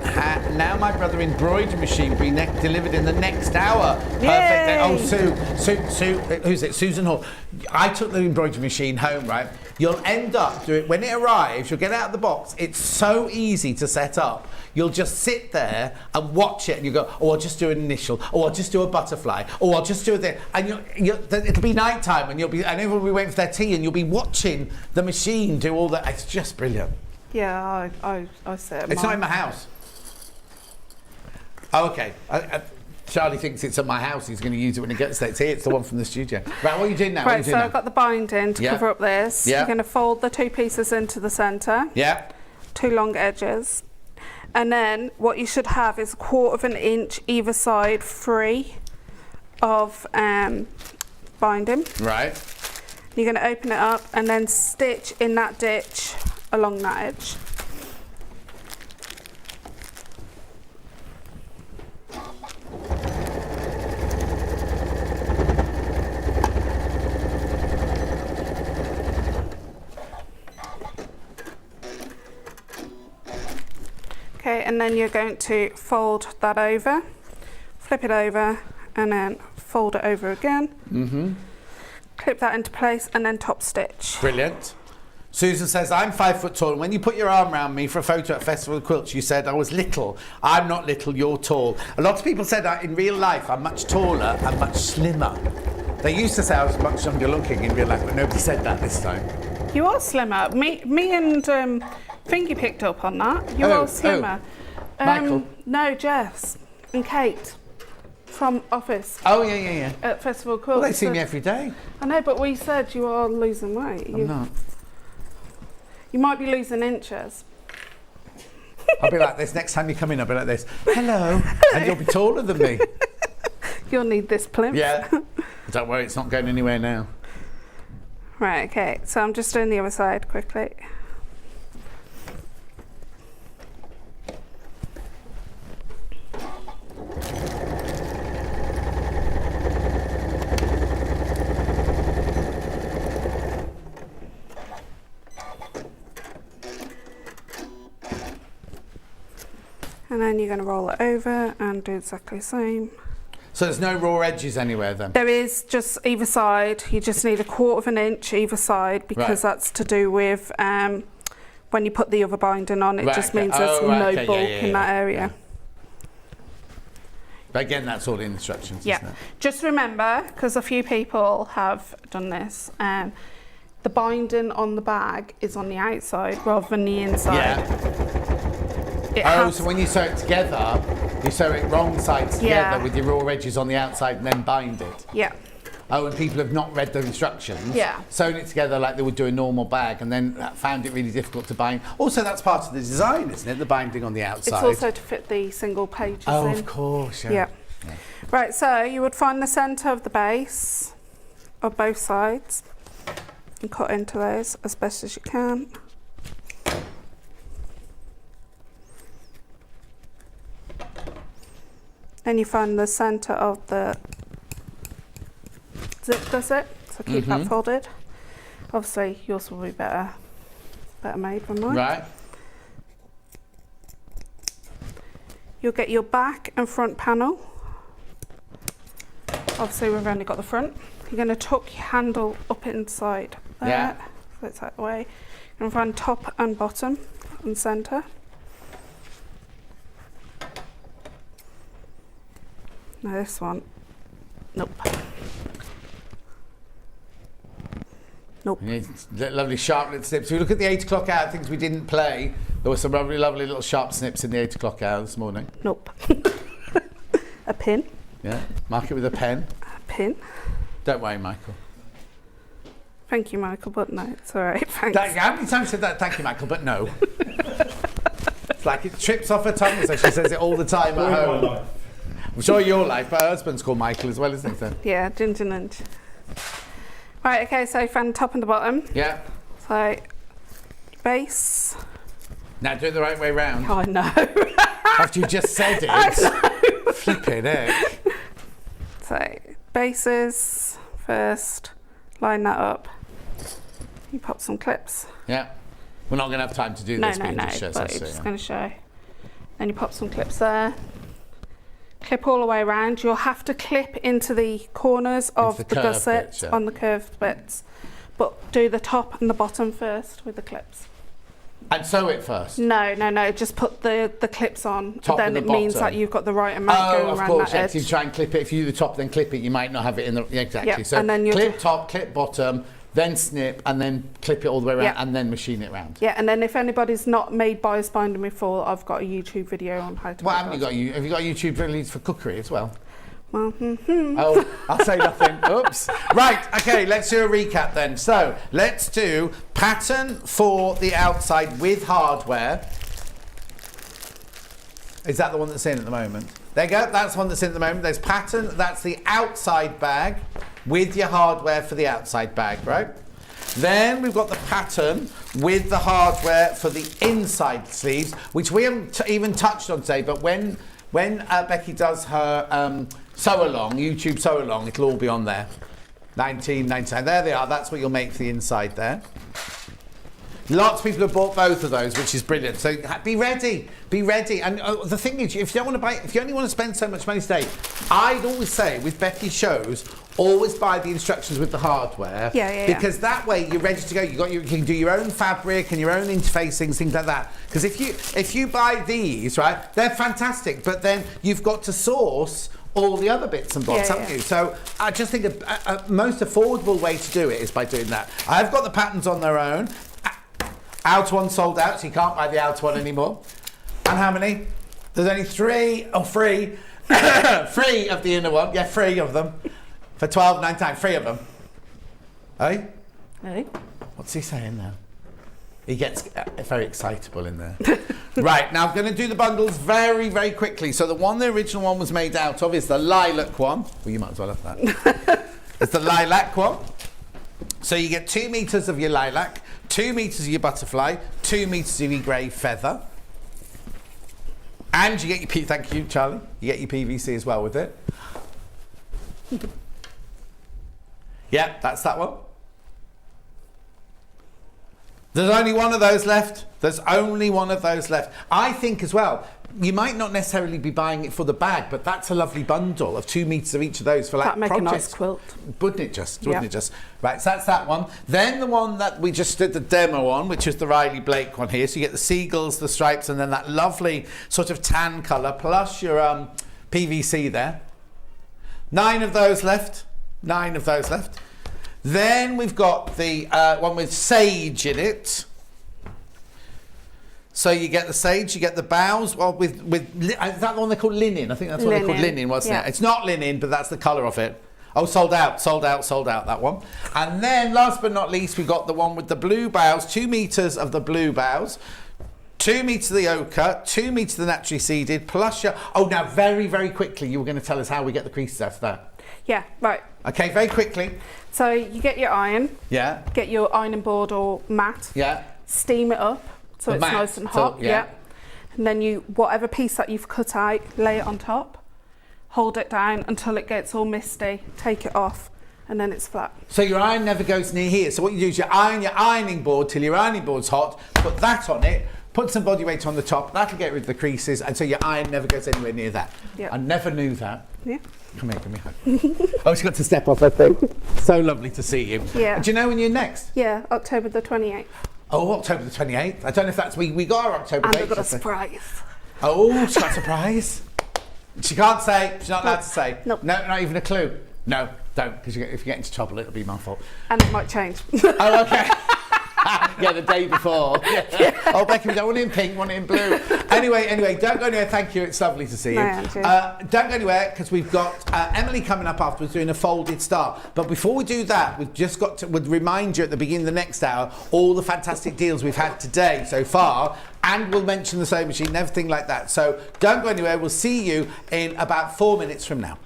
now my brother embroidery machine will be delivered in the next hour. Perfect. Oh, Sue, who's it? Susan Hall. I took the embroidery machine home, right? You'll end up doing, when it arrives, you'll get it out of the box. It's so easy to set up. You'll just sit there and watch it and you go, oh, I'll just do an initial, oh, I'll just do a butterfly, oh, I'll just do this. And it'll be night time and everyone will be waiting for their tea and you'll be watching the machine do all that. It's just brilliant. yeah, I sit. It's not in my house. Oh, okay. Charlie thinks it's at my house. He's going to use it when he gets there. It's here. It's the one from the studio. Right, what are you doing now? Right, so I've got the binding to cover up this. Yeah. You're going to fold the 2 pieces into the centre. Yeah. 2 long edges. And then what you should have is 1/4 inch either side free of binding. Right. You're going to open it up and then stitch in that ditch along that edge. Okay, and then you're going to fold that over, flip it over, and then fold it over again. Mm-hmm. Clip that into place, and then top stitch. Brilliant. Susan says, I'm 5 foot tall, and when you put your arm around me for a photo at Festival of Quilts, you said I was little. I'm not little, you're tall. A lot of people said that in real life I'm much taller and much slimmer. They used to say I was much younger looking in real life, but nobody said that this time. You are slimmer. Me and Fingy picked up on that. You are slimmer. Michael? No, Jess and Kate from Office. Oh, yeah. At Festival of Quilts. Well, they see me every day. I know, but we said you are losing weight. I'm not. You might be losing inches. I'll be like this. Next time you come in, I'll be like this. Hello. And you'll be taller than me. You'll need this plinth. Yeah. Don't worry, it's not going anywhere now. Right, okay. So I'm just doing the other side quickly. And then you're going to roll it over and do exactly the same. So there's no raw edges anywhere then? There is, just either side. You just need 1/4 inch either side because that's to do with when you put the other binding on. It just means there's no bulk in that area. Yeah. But again, that's all the instructions, isn't it? Just remember, because a few people have done this, the binding on the bag is on the outside rather than the inside. So when you sew it together, you sew it wrong sides together with your raw edges on the outside and then bind it. Yeah. Oh, and people have not read the instructions. Yeah. Sewn it together like they would do a normal bag and then found it really difficult to bind. Also, that's part of the design, isn't it? The binding on the outside. It's also to fit the single pages in. Oh, of course, yeah. Right, so you would find the centre of the base of both sides and cut into those as best as you can. Then you find the centre of the zip gusset, so keep that folded. Obviously yours will be better made than mine. Right. You'll get your back and front panel. Obviously we've only got the front. You're going to tuck your handle up inside there, Yeah. so it's that way. You're going to find top and bottom and centre. Now this one, nope. Nope. Lovely sharp little snips. If you look at the 8 o'clock hour, things we didn't play, there were some lovely little sharp snips in the 8 o'clock hour this morning. Nope. A pin. Yeah, mark it with a pen. A pin. Don't worry, Michael. Thank you, Michael, but no, it's all right, thanks. How many times have you said that? Thank you, Michael, but no. It's like it trips off her tongue, so she says it all the time at home. I'm sure your life, but her husband's called Michael as well, isn't he? So? Yeah, ginger nudge. Right, okay, so find the top and the bottom. Yeah. So, base. Now do it the right way round. Oh, no. After you just said it. Flipping heck. So, bases first, line that up. You pop some clips. Yeah. We're not going to have time to do this, No, just shows but us, it's so, just yeah. going to show. Then you pop some clips there. Clip all the way around. You'll have to clip into the corners of the gusset bits, yeah. on the curved bits, but do the top and the bottom first with the clips. And sew it first? No, just put the clips on, Top then and the it means bottom. that you've got the right amount going of around course, that yeah, edge. if you try and clip it, if you do the top then clip it, you might not have it in the, yeah, exactly. Yeah, So and then you'll clip top, clip bottom, then snip, and then clip it all the way around, Yeah. and then machine it round. Yeah, and then if anybody's not made bias binding before, I've got a YouTube video on how to Well, make haven't you bias. got have you got YouTube release for cookery as well? Well, Oh, I'll say nothing. Oops. Right, okay, let's do a recap then. So, let's do pattern for the outside with hardware. Is that the one that's in at the moment? There you go, that's the one that's in at the moment. There's pattern, that's the outside bag with your hardware for the outside bag, right? Then we've got the pattern with the hardware for the inside sleeves, which we haven't even touched on today, but when Becky does her sew along, YouTube sew along, it'll all be on there. 19.99. There they are. That's what you'll make for the inside there. Lots of people have bought both of those, which is brilliant. So be ready, be ready. And the thing is, if you don't want to buy, if you only want to spend so much money today, I'd always say with Becky's shows, always buy the instructions with the hardware. Yeah. Because that way you're ready to go. You can do your own fabric and your own interfacings, things like that. Because if you buy these, right, they're fantastic. But then you've got to source all the other bits and bobs, haven't you? So I just think a most affordable way to do it is by doing that. I've got the patterns on their own. Outer one sold out, so you can't buy the outer one anymore. And how many? There's only three of the inner one. Yeah, 3 of them. For £12.99, 3 of them. Eh? Hey? What's he saying now? He gets very excitable in there. Right, now I'm going to do the bundles very, very quickly. So the original one was made out of is the lilac one. Well, you might as well have that. It's the lilac one. So you get 2 meters of your lilac, 2 meters of your butterfly, 2 meters of your grey feather. And you get your, thank you, Charlie. You get your PVC as well with it. Yeah, that's that one. There's only one of those left. There's only one of those left. I think as well, you might not necessarily be buying it for the bag, but that's a lovely bundle of 2 meters of each of those for like That'd make projects. a nice quilt. Wouldn't it just? Wouldn't it just? Right, so that's that one. Then the one that we just did the demo on, which is the Riley Blake one here. So you get the seagulls, the stripes, and then that lovely sort of tan colour, plus your PVC there. 9 of those left. 9 of those left. Then we've got the one with sage in it. So you get the sage, you get the boughs. Well, is that the one they call linen? I think that's what they called linen, wasn't it? It's not linen, but that's the colour of it. Oh, sold out, that one. And then, last but not least, we got the one with the blue boughs, 2 meters of the blue boughs, 2 metres of the ochre, 2 metres of the naturally seeded, plus your... Oh, now very, very quickly, you were going to tell us how we get the creases out of that. Yeah, right. Okay, very quickly. So you get your iron. Yeah. Get your ironing board or mat. Yeah. Steam it up so The it's mat, nice and hot. so, yeah. And then you, whatever piece that you've cut out, lay it on top. Hold it down until it gets all misty. Take it off, and then it's flat. So your iron never goes near here. So what you do is you iron your ironing board till your ironing board's hot, put that on it, put some body weight on the top, that'll get rid of the creases, and so your iron never goes anywhere near that. Yeah. I never knew that. Yeah. Come here, give me a hug. Oh, she's got to step off her thing. So lovely to see you. Yeah. Do you know when you're next? Yeah, October the 28th. Oh, October the 28th. I don't know if that's... We got our October And date. I've got a just surprise. Oh, she's got a surprise. She can't say. She's not allowed to say. Nope. No, not even a clue. No, don't, because if you get into trouble, it'll be my fault. And it might change. Oh, okay. Yeah, the day before. Yeah. Oh, Becky, we don't want it in pink, want it in blue. Anyway, don't go anywhere. Thank you. It's lovely to see you. No, Andrew. Don't go anywhere because we've got Emily coming up afterwards doing a folded star. But before we do that, we've just got to remind you at the beginning of the next hour all the fantastic deals we've had today so far. And we'll mention the sewing machine and everything like that. So don't go anywhere. We'll see you in about 4 minutes from now.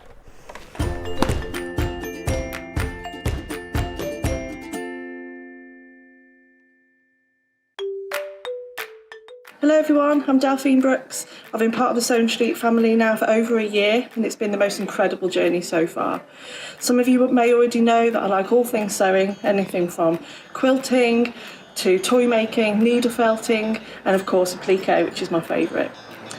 Hello everyone, I'm Delphine Brooks. I've been part of the Sewing Street family now for over a year and it's been the most incredible journey so far. Some of you may already know that I like all things sewing, anything from quilting to toy making, needle felting and of course applique, which is my favourite.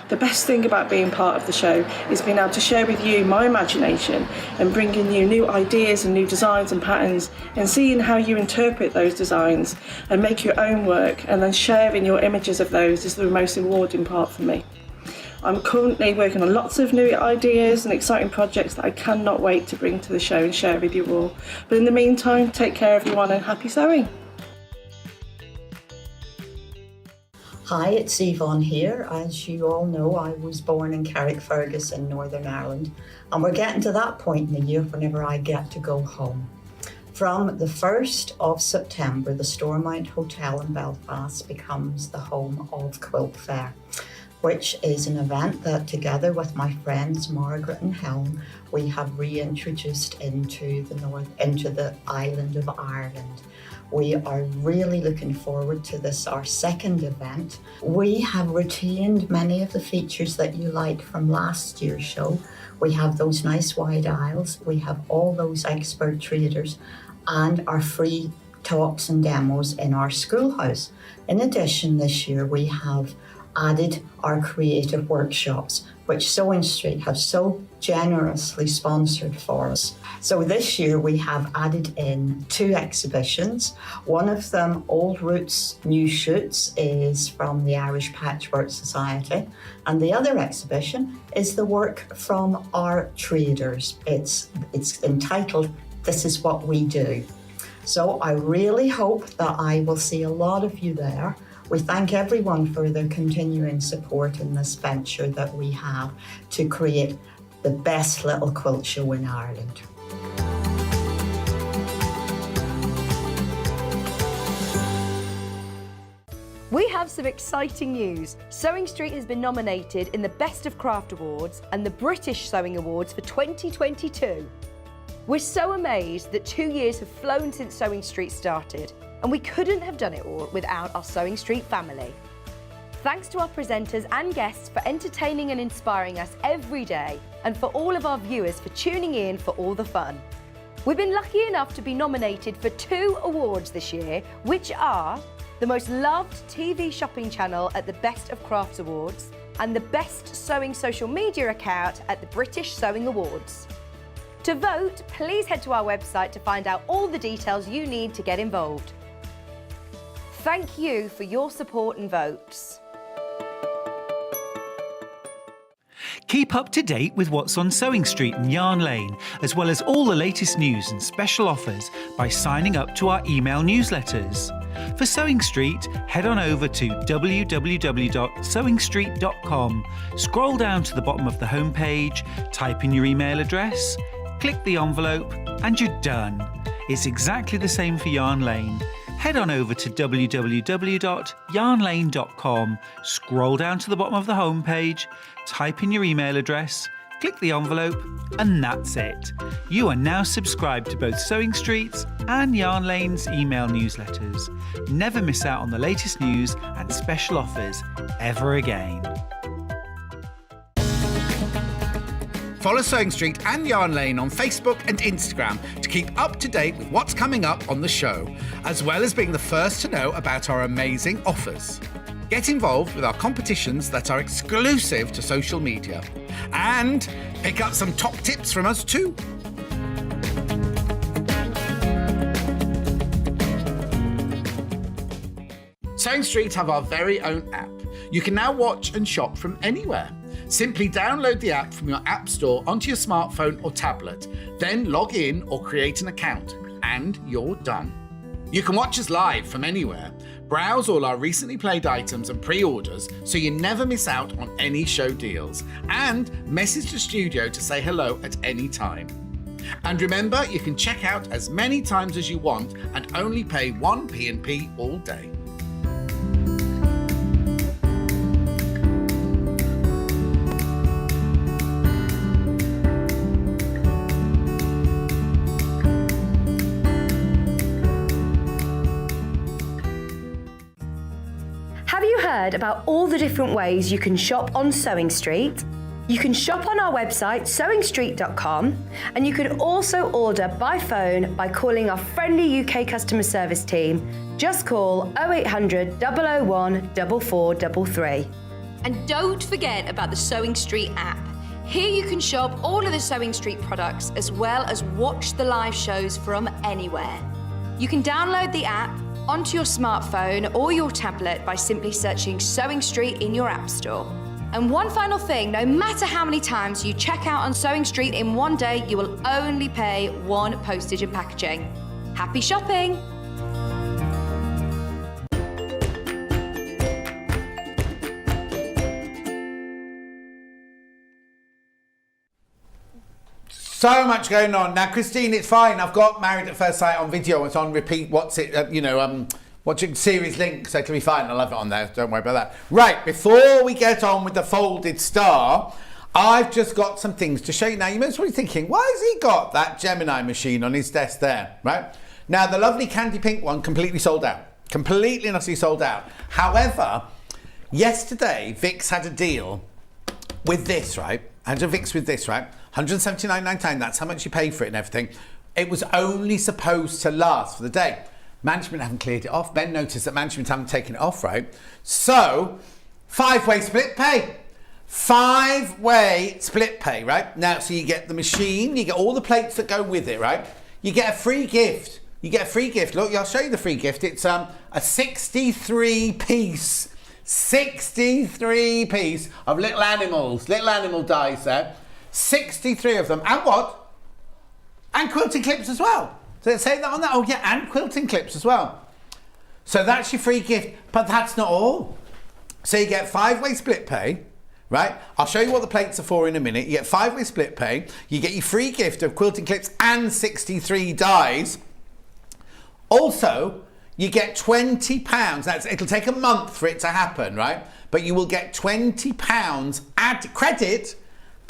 The best thing about being part of the show is being able to share with you my imagination and bringing you new ideas and new designs and patterns and seeing how you interpret those designs and make your own work and then sharing your images of those is the most rewarding part for me. I'm currently working on lots of new ideas and exciting projects that I cannot wait to bring to the show and share with you all. But in the meantime, take care everyone and happy sewing! Hi, it's Yvonne here. As you all know, I was born in Carrickfergus in Northern Ireland, and we're getting to that point in the year whenever I get to go home. From the 1st of September, the Stormont Hotel in Belfast becomes the home of Quilt Fair, which is an event that together with my friends Margaret and Helen, we have reintroduced into the island of Ireland. We are really looking forward to this, our second event. We have retained many of the features that you liked from last year's show. We have those nice wide aisles, we have all those expert traders and our free talks and demos in our schoolhouse. In addition, this year we have added our creative workshops, which Sewing Street have so generously sponsored for us. So this year we have added in 2 exhibitions. One of them, Old Roots, New Shoots, is from the Irish Patchwork Society. And the other exhibition is the work from our traders. It's entitled, This Is What We Do. So I really hope that I will see a lot of you there. We thank everyone for their continuing support in this venture that we have to create the best little quilt show in Ireland. We have some exciting news. Sewing Street has been nominated in the Best of Craft Awards and the British Sewing Awards for 2022. We're so amazed that 2 years have flown since Sewing Street started, and we couldn't have done it all without our Sewing Street family. Thanks to our presenters and guests for entertaining and inspiring us every day, and for all of our viewers for tuning in for all the fun. We've been lucky enough to be nominated for 2 awards this year, which are the most loved TV shopping channel at the Best of Crafts Awards and the best sewing social media account at the British Sewing Awards. To vote, please head to our website to find out all the details you need to get involved. Thank you for your support and votes. Keep up to date with what's on Sewing Street and Yarn Lane, as well as all the latest news and special offers by signing up to our email newsletters. For Sewing Street, head on over to www.sewingstreet.com, scroll down to the bottom of the homepage, type in your email address, click the envelope, and you're done. It's exactly the same for Yarn Lane. head on over to www.yarnlane.com, scroll down to the bottom of the homepage, type in your email address, click the envelope, and that's it. You are now subscribed to both Sewing Street's and Yarn Lane's email newsletters. Never miss out on the latest news and special offers ever again. Follow Sewing Street and Yarn Lane on Facebook and Instagram to keep up to date with what's coming up on the show, as well as being the first to know about our amazing offers. Get involved with our competitions that are exclusive to social media, and pick up some top tips from us too. Sewing Street have our very own app. You can now watch and shop from anywhere. Simply download the app from your app store onto your smartphone or tablet, then log in or create an account, and you're done. You can watch us live from anywhere, browse all our recently played items and pre-orders so you never miss out on any show deals, and message the studio to say hello at any time. And remember, you can check out as many times as you want and only pay 1 P&P all day. Have you heard about all the different ways you can shop on Sewing Street? You can shop on our website sewingstreet.com, and you can also order by phone by calling our friendly UK customer service team. Just call 0800 001 4433. And don't forget about the Sewing Street app. Here you can shop all of the Sewing Street products as well as watch the live shows from anywhere. You can download the app onto your smartphone or your tablet by simply searching Sewing Street in your app store. And one final thing, no matter how many times you check out on Sewing Street in one day, you will only pay 1 postage and packaging. Happy shopping! So much going on. Now, Christine, it's fine. I've got Married at First Sight on video. It's on repeat. Watching series link, so it'll be fine. I'll have it on there. Don't worry about that. Right, before we get on with the folded star, I've just got some things to show you. Now, you must be thinking, why has he got that Gemini machine on his desk there, right? Now, the lovely candy pink one completely sold out. Completely and utterly sold out. However, yesterday, Vix had a deal with this, right? $179.99, that's how much you pay for it and everything. It was only supposed to last for the day. Management haven't cleared it off. Ben noticed that management haven't taken it off, right? So, 5-way split pay. 5-way split pay, right? Now, so you get the machine, you get all the plates that go with it, right? You get a free gift. Look, I'll show you the free gift. It's a 63-piece of little animal dies there. 63 of them. And what? And quilting clips as well. Did it say that on that? Oh yeah, and quilting clips as well. So that's your free gift, but that's not all. So you get 5-way split pay, right? I'll show you what the plates are for in a minute. You get 5-way split pay, you get your free gift of quilting clips and 63 dies. Also, you get £20. It'll take a month for it to happen, right? But you will get £20 credit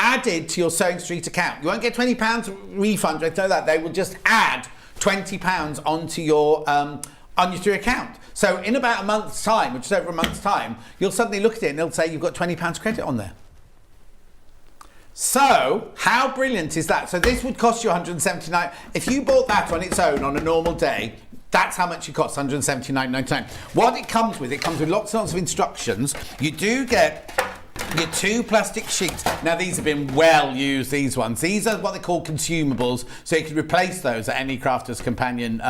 added to your Sewing Street account. You won't get £20 refund or anything like that. They will just add £20 onto your account. So in about a month's time, which is over a month's time, you'll suddenly look at it and it'll say you've got £20 credit on there. So how brilliant is that? So this would cost you $179. If you bought that on its own on a normal day, that's how much it costs, $179.99. What it comes with lots and lots of instructions. You do get your 2 plastic sheets. Now these have been well used, these ones. These are what they call consumables, so you can replace those at any Crafter's Companion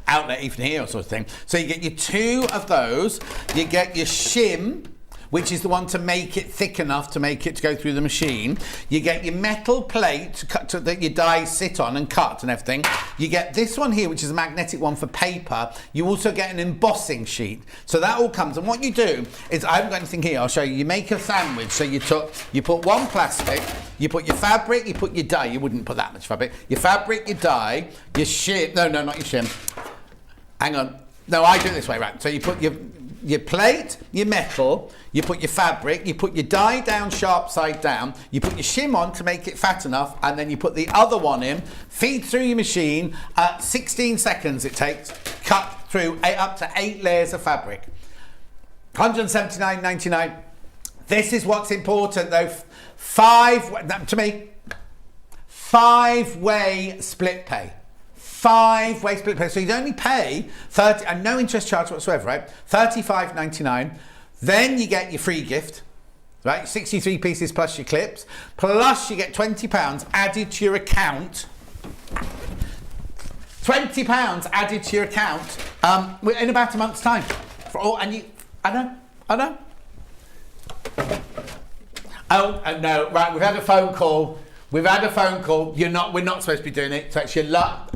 outlet, even here, sort of thing. So you get your 2 of those, you get your shim, which is the one to make it thick enough to make it to go through the machine. You get your metal plate that your dies sit on and cut and everything. You get this one here, which is a magnetic one for paper. You also get an embossing sheet. So that all comes, and what you do is, I haven't got anything here, I'll show you. You make a sandwich. So you put one plastic, you put your fabric, you put your dye. You wouldn't put that much fabric. Your fabric, your dye, your shim, no, not your shim. Hang on. No, I do it this way, right? So you put your plate, your metal, you put your fabric, you put your die down sharp side down, you put your shim on to make it fat enough, and then you put the other one in, feed through your machine, 16 seconds it takes, cut through up to 8 layers of fabric. $179.99. This is what's important though. 5-way split pay. 5-way split pay. So you'd only pay 30 and no interest charge whatsoever, right? $35.99. Then you get your free gift, right? 63 pieces plus your clips. Plus you get £20 added to your account. £20 added to your account in about a month's time. I know. Oh no! Right, we've had a phone call. We're not supposed to be doing it. So it's your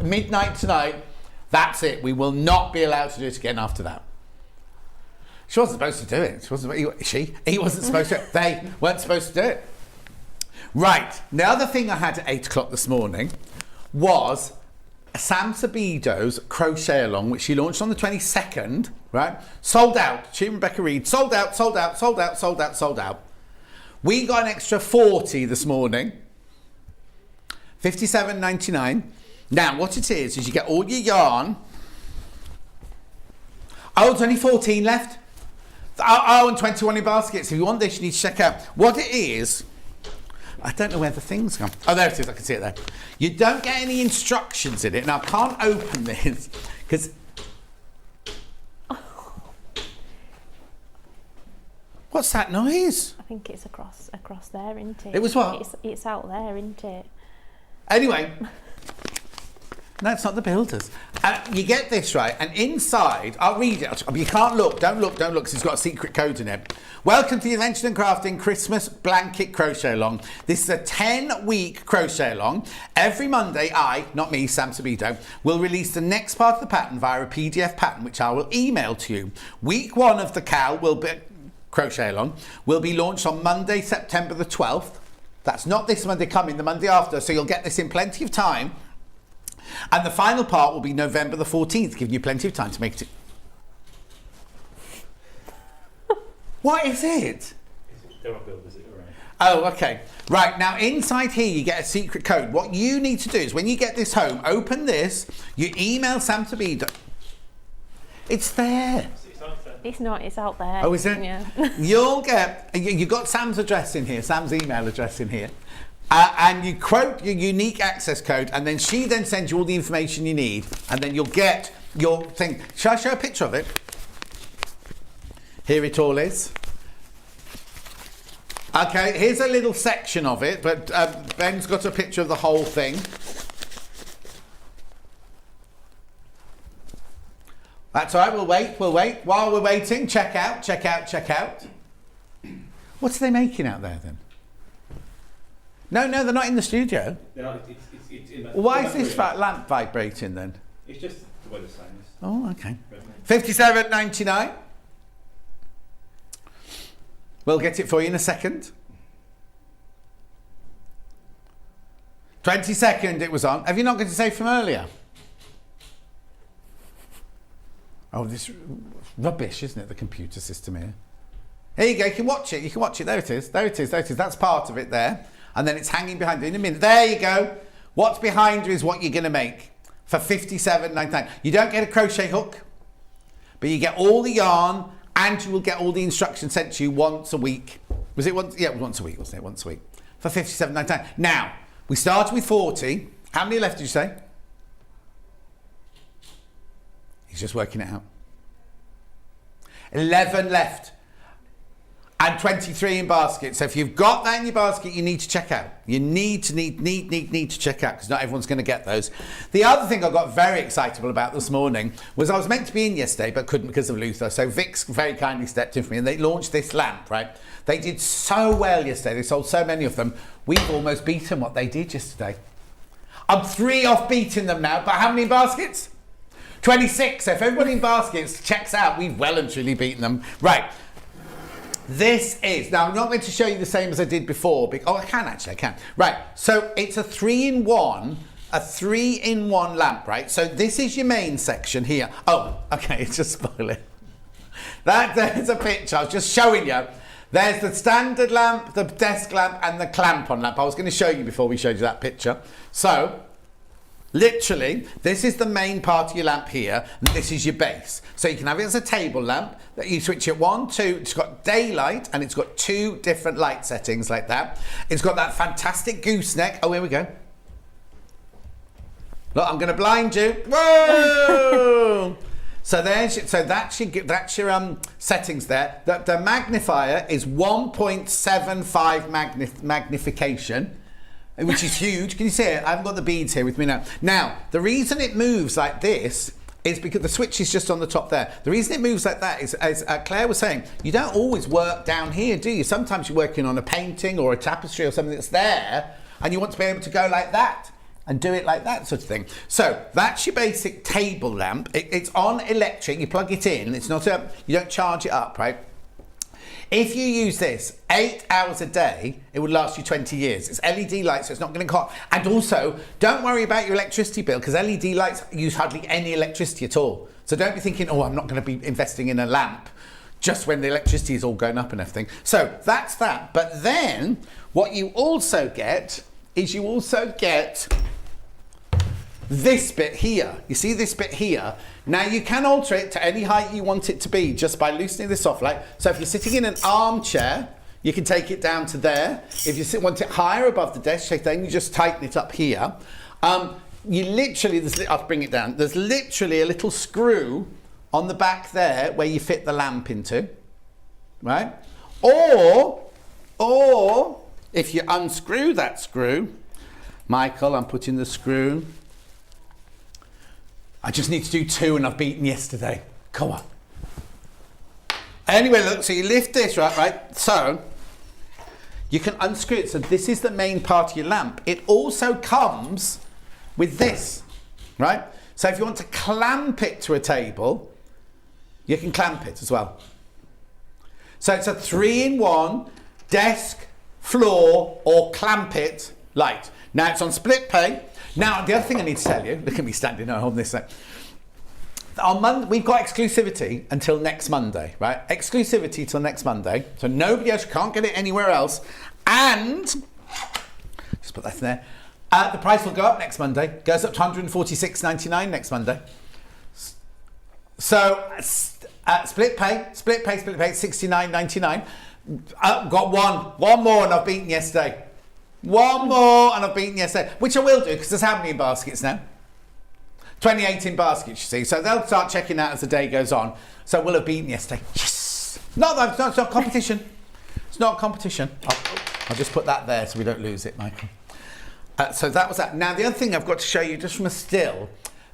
midnight tonight. That's it. We will not be allowed to do it again after that. She wasn't supposed to do it. He wasn't supposed to. They weren't supposed to do it. Right. The other thing I had at 8 o'clock this morning was Sam Sabido's crochet along, which she launched on the 22nd. Right, sold out. She and Rebecca Reed sold out. We got an extra 40 this morning. $57.99. Now, what it is you get all your yarn. Oh, there's only 14 left. Oh, and 21 in baskets. If you want this, you need to check out what it is. I don't know where the thing's gone. Oh, there it is. I can see it there. You don't get any instructions in it. Now, I can't open this because... What's that noise? I think it's across there, isn't it? It was what? It's out there, isn't it? Anyway, no, it's not the builders. You get this, right, and inside, I'll read it. You can't look, don't look, because it's got a secret code in it. Welcome to the Invention and Crafting Christmas Blanket Crochet Along. This is a 10-week crochet along. Every Monday, not me, Sam Sabido, will release the next part of the pattern via a PDF pattern, which I will email to you. Week 1 of the crochet along will be launched on Monday, September the 12th. That's not this Monday coming, the Monday after, so you'll get this in plenty of time. And the final part will be November the 14th, giving you plenty of time to make it. What is it? There are builders, right? Oh, okay. Right, now inside here you get a secret code. What you need to do is when you get this home, open this, you email Sam Sabido. It's there. It's not, it's out there. Oh, is it? Yeah. You've got Sam's address in here, Sam's email address in here. And you quote your unique access code, and then she then sends you all the information you need, and then you'll get your thing. Shall I show a picture of it? Here it all is. Okay, here's a little section of it, but Ben's got a picture of the whole thing. That's all right, we'll wait. While we're waiting, check out. What are they making out there then? No, they're not in the studio. It's in Why is this lamp vibrating then? It's just the way the sign is. Oh, okay. $57.99. We'll get it for you in a second. 22nd it was on. Have you not got to say from earlier? Oh, this rubbish, isn't it? The computer system here. Here you go. You can watch it. There it is. That's part of it there. And then it's hanging behind you in a minute. There you go. What's behind you is what you're going to make for $57.99. You don't get a crochet hook, but you get all the yarn and you will get all the instructions sent to you once a week. Was it once? Yeah, it was once a week, wasn't it? Once a week for $57.99. Now, we started with 40. How many left did you say? He's just working it out. 11 left. And 23 in basket. So if you've got that in your basket, you need to check out. You need to check out, because not everyone's going to get those. The other thing I got very excitable about this morning was I was meant to be in yesterday, but couldn't because of Luther. So Vic's very kindly stepped in for me, and they launched this lamp, right? They did so well yesterday. They sold so many of them. We've almost beaten what they did yesterday. I'm 3 off beating them now, but how many in baskets? 26. So if everybody in baskets checks out, we've well and truly beaten them. Right. This is, now I'm not going to show you the same as I did before. I can. Right, so it's a 3-in-1 a 3-in-1 lamp, right? So this is your main section here. Oh, okay, it's just spoiling. There's a picture, I was just showing you. There's the standard lamp, the desk lamp, and the clamp-on lamp. I was going to show you before we showed you that picture. So, literally, this is the main part of your lamp here, and this is your base. So you can have it as a table lamp, that you switch it 1, 2, it's got daylight, and it's got 2 different light settings like that. It's got that fantastic gooseneck. Oh, here we go. Look, I'm going to blind you. Whoa! So that's your settings there. The magnifier is 1.75 magnification, which is huge. Can you see it? I haven't got the beads here with me now. Now, the reason it moves like this is because the switch is just on the top there. The reason it moves like that is, as Claire was saying, you don't always work down here, do you? Sometimes you're working on a painting or a tapestry or something that's there, and you want to be able to go like that and do it like that sort of thing. So that's your basic table lamp. It's on electric, you plug it in, it's not you don't charge it up, right? If you use this 8 hours a day, it would last you 20 years. It's LED lights, so it's not going to cost. And also, don't worry about your electricity bill, because LED lights use hardly any electricity at all. So don't be thinking, oh, I'm not going to be investing in a lamp just when the electricity is all going up and everything. So that's that. But then, what you also get is you also get this bit here. You see this bit here? Now you can alter it to any height you want it to be just by loosening this off. Like, so if you're sitting in an armchair, you can take it down to there. If you want it higher above the desk, then you just tighten it up here. You literally, I'll bring it down. There's literally a little screw on the back there where you fit the lamp into, right? Or if you unscrew that screw, Michael, I'm putting the screw. I just need to do 2 and I've beaten yesterday. Come on. Anyway, look, so you lift this, right? So you can unscrew it. So this is the main part of your lamp. It also comes with this, right? So if you want to clamp it to a table, you can clamp it as well. So it's a 3-in-1 desk, floor, or clamp it light. Now it's on split pay. Now, the other thing I need to tell you, look at me standing there holding this thing. On Monday, we've got exclusivity until next Monday, right? Exclusivity till next Monday. So nobody else can't get it anywhere else. And, just put that in there. The price will go up next Monday. Goes up to $146.99 next Monday. So, split pay, $69.99. Got one more and I've beaten yesterday. One more and I've beaten yesterday, which I will do because there's how many in baskets now? 28 in baskets, you see. So they'll start checking out as the day goes on. So we'll have beaten yesterday. Yes! No, it's not competition. It's not competition. I'll just put that there so we don't lose it, Michael. So that was that. Now the other thing I've got to show you just from a still,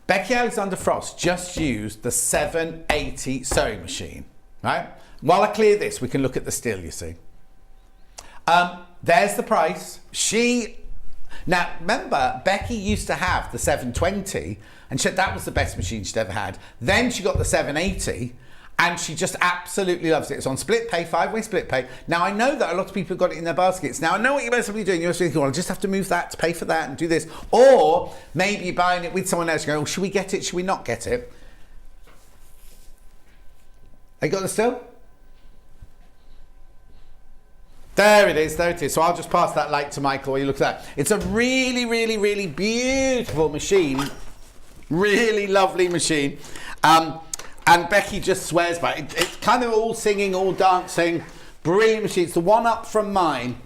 Becky Alexander Frost just used the 780 sewing machine, right? While I clear this, we can look at the still, you see. There's the price. Now remember, Becky used to have the 720 and that was the best machine she'd ever had. Then she got the 780 and she just absolutely loves it. It's on split pay, 5-way split pay. Now I know that a lot of people have got it in their baskets. Now I know what you're basically doing. You're thinking, well, I just have to move that to pay for that and do this. Or maybe you're buying it with someone else. You go, oh, should we get it? Should we not get it? Have you got the still? There it is, there it is. So I'll just pass that light to Michael while you look at that. It's a really, really, really beautiful machine. Really lovely machine. And Becky just swears by it. It's kind of all singing, all dancing. Brilliant machine. It's the one up from mine.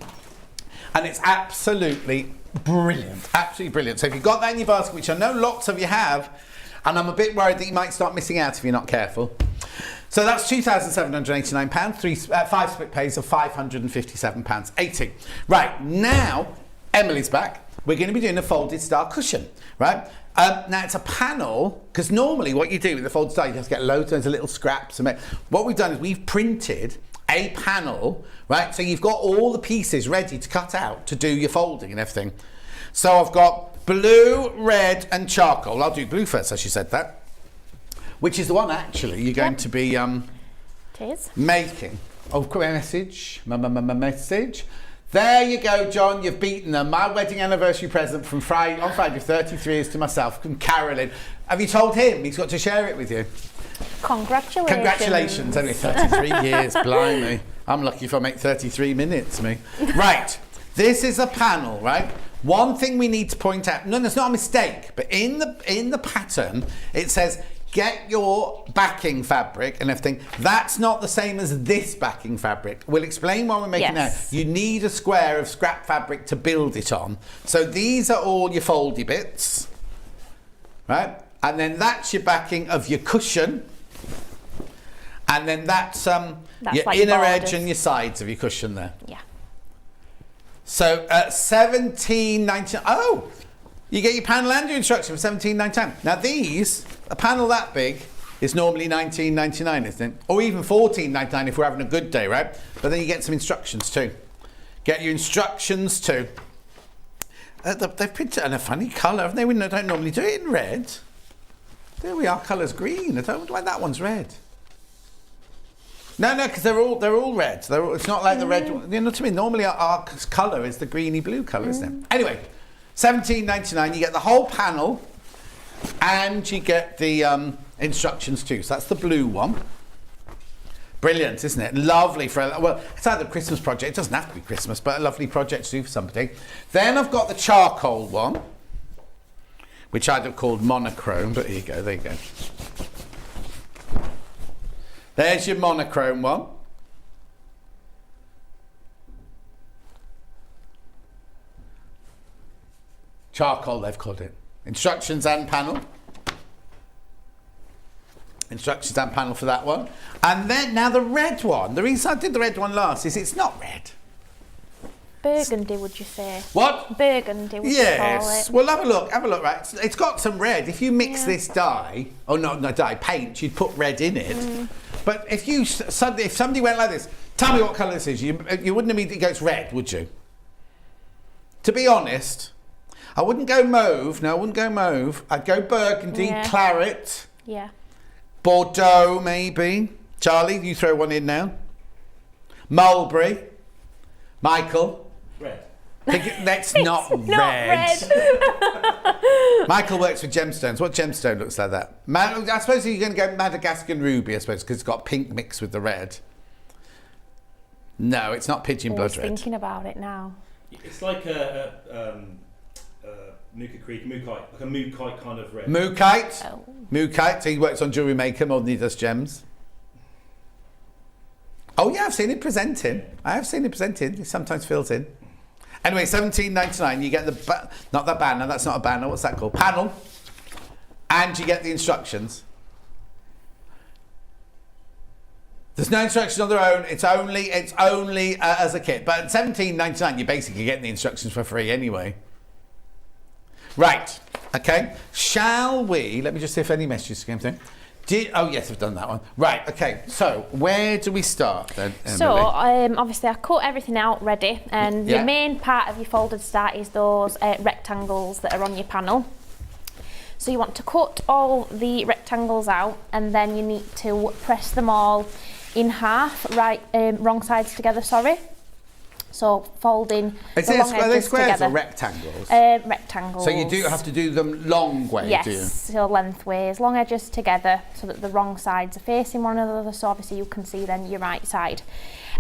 And it's absolutely brilliant. Absolutely brilliant. So if you've got that in your basket, which I know lots of you have, and I'm a bit worried that you might start missing out if you're not careful. So that's £2,789, 5 split pays of £557.80. Right, now Emily's back. We're going to be doing a folded star cushion, right? Now it's a panel, because normally what you do with the folded star, you just get loads of little scraps. What we've done is we've printed a panel, right? So you've got all the pieces ready to cut out to do your folding and everything. So I've got blue, red and charcoal. I'll do blue first, as she said that. Which is the one actually you're going to be making. Oh, message. Message. There you go, John. You've beaten them. My wedding anniversary present from Friday, on Friday 33 is to myself from Carolyn. Have you told him? He's got to share it with you. Congratulations. Congratulations. Only 33 years, blimey. I'm lucky if I make 33 minutes, me. Right. This is a panel, right? One thing we need to point out, no, it's not a mistake, but in the pattern, it says, get your backing fabric and everything. That's not the same as this backing fabric. We'll explain why we're making that. You need a square of scrap fabric to build it on. So these are all your foldy bits, right? And then that's your backing of your cushion. And then that's your like inner borders. edge and your sides of your cushion there. Yeah. So $17.99. Oh, you get your panel and your instruction for $17.99. Now these, a panel that big is normally $19.99, isn't it? Or even $14.99 if we're having a good day, right? But then you get some instructions too. Get your instructions too. They've printed it in a funny colour, haven't they? We don't normally do it in red. There we are, colour's green. I don't know why that one's red. No, because they're all red. It's not like the red one. You know what I mean? Normally our colour is the greeny blue colour, isn't it? Anyway, $17.99. You get the whole panel, and you get the instructions too. So that's the blue one. Brilliant, isn't it? Lovely for it's either a Christmas project. It doesn't have to be Christmas, but a lovely project to do for somebody. Then I've got the charcoal one, which I'd have called monochrome. But here you go. There you go. There's your monochrome one. Charcoal, they've called it. Instructions and panel. Instructions and panel for that one. And then, now the red one. The reason I did the red one last is it's not red. Burgundy, would you say? What? Burgundy, would you call it? Well, have a look, right? It's got some red. If you mix this dye, paint, you'd put red in it. But if somebody went like this, tell me what colour this is, you wouldn't immediately go, it's red, would you? To be honest, I wouldn't go mauve. No, I wouldn't go mauve. I'd go burgundy, claret. Yeah. Bordeaux, maybe. Charlie, you throw one in now. Mulberry. Michael. Red. That's not red. Michael works with gemstones. What gemstone looks like that? I suppose you're going to go Madagascan ruby, I suppose, because it's got pink mixed with the red. No, it's not pigeon blood red. Thinking about it now. It's like a Mooka Creek, Mookite, like a Mookite kind of red. Mookite? Oh. Mookite. So he works on jewellery maker more than he does gems. Oh yeah, I've seen it presenting. I have seen it presenting. He sometimes fills in. Anyway, $17.99. You get not the banner. That's not a banner. What's that called? Panel. And you get the instructions. There's no instructions on their own. It's only as a kit. But at $17.99, you're basically getting the instructions for free anyway. Right. Okay. Shall we? Let me just see if any messages came through. Oh yes, I've done that one. Right, okay, so where do we start then, Emily? So, obviously I cut everything out ready, and the main part of your folded start is those rectangles that are on your panel. So you want to cut all the rectangles out, and then you need to press them all in half, wrong sides together, sorry. So folding the long edges together. Are they squares or rectangles? Rectangles. So you do have to do them long way, do you? Yes, so lengthways, long edges together so that the wrong sides are facing one another, so obviously you can see then your right side.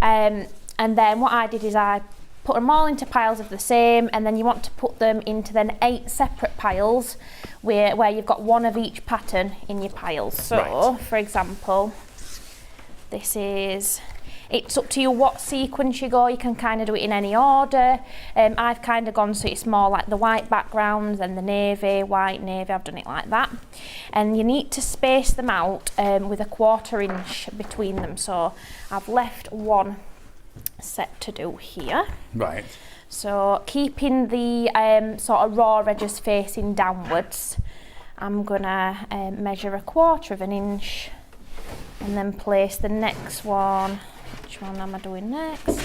And then what I did is I put them all into piles of the same, and then you want to put them into then 8 separate piles where you've got one of each pattern in your piles. So, for example, this is... It's up to you what sequence you go. You can kind of do it in any order. I've kind of gone so it's more like the white background, then the navy, white, navy. I've done it like that. And you need to space them out with 1/4 inch between them. So I've left one set to do here. Right. So keeping the sort of raw edges facing downwards, I'm gonna measure 1/4 inch and then place the next one. Which one am I doing next?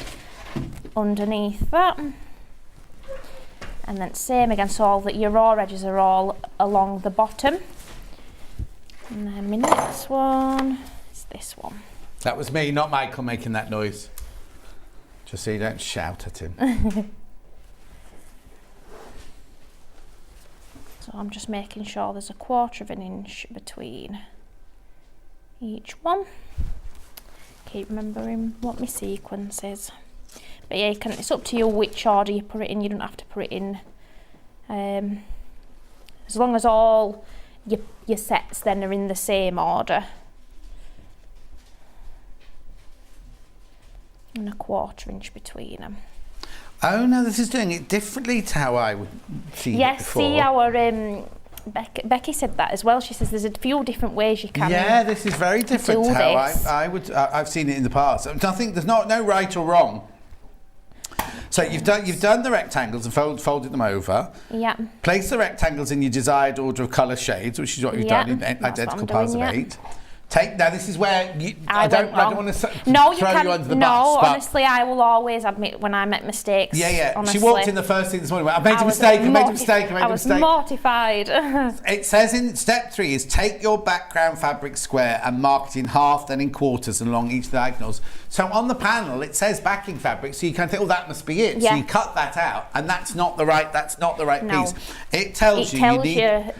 Underneath that. And then same again, so all that your raw edges are all along the bottom. And then my next one is this one. That was me, not Michael, making that noise. Just so you don't shout at him. So I'm just making sure there's a 1/4 of an inch between each one. Keep remembering what my sequence is. But yeah, it's up to you which order you put it in. You don't have to put it in. As long as all your sets then are in the same order. And a 1/4 inch between them. Oh no, this is doing it differently to how I would see it before. See our Becky said that as well. She says there's a few different ways you can. Yeah, this is very different to how I've seen it in the past. There's no right or wrong. So you've done the rectangles and folded them over. Yeah. Place the rectangles in your desired order of colour shades, which is what you've done in identical piles of 8. Now this is where I don't want to throw you under the bus. No, honestly, I will always admit when I make mistakes. Yeah. Honestly. She walked in the first thing this morning. I made a mistake. I was mortified. It says in step 3 is take your background fabric square and mark it in half, then in quarters and along each diagonals. So on the panel it says backing fabric, so you can think, oh, that must be it. Yeah. So you cut that out, and that's not the right piece. It tells you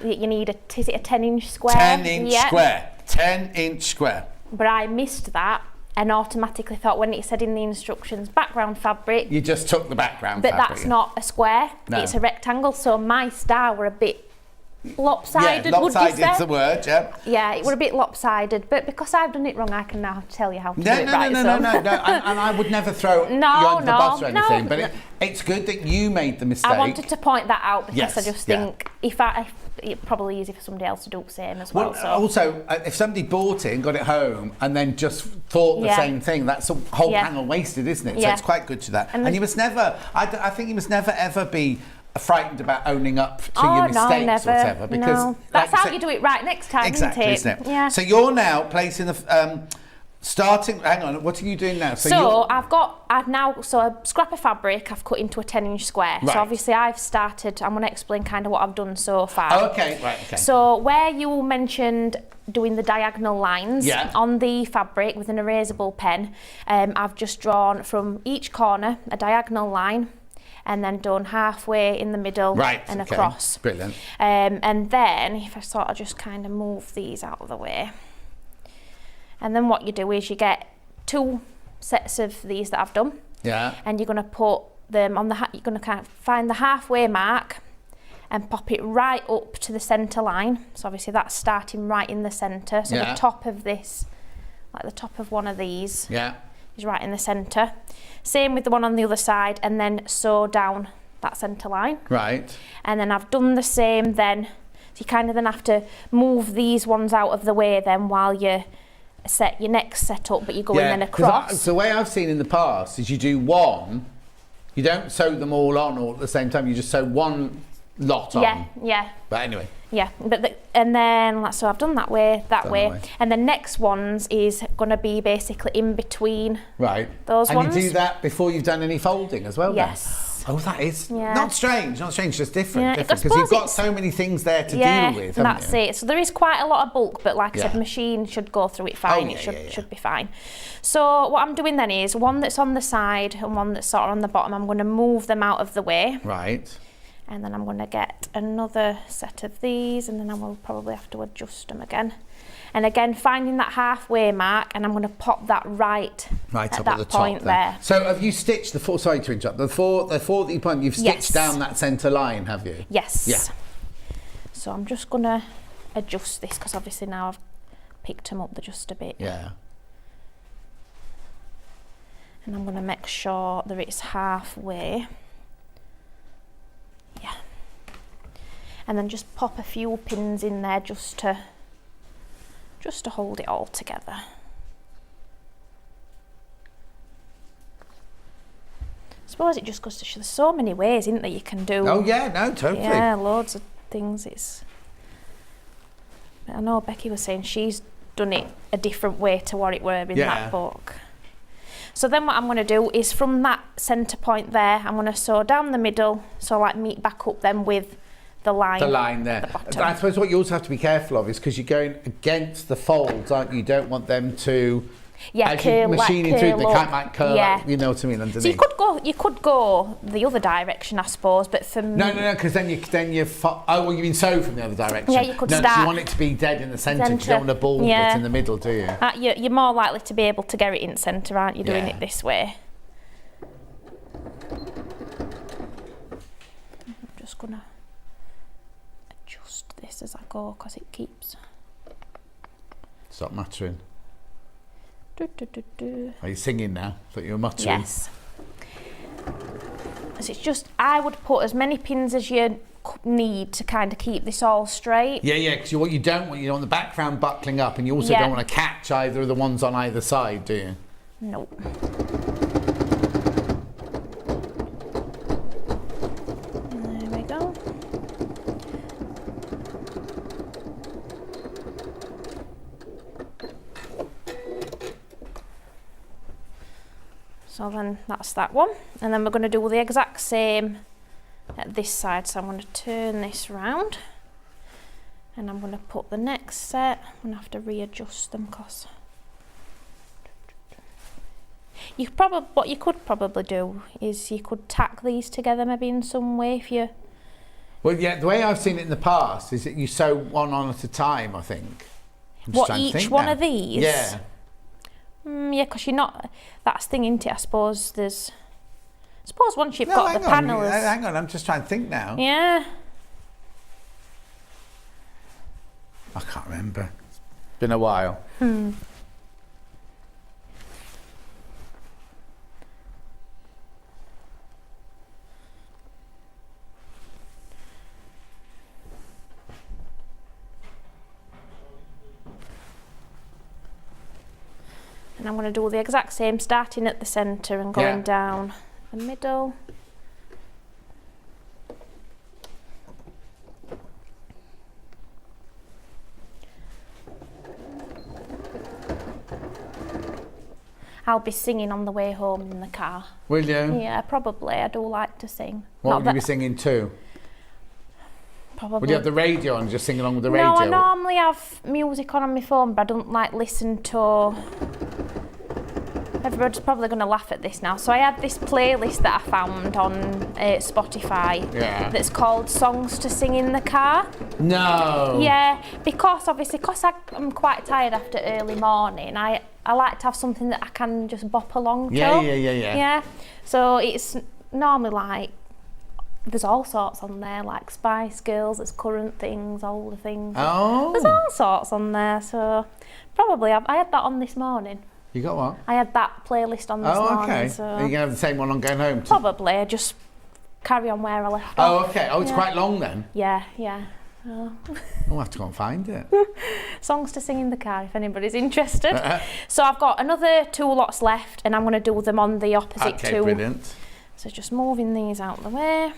you need a 10-inch square. 10-inch square. 10-inch square. But I missed that and automatically thought when it said in the instructions background fabric. You just took the background fabric. But that's not a square, it's a rectangle, so my star were a bit lopsided, yeah, lopsided's the word, yeah. Yeah, it were a bit lopsided, but because I've done it wrong, I can now tell you how to do it right. No, and I would never throw you under the bus or anything, but it's good that you made the mistake. I wanted to point that out because I just think it's probably easy for somebody else to do the same as well. Also, if somebody bought it and got it home and then just thought the same thing, that's a whole panel wasted, isn't it? So it's quite good to that. And you must never, I think you must never ever be frightened about owning up to your mistakes or whatever, because that's how you do it right next time, isn't it? Yeah. So you're now placing the hang on, what are you doing now? So I've now a scrap of fabric I've cut into a 10-inch square. Right. So obviously I'm going to explain kind of what I've done so far. Oh, okay, right, okay. So where you mentioned doing the diagonal lines on the fabric with an erasable pen, I've just drawn from each corner a diagonal line and then done halfway in the middle and across. Brilliant. And then if I sort of just kind of move these out of the way, and then what you do is you get 2 sets of these that I've done. Yeah. And you're going to put them on you're going to kind of find the halfway mark and pop it right up to the centre line. So obviously that's starting right in the centre. So the top of this, like the top of one of these, is right in the centre. Same with the one on the other side, and then sew down that centre line. Right. And then I've done the same then. So you kind of then have to move these ones out of the way then while you set your next set up, but you go in then across. The way I've seen in the past is you do one, you don't sew them all on all at the same time, you just sew one lot on. Yeah. But anyway. Yeah, and then so I've done that way, and the next ones is going to be basically in between. Right. Those ones. And you do that before you've done any folding as well. Yes. Then? Oh, that is not strange, just different. Yeah, because you've got so many things there to deal with. That's it. So there is quite a lot of bulk, but like I said, the machine should go through it fine. It should be fine. So what I'm doing then is one that's on the side and one that's sort of on the bottom. I'm going to move them out of the way. Right. And then I'm going to get another set of these, and then I will probably have to adjust them again. And again, finding that halfway mark, and I'm going to pop that right at that point there. So have you stitched the four? Sorry to interrupt. The four that you point, you've stitched down that centre line, have you? Yes. Yeah. So I'm just going to adjust this because obviously now I've picked them up just a bit. Yeah. And I'm going to make sure that it's halfway. Yeah. And then just pop a few pins in there just to hold it all together. I suppose it just goes to show there's so many ways, isn't there, you can do. Oh yeah, no, totally. Yeah, loads of things. I know Becky was saying she's done it a different way to what it were in that book. So then what I'm going to do is from that centre point there, I'm going to sew down the middle, so like meet back up then with the line. The line there. The I suppose what you also have to be careful of is because you're going against the folds, aren't you? You don't want them to Yeah, as you're machining through, they can't like curl. Yeah. You know what I mean? Underneath. So you could go the other direction, I suppose, but for me. No, because then you. Oh, well, you mean sew from the other direction? Yeah, you could no, start. So you want it to be dead in the centre. You don't want a ball bit in the middle, do you? You're more likely to be able to get it in centre, aren't you? Doing it this way. I'm just gonna adjust this as I go because it keeps. Stop muttering. Do. Are you singing now? I thought you were muttering. Yes. So it's just, I would put as many pins as you need to kind of keep this all straight. Yeah, because what you don't want the background buckling up, and you also don't want to catch either of the ones on either side, do you? Nope. There we go. So then that's that one, and then we're going to do the exact same at this side. So I'm going to turn this round, and I'm going to put the next set. I'm going to have to readjust them because what you could probably do is you could tack these together maybe in some way if you. Well, yeah, the way I've seen it in the past is that you sew one on at a time. I think. What, each one of these? Yeah. Yeah, because you're not. That's the thing, isn't it? I suppose there's. I suppose once you've got the panels. Hang on, I'm just trying to think now. Yeah. I can't remember. It's been a while. And I'm going to do the exact same, starting at the centre and going down the middle. I'll be singing on the way home in the car. Will you? Yeah, probably. I do like to sing. What will you be singing to? Probably. Would you have the radio on and just sing along with the radio? No, I normally have music on my phone, but I don't like listen to. Everybody's probably going to laugh at this now. So I have this playlist that I found on Spotify that's called Songs to Sing in the Car. No. Yeah, because I'm quite tired after early morning. I like to have something that I can just bop along to. Yeah. So it's normally like, there's all sorts on there, like Spice Girls, there's current things, older things. Oh. There's all sorts on there. So probably I had that on this morning. You got what? I had that playlist on this morning. Oh, okay. So Are you going to have the same one on going home? Probably. I just carry on where I left off. Oh, okay. Oh, it's quite long then? Yeah. I'll have to go and find it. Songs to sing in the car if anybody's interested. So I've got another 2 lots left, and I'm going to do them on the opposite 2. Okay, brilliant. So just moving these out of the way.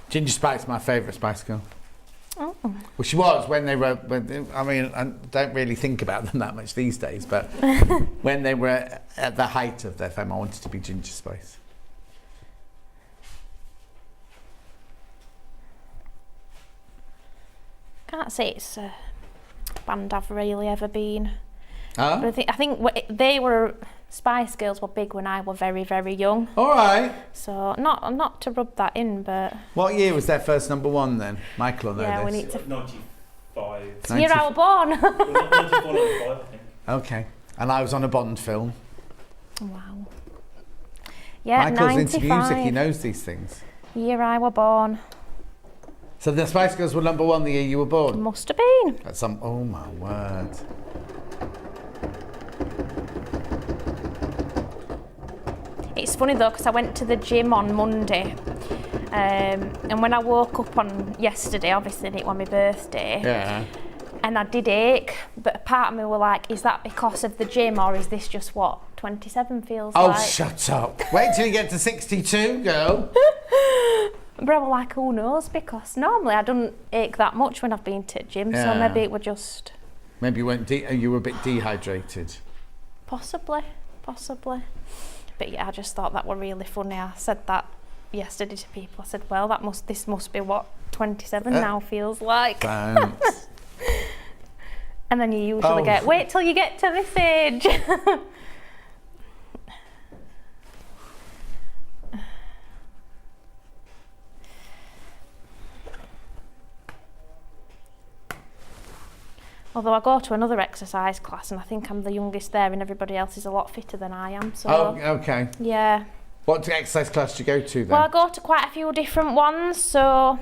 Ginger Spice, my favourite Spice Girl. Oh. Well, she was when they were. I mean, I don't really think about them that much these days, but when they were at the height of their fame, I wanted to be Ginger Spice. Can't say it's a band I've really ever been. Oh? But I think they were. Spice Girls were big when I was very, very young. All right. So not to rub that in, but. What year was their first #1 then? Michael will know this. We need to. 95. The year I was born. 94, 95, I think. Okay. And I was on a Bond film. Wow. Yeah, Michael's 95. into music, he knows these things. Year I was born. So the Spice Girls were #1 the year you were born? Must have been. That's some. Oh my word. It's funny though, because I went to the gym on Monday, and when I woke up on yesterday, obviously it was my birthday. Yeah. And I did ache, but a part of me were like, is that because of the gym, or is this just what 27 feels like? Oh, shut up. Wait till you get to 62, girl. But I was like, who knows, because normally I don't ache that much when I've been to the gym, so maybe it were just... Maybe you were a bit dehydrated. Possibly. But yeah, I just thought that were really funny. I said that yesterday to people. I said, well, this must be what 27 now feels like. Thanks. And then you usually get, wait till you get to this age. Although I go to another exercise class and I think I'm the youngest there and everybody else is a lot fitter than I am. So, okay. Yeah. What exercise class do you go to then? Well, I go to quite a few different ones. So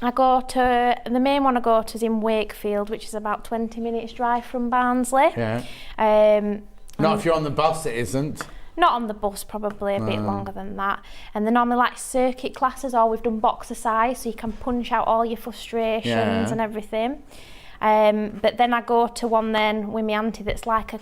I go to, the main one I go to is in Wakefield, which is about 20 minutes drive from Barnsley. Yeah. Not if you're on the bus, it isn't. Not on the bus, probably a bit longer than that. And they're normally like circuit classes, or we've done boxercise, so you can punch out all your frustrations and everything. But then I go to one then with my auntie that's like a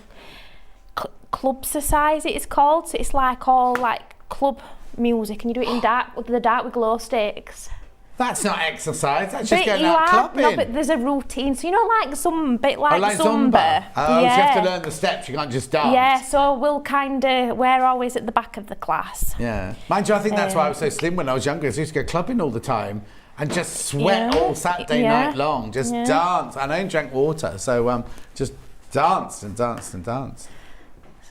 club exercise, it's called. So it's like all like club music, and you do it in the dark with glow sticks. That's not exercise, that's just getting out clubbing. No, but there's a routine. So you know, like some bit like, like Zumba. Oh, so you have to learn the steps, you can't just dance. Yeah, so we're always at the back of the class. Yeah. Mind you, I think that's why I was so slim when I was younger. I used to go clubbing all the time and just sweat all Saturday night long, just dance. And I only drank water, so just danced and danced and danced.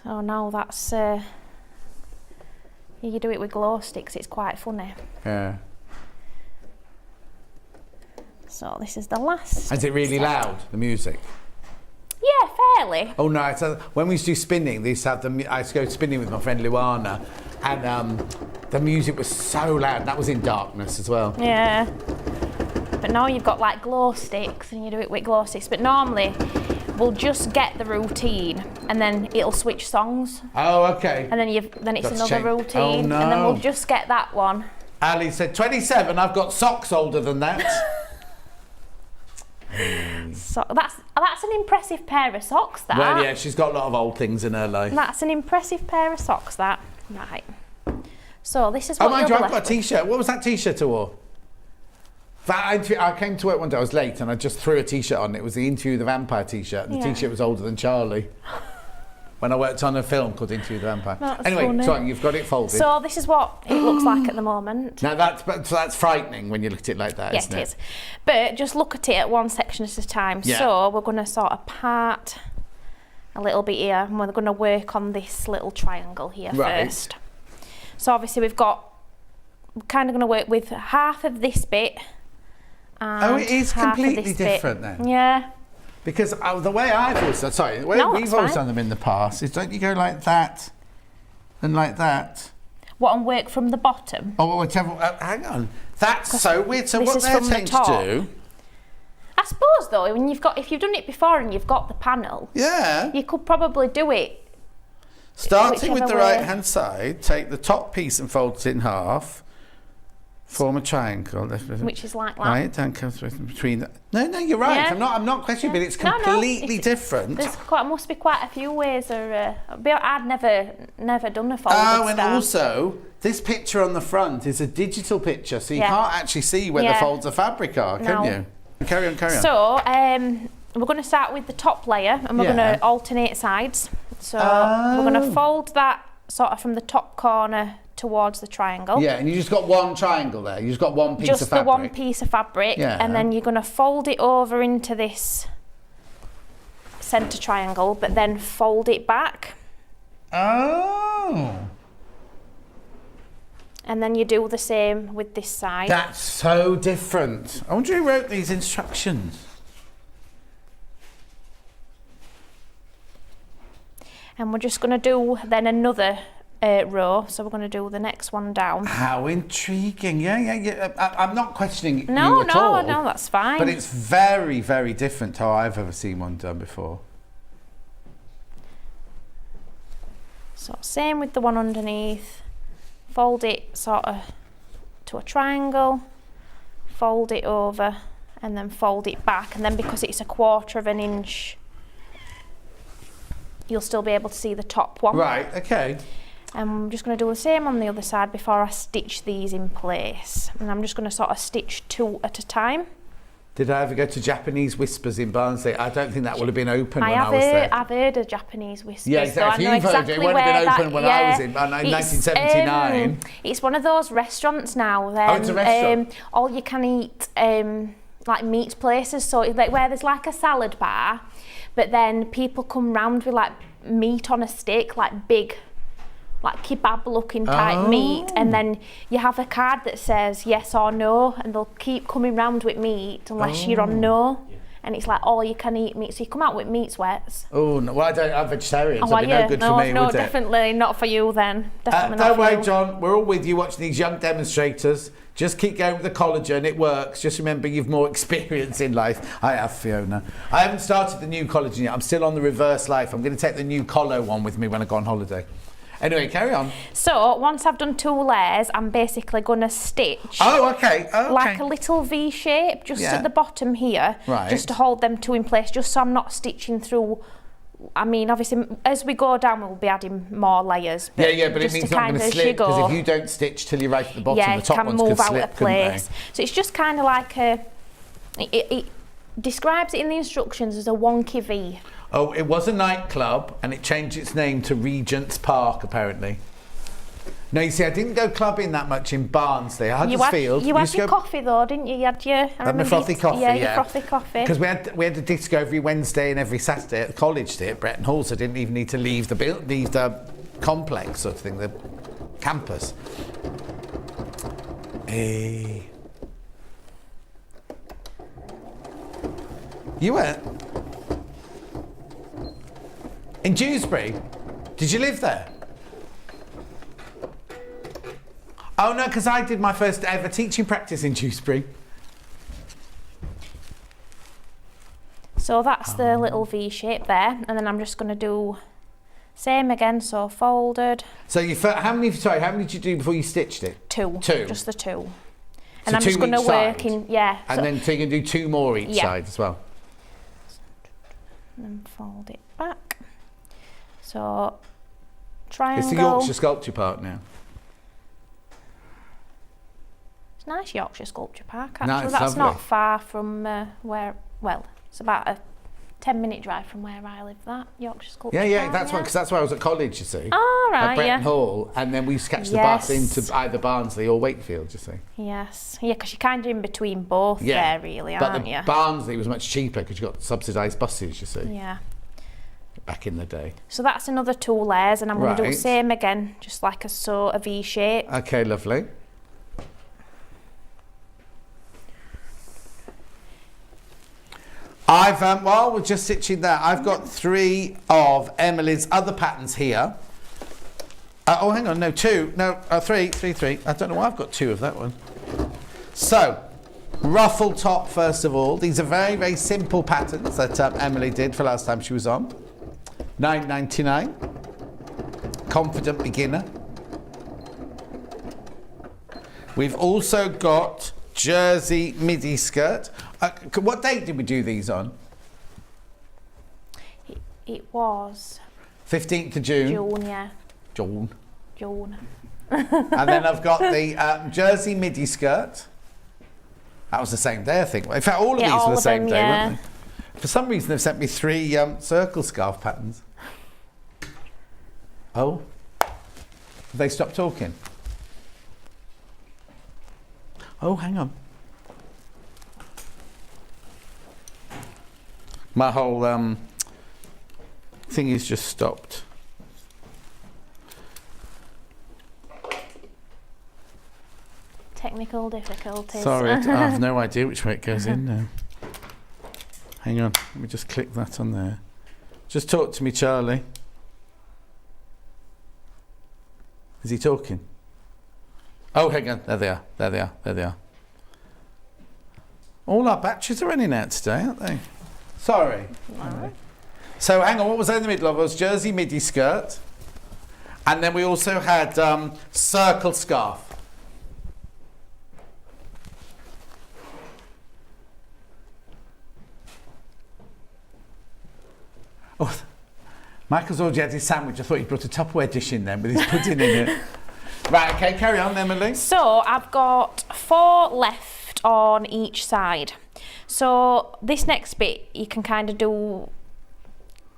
So now that's, you do it with glow sticks, it's quite funny. Yeah. So this is the last. Is it really loud, the music? Yeah, fairly. Oh no, when we used to do spinning, they used to have I used to go spinning with my friend Luana, and the music was so loud. That was in darkness as well. Yeah. But now you've got like glow sticks and you do it with glow sticks. But normally we'll just get the routine and then it'll switch songs. Oh, okay. And then it's another routine. Oh, no. And then we'll just get that one. Ali said 27, I've got socks older than that. So that's an impressive pair of socks, that. Well, yeah, she's got a lot of old things in her life. That's an impressive pair of socks, that. Right. So this is what mind you, you're I've got a t-shirt. What was that t-shirt I wore? I came to work one day, I was late, and I just threw a t-shirt on. It was the Interview with the Vampire t-shirt. The t-shirt was older than Charlie. When I worked on a film called Interview with the Vampire. That's anyway, funny. sorry, you've got it folded. So this is what it looks like at the moment. Now that's frightening when you look at it like that, yes, isn't it? Yes, it is. But just look at it at one section at a time. Yeah. So we're going to sort of part a little bit here, and we're going to work on this little triangle here first. So obviously we're kind of going to work with half of this bit. And it is completely different then. Yeah. Because the way I've always done, sorry, the way we've always done them in the past is, don't you go like that and like that? What, and work from the bottom? Oh, whichever. Hang on, that's so weird. So what they're saying to do? I suppose though, when if you've done it before and you've got the panel, yeah, you could probably do it. Starting with the right hand side, take the top piece and fold it in half. Form a triangle. Which is like that. Right, down comes between the... No, you're right. Yeah. I'm not questioning, but it's completely different. There's must be quite a few ways. I'd never done a folded and also, this picture on the front is a digital picture, so you can't actually see where the folds of fabric are, can you? Carry on. So, we're going to start with the top layer, and we're going to alternate sides. So, we're going to fold that sort of from the top corner towards the triangle. Yeah, and you just got one triangle there. You just got one piece of fabric. Just the one piece of fabric, and then you're going to fold it over into this centre triangle, but then fold it back. Oh. And then you do the same with this side. That's so different. I wonder who wrote these instructions. And we're just going to do then another row, so we're going to do the next one down. How intriguing. Yeah. I'm not questioning you at all. No, that's fine. But it's very, very different to how I've ever seen one done before. So same with the one underneath. Fold it sort of to a triangle, fold it over, and then fold it back. And then because it's 1/4 of an inch, you'll still be able to see the top one. Right, okay. And I'm just going to do the same on the other side before I stitch these in place. And I'm just going to sort of stitch 2 at a time. Did I ever go to Japanese Whispers in Barnsley? I don't think that would have been open when I was there. I've heard of Japanese Whispers. Yeah, exactly. You've heard it. It wouldn't have been open when I was in 1979. It's one of those restaurants now. Oh, it's a restaurant. All you can eat, like meat places. So like where there's like a salad bar, but then people come round with like meat on a stick, like big, like kebab looking type meat, and then you have a card that says yes or no, and they'll keep coming round with meat unless you're on no. And it's like all you can eat meat, so you come out with meat sweats. Oh no, well I'm vegetarian, so are it'd be no good for me, no, would it? definitely not for you then. Definitely Don't not worry, for you. John, we're all with you watching these young demonstrators. Just keep going with the collagen, it works. Just remember you've more experience in life. I have, Fiona. I haven't started the new collagen yet. I'm still on the reverse life. I'm going to take the new collo one with me when I go on holiday. Anyway, carry on. So once I've done 2 layers, I'm basically going to stitch. Oh, okay. Like a little V shape just at the bottom here, just to hold them 2 in place, just so I'm not stitching through. I mean, obviously, as we go down, we'll be adding more layers. But but it means not going to slip, because if you don't stitch till you're right at the bottom, the top ones could slip, couldn't they? Yeah, it can move out of place. So it's just kind of like it describes it in the instructions as a wonky V. Oh, it was a nightclub, and it changed its name to Regent's Park, apparently. No, you see, I didn't go clubbing that much in Barnsley. Huddersfield. You had your coffee though, didn't you? You had your... I had my frothy coffee, yeah. your frothy coffee. Because we had a disco every Wednesday and every Saturday at the college at Bretton Hall, so I didn't even need to leave the complex sort of thing, the campus. Hey. You went? In Dewsbury? Did you live there? Oh no, because I did my first ever teaching practice in Dewsbury. So that's the little V shape there, and then I'm just going to do same again, so folded. So how many did you do before you stitched it? 2. 2. Just the 2. And so I'm just going to work side. in, yeah. And then so you can do 2 more each side as well. And then fold it back. So triangle. It's the Yorkshire Sculpture Park now. It's a nice Yorkshire Sculpture Park, actually. No, it's that's lovely. not far from it's about a 10-minute drive from where I live, that Yorkshire Sculpture Park. Yeah, that's because that's where I was at college, you see. Oh, right, at Bretton Hall, and then we used to catch the bus into either Barnsley or Wakefield, you see. Yes, yeah, because you're kind of in between both there, really, aren't you? But Barnsley was much cheaper because you got subsidised buses, you see. Yeah. Back in the day. So that's another 2 layers, and I'm going to do the same again, just like a V shape. Okay, lovely. While we're just stitching that, I've got 3 of Emily's other patterns here. Oh, hang on, no, 2. No, 3. I don't know why I've got 2 of that one. So, ruffle top first of all. These are very, very simple patterns that Emily did for last time she was on. $9.99. Confident beginner. We've also got jersey midi skirt. What date did we do these on? It was 15th of June. June, yeah. June. And then I've got the jersey midi skirt. That was the same day, I think. In fact, all of these were the same day, weren't they? For some reason, they've sent me 3 circle scarf patterns. Oh, have they stopped talking? Oh, hang on. My whole thing is just stopped. Technical difficulties. Sorry, I have no idea which way it goes in now. Hang on, let me just click that on there. Just talk to me, Charlie. Is he talking? Oh, hang on, there they are. All our batteries are running out today, aren't they? Sorry. Right. So hang on, what was I in the middle of? It was jersey midi skirt. And then we also had circle scarf. Oh, Michael's already had his sandwich. I thought he brought a Tupperware dish in then with his pudding in it. Right, okay, carry on, Emily. So I've got 4 left on each side. So this next bit you can kind of do,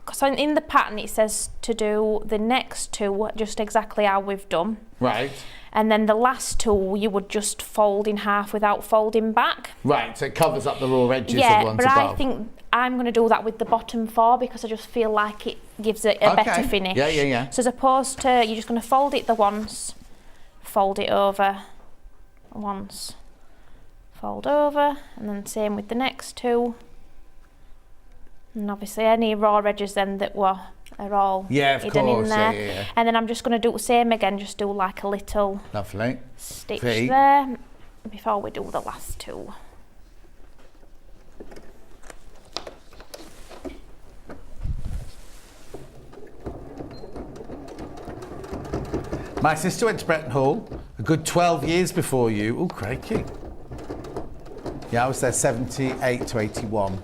because in the pattern it says to do the next two just exactly how we've done. Right. And then the last two you would just fold in half without folding back. Right, so it covers up the raw edges of Yeah, the ones but above. I think I'm going to do that with the bottom 4 because I just feel like it gives it a better finish. Yeah, yeah, yeah. So as opposed to, you're just going to fold it the once, fold it over once, fold over, and then same with the next two. And obviously any raw edges then that are all hidden in there. Yeah. And then I'm just going to do the same again, just do like a little Lovely. stitch V. there before we do the last two. My sister went to Bretton Hall a good 12 years before you. Oh, crikey. Yeah, I was there 78 to 81.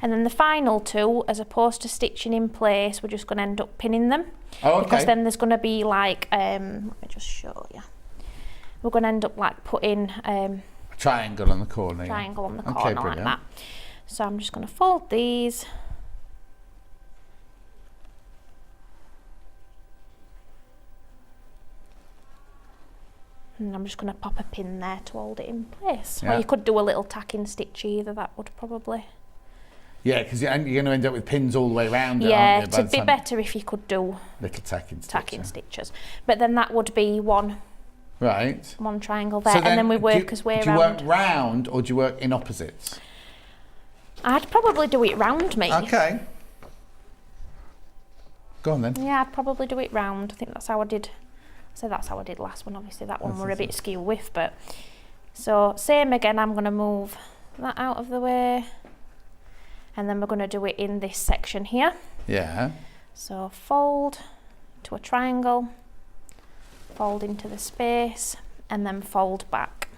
And then the final two, as opposed to stitching in place, we're just going to end up pinning them. Oh, okay. Because then there's going to be like, let me just show you. We're going to end up like putting A triangle on the corner. triangle on the Okay, corner like brilliant. that. So I'm just going to fold these. And I'm just going to pop a pin there to hold it in place. Yeah. Or you could do a little tacking stitch either, that would probably... Yeah, because you're going to end up with pins all the way around it, Yeah, aren't you, by it'd the be time- better if you could do Little tacking stitch. tacking stitches. But then that would be one Right. triangle there, So and then we work do, as way do you around. work round or do you work in opposites? I'd probably do it round, me. Okay. Go on then. Yeah, I'd probably do it round. I think that's how I did. So that's how I did last one. Obviously, that one were a bit skew with, but so same again. I'm going to move that out of the way, and then we're going to do it in this section here. Yeah. So fold to a triangle, fold into the space, and then fold back.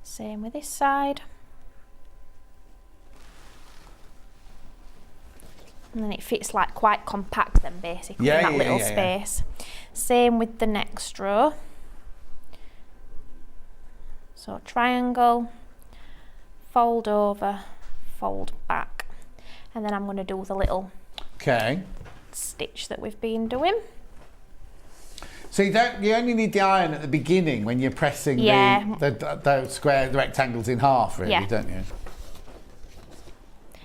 Same with this side. And then it fits like quite compact then basically in that little space. Same with the next row. So triangle, fold over, fold back. And then I'm going to do the little stitch that we've been doing. So you only need the iron at the beginning when you're pressing the rectangles in half, really, don't you?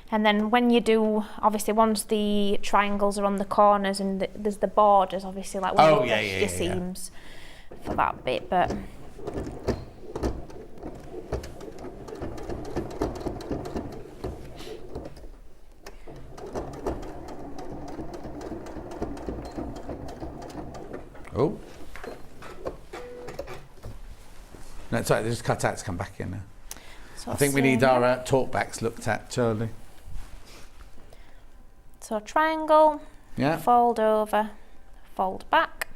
And then when you do, obviously once the triangles are on the corners and there's the borders, obviously like your seams for that bit, but Oh. No, it's all right, they just cut out to come back in now. So I think we need our talkbacks looked at, Charlie. So triangle, Yeah. fold over, fold back.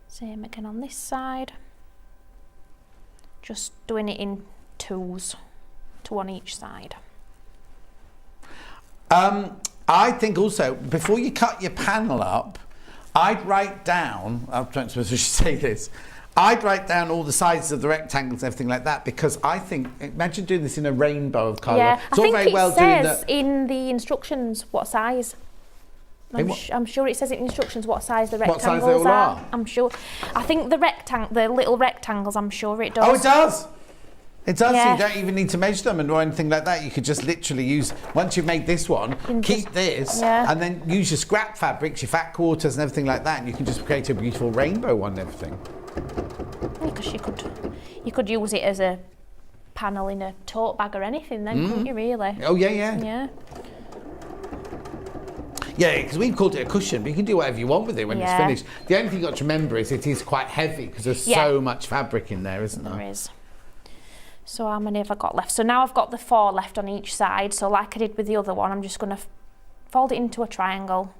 Same again on this side. Just doing it in twos, two on each side. I think also, before you cut your panel up, I'd write down, I'm not supposed to say this, I'd write down all the sizes of the rectangles and everything like that, because I think, imagine doing this in a rainbow of colour. Yeah, It's I all think very it well doing says that. in the instructions what size. I'm sure it says in instructions what size the What rectangles size they all are? I'm sure. I think the little rectangles, I'm sure it does. Oh, it does! It does, so Yeah. you don't even need to measure them or anything like that. You could just literally use, once you've made this one, keep this, and then use your scrap fabrics, your fat quarters and everything like that, and you can just create a beautiful rainbow one and everything. Because you could use it as a panel in a tote bag or anything then, couldn't you really? Oh, yeah, yeah. Yeah. Yeah, because we've called it a cushion, but you can do whatever you want with it when it's finished. The only thing you've got to remember is it is quite heavy because there's so much fabric in there, isn't there? There is. So how many have I got left? So now I've got the 4 left on each side. So like I did with the other one, I'm just going to fold it into a triangle,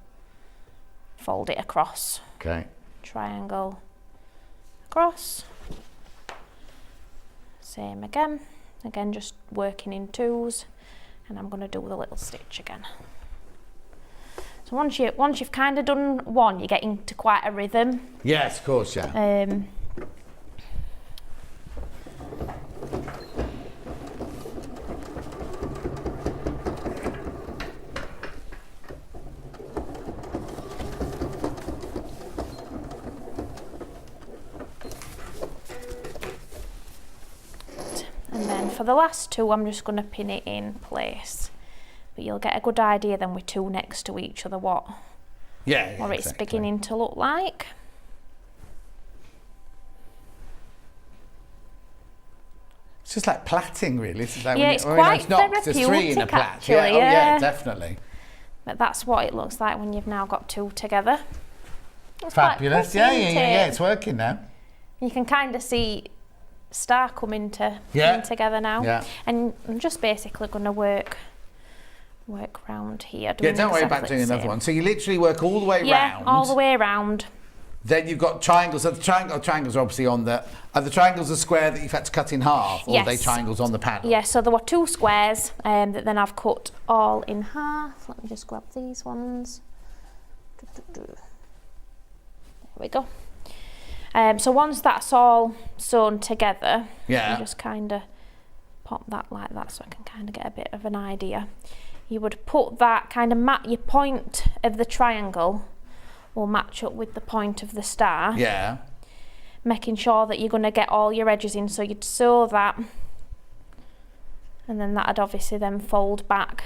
fold it across. Okay. Triangle, across. Same again. Again, just working in twos. And I'm going to do the little stitch again. So once you've kind of done one, you get into quite a rhythm. Yes, of course, yeah. And then for the last two, I'm just going to pin it in place. But you'll get a good idea then with two next to each other what it's beginning to look like. It's just like plaiting, really. It's like Yeah, it's quite therapeutic, there's three in a plait. actually, Yeah, oh, yeah, yeah. definitely. But that's what it looks like when you've now got two together. It's Fabulous. quite pretty, Yeah, isn't it? it's working now. You can kind of see star coming together now. Yeah. And I'm just basically going to work round here. Yeah, don't worry about doing another one. So you literally work all the way round. Yeah, all the way around. Then you've got triangles. So the triangles are obviously on the... Are the triangles a square that you've had to cut in half? Or are they triangles on the panel? Yeah, so there were two squares that then I've cut all in half. Let me just grab these ones. There we go. So once that's all sewn together, you just kind of pop that like that so I can kind of get a bit of an idea. You would put that kind of your point of the triangle will match up with the point of the star. Yeah. Making sure that you're going to get all your edges in, so you'd sew that and then that'd obviously then fold back.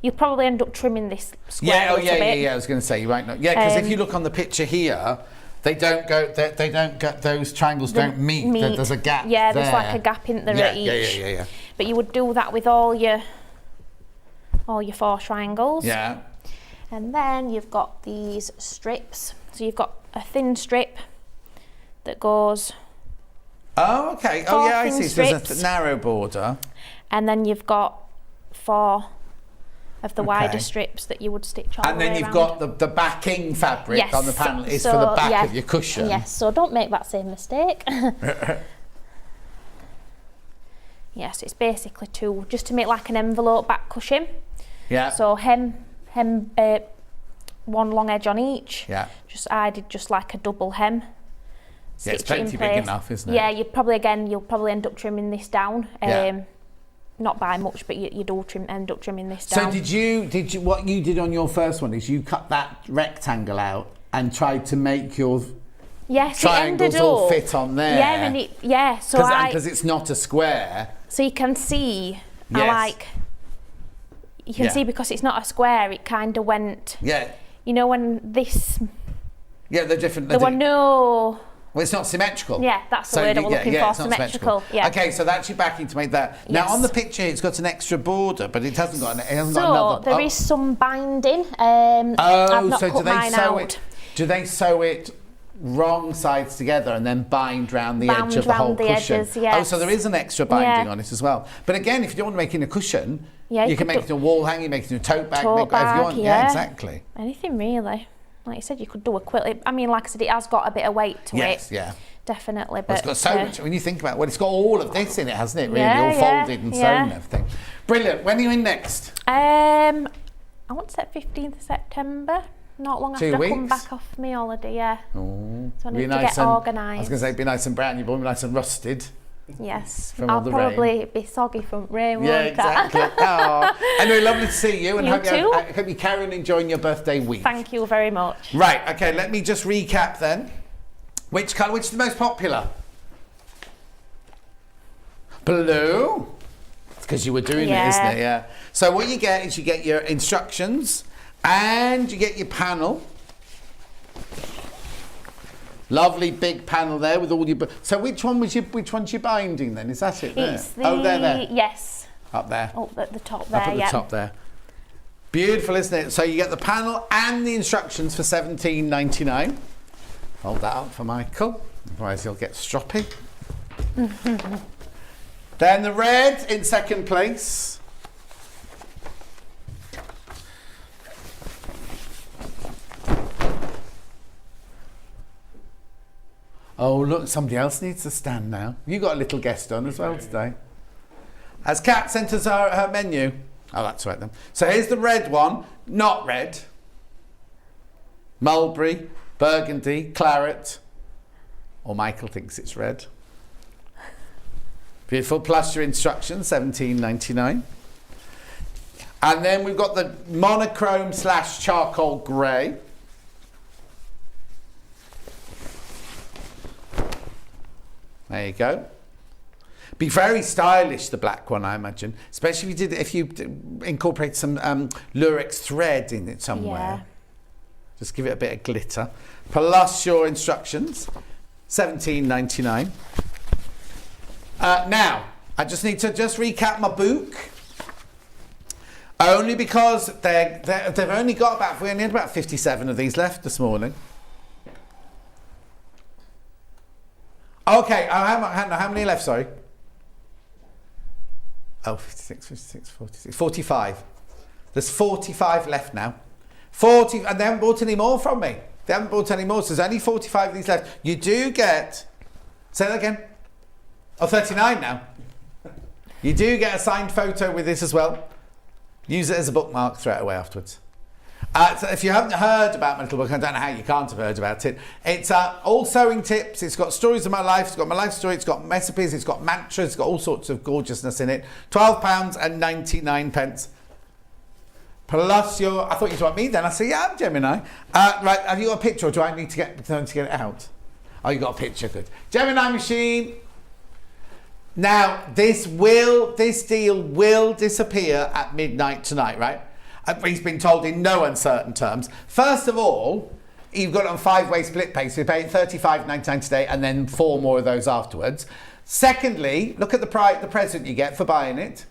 You'll probably end up trimming this square a little bit. I was going to say, you might not. Yeah, because if you look on the picture here, they don't go, those triangles don't meet. There's a gap there. Yeah, there's like a gap in there at each. Yeah. But you would do that with all your four triangles. Yeah. And then you've got these strips. So you've got a thin strip that goes... Oh, okay. Oh, yeah, I see. So there's a narrow border. And then you've got 4 of the wider strips that you would stitch all the way around. And then you've got the backing fabric on the panel is for the back of your cushion. Yes, so don't make that same mistake. Yes, it's basically 2, just to make like an envelope back cushion. Yeah. So hem one long edge on each. Yeah. I did just like a double hem. Yeah, it's plenty big enough, isn't it? Yeah, you'll probably end up trimming this down. Not by much, but you do end up trimming this down. So did you what you did on your first one is you cut that rectangle out and tried to make your triangles all fit on there. Yeah, so because it's not a square. So you can see you can see because it's not a square, it kind of went. Yeah. You know when this. Yeah, they're different. There were no. Well, it's not symmetrical. Yeah, that's the word I was looking for. Symmetrical. Yeah. Okay, so that's your backing to make that. Now on the picture, it's got an extra border, but it hasn't got. It hasn't got another. So there is some binding. I've not cut mine out. Do they sew it wrong sides together and then bind round the edge of the whole cushion? Edges, yes. Oh, so there is an extra binding on it as well. But again, if you don't want to make it a cushion, you can make it a wall hanger, make it a tote bag, make whatever you want. Yeah, exactly. Anything really. Like you said, you could do a quilt. I mean, like I said, it has got a bit of weight to it. Yes, yeah. Definitely. But well, it's got so much, when you think about it, it's got all of this in it, hasn't it, really? All folded and sewn and everything. Brilliant. When are you in next? I want to say 15th of September. Not long after 2 weeks? I come back off my holiday, yeah. Oh. So I need to get organised. I was going to say, be nice and brown, you'll be nice and rusted. Yes, from all I'll the probably rain. Be soggy from rain, yeah, won't exactly. Anyway, lovely to see you, and you too. I hope you carry on enjoying your birthday week. Thank you very much. Right, okay, let me just recap then. Which colour, which is the most popular? Blue. It's because you were doing it, isn't it? Yeah. So what you get is you get your instructions and you get your panel. Lovely big panel there with all your. So which one's your binding then? Is that it there? It's the, there. Yes. Up there. Up at the top there. Up at the top there. Beautiful, isn't it? So you get the panel and the instructions for $17.99. Hold that up for Michael, otherwise he'll get stroppy. Then the red in second place. Oh, look, somebody else needs to stand now. You got a little guest on as well today. Has Kat sent us her menu? Oh, that's right then. So here's the red one, not red. mulberry, burgundy, claret, or Michael thinks it's red. Beautiful. Plus your instructions, $17.99. And then we've got the monochrome / charcoal grey. There you go. Be very stylish, the black one, I imagine. Especially if you incorporate some lurex thread in it somewhere. Yeah. Just give it a bit of glitter. Plus your instructions, $17.99. Now, I just need to recap my book. Only because they've only got we only had about 57 of these left this morning. Okay, how many left, sorry? Oh, 56, 56, 46, 45. There's 45 left now. 40, and they haven't bought any more from me. They haven't bought any more, so there's only 45 of these left. You do get, say that again. Oh, 39 now. You do get a signed photo with this as well. Use it as a bookmark, throw it away afterwards. So if you haven't heard about my little book, I don't know how you can't have heard about it. It's all sewing tips. It's got stories of my life. It's got my life story. It's got recipes. It's got mantras. It's got all sorts of gorgeousness in it. £12.99. Plus your... I thought you'd want me then. I said, yeah, I'm Gemini. Right, have you got a picture or do I need to get it out? Oh, you got a picture, good. Gemini machine. Now, this deal will disappear at midnight tonight, right? He's been told in no uncertain terms. First of all, you've got it on 5-way split pay, so you pay $35.99 today and then 4 more of those afterwards. Secondly, look at the present you get for buying it.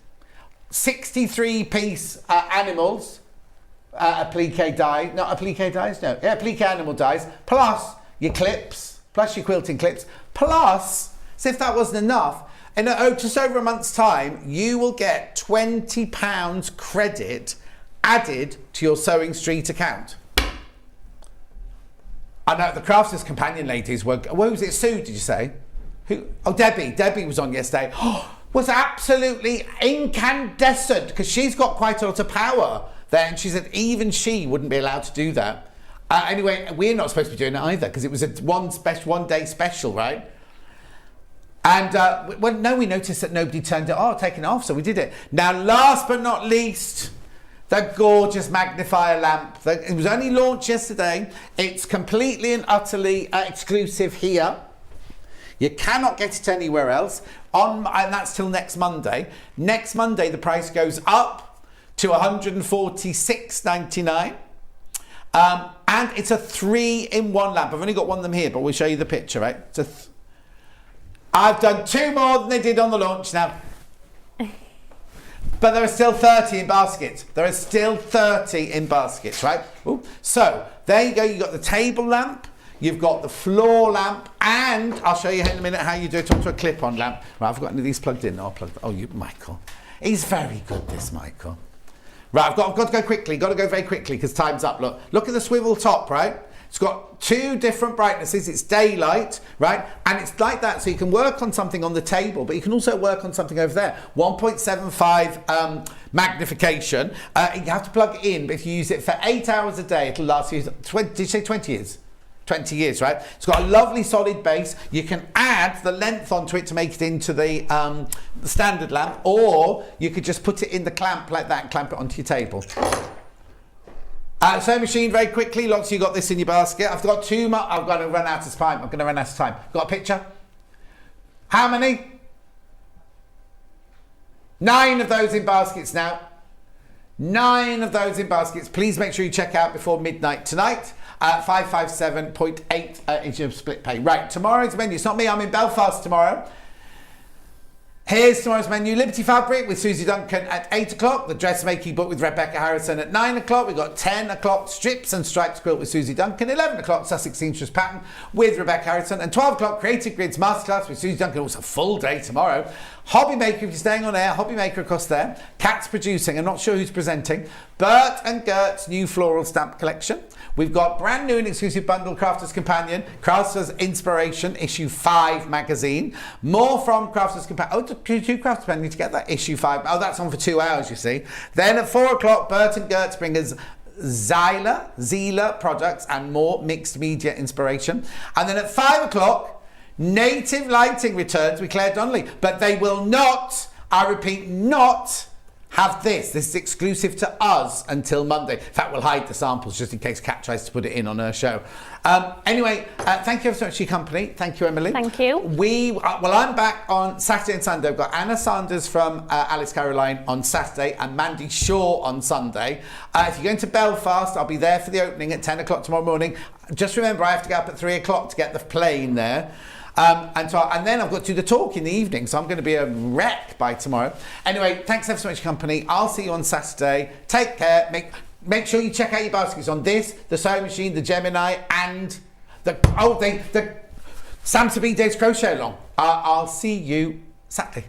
63-piece animals, applique dies, not applique dies, no, yeah, applique animal dies, plus your clips, plus your quilting clips, plus, as if that wasn't enough, in just over a month's time, you will get £20 credit added to your Sewing Street account. I know the Crafters Companion ladies were, where was it, Sue, did you say? Who? Oh, Debbie. Debbie was on yesterday. Was absolutely incandescent because she's got quite a lot of power there, and she said even she wouldn't be allowed to do that. Anyway, we're not supposed to be doing it either because it was a one-day special, right? And we noticed that nobody turned it taken off, so we did it. Now, last but not least, the gorgeous Magnifier lamp. It was only launched yesterday. It's completely and utterly exclusive here. You cannot get it anywhere else. And that's till next Monday. Next Monday, the price goes up to $146.99. And it's a 3-in-1 lamp. I've only got one of them here, but we'll show you the picture, right? I've done 2 more than they did on the launch now. But there are still 30 in baskets. There are still 30 in baskets, right? Ooh. So there you go. You've got the table lamp. You've got the floor lamp. And I'll show you in a minute how you do it onto a clip-on lamp. Right, I've got any of these plugged in. Michael. He's very good, this Michael. Right, I've got to go quickly. Got to go very quickly because time's up. Look at the swivel top, right? It's got 2 different brightnesses. It's daylight, right? And it's like that, so you can work on something on the table, but you can also work on something over there. 1.75 magnification. You have to plug it in, but if you use it for 8 hours a day, it'll last you 20, did you say 20 years? 20 years, right? It's got a lovely solid base. You can add the length onto it to make it into the standard lamp, or you could just put it in the clamp like that and clamp it onto your table. Sewing machine, very quickly, lots of you got this in your basket. I've got 2 more. I'm going to run out of time. Got a picture? How many? 9 of those in baskets now. 9 of those in baskets. Please make sure you check out before midnight tonight. 557.8 inch of split pay. Right, tomorrow's menu. It's not me, I'm in Belfast tomorrow. Here's tomorrow's menu. Liberty Fabric with Susie Duncan at 8 o'clock. The dressmaking book with Rebecca Harrison at 9 o'clock. We've got 10 o'clock Strips and Stripes Quilt with Susie Duncan. 11 o'clock Sussex Seamstress Pattern with Rebecca Harrison. And 12 o'clock Creative Grids Masterclass with Susie Duncan. Also full day tomorrow. Hobby Maker, if you're staying on air, Hobby Maker across there. Kat's producing. I'm not sure who's presenting. Bert and Gert's new floral stamp collection. We've got brand new and exclusive bundle, Crafters Companion, Crafters Inspiration, issue 5 magazine. More from Crafters Companion. Oh, 2 Crafters Companion together, issue 5. Oh, that's on for 2 hours, you see. Then at 4 o'clock, Bert and Gert's bring us Zila products and more mixed media inspiration. And then at 5 o'clock, Native Lighting returns with Claire Donnelly. But they will not, I repeat, not have this. This is exclusive to us until Monday. In fact, we'll hide the samples just in case Kat tries to put it in on her show. Anyway, thank you so much for your company. Thank you, Emily. Thank you. Well, I'm back on Saturday and Sunday. I've got Anna Sanders from Alice Caroline on Saturday and Mandy Shaw on Sunday. If you're going to Belfast, I'll be there for the opening at 10 o'clock tomorrow morning. Just remember, I have to get up at 3 o'clock to get the plane there. And then I've got to do the talk in the evening, so I'm going to be a wreck by tomorrow. Anyway, thanks ever so much for your company. I'll see you on Saturday. Take care. Make sure you check out your baskets on this, the sewing machine, the Gemini, and the Sam Sabine Days Crochet along. I'll see you Saturday.